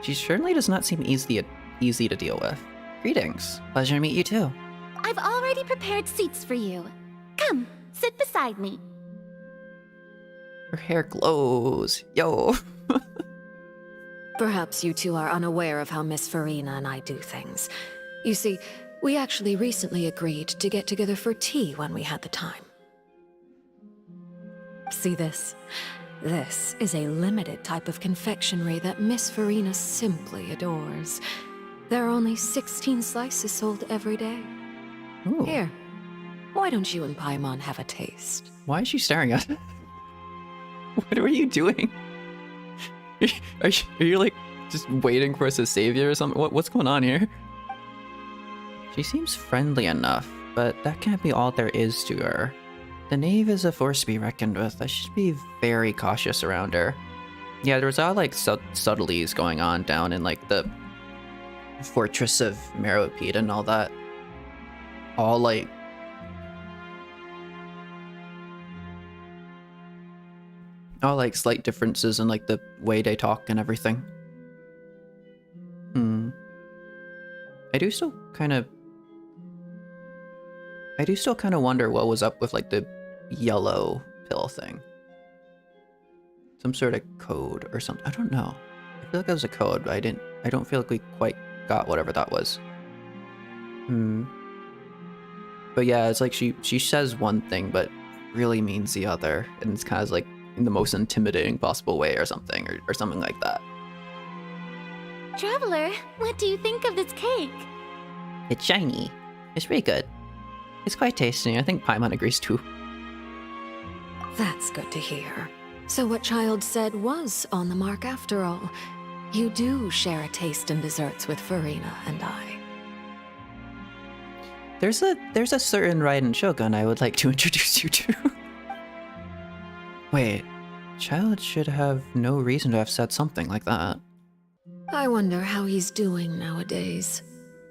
She certainly does not seem easy to deal with. Greetings. Pleasure to meet you too. I've already prepared seats for you. Come, sit beside me. Her hair glows. Yo. Perhaps you two are unaware of how Miss Farina and I do things. You see, we actually recently agreed to get together for tea when we had the time. See this? This is a limited type of confectionery that Miss Farina simply adores. There are only 16 slices sold every day. Ooh. Here, why don't you and Paimon have a taste? Why is she staring at it? What are you doing? Are you like just waiting for us to save you or something? What's going on here? She seems friendly enough, but that can't be all there is to her. The Knave is a force to be reckoned with. I should be very cautious around her. Yeah, there was all like subtleties going on down in like the Fortress of Meropide and all that. All like slight differences in like the way they talk and everything. I do still kind of wonder what was up with like the yellow pill thing. some sort of code or something. I don't know. I feel like that was a code, but I don't feel like we quite got whatever that was. But yeah, it's like she says one thing, but really means the other. And it's kind of like in the most intimidating possible way or something, or something like that. Traveler, what do you think of this cake? It's shiny. It's pretty good. It's quite tasty. I think Paimon agrees too. That's good to hear. So what Child said was on the mark after all. You do share a taste in desserts with Farina and I. There's a certain Raiden Shogun I would like to introduce you to. Wait, Child should have no reason to have said something like that. I wonder how he's doing nowadays.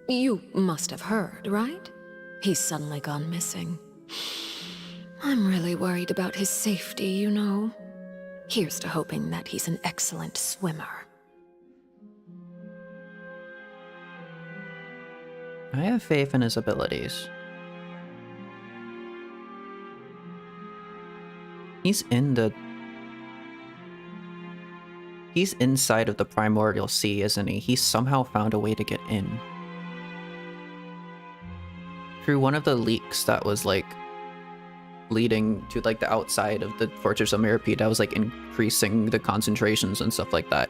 You must have heard, right? He's suddenly gone missing. I'm really worried about his safety, you know. Here's to hoping that he's an excellent swimmer. I have faith in his abilities. He's inside of the Primordial Sea, isn't he? He's somehow found a way to get in. Through one of the leaks that was like leading to like the outside of the Fortress of Mirapede, that was like increasing the concentrations and stuff like that.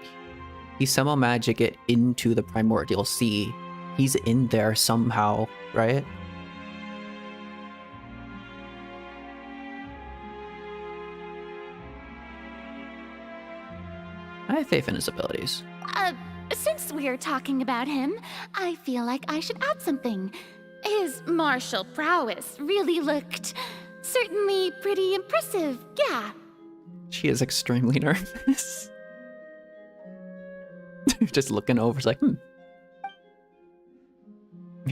He somehow managed to get into the Primordial Sea. He's in there somehow, right? I have faith in his abilities. Since we're talking about him, I feel like I should add something. His martial prowess really looked certainly pretty impressive, yeah. She is extremely nervous. Just looking over, it's like,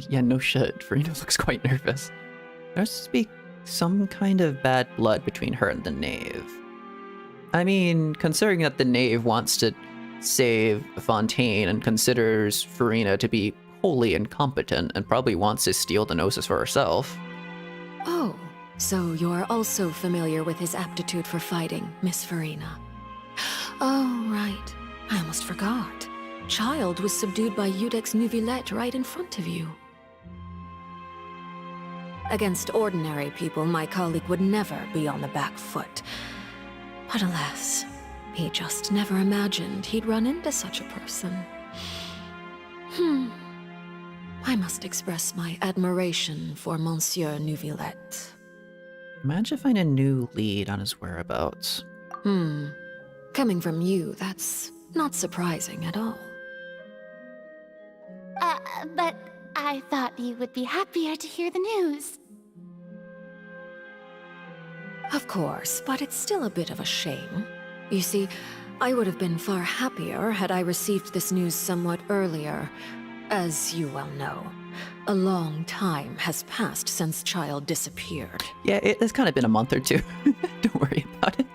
Yeah, no shit. Farina looks quite nervous. There must be some kind of bad blood between her and the knave. I mean, considering that the knave wants to save Fontaine and considers Farina to be wholly incompetent and probably wants to steal the Gnosis for herself. Oh, so you're also familiar with his aptitude for fighting, Miss Farina. Oh, right. I almost forgot. Child was subdued by Udex Nuvillette right in front of you. Against ordinary people, my colleague would never be on the back foot. But alas, he just never imagined he'd run into such a person. I must express my admiration for Monsieur Nuvillette. Imagine if I find a new lead on his whereabouts. Coming from you, that's not surprising at all. But I thought you would be happier to hear the news. Of course, but it's still a bit of a shame. You see, I would have been far happier had I received this news somewhat earlier. As you well know, a long time has passed since Child disappeared. Yeah, it's kind of been a month or two. Don't worry about it.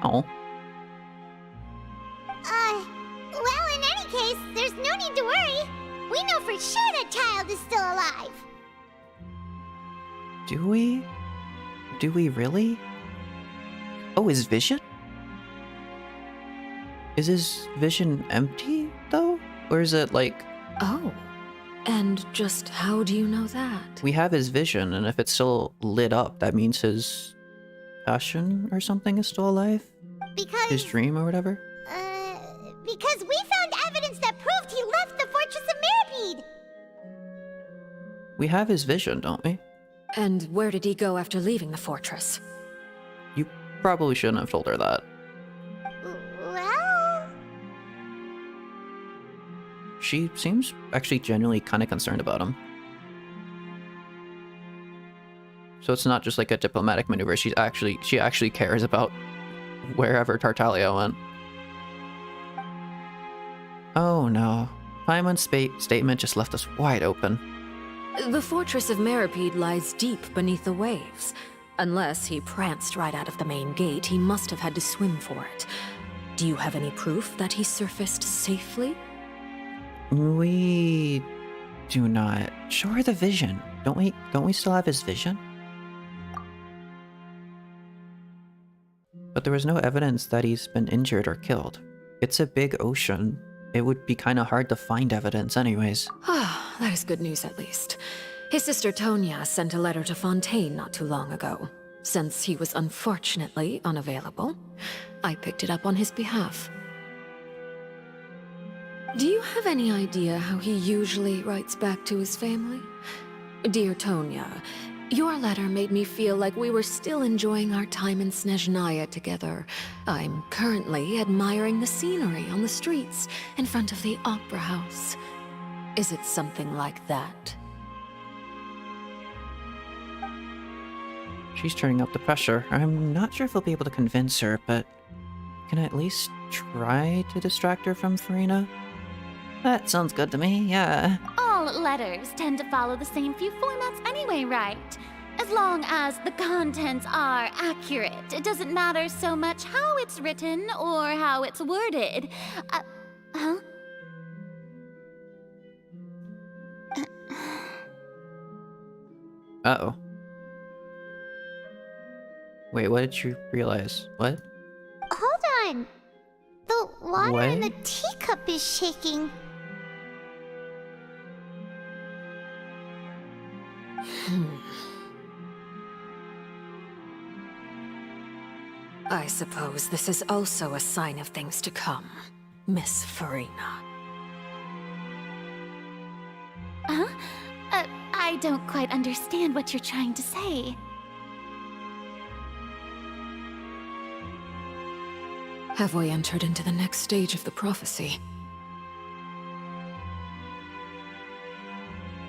Oh. Well, in any case, there's no need to worry. We know for sure that Child is still alive. Do we? Do we really? Oh, his vision? Is his vision empty, though? Or is it like... Oh. And just how do you know that? We have his vision, and if it's still lit up, that means his passion or something is still alive? Because... His dream or whatever? Because we found evidence that proved he left the Fortress of Mirapede! We have his vision, don't we? And where did he go after leaving the fortress? You probably shouldn't have told her that. Well... She seems actually genuinely kind of concerned about him. So it's not just like a diplomatic maneuver, she actually cares about wherever Tartaglia went. Oh no. Paimon's statement just left us wide open. The Fortress of Mirapede lies deep beneath the waves. Unless he pranced right out of the main gate, he must have had to swim for it. Do you have any proof that he surfaced safely? We do not. Show her the vision. Don't we still have his vision? but there was no evidence that he's been injured or killed. It's a big ocean. It would be kind of hard to find evidence anyways. Ah, that is good news at least. His sister Tonya sent a letter to Fontaine not too long ago. Since he was unfortunately unavailable, I picked it up on his behalf. Do you have any idea how he usually writes back to his family? Dear Tonya, your letter made me feel like we were still enjoying our time in Snezhnaya together. I'm currently admiring the scenery on the streets in front of the opera house. Is it something like that? She's turning up the pressure. I'm not sure if we'll be able to convince her, but can I at least try to distract her from Farina? That sounds good to me, yeah. All letters tend to follow the same few formats anyway, right? As long as the contents are accurate, it doesn't matter so much how it's written or how it's worded. Huh? Uh-oh. Wait, what did you realize? What? Hold on. The water in the What? teacup is shaking. I suppose this is also a sign of things to come, Miss Farina. Huh? I don't quite understand what you're trying to say. Have we entered into the next stage of the prophecy?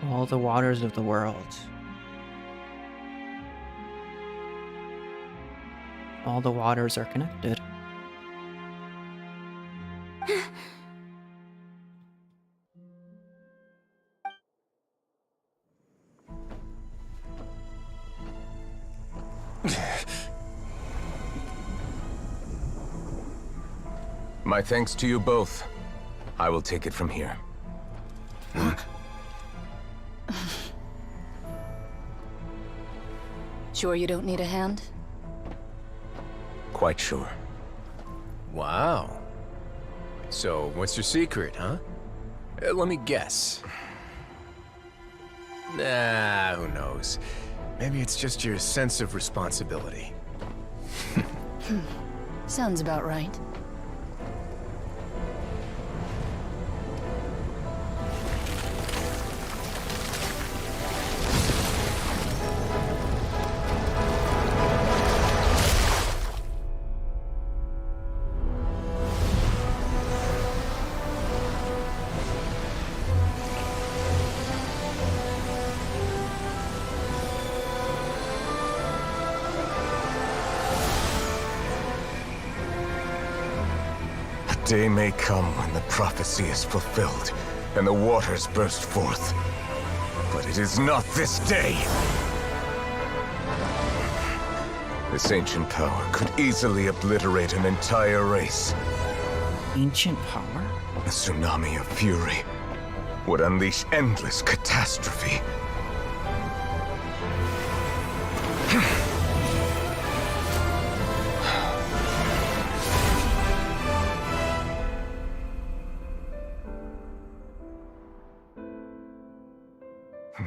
All the waters of the world. All the waters are connected. My thanks to you both. I will take it from here. Sure you don't need a hand? Quite sure. Wow. So, what's your secret, huh? Let me guess. Nah, who knows? Maybe it's just your sense of responsibility. Sounds about right. Day may come when the prophecy is fulfilled, and the waters burst forth. But it is not this day! This ancient power could easily obliterate an entire race. Ancient power? A tsunami of fury would unleash endless catastrophe.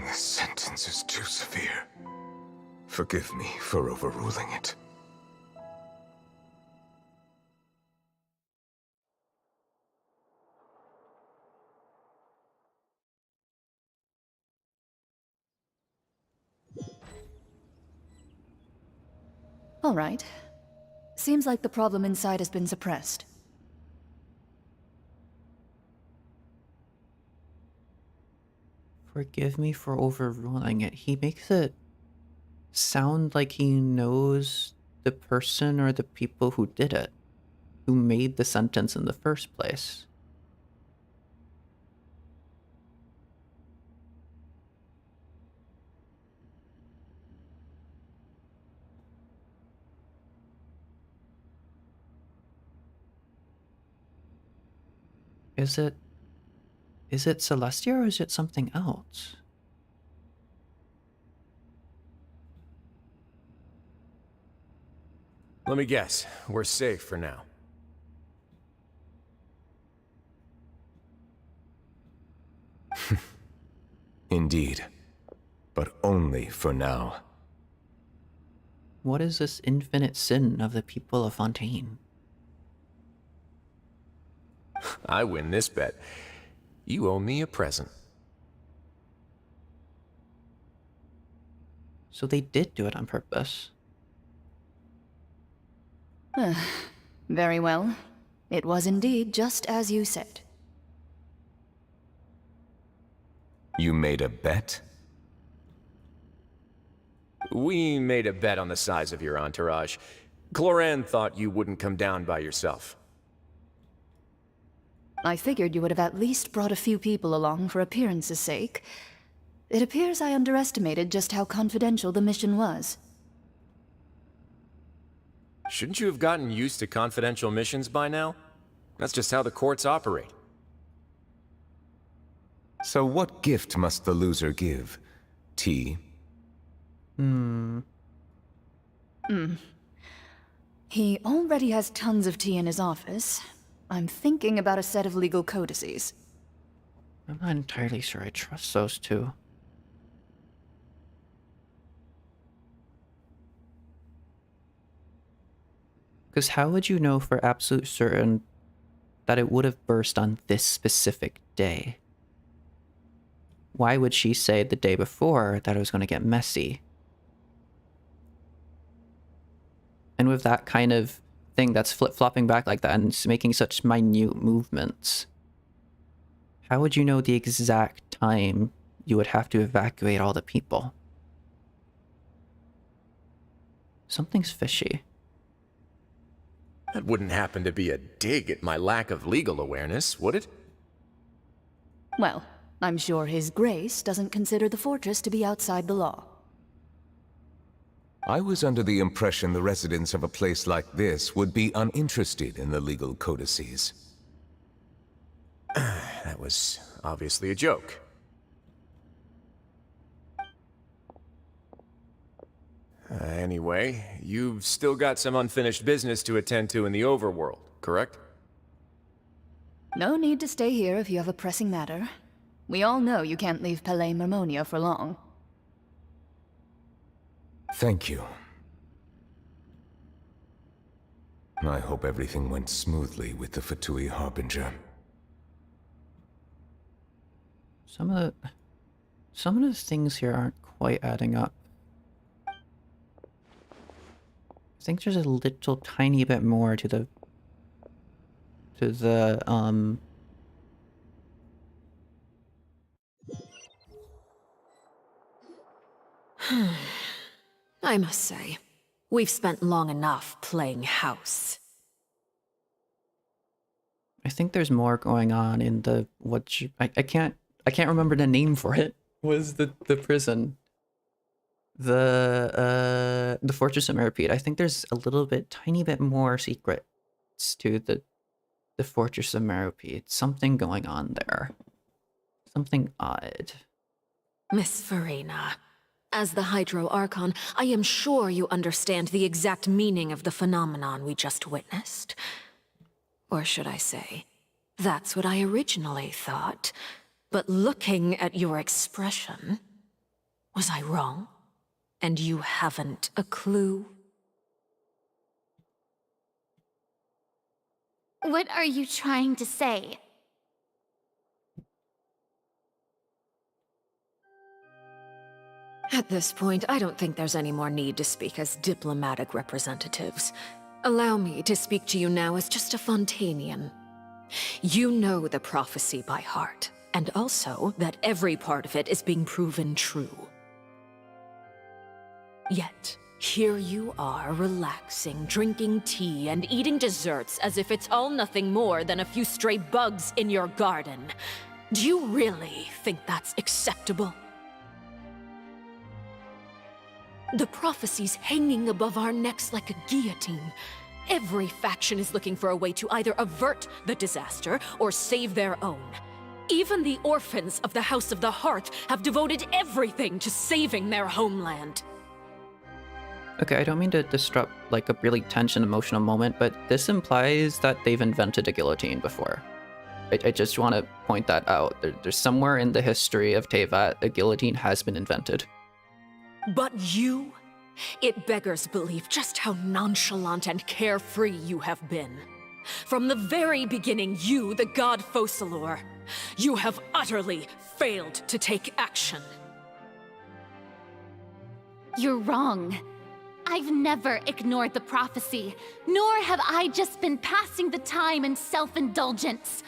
This sentence is too severe. Forgive me for overruling it. All right. Seems like the problem inside has been suppressed. Forgive me for overruling it. He makes it sound like he knows the person or the people who did it, who made the sentence in the first place. Is it Celestia or is it something else? let me guess. We're safe for now. Indeed. But only for now. What is this infinite sin of the people of Fontaine? I win this bet. You owe me a present. So they did do it on purpose. Very well. It was indeed just as you said. You made a bet? We made a bet on the size of your entourage. Cloran thought you wouldn't come down by yourself. I figured you would have at least brought a few people along for appearance's sake. It appears I underestimated just how confidential the mission was. Shouldn't you have gotten used to confidential missions by now? That's just how the courts operate. So what gift must the loser give? Tea? He already has tons of tea in his office. I'm thinking about a set of legal codices. I'm not entirely sure I trust those two. Because how would you know for absolute certain that it would have burst on this specific day? Why would she say the day before that it was going to get messy? And with that kind of thing that's flip-flopping back like that and making such minute movements, how would you know the exact time you would have to evacuate all the people? Something's fishy. That wouldn't happen to be a dig at my lack of legal awareness, would it? Well, I'm sure His Grace doesn't consider the fortress to be outside the law. I was under the impression the residents of a place like this would be uninterested in the legal codices. That was obviously a joke. Anyway, you've still got some unfinished business to attend to in the overworld, correct? No need to stay here if you have a pressing matter. We all know you can't leave Palais Mermonia for long. Thank you. I hope everything went smoothly with the Fatui Harbinger. Some of the things here aren't quite adding up. I think there's a little tiny bit more to the I must say, we've spent long enough playing house. I think there's more going on in the I can't remember the name for it. Was the prison. The Fortress of Meropide. I think there's a little bit, tiny bit more secrets to the Fortress of Meropide. Something going on there. Something odd. Miss Farina, as the Hydro Archon, I am sure you understand the exact meaning of the phenomenon we just witnessed. Or should I say, that's what I originally thought. But looking at your expression, was I wrong? And you haven't a clue? What are you trying to say? At this point, I don't think there's any more need to speak as diplomatic representatives. Allow me to speak to you now as just a Fontainian. You know the prophecy by heart, and also that every part of it is being proven true. Yet, here you are, relaxing, drinking tea, and eating desserts as if it's all nothing more than a few stray bugs in your garden. Do you really think that's acceptable? The prophecy's hanging above our necks like a guillotine. Every faction is looking for a way to either avert the disaster or save their own. Even the orphans of the House of the Hearth have devoted everything to saving their homeland. Okay, I don't mean to disrupt like a really tense and emotional moment, but this implies that they've invented a guillotine before. I just want to point that out. There's somewhere in the history of Tevat, a guillotine has been invented. But you? It beggars belief just how nonchalant and carefree you have been. From the very beginning, you, the god Focalor, you have utterly failed to take action. You're wrong. I've never ignored the prophecy, nor have I just been passing the time in self-indulgence.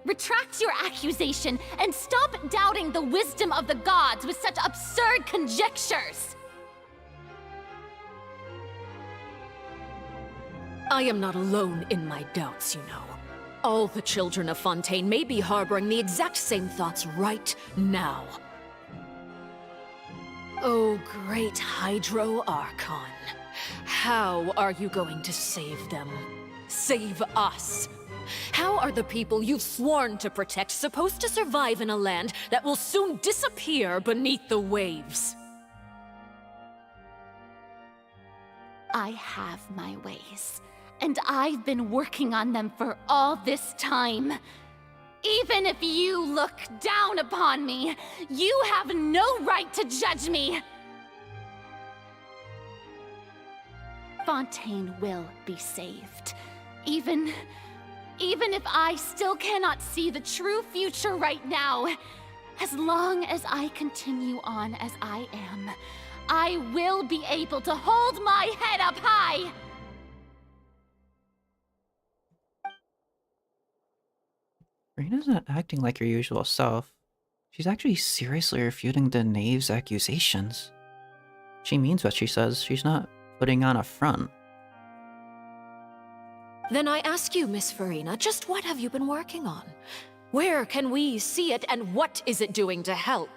Retract your accusation and stop doubting the wisdom of the gods with such absurd conjectures! I am not alone in my doubts, you know. All the children of Fontaine may be harboring the exact same thoughts right now. Oh, great Hydro Archon. How are you going to save them? Save us? How are the people you've sworn to protect supposed to survive in a land that will soon disappear beneath the waves? I have my ways, and I've been working on them for all this time. Even if you look down upon me, you have no right to judge me! Fontaine will be saved. Even if I still cannot see the true future right now, as long as I continue on as I am, I will be able to hold my head up high! Reina's not acting like her usual self. She's actually seriously refuting the knave's accusations. She means what she says. She's not putting on a front. Then I ask you, Miss Farina, just what have you been working on? Where can we see it, and what is it doing to help?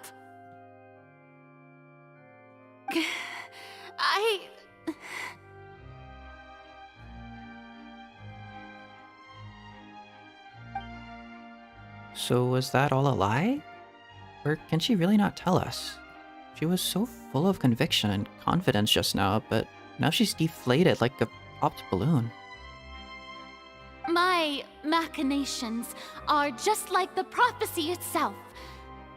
So was that all a lie? Or can she really not tell us? She was so full of conviction and confidence just now, but now she's deflated like a popped balloon. My machinations are just like the prophecy itself.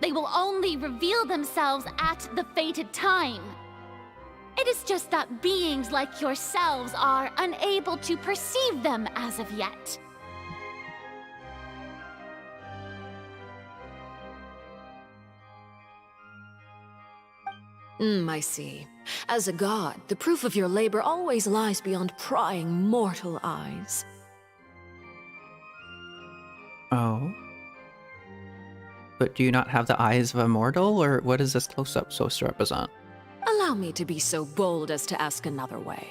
They will only reveal themselves at the fated time. It is just that beings like yourselves are unable to perceive them as of yet. I see. As a god, the proof of your labor always lies beyond prying mortal eyes. Oh? But do you not have the eyes of a mortal, or what is this close-up supposed to represent? Allow me to be so bold as to ask another way.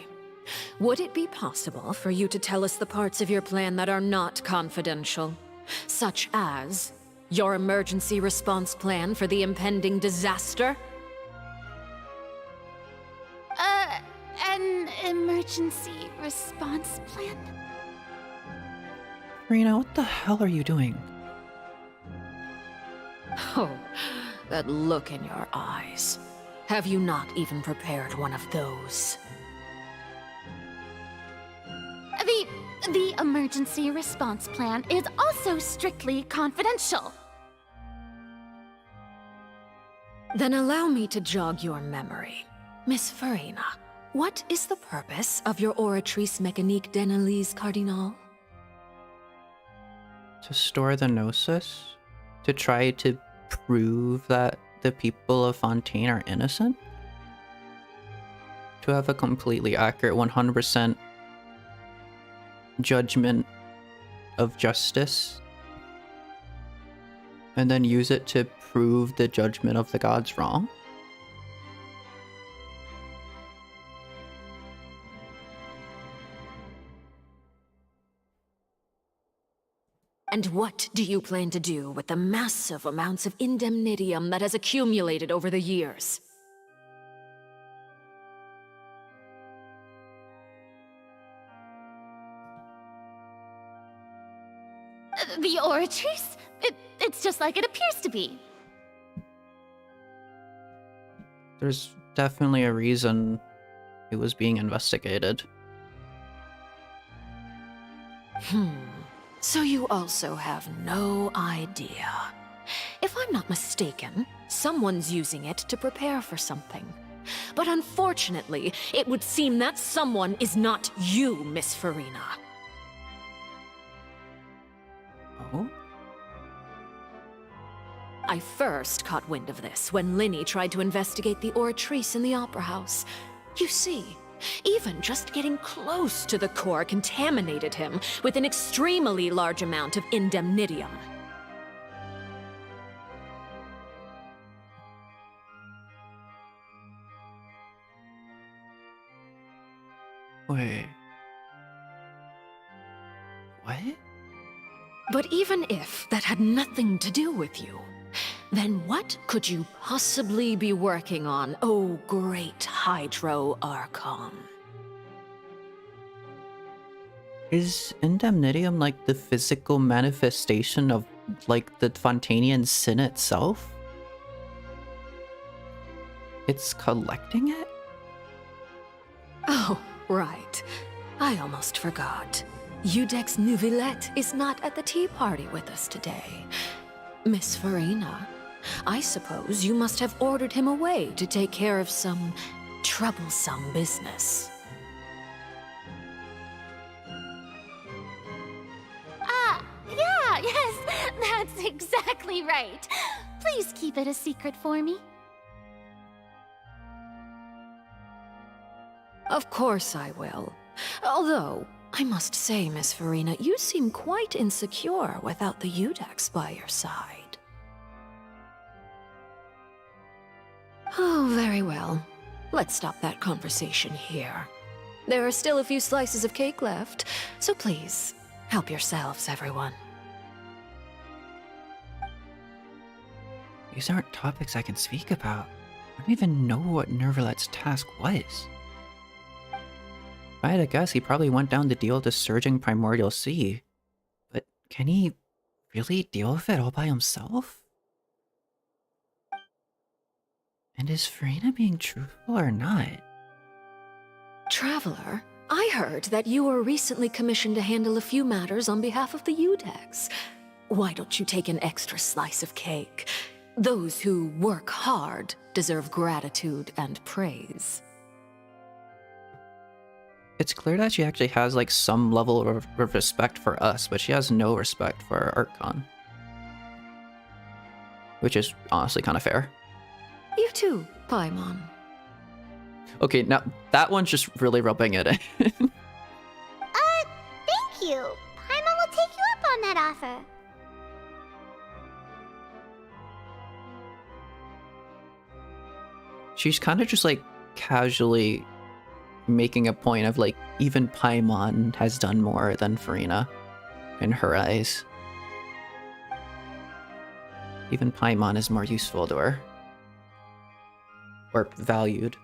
Would it be possible for you to tell us the parts of your plan that are not confidential? Such as your emergency response plan for the impending disaster? An emergency response plan? Reina, what the hell are you doing? Oh, that look in your eyes. Have you not even prepared one of those? The emergency response plan is also strictly confidential. Then allow me to jog your memory. Miss Farina, what is the purpose of your Oratrice Mécanique d'Analyse Cardinal? To store the Gnosis? To try to prove that the people of Fontaine are innocent? To have a completely accurate 100% judgment of justice? And then use it to prove the judgment of the gods wrong? And what do you plan to do with the massive amounts of indemnitium that has accumulated over the years? The Oratrice? It's just like it appears to be. There's definitely a reason it was being investigated. So you also have no idea. If I'm not mistaken, someone's using it to prepare for something. But unfortunately, it would seem that someone is not you, Miss Farina. Oh? I first caught wind of this when Linny tried to investigate the Oratrice in the Opera House. You see, even just getting close to the core contaminated him with an extremely large amount of indemnitium. Wait. What? But even if that had nothing to do with you, then what could you possibly be working on, oh great Hydro Archon? Is indemnitium like the physical manifestation of like the Fontainian sin itself? It's collecting it? Oh, right. I almost forgot. Udex Nouvillette is not at the tea party with us today. Miss Farina, I suppose you must have ordered him away to take care of some troublesome business. Yeah, yes, that's exactly right. Please keep it a secret for me. Of course I will. Although, I must say, Miss Farina, you seem quite insecure without the Udex by your side. Oh, very well. Let's stop that conversation here. There are still a few slices of cake left, so please, help yourselves, everyone. These aren't topics I can speak about. I don't even know what Nervalet's task was. If I had to guess, he probably went down to deal with the surging primordial sea. But can he really deal with it all by himself? And is Farina being truthful or not? Traveler, I heard that you were recently commissioned to handle a few matters on behalf of the Udex. Why don't you take an extra slice of cake? Those who work hard deserve gratitude and praise. It's clear that she actually has like some level of respect for us, but she has no respect for Archon. Which is honestly kind of fair. You too, Paimon. Okay, now that one's just really rubbing it in. Thank you. Paimon will take you up on that offer. She's kind of just like casually making a point of like, even Paimon has done more than Farina in her eyes. Even Paimon is more useful to her. Or valued.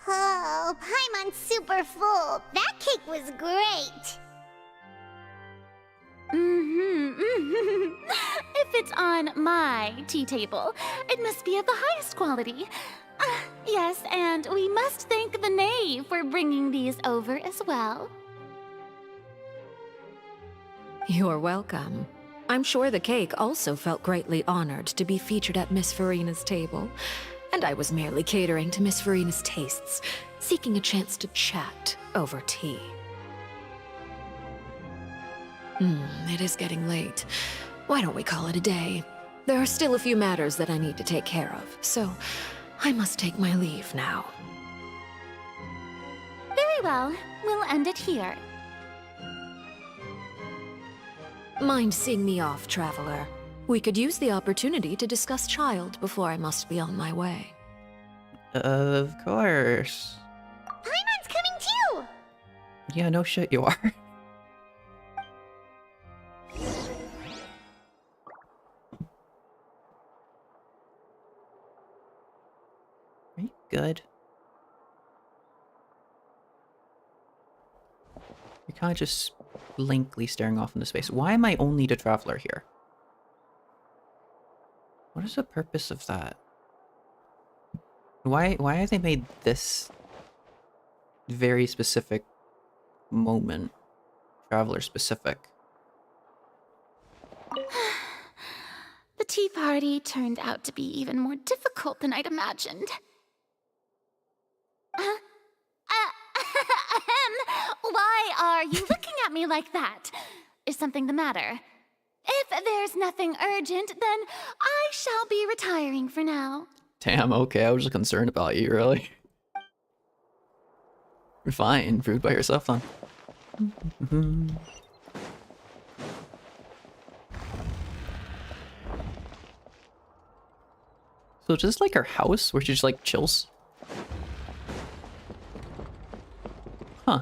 Oh, Paimon's super full. That cake was great. If it's on my tea table, it must be of the highest quality. Yes, and we must thank the knave for bringing these over as well. You're welcome. I'm sure the cake also felt greatly honored to be featured at Miss Farina's table. And I was merely catering to Miss Farina's tastes, seeking a chance to chat over tea. It is getting late. Why don't we call it a day? There are still a few matters that I need to take care of, so I must take my leave now. Very well. We'll end it here. Mind seeing me off, Traveler? We could use the opportunity to discuss Child before I must be on my way. Of course. Paimon's coming too! Yeah, no shit you are. Are you good? You're kind of just blankly staring off into space. Why am I only the Traveler here? What is the purpose of that? Why have they made this very specific moment. Traveler specific. The tea party turned out to be even more difficult than I'd imagined. Why are you looking at me like that? Is something the matter? If there's nothing urgent, then I shall be retiring for now. Damn, okay, I was just concerned about you, really. You're fine, rude by yourself then. So just like her house where she just like chills? Huh.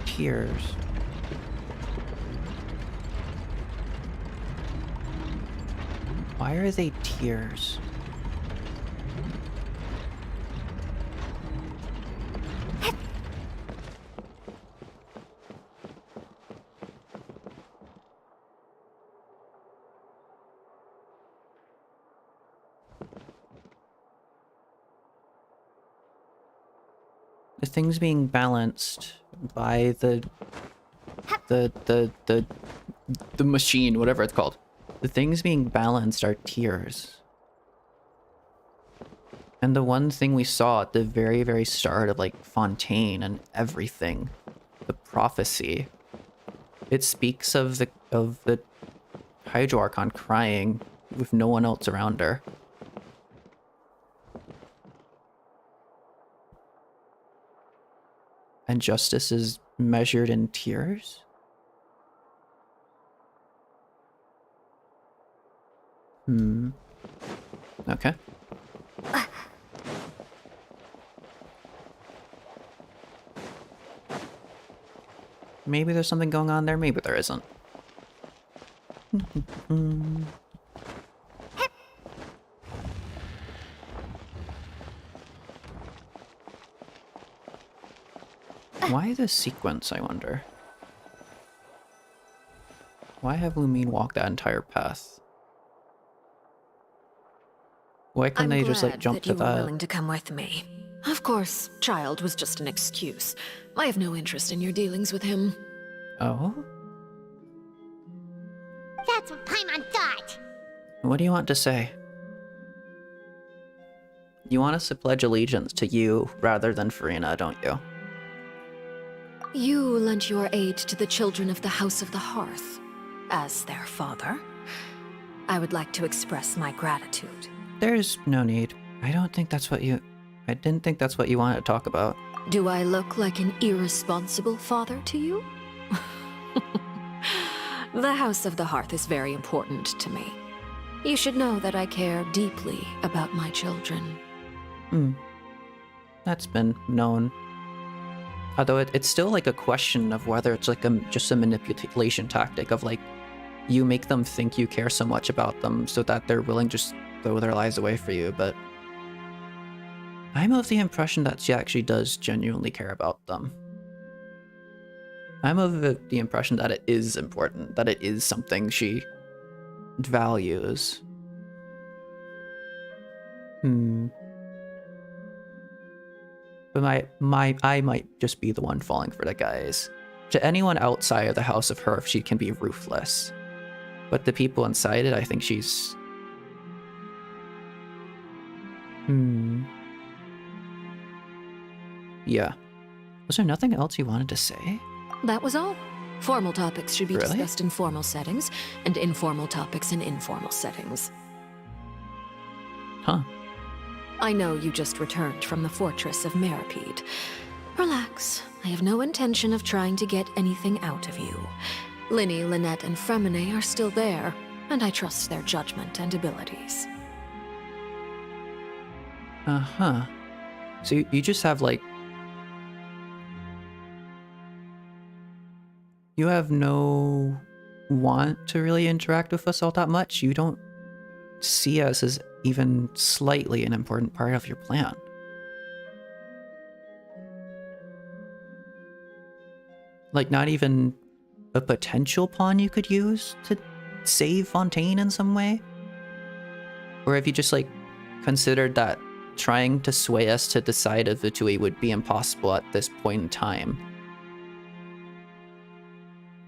Tears. Why are they tears? The thing's being balanced by the machine, whatever it's called. The things being balanced are tears. And the one thing we saw at the very, very start of like Fontaine and everything, the prophecy, it speaks of the Hydro Archon crying with no one else around her. And justice is measured in tears? Okay. Maybe there's something going on there, maybe there isn't. Why this sequence, I wonder? Why have Lumine walked that entire path? Why couldn't they just like jump to that? I'm glad that you were that? willing to come with me. Of course, child was just an excuse. I have no interest in your dealings with him. Oh? That's what Paimon thought. What do you want to say? You want us to pledge allegiance to you rather than Farina, don't you? You lent your aid to the children of the House of the Hearth. As their father, I would like to express my gratitude. There's no need. I didn't think that's what you wanted to talk about. Do I look like an irresponsible father to you? The House of the Hearth is very important to me. You should know that I care deeply about my children. That's been known. Although it's still like a question of whether it's like just a manipulation tactic of like, you make them think you care so much about them so that they're willing to just throw their lives away for you, but I'm of the impression that she actually does genuinely care about them. I'm of the impression that it is important, that it is something she values. But I might just be the one falling for the guys. To anyone outside of the House of Hearth, she can be ruthless. But the people inside it, I think she's... Yeah. Was there nothing else you wanted to say? That was all. Formal topics should be Really? discussed in formal settings, and informal topics in informal settings. Huh. I know you just returned from the fortress of Meripede. Relax. I have no intention of trying to get anything out of you. Linny, Lynette, and Fremine are still there, and I trust their judgment and abilities. Uh-huh. So you just have, like... You have no want to really interact with us all that much? You don't see us as even slightly an important part of your plan. Like, not even a potential pawn you could use to save Fontaine in some way? Or have you just, like, considered that trying to sway us to the side of Vitui would be impossible at this point in time?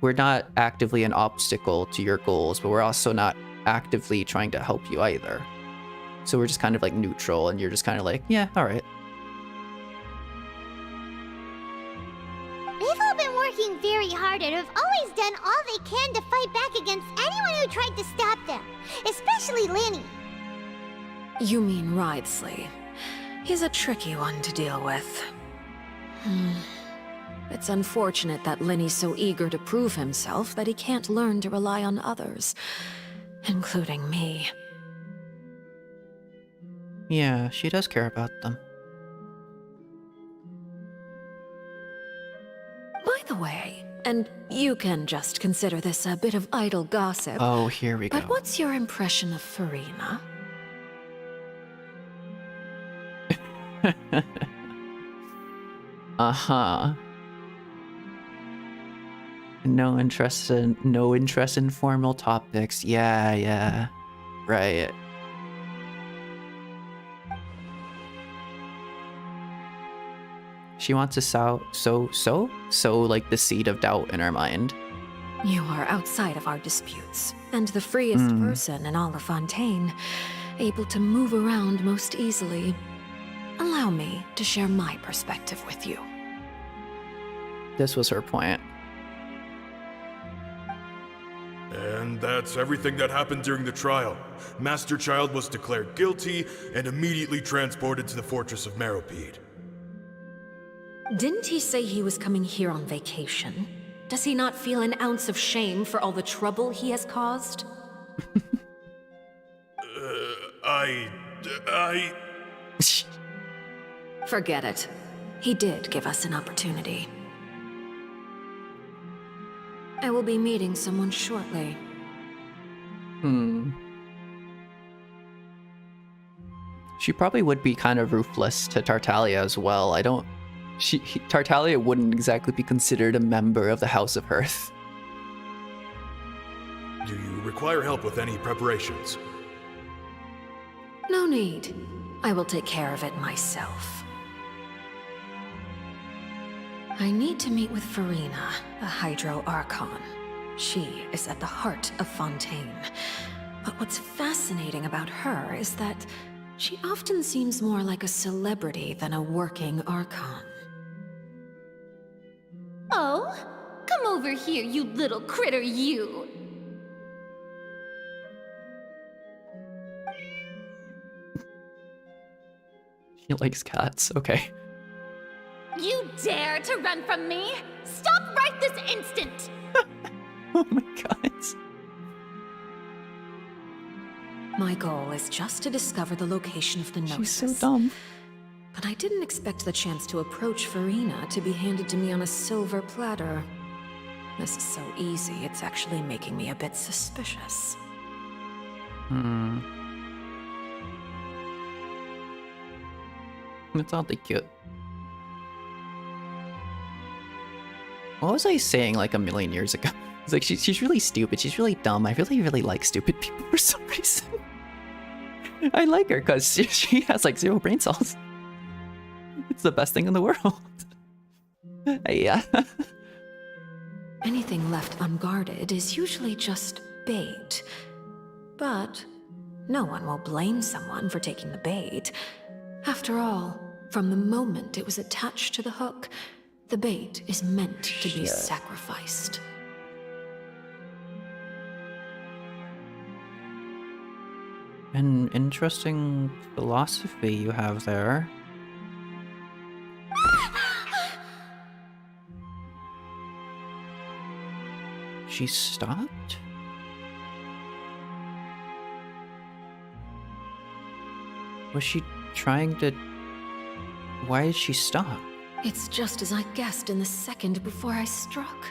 We're not actively an obstacle to your goals, but we're also not actively trying to help you either. So we're just kind of like neutral, and you're just kind of like, yeah, alright. They've all been working very hard and have always done all they can to fight back against anyone who tried to stop them, especially Lenny. You mean Wriothesley. He's a tricky one to deal with. It's unfortunate that Lenny's so eager to prove himself that he can't learn to rely on others, including me. Yeah, she does care about them. By the way, and you can just consider this a bit of idle gossip. Oh, here we go. But what's your impression of Farina? Uh-huh. No interest in formal topics. Yeah. Right. She wants to sow like the seed of doubt in her mind. You are outside of our disputes, and the freest person in all of Fontaine, able to move around most easily. Allow me to share my perspective with you. This was her point. And that's everything that happened during the trial. Master Child was declared guilty and immediately transported to the Fortress of Meropide. Didn't he say he was coming here on vacation? Does he not feel an ounce of shame for all the trouble he has caused? Forget it. He did give us an opportunity. I will be meeting someone shortly. She probably would be kind of ruthless to Tartaglia as well. Tartaglia wouldn't exactly be considered a member of the House of Hearth. Do you require help with any preparations? No need. I will take care of it myself. I need to meet with Farina, the Hydro Archon. She is at the heart of Fontaine. But what's fascinating about her is that she often seems more like a celebrity than a working Archon. Oh, come over here, you little critter, you! She likes cats, okay. You dare to run from me? Stop right this instant! Oh my god. My goal is just to discover the location of the Gnosis. She's so dumb. But I didn't expect the chance to approach Farina to be handed to me on a silver platter. This is so easy, it's actually making me a bit suspicious. It's oddly cute. What was I saying like a million years ago? It's like she's really stupid, she's really dumb. I really like stupid people for some reason. I like her because she has like 0 brain cells. It's the best thing in the world. Yeah. Anything left unguarded is usually just bait. But no one will blame someone for taking the bait. After all, from the moment it was attached to the hook, the bait is meant to be sacrificed. An interesting philosophy you have there. She stopped? Was she trying to... Why did she stop? It's just as I guessed in the second before I struck.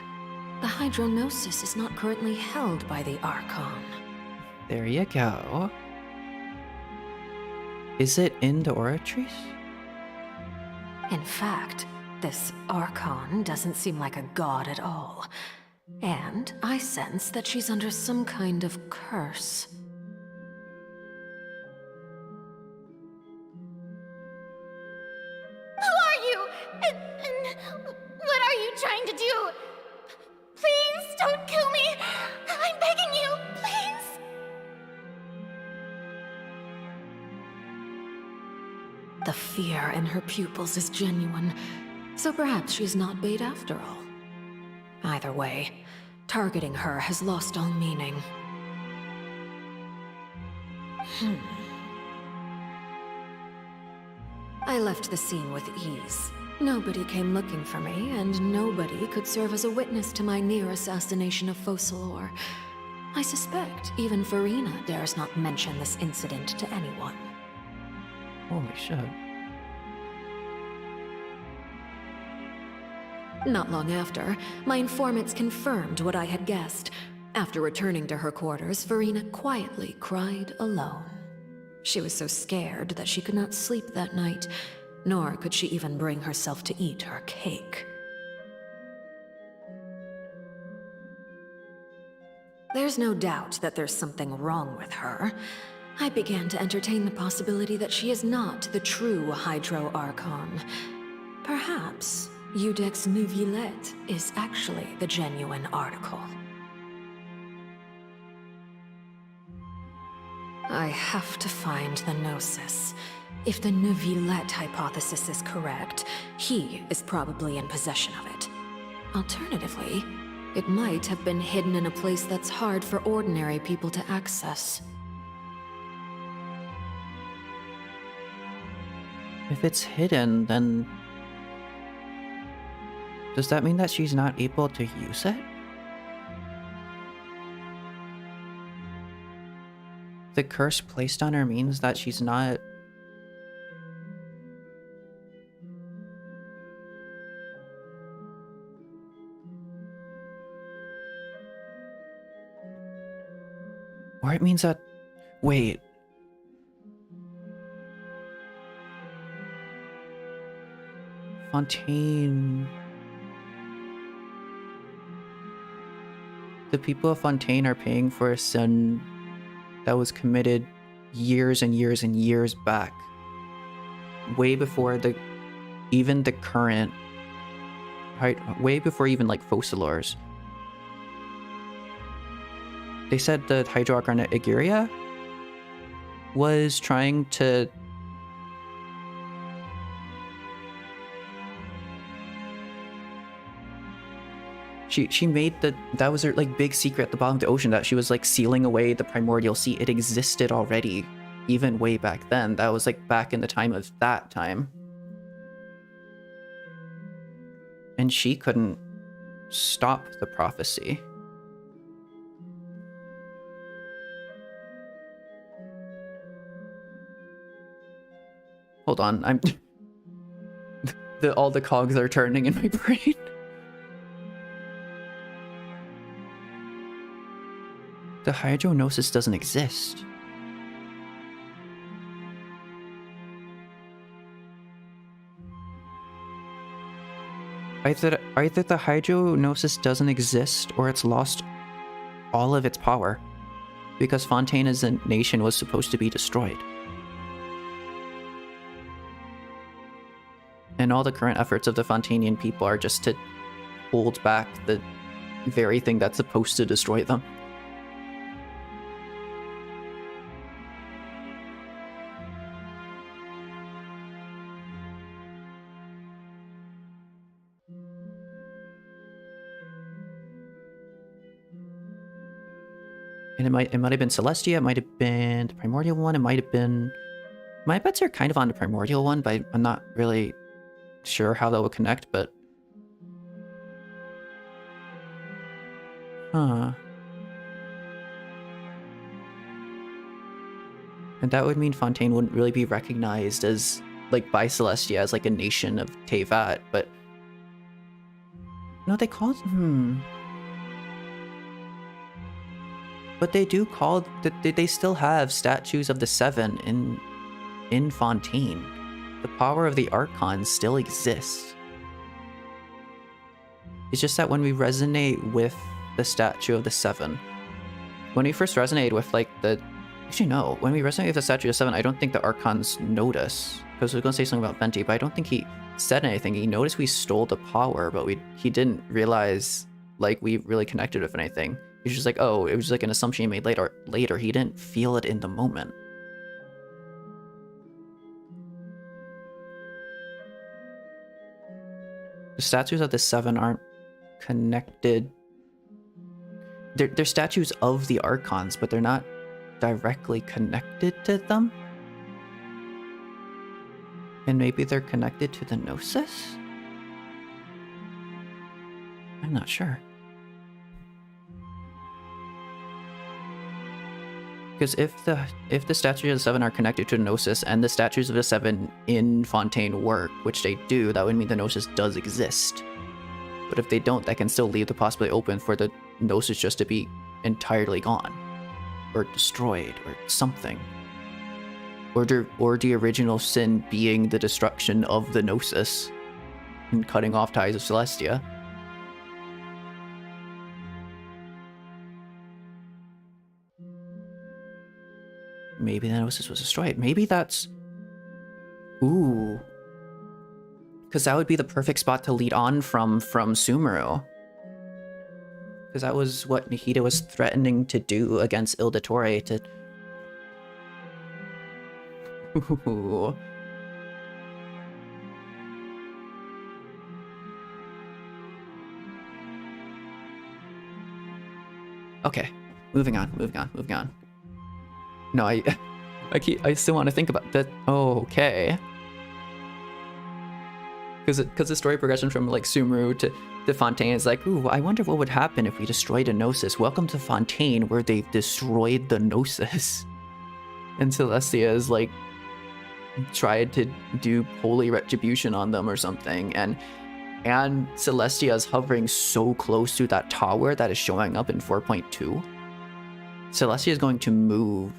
The Hydronosis is not currently held by the Archon. There you go. Is it in the oratories? In fact, this Archon doesn't seem like a god at all. And I sense that she's under some kind of curse. Who are you? And what are you trying to do? Please don't kill me. I'm begging you, please. The fear in her pupils is genuine, so perhaps she's not bait after all. Either way, targeting her has lost all meaning. I left the scene with ease. Nobody came looking for me, and nobody could serve as a witness to my near assassination of Focalor. I suspect even Farina dares not mention this incident to anyone. Holy shit. Not long after, my informants confirmed what I had guessed. After returning to her quarters, Farina quietly cried alone. She was so scared that she could not sleep that night, nor could she even bring herself to eat her cake. There's no doubt that there's something wrong with her. I began to entertain the possibility that she is not the true Hydro Archon. Perhaps Eudex Neuvillette is actually the genuine article. I have to find the Gnosis. If the Neuvillette hypothesis is correct, he is probably in possession of it. Alternatively, it might have been hidden in a place that's hard for ordinary people to access. If it's hidden, then does that mean that she's not able to use it? The curse placed on her means that she's not... Or it means that... Wait. Fontaine... The people of Fontaine are paying for a sin that was committed years and years and years back. Way before even the current... Way before even like Focalors. They said the Hydro Archon Egeria was trying to... She made that was her like big secret at the bottom of the ocean, that she was like sealing away the primordial sea. It existed already, even way back then. That was like back in the time of that time. And she couldn't stop the prophecy. Hold on, I'm... all the cogs are turning in my brain. The Hydronosis doesn't exist. Either the Hydronosis doesn't exist or it's lost all of its power, because Fontaine as a nation was supposed to be destroyed. And all the current efforts of the Fontainian people are just to hold back the very thing that's supposed to destroy them. And it might have been Celestia, it might have been the Primordial one, it might have been... My bets are kind of on the Primordial one, but I'm not really sure how that would connect, but... Huh. And that would mean Fontaine wouldn't really be recognized as, like, by Celestia as, like, a nation of Teyvat, but... No, they called... But they do call... They still have statues of the Seven in in Fontaine. The power of the Archon still exists. It's just that when we resonate with the statue of the Seven, when we first resonate with like the... Actually no, when we resonate with the statue of the Seven, I don't think the Archons notice. Because I was going to say something about Venti, but I don't think he said anything. He noticed we stole the power, but he didn't realize like we really connected with anything. He was just like, oh, it was like an assumption he made later. He didn't feel it in the moment. The statues of the Seven aren't connected. They're statues of the Archons, but they're not directly connected to them. And maybe they're connected to the Gnosis? I'm not sure. Because if the statues of the Seven are connected to the Gnosis and the statues of the Seven in Fontaine work, which they do, that would mean the Gnosis does exist. But if they don't, that can still leave the possibility open for the Gnosis just to be entirely gone. Or destroyed, or something. Or the original sin being the destruction of the Gnosis and cutting off ties of Celestia. Maybe the Gnosis was destroyed. Maybe that's... Ooh. Because that would be the perfect spot to lead on from Sumeru. Because that was what Nihida was threatening to do against Ildatore to... Ooh. Okay, moving on. No, I still want to think about that. Okay. Because the story progression from like Sumeru to Fontaine is like, ooh, I wonder what would happen if we destroyed a Gnosis. Welcome to Fontaine, where they've destroyed the Gnosis. And Celestia is like tried to do holy retribution on them or something, and Celestia is hovering so close to that tower that is showing up in 4.2. Celestia is going to move.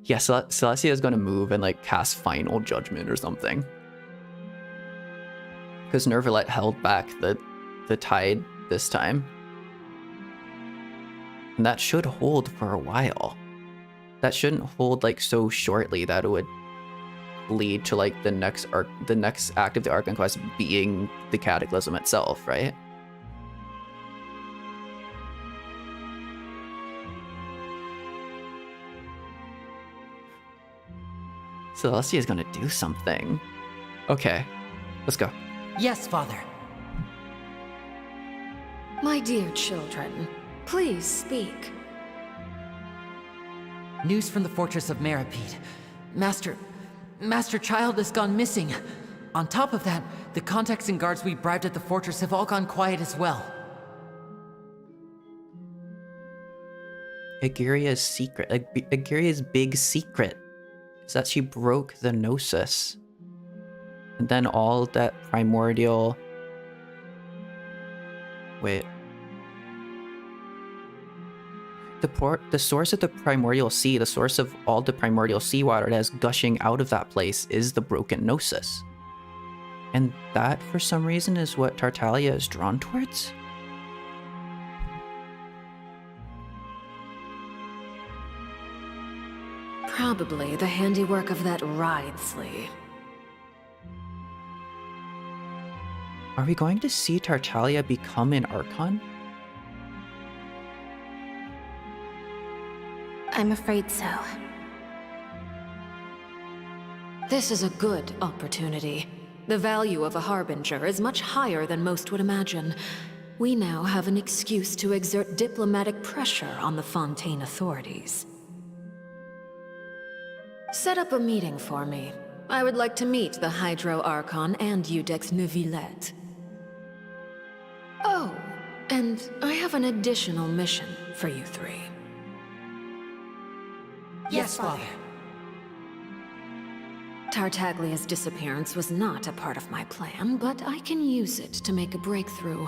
Yeah, Celestia is going to move and like cast Final Judgment or something. Because Nervalet held back the tide this time. And that should hold for a while. That shouldn't hold like so shortly that it would lead to like the next act of the Archon quest being the Cataclysm itself, right? Celestia is gonna do something. Okay, let's go. Yes, Father. My dear children, please speak. News from the Fortress of Meripede. Master Child has gone missing. On top of that, the contacts and guards we bribed at the fortress have all gone quiet as well. Agiria's secret, Agiria's big secret, is that she broke the Gnosis. And then all that primordial... Wait. The source of the primordial sea, the source of all the primordial seawater that is gushing out of that place is the broken Gnosis. And that, for some reason, is what Tartaglia is drawn towards? Probably the handiwork of that Ridesley. Are we going to see Tartaglia become an Archon? I'm afraid so. This is a good opportunity. The value of a Harbinger is much higher than most would imagine. We now have an excuse to exert diplomatic pressure on the Fontaine authorities. Set up a meeting for me. I would like to meet the Hydro Archon and Eudex Neuvillette. Oh, and I have an additional mission for you three. Yes, Father. Tartaglia's disappearance was not a part of my plan, but I can use it to make a breakthrough.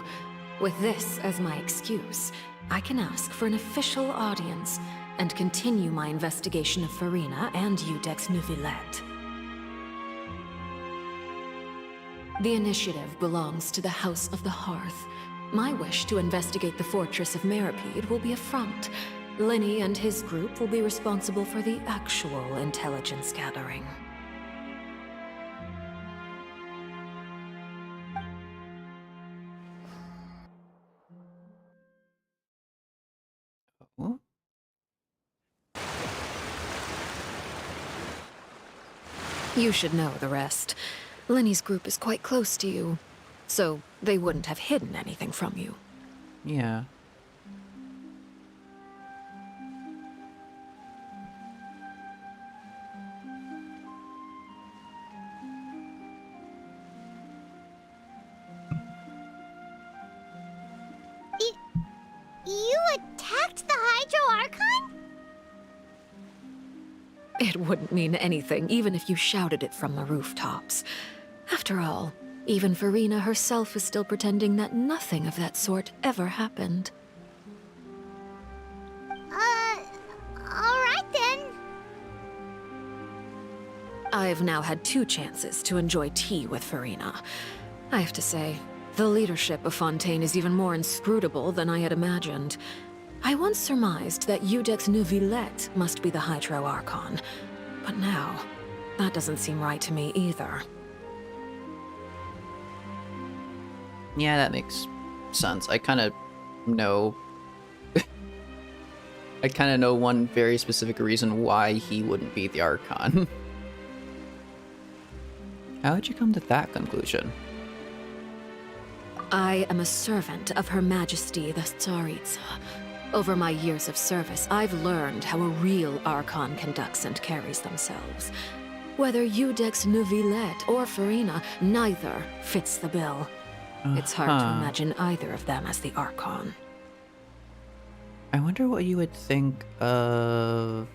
With this as my excuse, I can ask for an official audience and continue my investigation of Farina and Iudex Neuvillette. The initiative belongs to the House of the Hearth. My wish to investigate the fortress of Meripede will be a front. Lenny and his group will be responsible for the actual intelligence gathering. What? You should know the rest. Lenny's group is quite close to you, so they wouldn't have hidden anything from you. Yeah. You attacked the Hydro Archon? It wouldn't mean anything, even if you shouted it from the rooftops. After all, even Farina herself is still pretending that nothing of that sort ever happened. Alright then. I've now had 2 chances to enjoy tea with Farina. I have to say, the leadership of Fontaine is even more inscrutable than I had imagined. I once surmised that Iudex Neuvillette must be the Hydro Archon, but now, that doesn't seem right to me either. Yeah, that makes sense. I kind of know... I kind of know one very specific reason why he wouldn't be the Archon. How did you come to that conclusion? I am a servant of Her Majesty the Tsaritsa. Over my years of service, I've learned how a real Archon conducts and carries themselves. Whether Iudex Neuvillette or Farina, neither fits the bill. It's hard to imagine either of them as the Archon. I wonder what you would think of...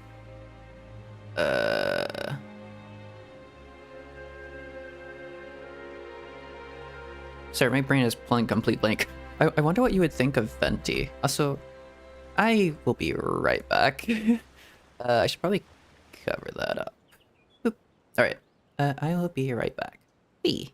Sorry, my brain is pulling complete blank. I wonder what you would think of Venti. Also, I will be right back. I should probably cover that up. Boop. All right. I will be right back. Bee.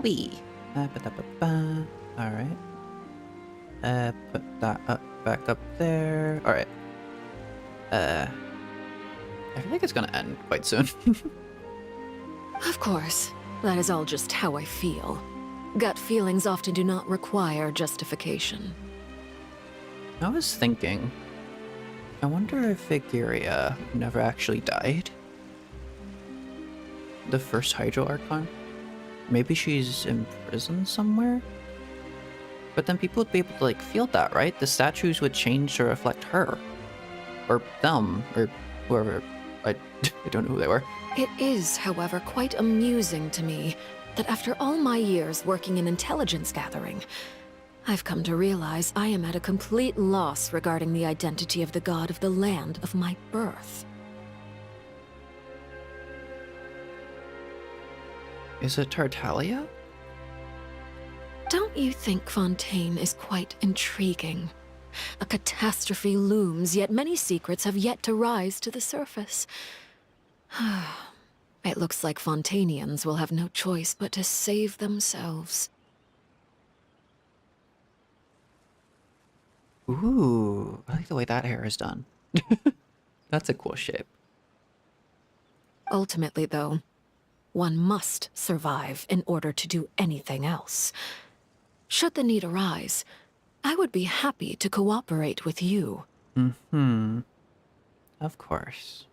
Wee. Alright. Put that up, back up there. Alright. I feel like it's gonna end quite soon. Of course. That is all just how I feel. Gut feelings often do not require justification. I was thinking, I wonder if Viguria never actually died. The first Hydro Archon? Maybe she's in prison somewhere? But then people would be able to like feel that, right? The statues would change to reflect her. Or them, or whoever. I don't know who they were. It is, however, quite amusing to me that after all my years working in intelligence gathering, I've come to realize I am at a complete loss regarding the identity of the god of the land of my birth. Is it Tartaglia? Don't you think Fontaine is quite intriguing? A catastrophe looms, yet many secrets have yet to rise to the surface. It looks like Fontainians will have no choice but to save themselves. Ooh, I like the way that hair is done. That's a cool shape. Ultimately, though, one must survive in order to do anything else. Should the need arise, I would be happy to cooperate with you. Mm-hmm. Of course.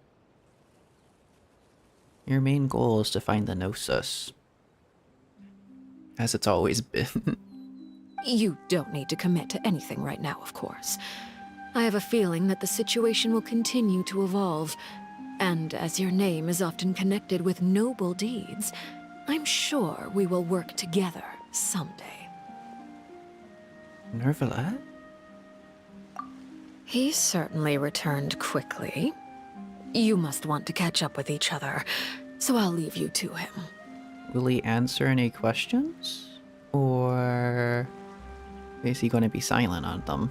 Your main goal is to find the Gnosis. As it's always been. You don't need to commit to anything right now, of course. I have a feeling that the situation will continue to evolve, and as your name is often connected with noble deeds, I'm sure we will work together someday. Nervalet? He certainly returned quickly. You must want to catch up with each other, so I'll leave you to him. Will he answer any questions? Or is he going to be silent on them?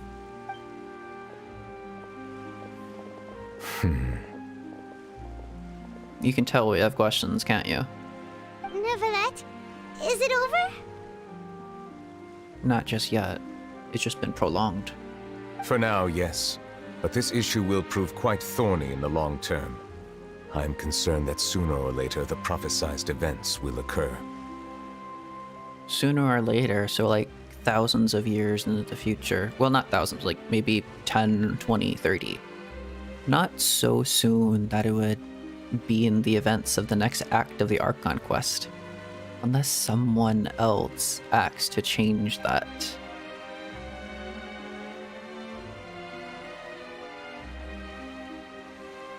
You can tell we have questions, can't you? Neverlet, is it over? Not just yet. It's just been prolonged. For now, yes. But this issue will prove quite thorny in the long term. I'm concerned that sooner or later the prophesized events will occur. Sooner or later, so like thousands of years into the future. Well, not thousands, like maybe 10, 20, 30. Not so soon that it would be in the events of the next act of the Archon quest. Unless someone else acts to change that.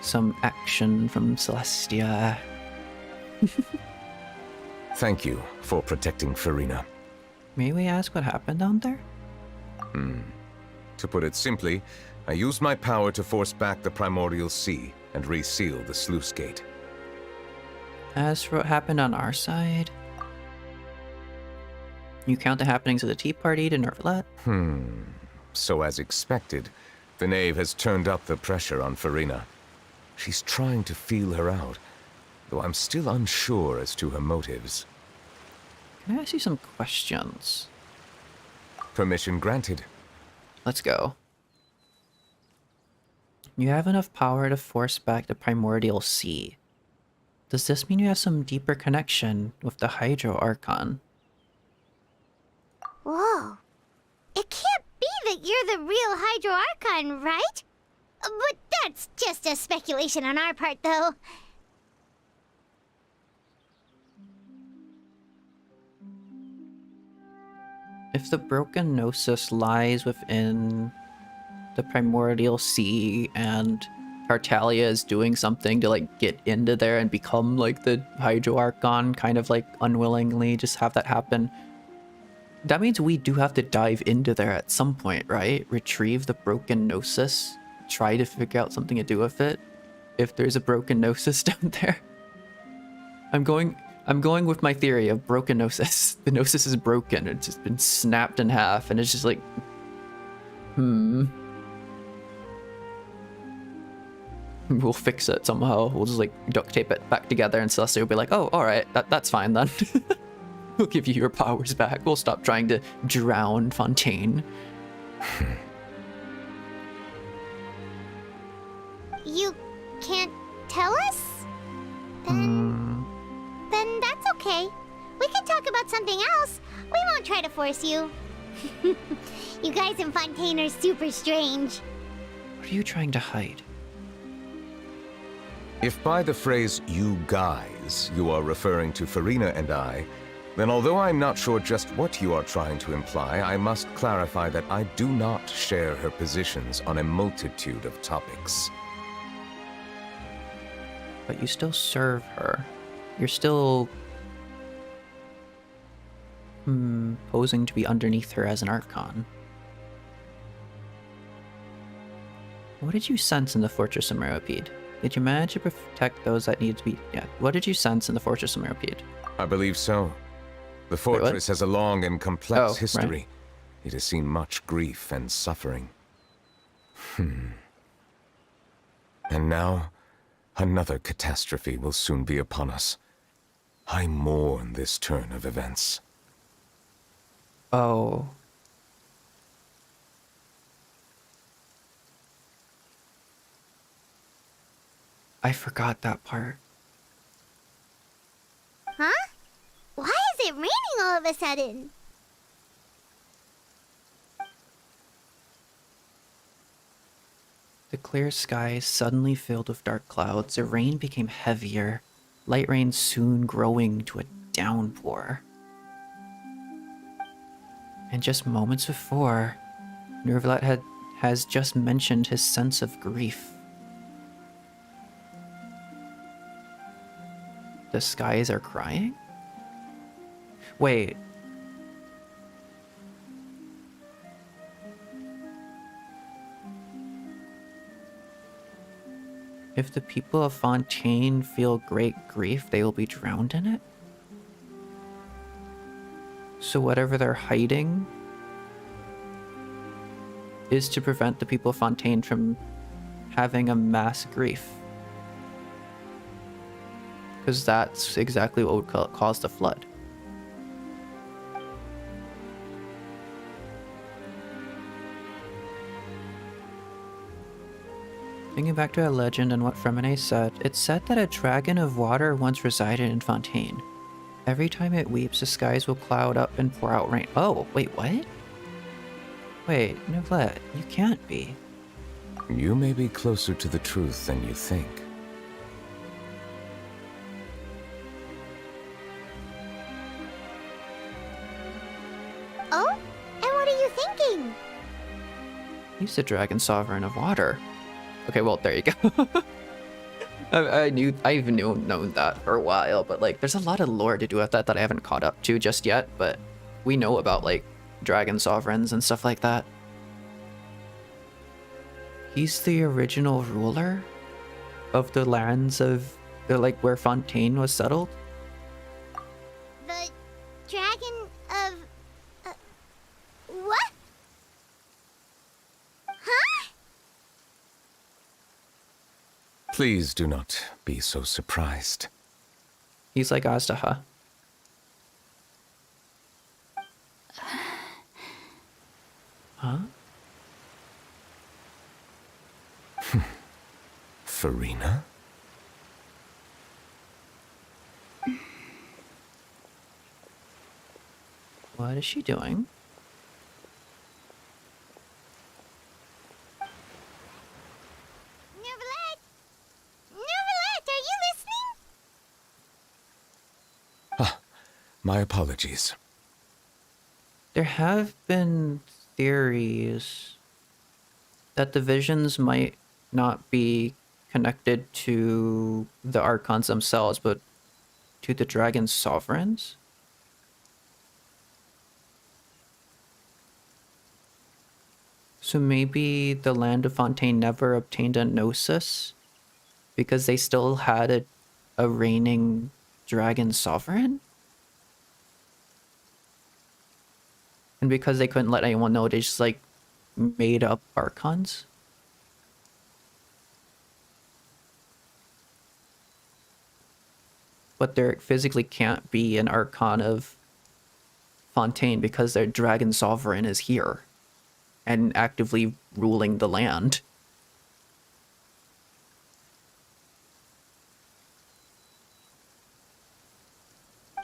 Some action from Celestia. Thank you for protecting Farina. May we ask what happened down there? To put it simply, I used my power to force back the primordial sea and reseal the sluice gate. As for what happened on our side, you count the happenings of the Tea Party to Nervalet? So as expected, the knave has turned up the pressure on Farina. She's trying to feel her out, though I'm still unsure as to her motives. Can I ask you some questions? Permission granted. Let's go. You have enough power to force back the primordial sea. Does this mean you have some deeper connection with the Hydro Archon? Whoa. It can't be that you're the real Hydro Archon, right? But that's just a speculation on our part, though. If the broken Gnosis lies within the primordial sea and Tartaglia is doing something to like get into there and become like the Hydro Archon, kind of like unwillingly just have that happen, that means we do have to dive into there at some point, right? Retrieve the broken Gnosis, try to figure out something to do with it if there's a broken Gnosis down there. I'm going with my theory of broken Gnosis. The Gnosis is broken. It's just been snapped in half, and it's just like, We'll fix it somehow. We'll just like duct tape it back together, and Celestia will be like, "Oh, all right, that's fine then." We'll give you your powers back. We'll stop trying to drown Fontaine. You can't tell us? Then that's okay. We can talk about something else. We won't try to force you. You guys in Fontaine are super strange. What are you trying to hide? If by the phrase, you guys, you are referring to Farina and I, then although I'm not sure just what you are trying to imply, I must clarify that I do not share her positions on a multitude of topics. But you still serve her. You're still... posing to be underneath her as an Archon. What did you sense in the Fortress of Meropide? Did you manage to protect those that needed to be... Yeah, what did you sense in the Fortress of Meropide? I believe so. The fortress has a long and complex history. Right. It has seen much grief and suffering. And now, another catastrophe will soon be upon us. I mourn this turn of events. Oh. I forgot that part. Huh? Why is it raining all of a sudden? The clear sky suddenly filled with dark clouds. The rain became heavier, light rain soon growing to a downpour. And just moments before, Nervalet has just mentioned his sense of grief. The skies are crying? Wait. If the people of Fontaine feel great grief, they will be drowned in it? So whatever they're hiding is to prevent the people of Fontaine from having a mass grief. Because that's exactly what would cause the flood. Thinking back to a legend and what Fremine said, it's said that a dragon of water once resided in Fontaine. Every time it weeps, the skies will cloud up and pour out rain. Oh, wait, what? Wait, Nervalet, you can't be. You may be closer to the truth than you think. Oh? And what are you thinking? He's the dragon sovereign of water. Okay, well, there you go. I've known that for a while, but like, there's a lot of lore to do with that I haven't caught up to just yet, but we know about like dragon sovereigns and stuff like that. He's the original ruler of the lands of, like, where Fontaine was settled? The dragon of... what? Huh? Please do not be so surprised. He's like Aztaha. Huh? Farina? What is she doing? Nervalet! Nervalet, are you listening? Ah, my apologies. There have been theories that the visions might not be connected to the Archons themselves, but to the dragon sovereigns. So maybe the land of Fontaine never obtained a gnosis because they still had a reigning dragon sovereign? And because they couldn't let anyone know, they just like made up Archons? But there physically can't be an Archon of Fontaine because their dragon sovereign is here and actively ruling the land.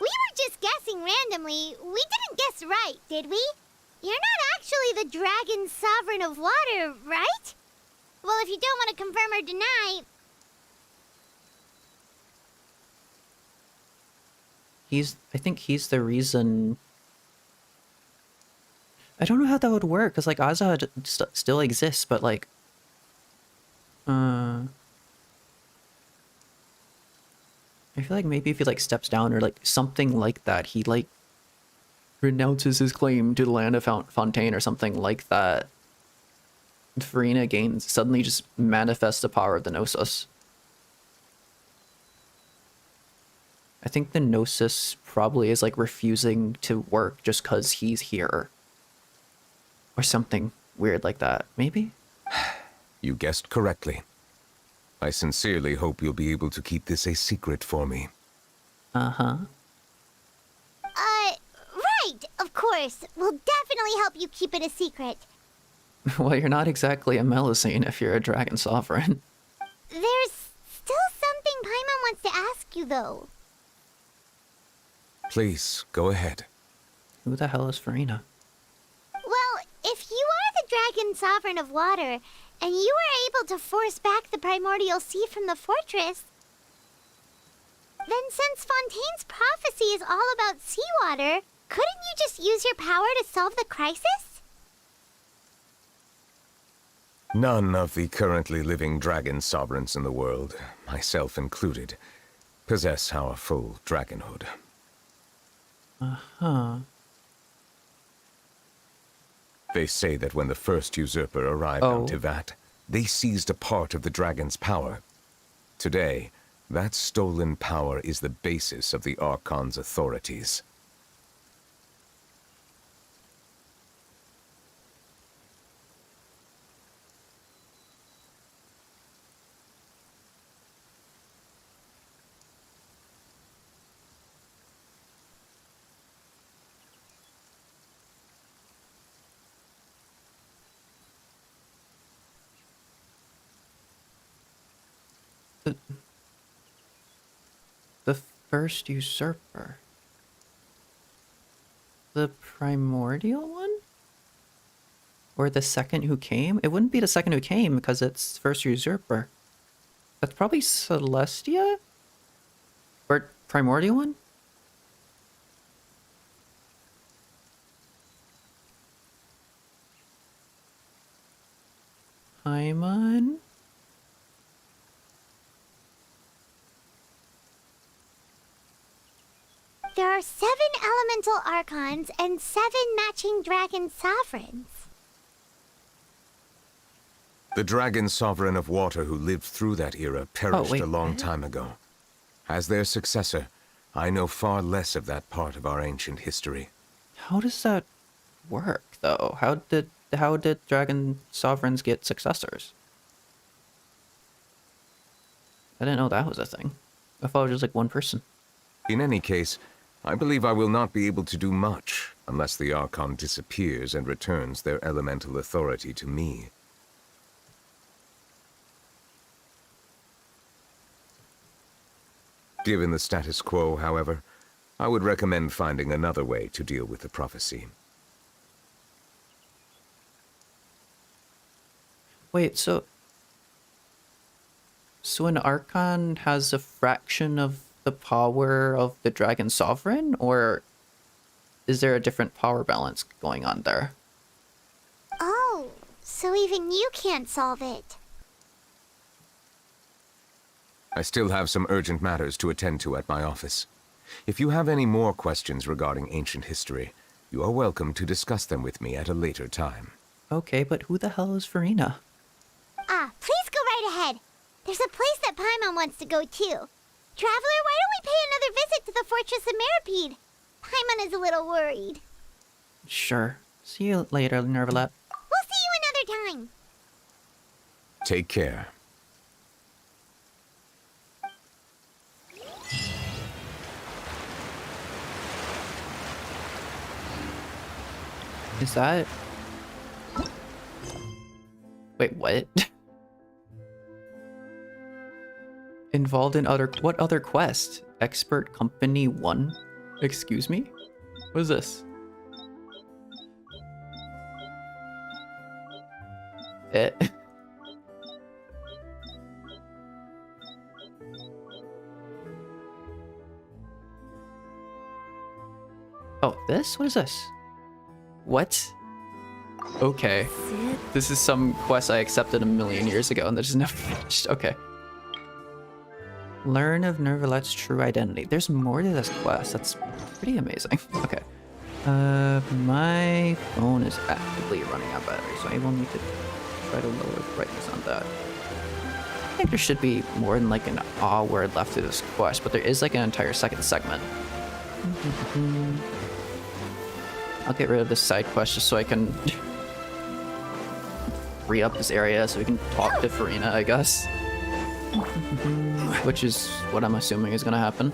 We were just guessing randomly. We didn't guess right, did we? You're not actually the dragon sovereign of water, right? Well, if you don't want to confirm or deny... I think he's the reason... I don't know how that would work, because, like, Azad still exists, but, like... I feel like maybe if he, like, steps down or, like, something like that, he, like, renounces his claim to the land of Fontaine or something like that. Farina suddenly just manifests the power of the Gnosis. I think the Gnosis probably is, like, refusing to work just because he's here. Or something weird like that, maybe? You guessed correctly. I sincerely hope you'll be able to keep this a secret for me. Uh-huh. Right, of course. We'll definitely help you keep it a secret. Well, you're not exactly a Melusine if you're a dragon sovereign. There's still something Paimon wants to ask you, though. Please, go ahead. Who the hell is Farina? Well, if you are the dragon sovereign of water, and you were able to force back the primordial sea from the fortress, then since Fontaine's prophecy is all about seawater, couldn't you just use your power to solve the crisis? None of the currently living dragon sovereigns in the world, myself included, possess our full dragonhood. Uh-huh. They say that when the first usurper arrived on Tivat, they seized a part of the dragon's power. Today, that stolen power is the basis of the Archon's authorities. The first usurper. The primordial one? Or the second who came? It wouldn't be the second who came because it's first usurper. That's probably Celestia? Or primordial one? Paimon? There are 7 elemental archons and 7 matching dragon sovereigns. The dragon sovereign of water who lived through that era perished a long time ago. As their successor, I know far less of that part of our ancient history. How does that work, though? How did dragon sovereigns get successors? I didn't know that was a thing. I thought it was just like one person. In any case, I believe I will not be able to do much unless the Archon disappears and returns their elemental authority to me. Given the status quo, however, I would recommend finding another way to deal with the prophecy. Wait, so an Archon has a fraction of the power of the Dragon Sovereign, or is there a different power balance going on there? Oh, so even you can't solve it. I still have some urgent matters to attend to at my office. If you have any more questions regarding ancient history, you are welcome to discuss them with me at a later time. Okay, but who the hell is Farina? Please go right ahead. There's a place that Paimon wants to go too. Traveler, why don't we pay another visit to the Fortress of Meripede? Paimon is a little worried. Sure. See you later, Nervalet. We'll see you another time. Take care. Is that... Wait, what? Involved in what other quest? Expert Company 1? Excuse me? What is this? Oh, this? What is this? What? Okay. This is some quest I accepted a million years ago and that is never finished. Okay. Learn of Nervalet's true identity. There's more to this quest. That's pretty amazing. Okay. My phone is actively running out of battery, so I will need to try to lower the brightness on that. I think there should be more than like an awe word left to this quest, but there is like an entire second segment. I'll get rid of this side quest just so I can free up this area so we can talk to Farina, I guess. Which is what I'm assuming is gonna happen.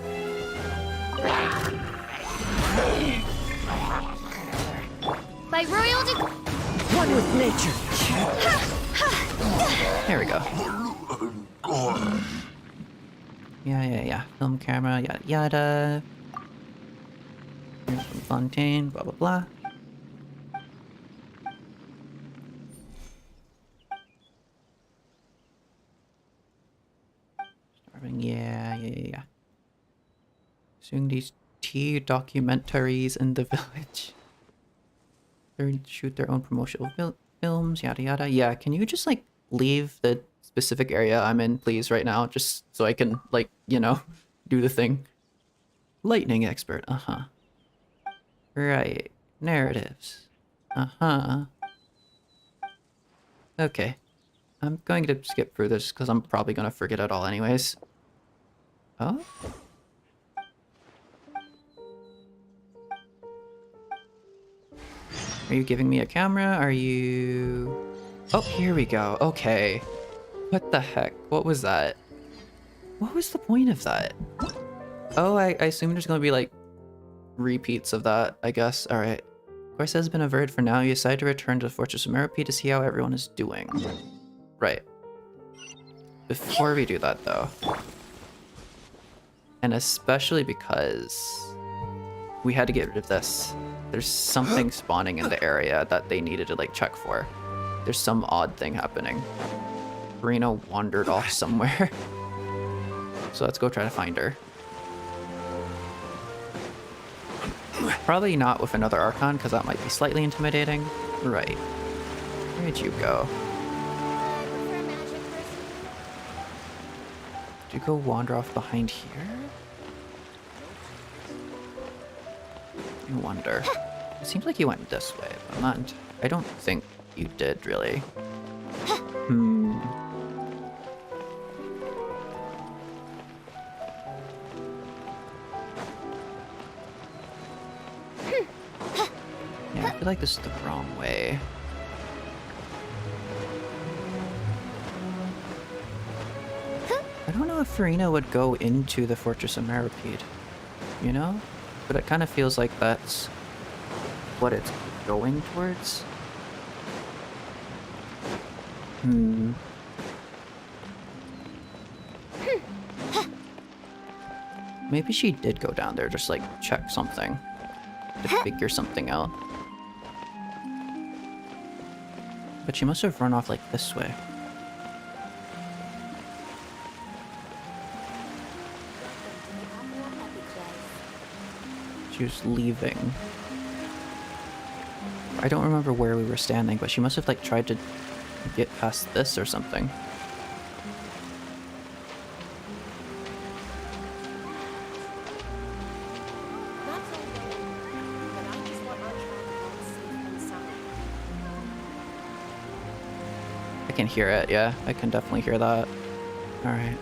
By royal one with nature. There we go. Yeah. Film camera, yada yada. Here's some Fontaine, blah blah blah. Starving, yeah. Seeing these tea documentaries in the village. They shoot their own promotional films, yada yada. Yeah, can you just like leave the specific area I'm in, please, right now, just so I can like, you know, do the thing. Lightning expert, Right. Narratives. Okay. I'm going to skip through this because I'm probably going to forget it all anyways. Oh? Are you giving me a camera? Are you... Oh, here we go. Okay. What the heck? What was that? What was the point of that? Oh, I assume there's going to be like repeats of that, I guess. Alright. Course has been averted for now. You decide to return to the Fortress of Meropide to see how everyone is doing. Right. Before we do that, though, and especially because we had to get rid of this, there's something spawning in the area that they needed to like check for. There's some odd thing happening. Farina wandered off somewhere. So let's go try to find her. Probably not with another Archon, because that might be slightly intimidating. Right. Where'd you go? Did you go wander off behind here? I wonder. It seems like you went this way, but I'm not... I don't think you did, really. Yeah, I feel like this is the wrong way. I don't know if Farina would go into the Fortress of Meropide, you know? But it kind of feels like that's what it's going towards. Maybe she did go down there, just like check something. To figure something out. But she must have run off like this way. She was leaving. I don't remember where we were standing, but she must have like tried to get past this or something. I can hear it, yeah. I can definitely hear that. Alright.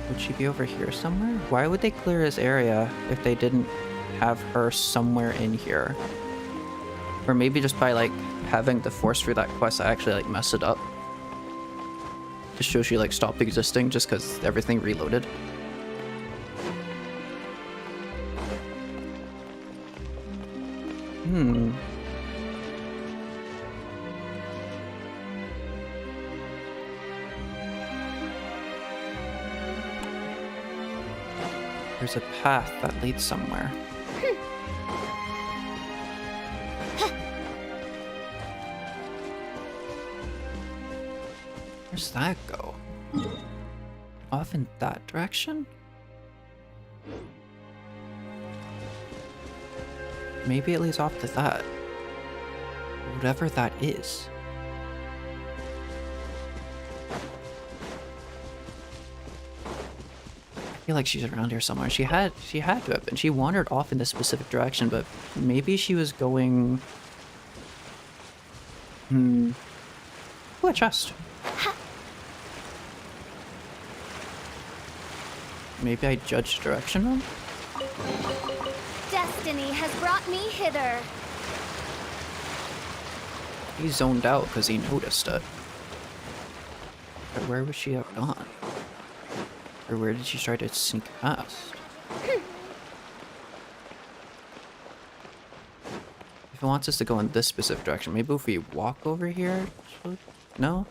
Would she be over here somewhere? Why would they clear this area if they didn't have her somewhere in here? Or maybe just by like having to force through that quest, I actually like messed it up. To show she like stopped existing just because everything reloaded. There's a path that leads somewhere. Where's that go? Off in that direction? Maybe it leads off to that. Whatever that is. I feel like she's around here somewhere. She had to have been. She wandered off in this specific direction, but maybe she was going... Ooh, a chest. Maybe I judged direction wrong? Destiny has brought me hither. He zoned out because he noticed it. But where would she have gone? Or where did she try to sneak past? If it wants us to go in this specific direction, maybe if we walk over here? No?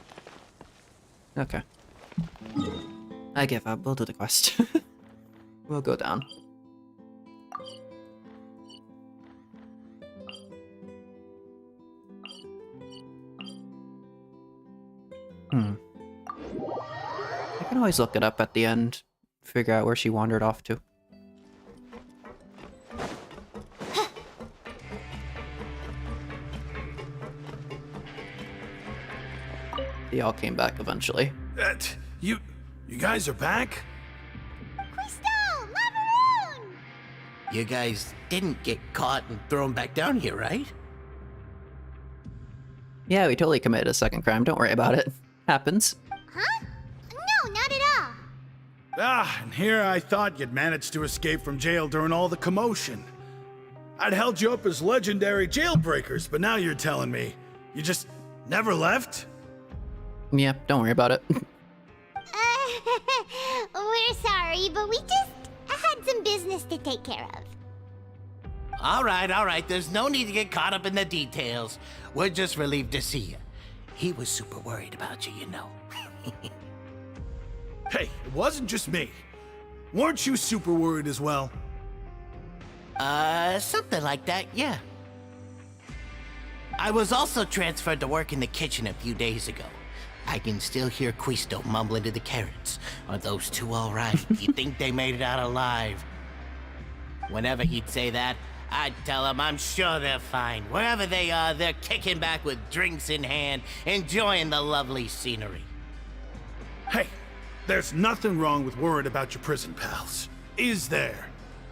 Okay. I give up. We'll do the quest. We'll go down. I can always look it up at the end, figure out where she wandered off to. They all came back eventually. You guys are back? You guys didn't get caught and thrown back down here, right? Yeah, we totally committed a second crime. Don't worry about it. Happens. Huh? No, not at all. And here I thought you'd managed to escape from jail during all the commotion. I'd held you up as legendary jailbreakers, but now you're telling me you just never left? Yeah, don't worry about it. We're sorry, but we just had some business to take care of. All right. There's no need to get caught up in the details. We're just relieved to see you. He was super worried about you, you know. Hey, it wasn't just me. Weren't you super worried as well? Something like that, yeah. I was also transferred to work in the kitchen a few days ago. I can still hear Quisto mumbling to the carrots. Are those two all right? You think they made it out alive? Whenever he'd say that, I'd tell him I'm sure they're fine. Wherever they are, they're kicking back with drinks in hand, enjoying the lovely scenery. Hey, there's nothing wrong with worrying about your prison pals. Is there?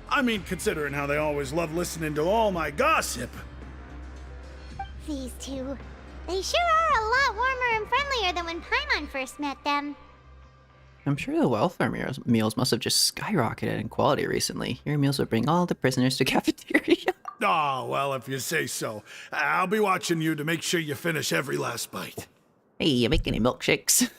I mean, considering how they always love listening to all my gossip. These two. They sure are a lot warmer and friendlier than when Paimon first met them. I'm sure the welfare meals must have just skyrocketed in quality recently. Your meals would bring all the prisoners to cafeteria. Oh, well, if you say so. I'll be watching you to make sure you finish every last bite. Hey, you make any milkshakes?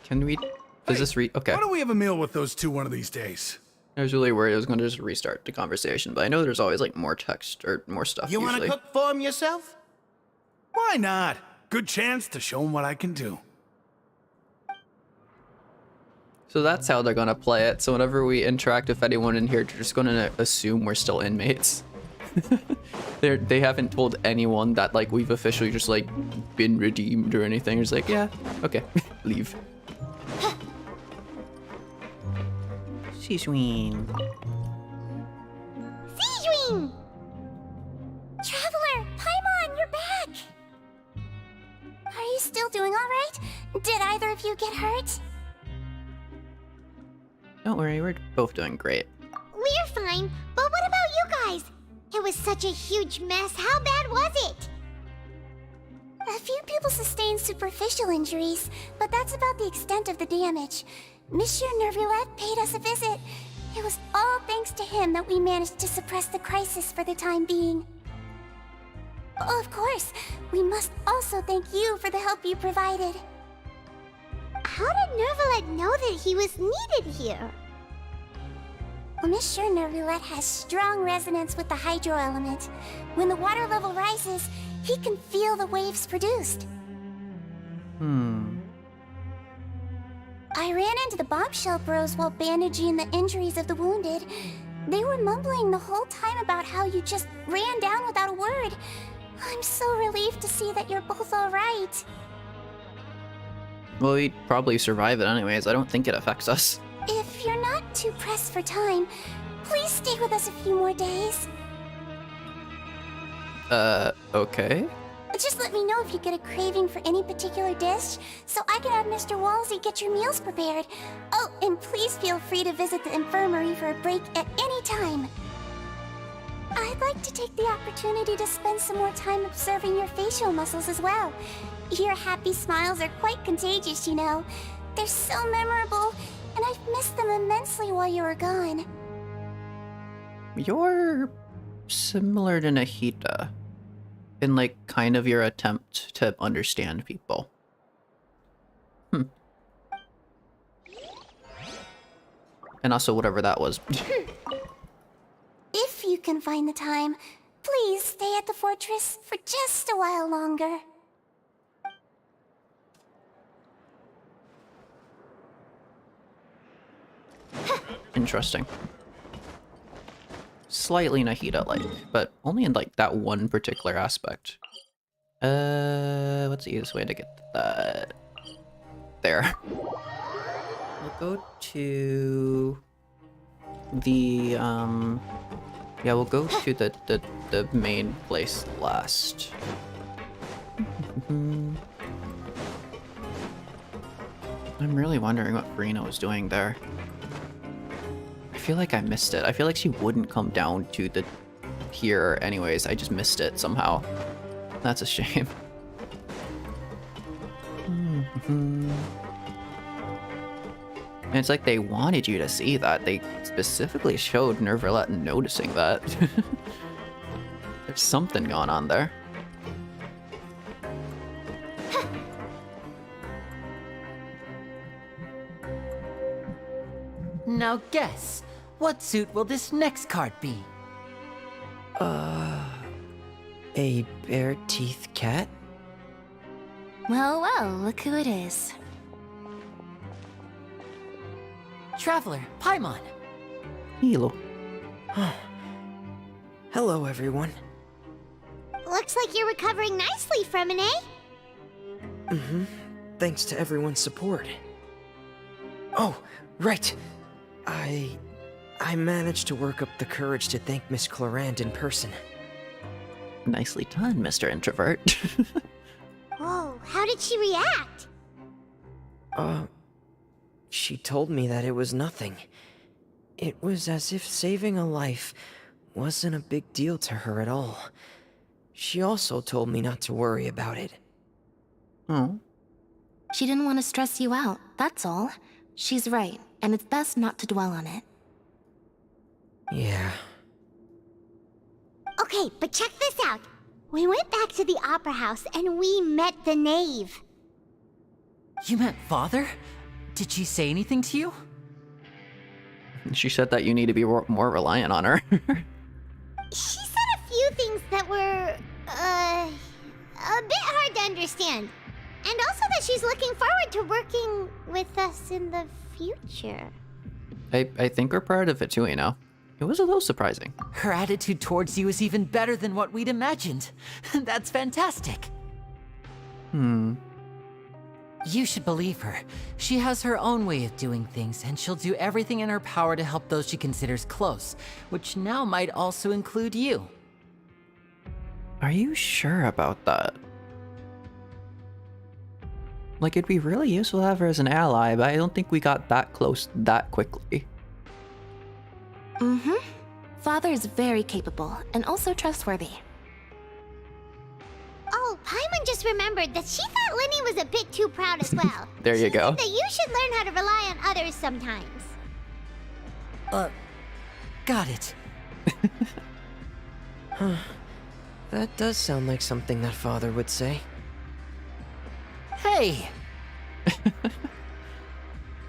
Can we... Does this read? Okay. Why don't we have a meal with those two one of these days? I was really worried I was going to just restart the conversation, but I know there's always like more text or more stuff You usually. want to cook for him yourself? Why not? Good chance to show him what I can do. So that's how they're going to play it. So whenever we interact with anyone in here, they're just going to assume we're still inmates. They haven't told anyone that like we've officially just like been redeemed or anything. It's like, yeah, okay, leave. Sijween. Sijween! Traveler, Paimon, you're back! Are you still doing alright? Did either of you get hurt? Don't worry, we're both doing great. We're fine, but what about you guys? It was such a huge mess. How bad was it? A few people sustained superficial injuries, but that's about the extent of the damage. Monsieur Nervulette paid us a visit. It was all thanks to him that we managed to suppress the crisis for the time being. Oh, of course, we must also thank you for the help you provided. how did Nervalet know that he was needed here? Well, Miss sure Nervalet has strong resonance with the hydro element. When the water level rises, he can feel the waves produced. I ran into the bombshell bros while bandaging the injuries of the wounded. They were mumbling the whole time about how you just ran down without a word. I'm so relieved to see that you're both alright. Well, we'd probably survive it anyways. I don't think it affects us. If you're not too pressed for time, please stay with us a few more days. Okay. Just let me know if you get a craving for any particular dish, so I can have Mr. Walsey get your meals prepared. Oh, and please feel free to visit the infirmary for a break at any time. I'd like to take the opportunity to spend some more time observing your facial muscles as well. Your happy smiles are quite contagious, you know. They're so memorable, and I've missed them immensely while you were gone. You're similar to Nahida in, like, kind of your attempt to understand people. And also whatever that was. If you can find the time, please stay at the fortress for just a while longer. Interesting. Slightly Nahida-like, but only in, like, that one particular aspect. What's the easiest way to get that? There. We'll go to the, yeah, we'll go to the main place last. I'm really wondering what Farina was doing there. I feel like I missed it. I feel like she wouldn't come down to the here anyways. I just missed it somehow. That's a shame. And it's like they wanted you to see that. They specifically showed Nervalet noticing that. There's something going on there. Now guess, what suit will this next card be? A bare-teeth cat? Well, well, look who it is. Traveler, Paimon. Hello. Hello, everyone. Looks like you're recovering nicely from it, eh? Thanks to everyone's support. Oh, right. I managed to work up the courage to thank Miss Clarant in person. Nicely done, Mr. Introvert. Whoa, how did she react? She told me that it was nothing. It was as if saving a life wasn't a big deal to her at all. She also told me not to worry about it. Oh. She didn't want to stress you out, that's all. She's right, and it's best not to dwell on it. Yeah. Okay, but check this out. We went back to the opera house and we met the knave. You met Father? Did she say anything to you? She said that you need to be more reliant on her. She said a few things that were, a bit hard to understand. And also that she's looking forward to working with us in the future. I think we're proud of it too, you know. It was a little surprising. Her attitude towards you is even better than what we'd imagined. That's fantastic. You should believe her. She has her own way of doing things, and she'll do everything in her power to help those she considers close, which now might also include you. Are you sure about that? Like, it'd be really useful to have her as an ally, but I don't think we got that close that quickly. Father is very capable, and also trustworthy. Oh, Paimon just remembered that she thought Linny was a bit too proud as well. There you go. She said that you should learn how to rely on others sometimes. Got it. Huh. That does sound like something that Father would say. Hey!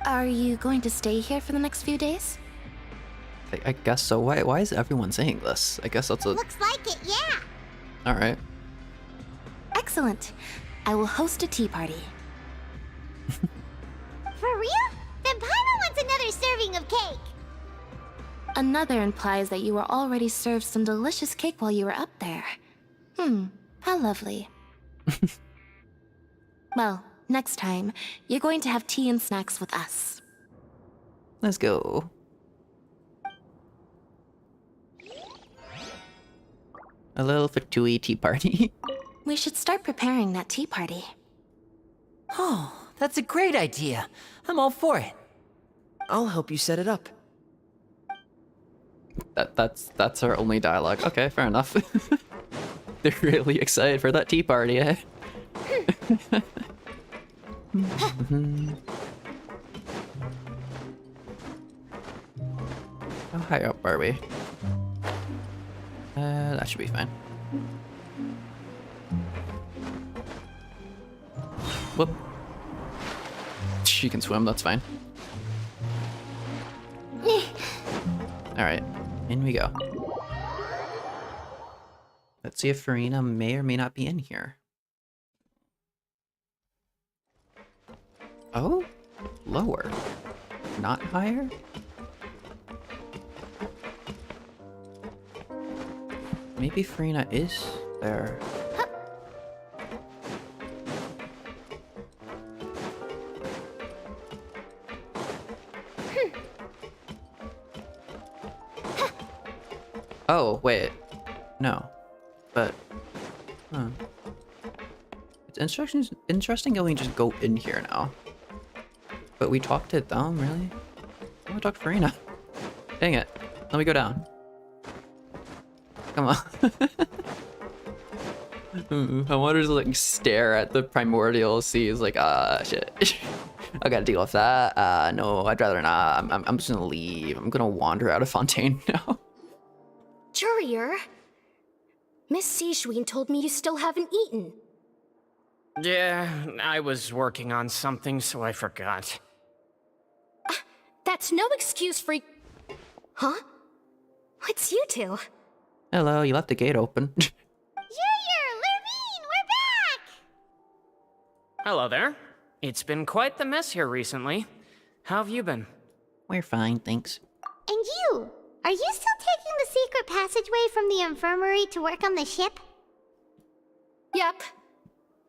Are you going to stay here for the next few days? I guess so. Why is everyone saying this? I guess that's a... Looks like it, yeah. Alright. Excellent. I will host a tea party. For real? Then Paimon wants another serving of cake. Another implies that you were already served some delicious cake while you were up there. How lovely. Well, next time, you're going to have tea and snacks with us. Let's go. A little Fatui tea party. We should start preparing that tea party. Oh, that's a great idea. I'm all for it. I'll help you set it up. That's our only dialogue. Okay, fair enough. They're really excited for that tea party, eh? How high up are we? That should be fine. Whoop. She can swim, that's fine. Alright, in we go. Let's see if Farina may or may not be in here. Oh? Lower. Not higher? Maybe Farina is there. Oh, wait. No. But... Huh. It's interesting how we just go in here now. But we talked to them, really? I want to talk to Farina. Dang it. Let me go down. Come on. I want her to like stare at the primordial seas like, shit. I gotta deal with that. No, I'd rather not. I'm just gonna leave. I'm gonna wander out of Fontaine now. Jurier, Miss Sijween told me you still haven't eaten. Yeah, I was working on something, so I forgot. That's no excuse for... Huh? What's you two? Hello, you left the gate open. Jurier, Lurvine, we're back! Hello there. It's been quite the mess here recently. How have you been? We're fine, thanks. And you? Are you still taking the secret passageway from the infirmary to work on the ship? Yep.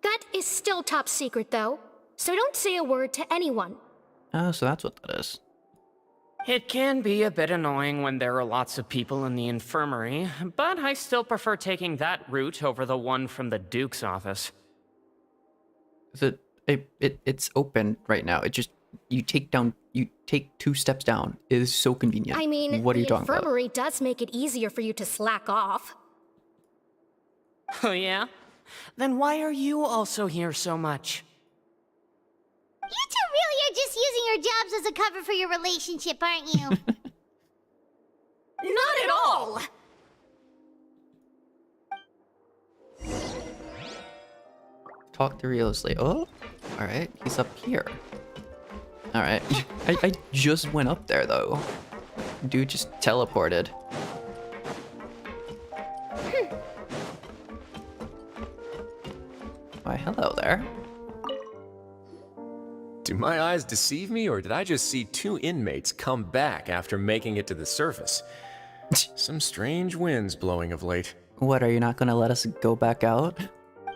That is still top secret, though. So don't say a word to anyone. Oh, so that's what that is. It can be a bit annoying when there are lots of people in the infirmary, but I still prefer taking that route over the one from the Duke's office. It's open right now. It just you take 2 steps down. It is so convenient. I mean, what are you talking the about? infirmary does make it easier for you to slack off. Oh yeah? Then why are you also here so much? You two really are just using your jobs as a cover for your relationship, aren't you? Not at all! Talk to Riosley. Oh, alright. He's up here. Alright. I just went up there, though. Dude just teleported. Why, hello there. Do my eyes deceive me, or did I just see 2 inmates come back after making it to the surface? Some strange winds blowing of late. What, are you not gonna let us go back out? We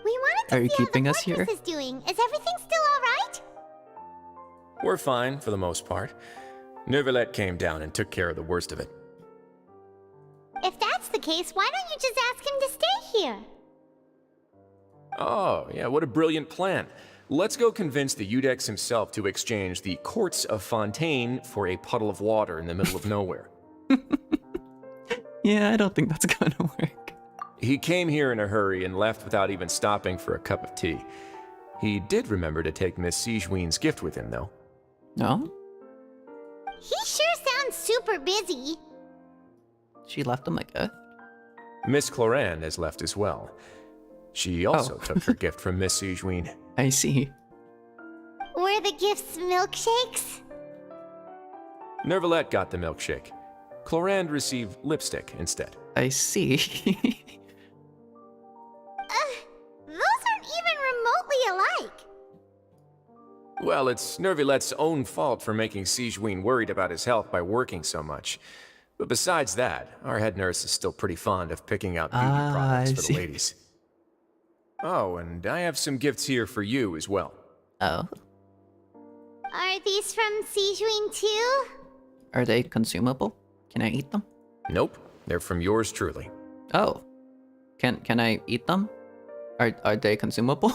wanted to Are you see how keeping the us here? fortress is doing. Is everything still alright? We're fine, for the most part. Neuvillette came down and took care of the worst of it. If that's the case, why don't you just ask him to stay here? Oh, yeah, what a brilliant plan. Let's go convince the Eudex himself to exchange the courts of Fontaine for a puddle of water in the middle of nowhere. Yeah, I don't think that's gonna work. He came here in a hurry and left without even stopping for a cup of tea. He did remember to take Miss Sijween's gift with him, though. No? He sure sounds super busy. She left him a gift? Miss Cloran has left as well. She also took her gift from Miss Sijween. I see. Were the gifts milkshakes? Nervalette got the milkshake. Clorand received lipstick instead. I see. Those aren't even remotely alike. Well, it's Nervalette's own fault for making Sigewinne worried about his health by working so much. But besides that, our head nurse is still pretty fond of picking out beauty products for the ladies. Oh, and I have some gifts here for you as well. Oh? Are these from Sigewinne too? Are they consumable? Can I eat them? Nope, they're from yours truly. Oh. Can I eat them? Are they consumable?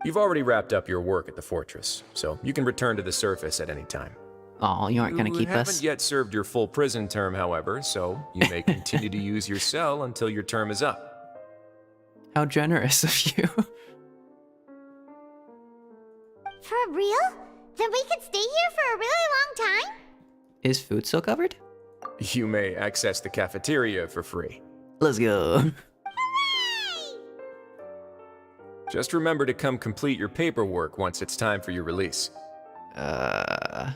You've already wrapped up your work at the fortress, so you can return to the surface at any time. Oh, you aren't gonna keep us? You haven't yet served your full prison term, however, so you may continue to use your cell until your term is up. How generous of you. For real? Then we could stay here for a really long time? Is food still covered? You may access the cafeteria for free. Let's go. Just remember to come complete your paperwork once it's time for your release.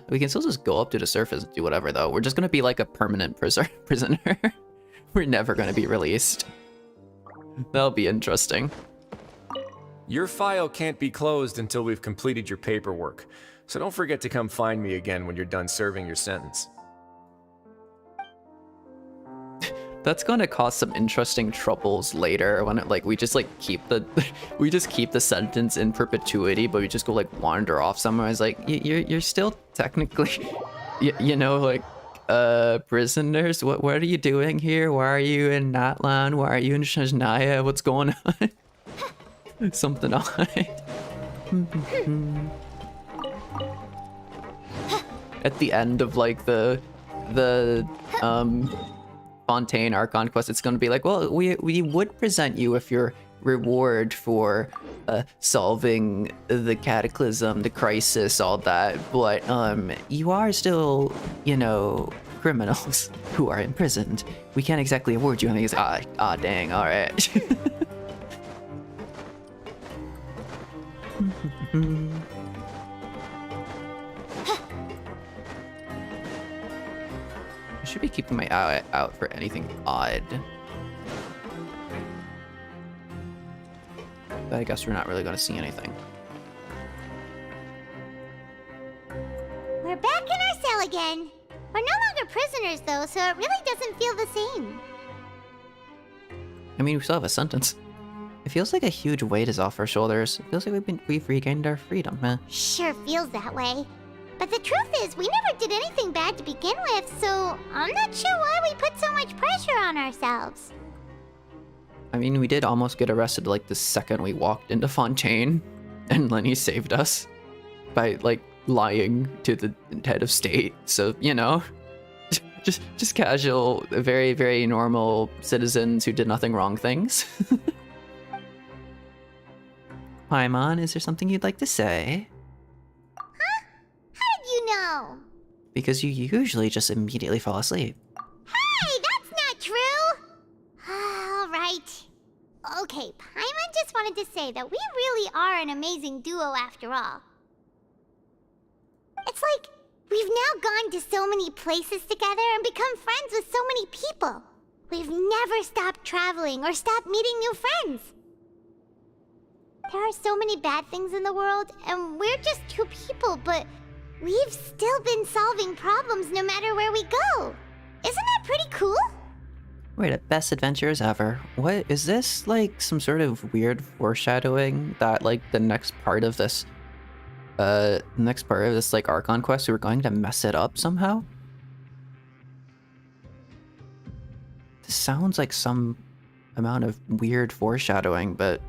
We can still just go up to the surface and do whatever, though. We're just gonna be like a permanent prisoner. We're never gonna be released. That'll be interesting. Your file can't be closed until we've completed your paperwork, so don't forget to come find me again when you're done serving your sentence. That's gonna cause some interesting troubles later when we just keep the sentence in perpetuity, but we just go wander off somewhere. It's like you're still technically, prisoners. What are you doing here? Why are you in Natlan? Why are you in Shajnaya? What's going on? Something odd. At the end of the Fontaine Archon quest, it's going to be like, well, we would present you with your reward for solving the cataclysm, the crisis, all that, but you are still, criminals who are imprisoned. We can't exactly award you anything. It's dang, all right. I should be keeping my eye out for anything odd. But I guess we're not really going to see anything. We're back in our cell again. We're no longer prisoners, though, so it really doesn't feel the same. I mean, we still have a sentence. It feels like a huge weight is off our shoulders. It feels like we've regained our freedom, huh? Sure feels that way. But the truth is, we never did anything bad to begin with, so I'm not sure why we put so much pressure on ourselves. I mean, we did almost get arrested the second we walked into Fontaine, and Lenny saved us by lying to the head of state. So, just casual, very, very normal citizens who did nothing wrong things. Paimon, is there something you'd like to say? You know. Because you usually just immediately fall asleep. Hey, that's not true! All right. Okay, Paimon just wanted to say that we really are an amazing duo after all. It's like we've now gone to so many places together and become friends with so many people. We've never stopped traveling or stopped meeting new friends. There are so many bad things in the world, and we're just two people, but we've still been solving problems no matter where we go. Isn't that pretty cool? We're the best adventurers ever. What is this some sort of weird foreshadowing that the next part of this Archon quest we were going to mess it up somehow? This sounds like some amount of weird foreshadowing, but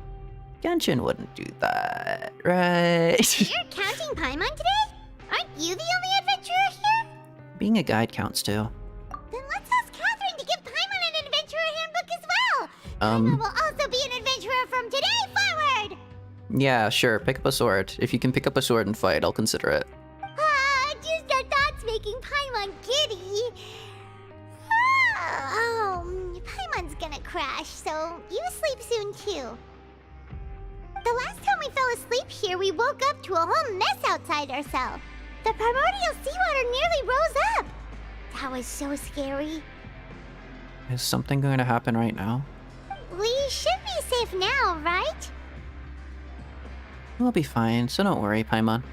Genshin wouldn't do that, right? You're counting Paimon today? Aren't you the only adventurer here? Being a guide counts too. Then let's ask Catherine to give Paimon an adventurer handbook as well. Paimon will also be an adventurer from today forward. Yeah, sure. Pick up a sword. If you can pick up a sword and fight, I'll consider it. Just our thoughts making Paimon giddy. Paimon's gonna crash, so you sleep soon too. The last time we fell asleep here, we woke up to a whole mess outside our cell. The primordial seawater nearly rose up. That was so scary. Is something going to happen right now? We should be safe now, right? We'll be fine, so don't worry, Paimon.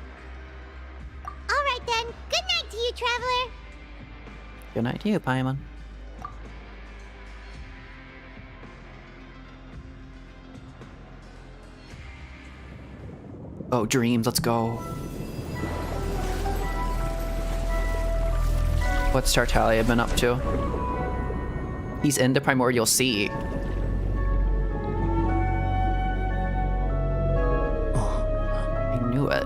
Alright then. Good night to you, Traveler. Good night to you, Paimon. Oh, dreams, let's go. What's Tartaglia been up to? He's in the Primordial Sea. I knew it.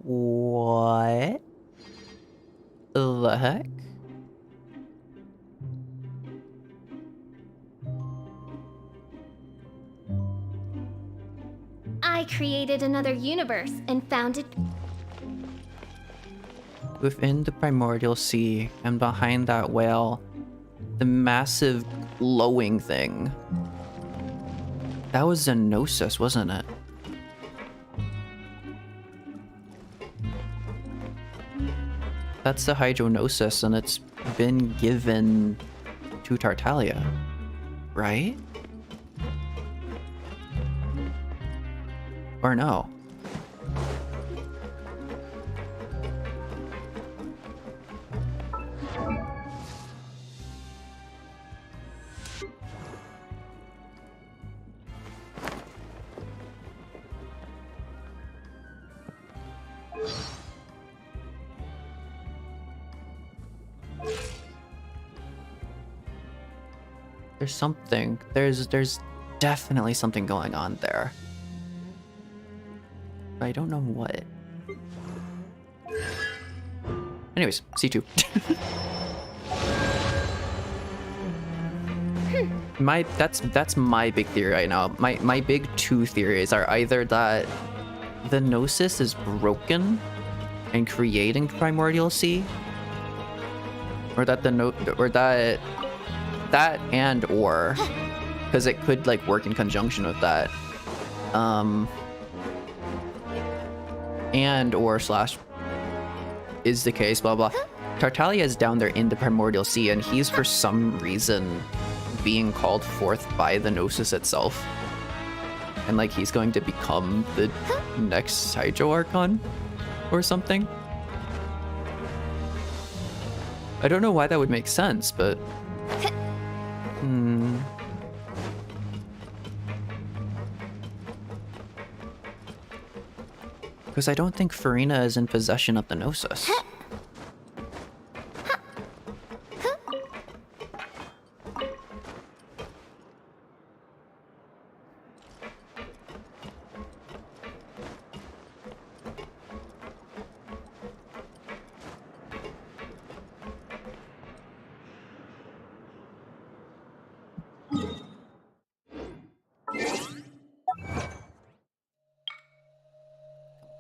What the heck? I created another universe and found it. Within the Primordial Sea and behind that whale, the massive glowing thing. That was a Gnosis, wasn't it? That's the Hydronosis, and it's been given to Tartaglia, right? Or no? There's something. There's definitely something going on there. But I don't know what. Anyways, C2. That's my big theory right now. My big two theories are either that the Gnosis is broken and creating Primordial Sea, or that that and or because it could like work in conjunction with that, and or slash is the case, blah blah. Tartaglia is down there in the Primordial Sea, and he's for some reason being called forth by the Gnosis itself, and like he's going to become the next Hydro Archon or something. I don't know why that would make sense, but because I don't think Furina is in possession of the Gnosis.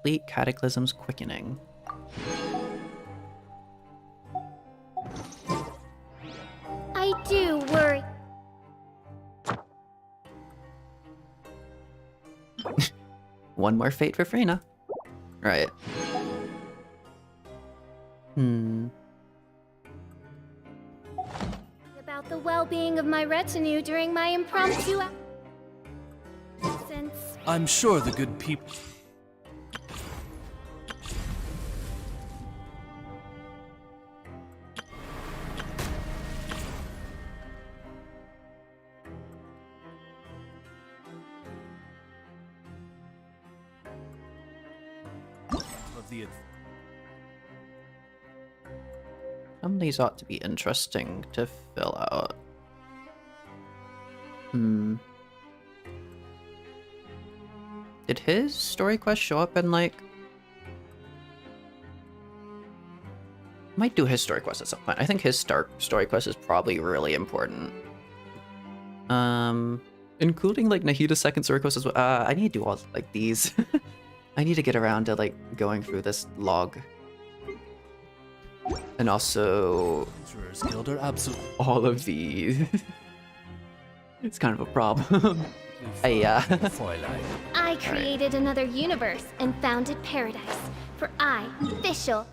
Complete Cataclysm's Quickening. I do worry. One more fate for Freyna. Right. About the well-being of my retinue during my impromptu absence. I'm sure the good people... Some of these ought to be interesting to fill out. Did his story quest show up in like... Might do his story quest at some point. I think his story quest is probably really important. Including like Nahida Second Circus as well. I need to do all like these. I need to get around to like going through this log. And also all of these. It's kind of a problem. I created another universe and founded paradise. For I, official.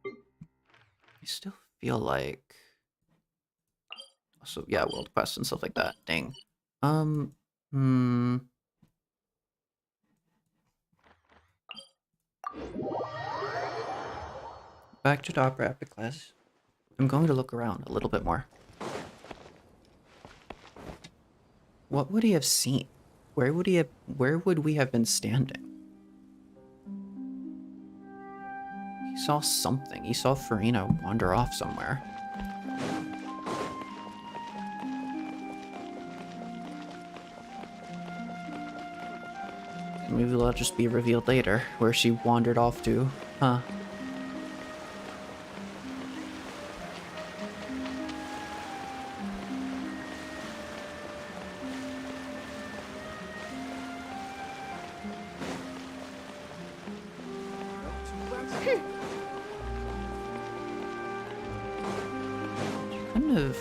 I still feel like... Also, yeah, world quests and stuff like that. Dang. Back to the opera epic class. I'm going to look around a little bit more. What would he have seen? Where would we have been standing? He saw something. He saw Farina wander off somewhere. Maybe that'll just be revealed later, where she wandered off to. Huh. Kind of...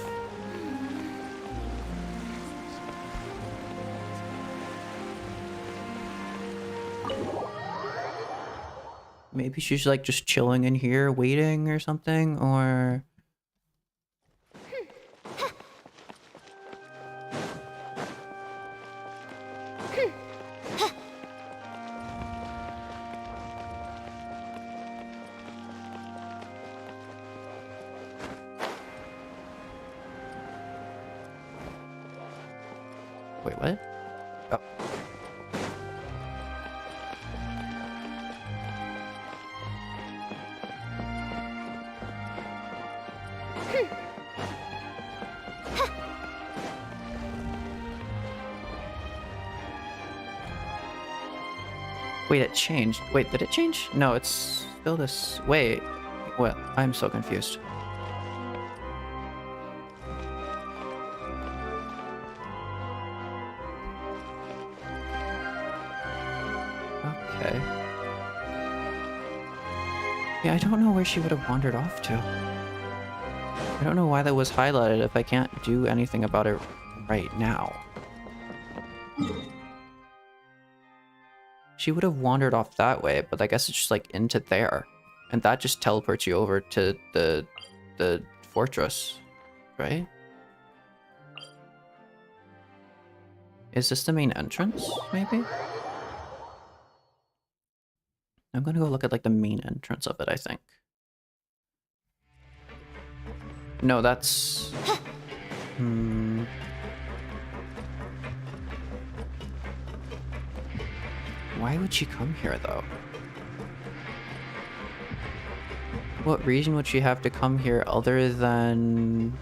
Maybe she's like just chilling in here, waiting or something, or... Wait, what? Oh. Wait, it changed. Wait, did it change? No, it's still this. Wait, what? I'm so confused. Okay. Yeah, I don't know where she would have wandered off to. I don't know why that was highlighted if I can't do anything about it right now. She would have wandered off that way, but I guess it's just like into there. And that just teleports you over to the fortress, right? Is this the main entrance, maybe? I'm gonna go look at like the main entrance of it, I think. No, that's... Why would she come here, though? What reason would she have to come here other than...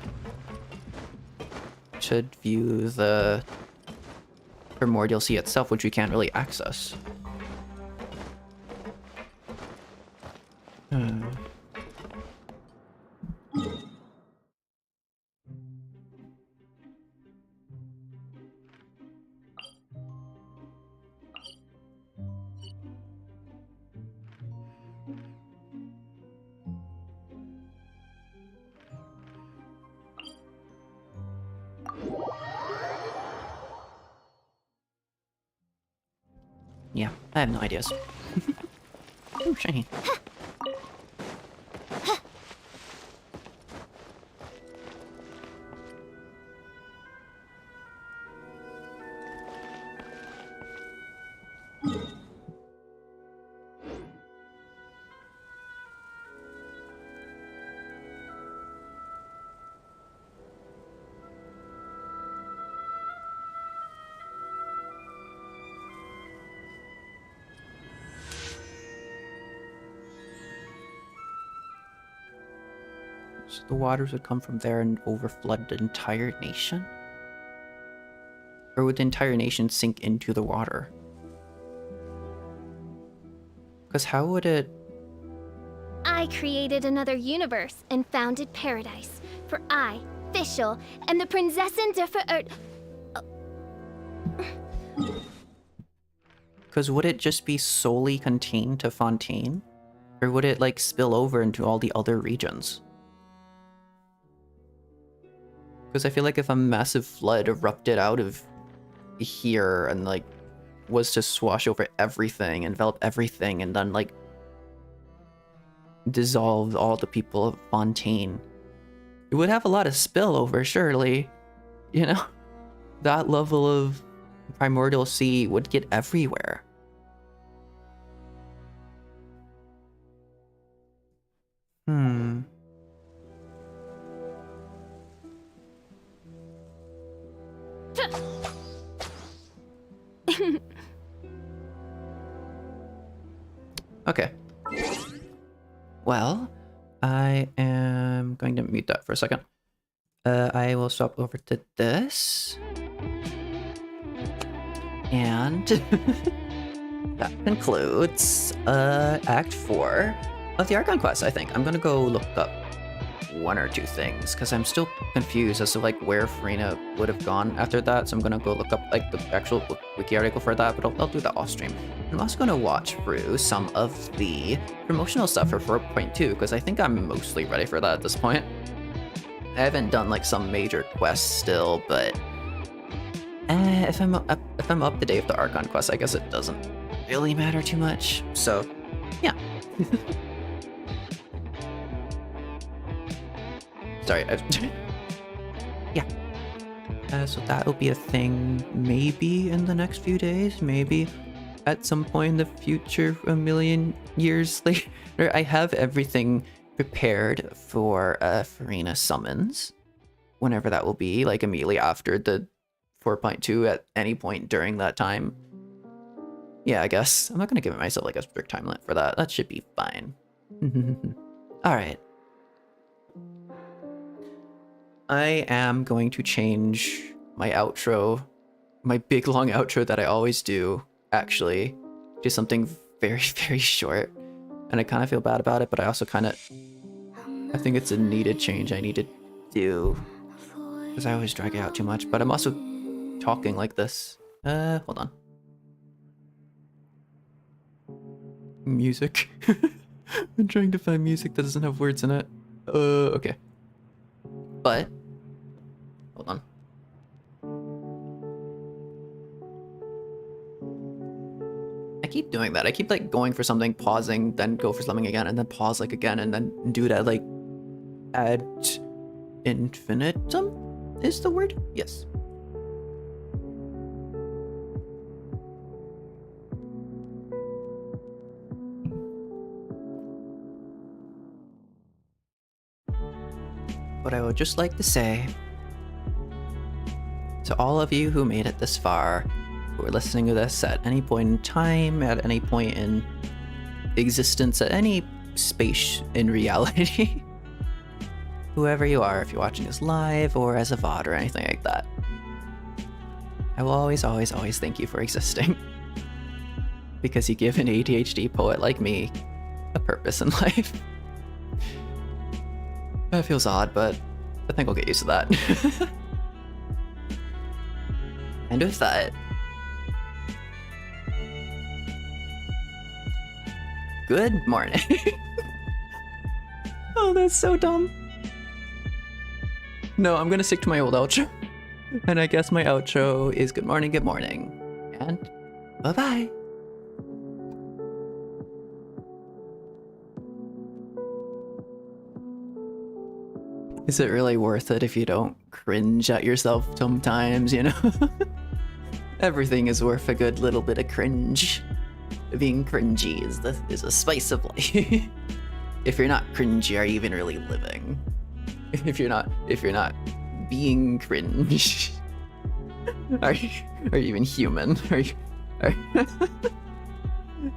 to view the Primordial Sea itself, which we can't really access? Yeah, I have no ideas. Oh, shiny. So the waters would come from there and overflood the entire nation? Or would the entire nation sink into the water? Because how would it... I created another universe and founded paradise. For I, official, and the Prinzessin der Because would it just be solely contained to Fontaine? Or would it, like, spill over into all the other regions? Because I feel like if a massive flood erupted out of here and, like, was to swash over everything, envelop everything, and then, like, dissolve all the people of Fontaine, it would have a lot of spillover, surely. You know? That level of primordial sea would get everywhere. Okay. Well, I am going to mute that for a second. I will swap over to this. And that concludes Act 4 of the Archon quest, I think. I'm gonna go look up one or two things, because I'm still confused as to like where Furina would have gone after that, so I'm gonna go look up like the actual wiki article for that, but I'll do that off stream. I'm also gonna watch through some of the promotional stuff for 4.2, because I think I'm mostly ready for that at this point. I haven't done like some major quests still, but if I'm up to date with the Archon quest, I guess it doesn't really matter too much. So, yeah. Sorry, yeah. So that'll be a thing maybe in the next few days, maybe at some point in the future, a million years later. I have everything prepared for Furina summons, whenever that will be, like immediately after the 4.2 at any point during that time. Yeah, I guess. I'm not gonna give myself like a strict time limit for that. That should be fine. Alright. I am going to change my outro, my big long outro that I always do, actually, to something very, very short. And I kind of feel bad about it, but I also kind of, I think it's a needed change I need to do, because I always drag it out too much, but I'm also talking like this. Hold on. Music. I'm trying to find music that doesn't have words in it. Okay. But, hold on. I keep doing that. I keep like going for something, pausing, then go for something again, and then pause like again, and then do that like ad infinitum is the word? Yes. But I would just like to say to all of you who made it this far, who are listening to this at any point in time, at any point in existence, at any space in reality, whoever you are, if you're watching this live or as a VOD or anything like that, I will always, always, always thank you for existing. Because you give an ADHD poet like me a purpose in life. That feels odd, but I think I'll get used to that. And with that, good morning. Oh, that's so dumb. No, I'm gonna stick to my old outro. And I guess my outro is good morning, and bye-bye. Is it really worth it if you don't cringe at yourself sometimes, you know? Everything is worth a good little bit of cringe. Being cringy is a spice of life. If you're not cringy, are you even really living? If you're not being cringe, are you even human?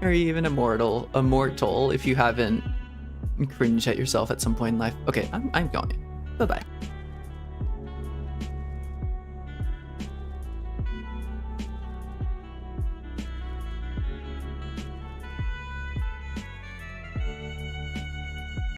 Are you even immortal if you haven't cringed at yourself at some point in life? Okay, I'm going. Bye-bye.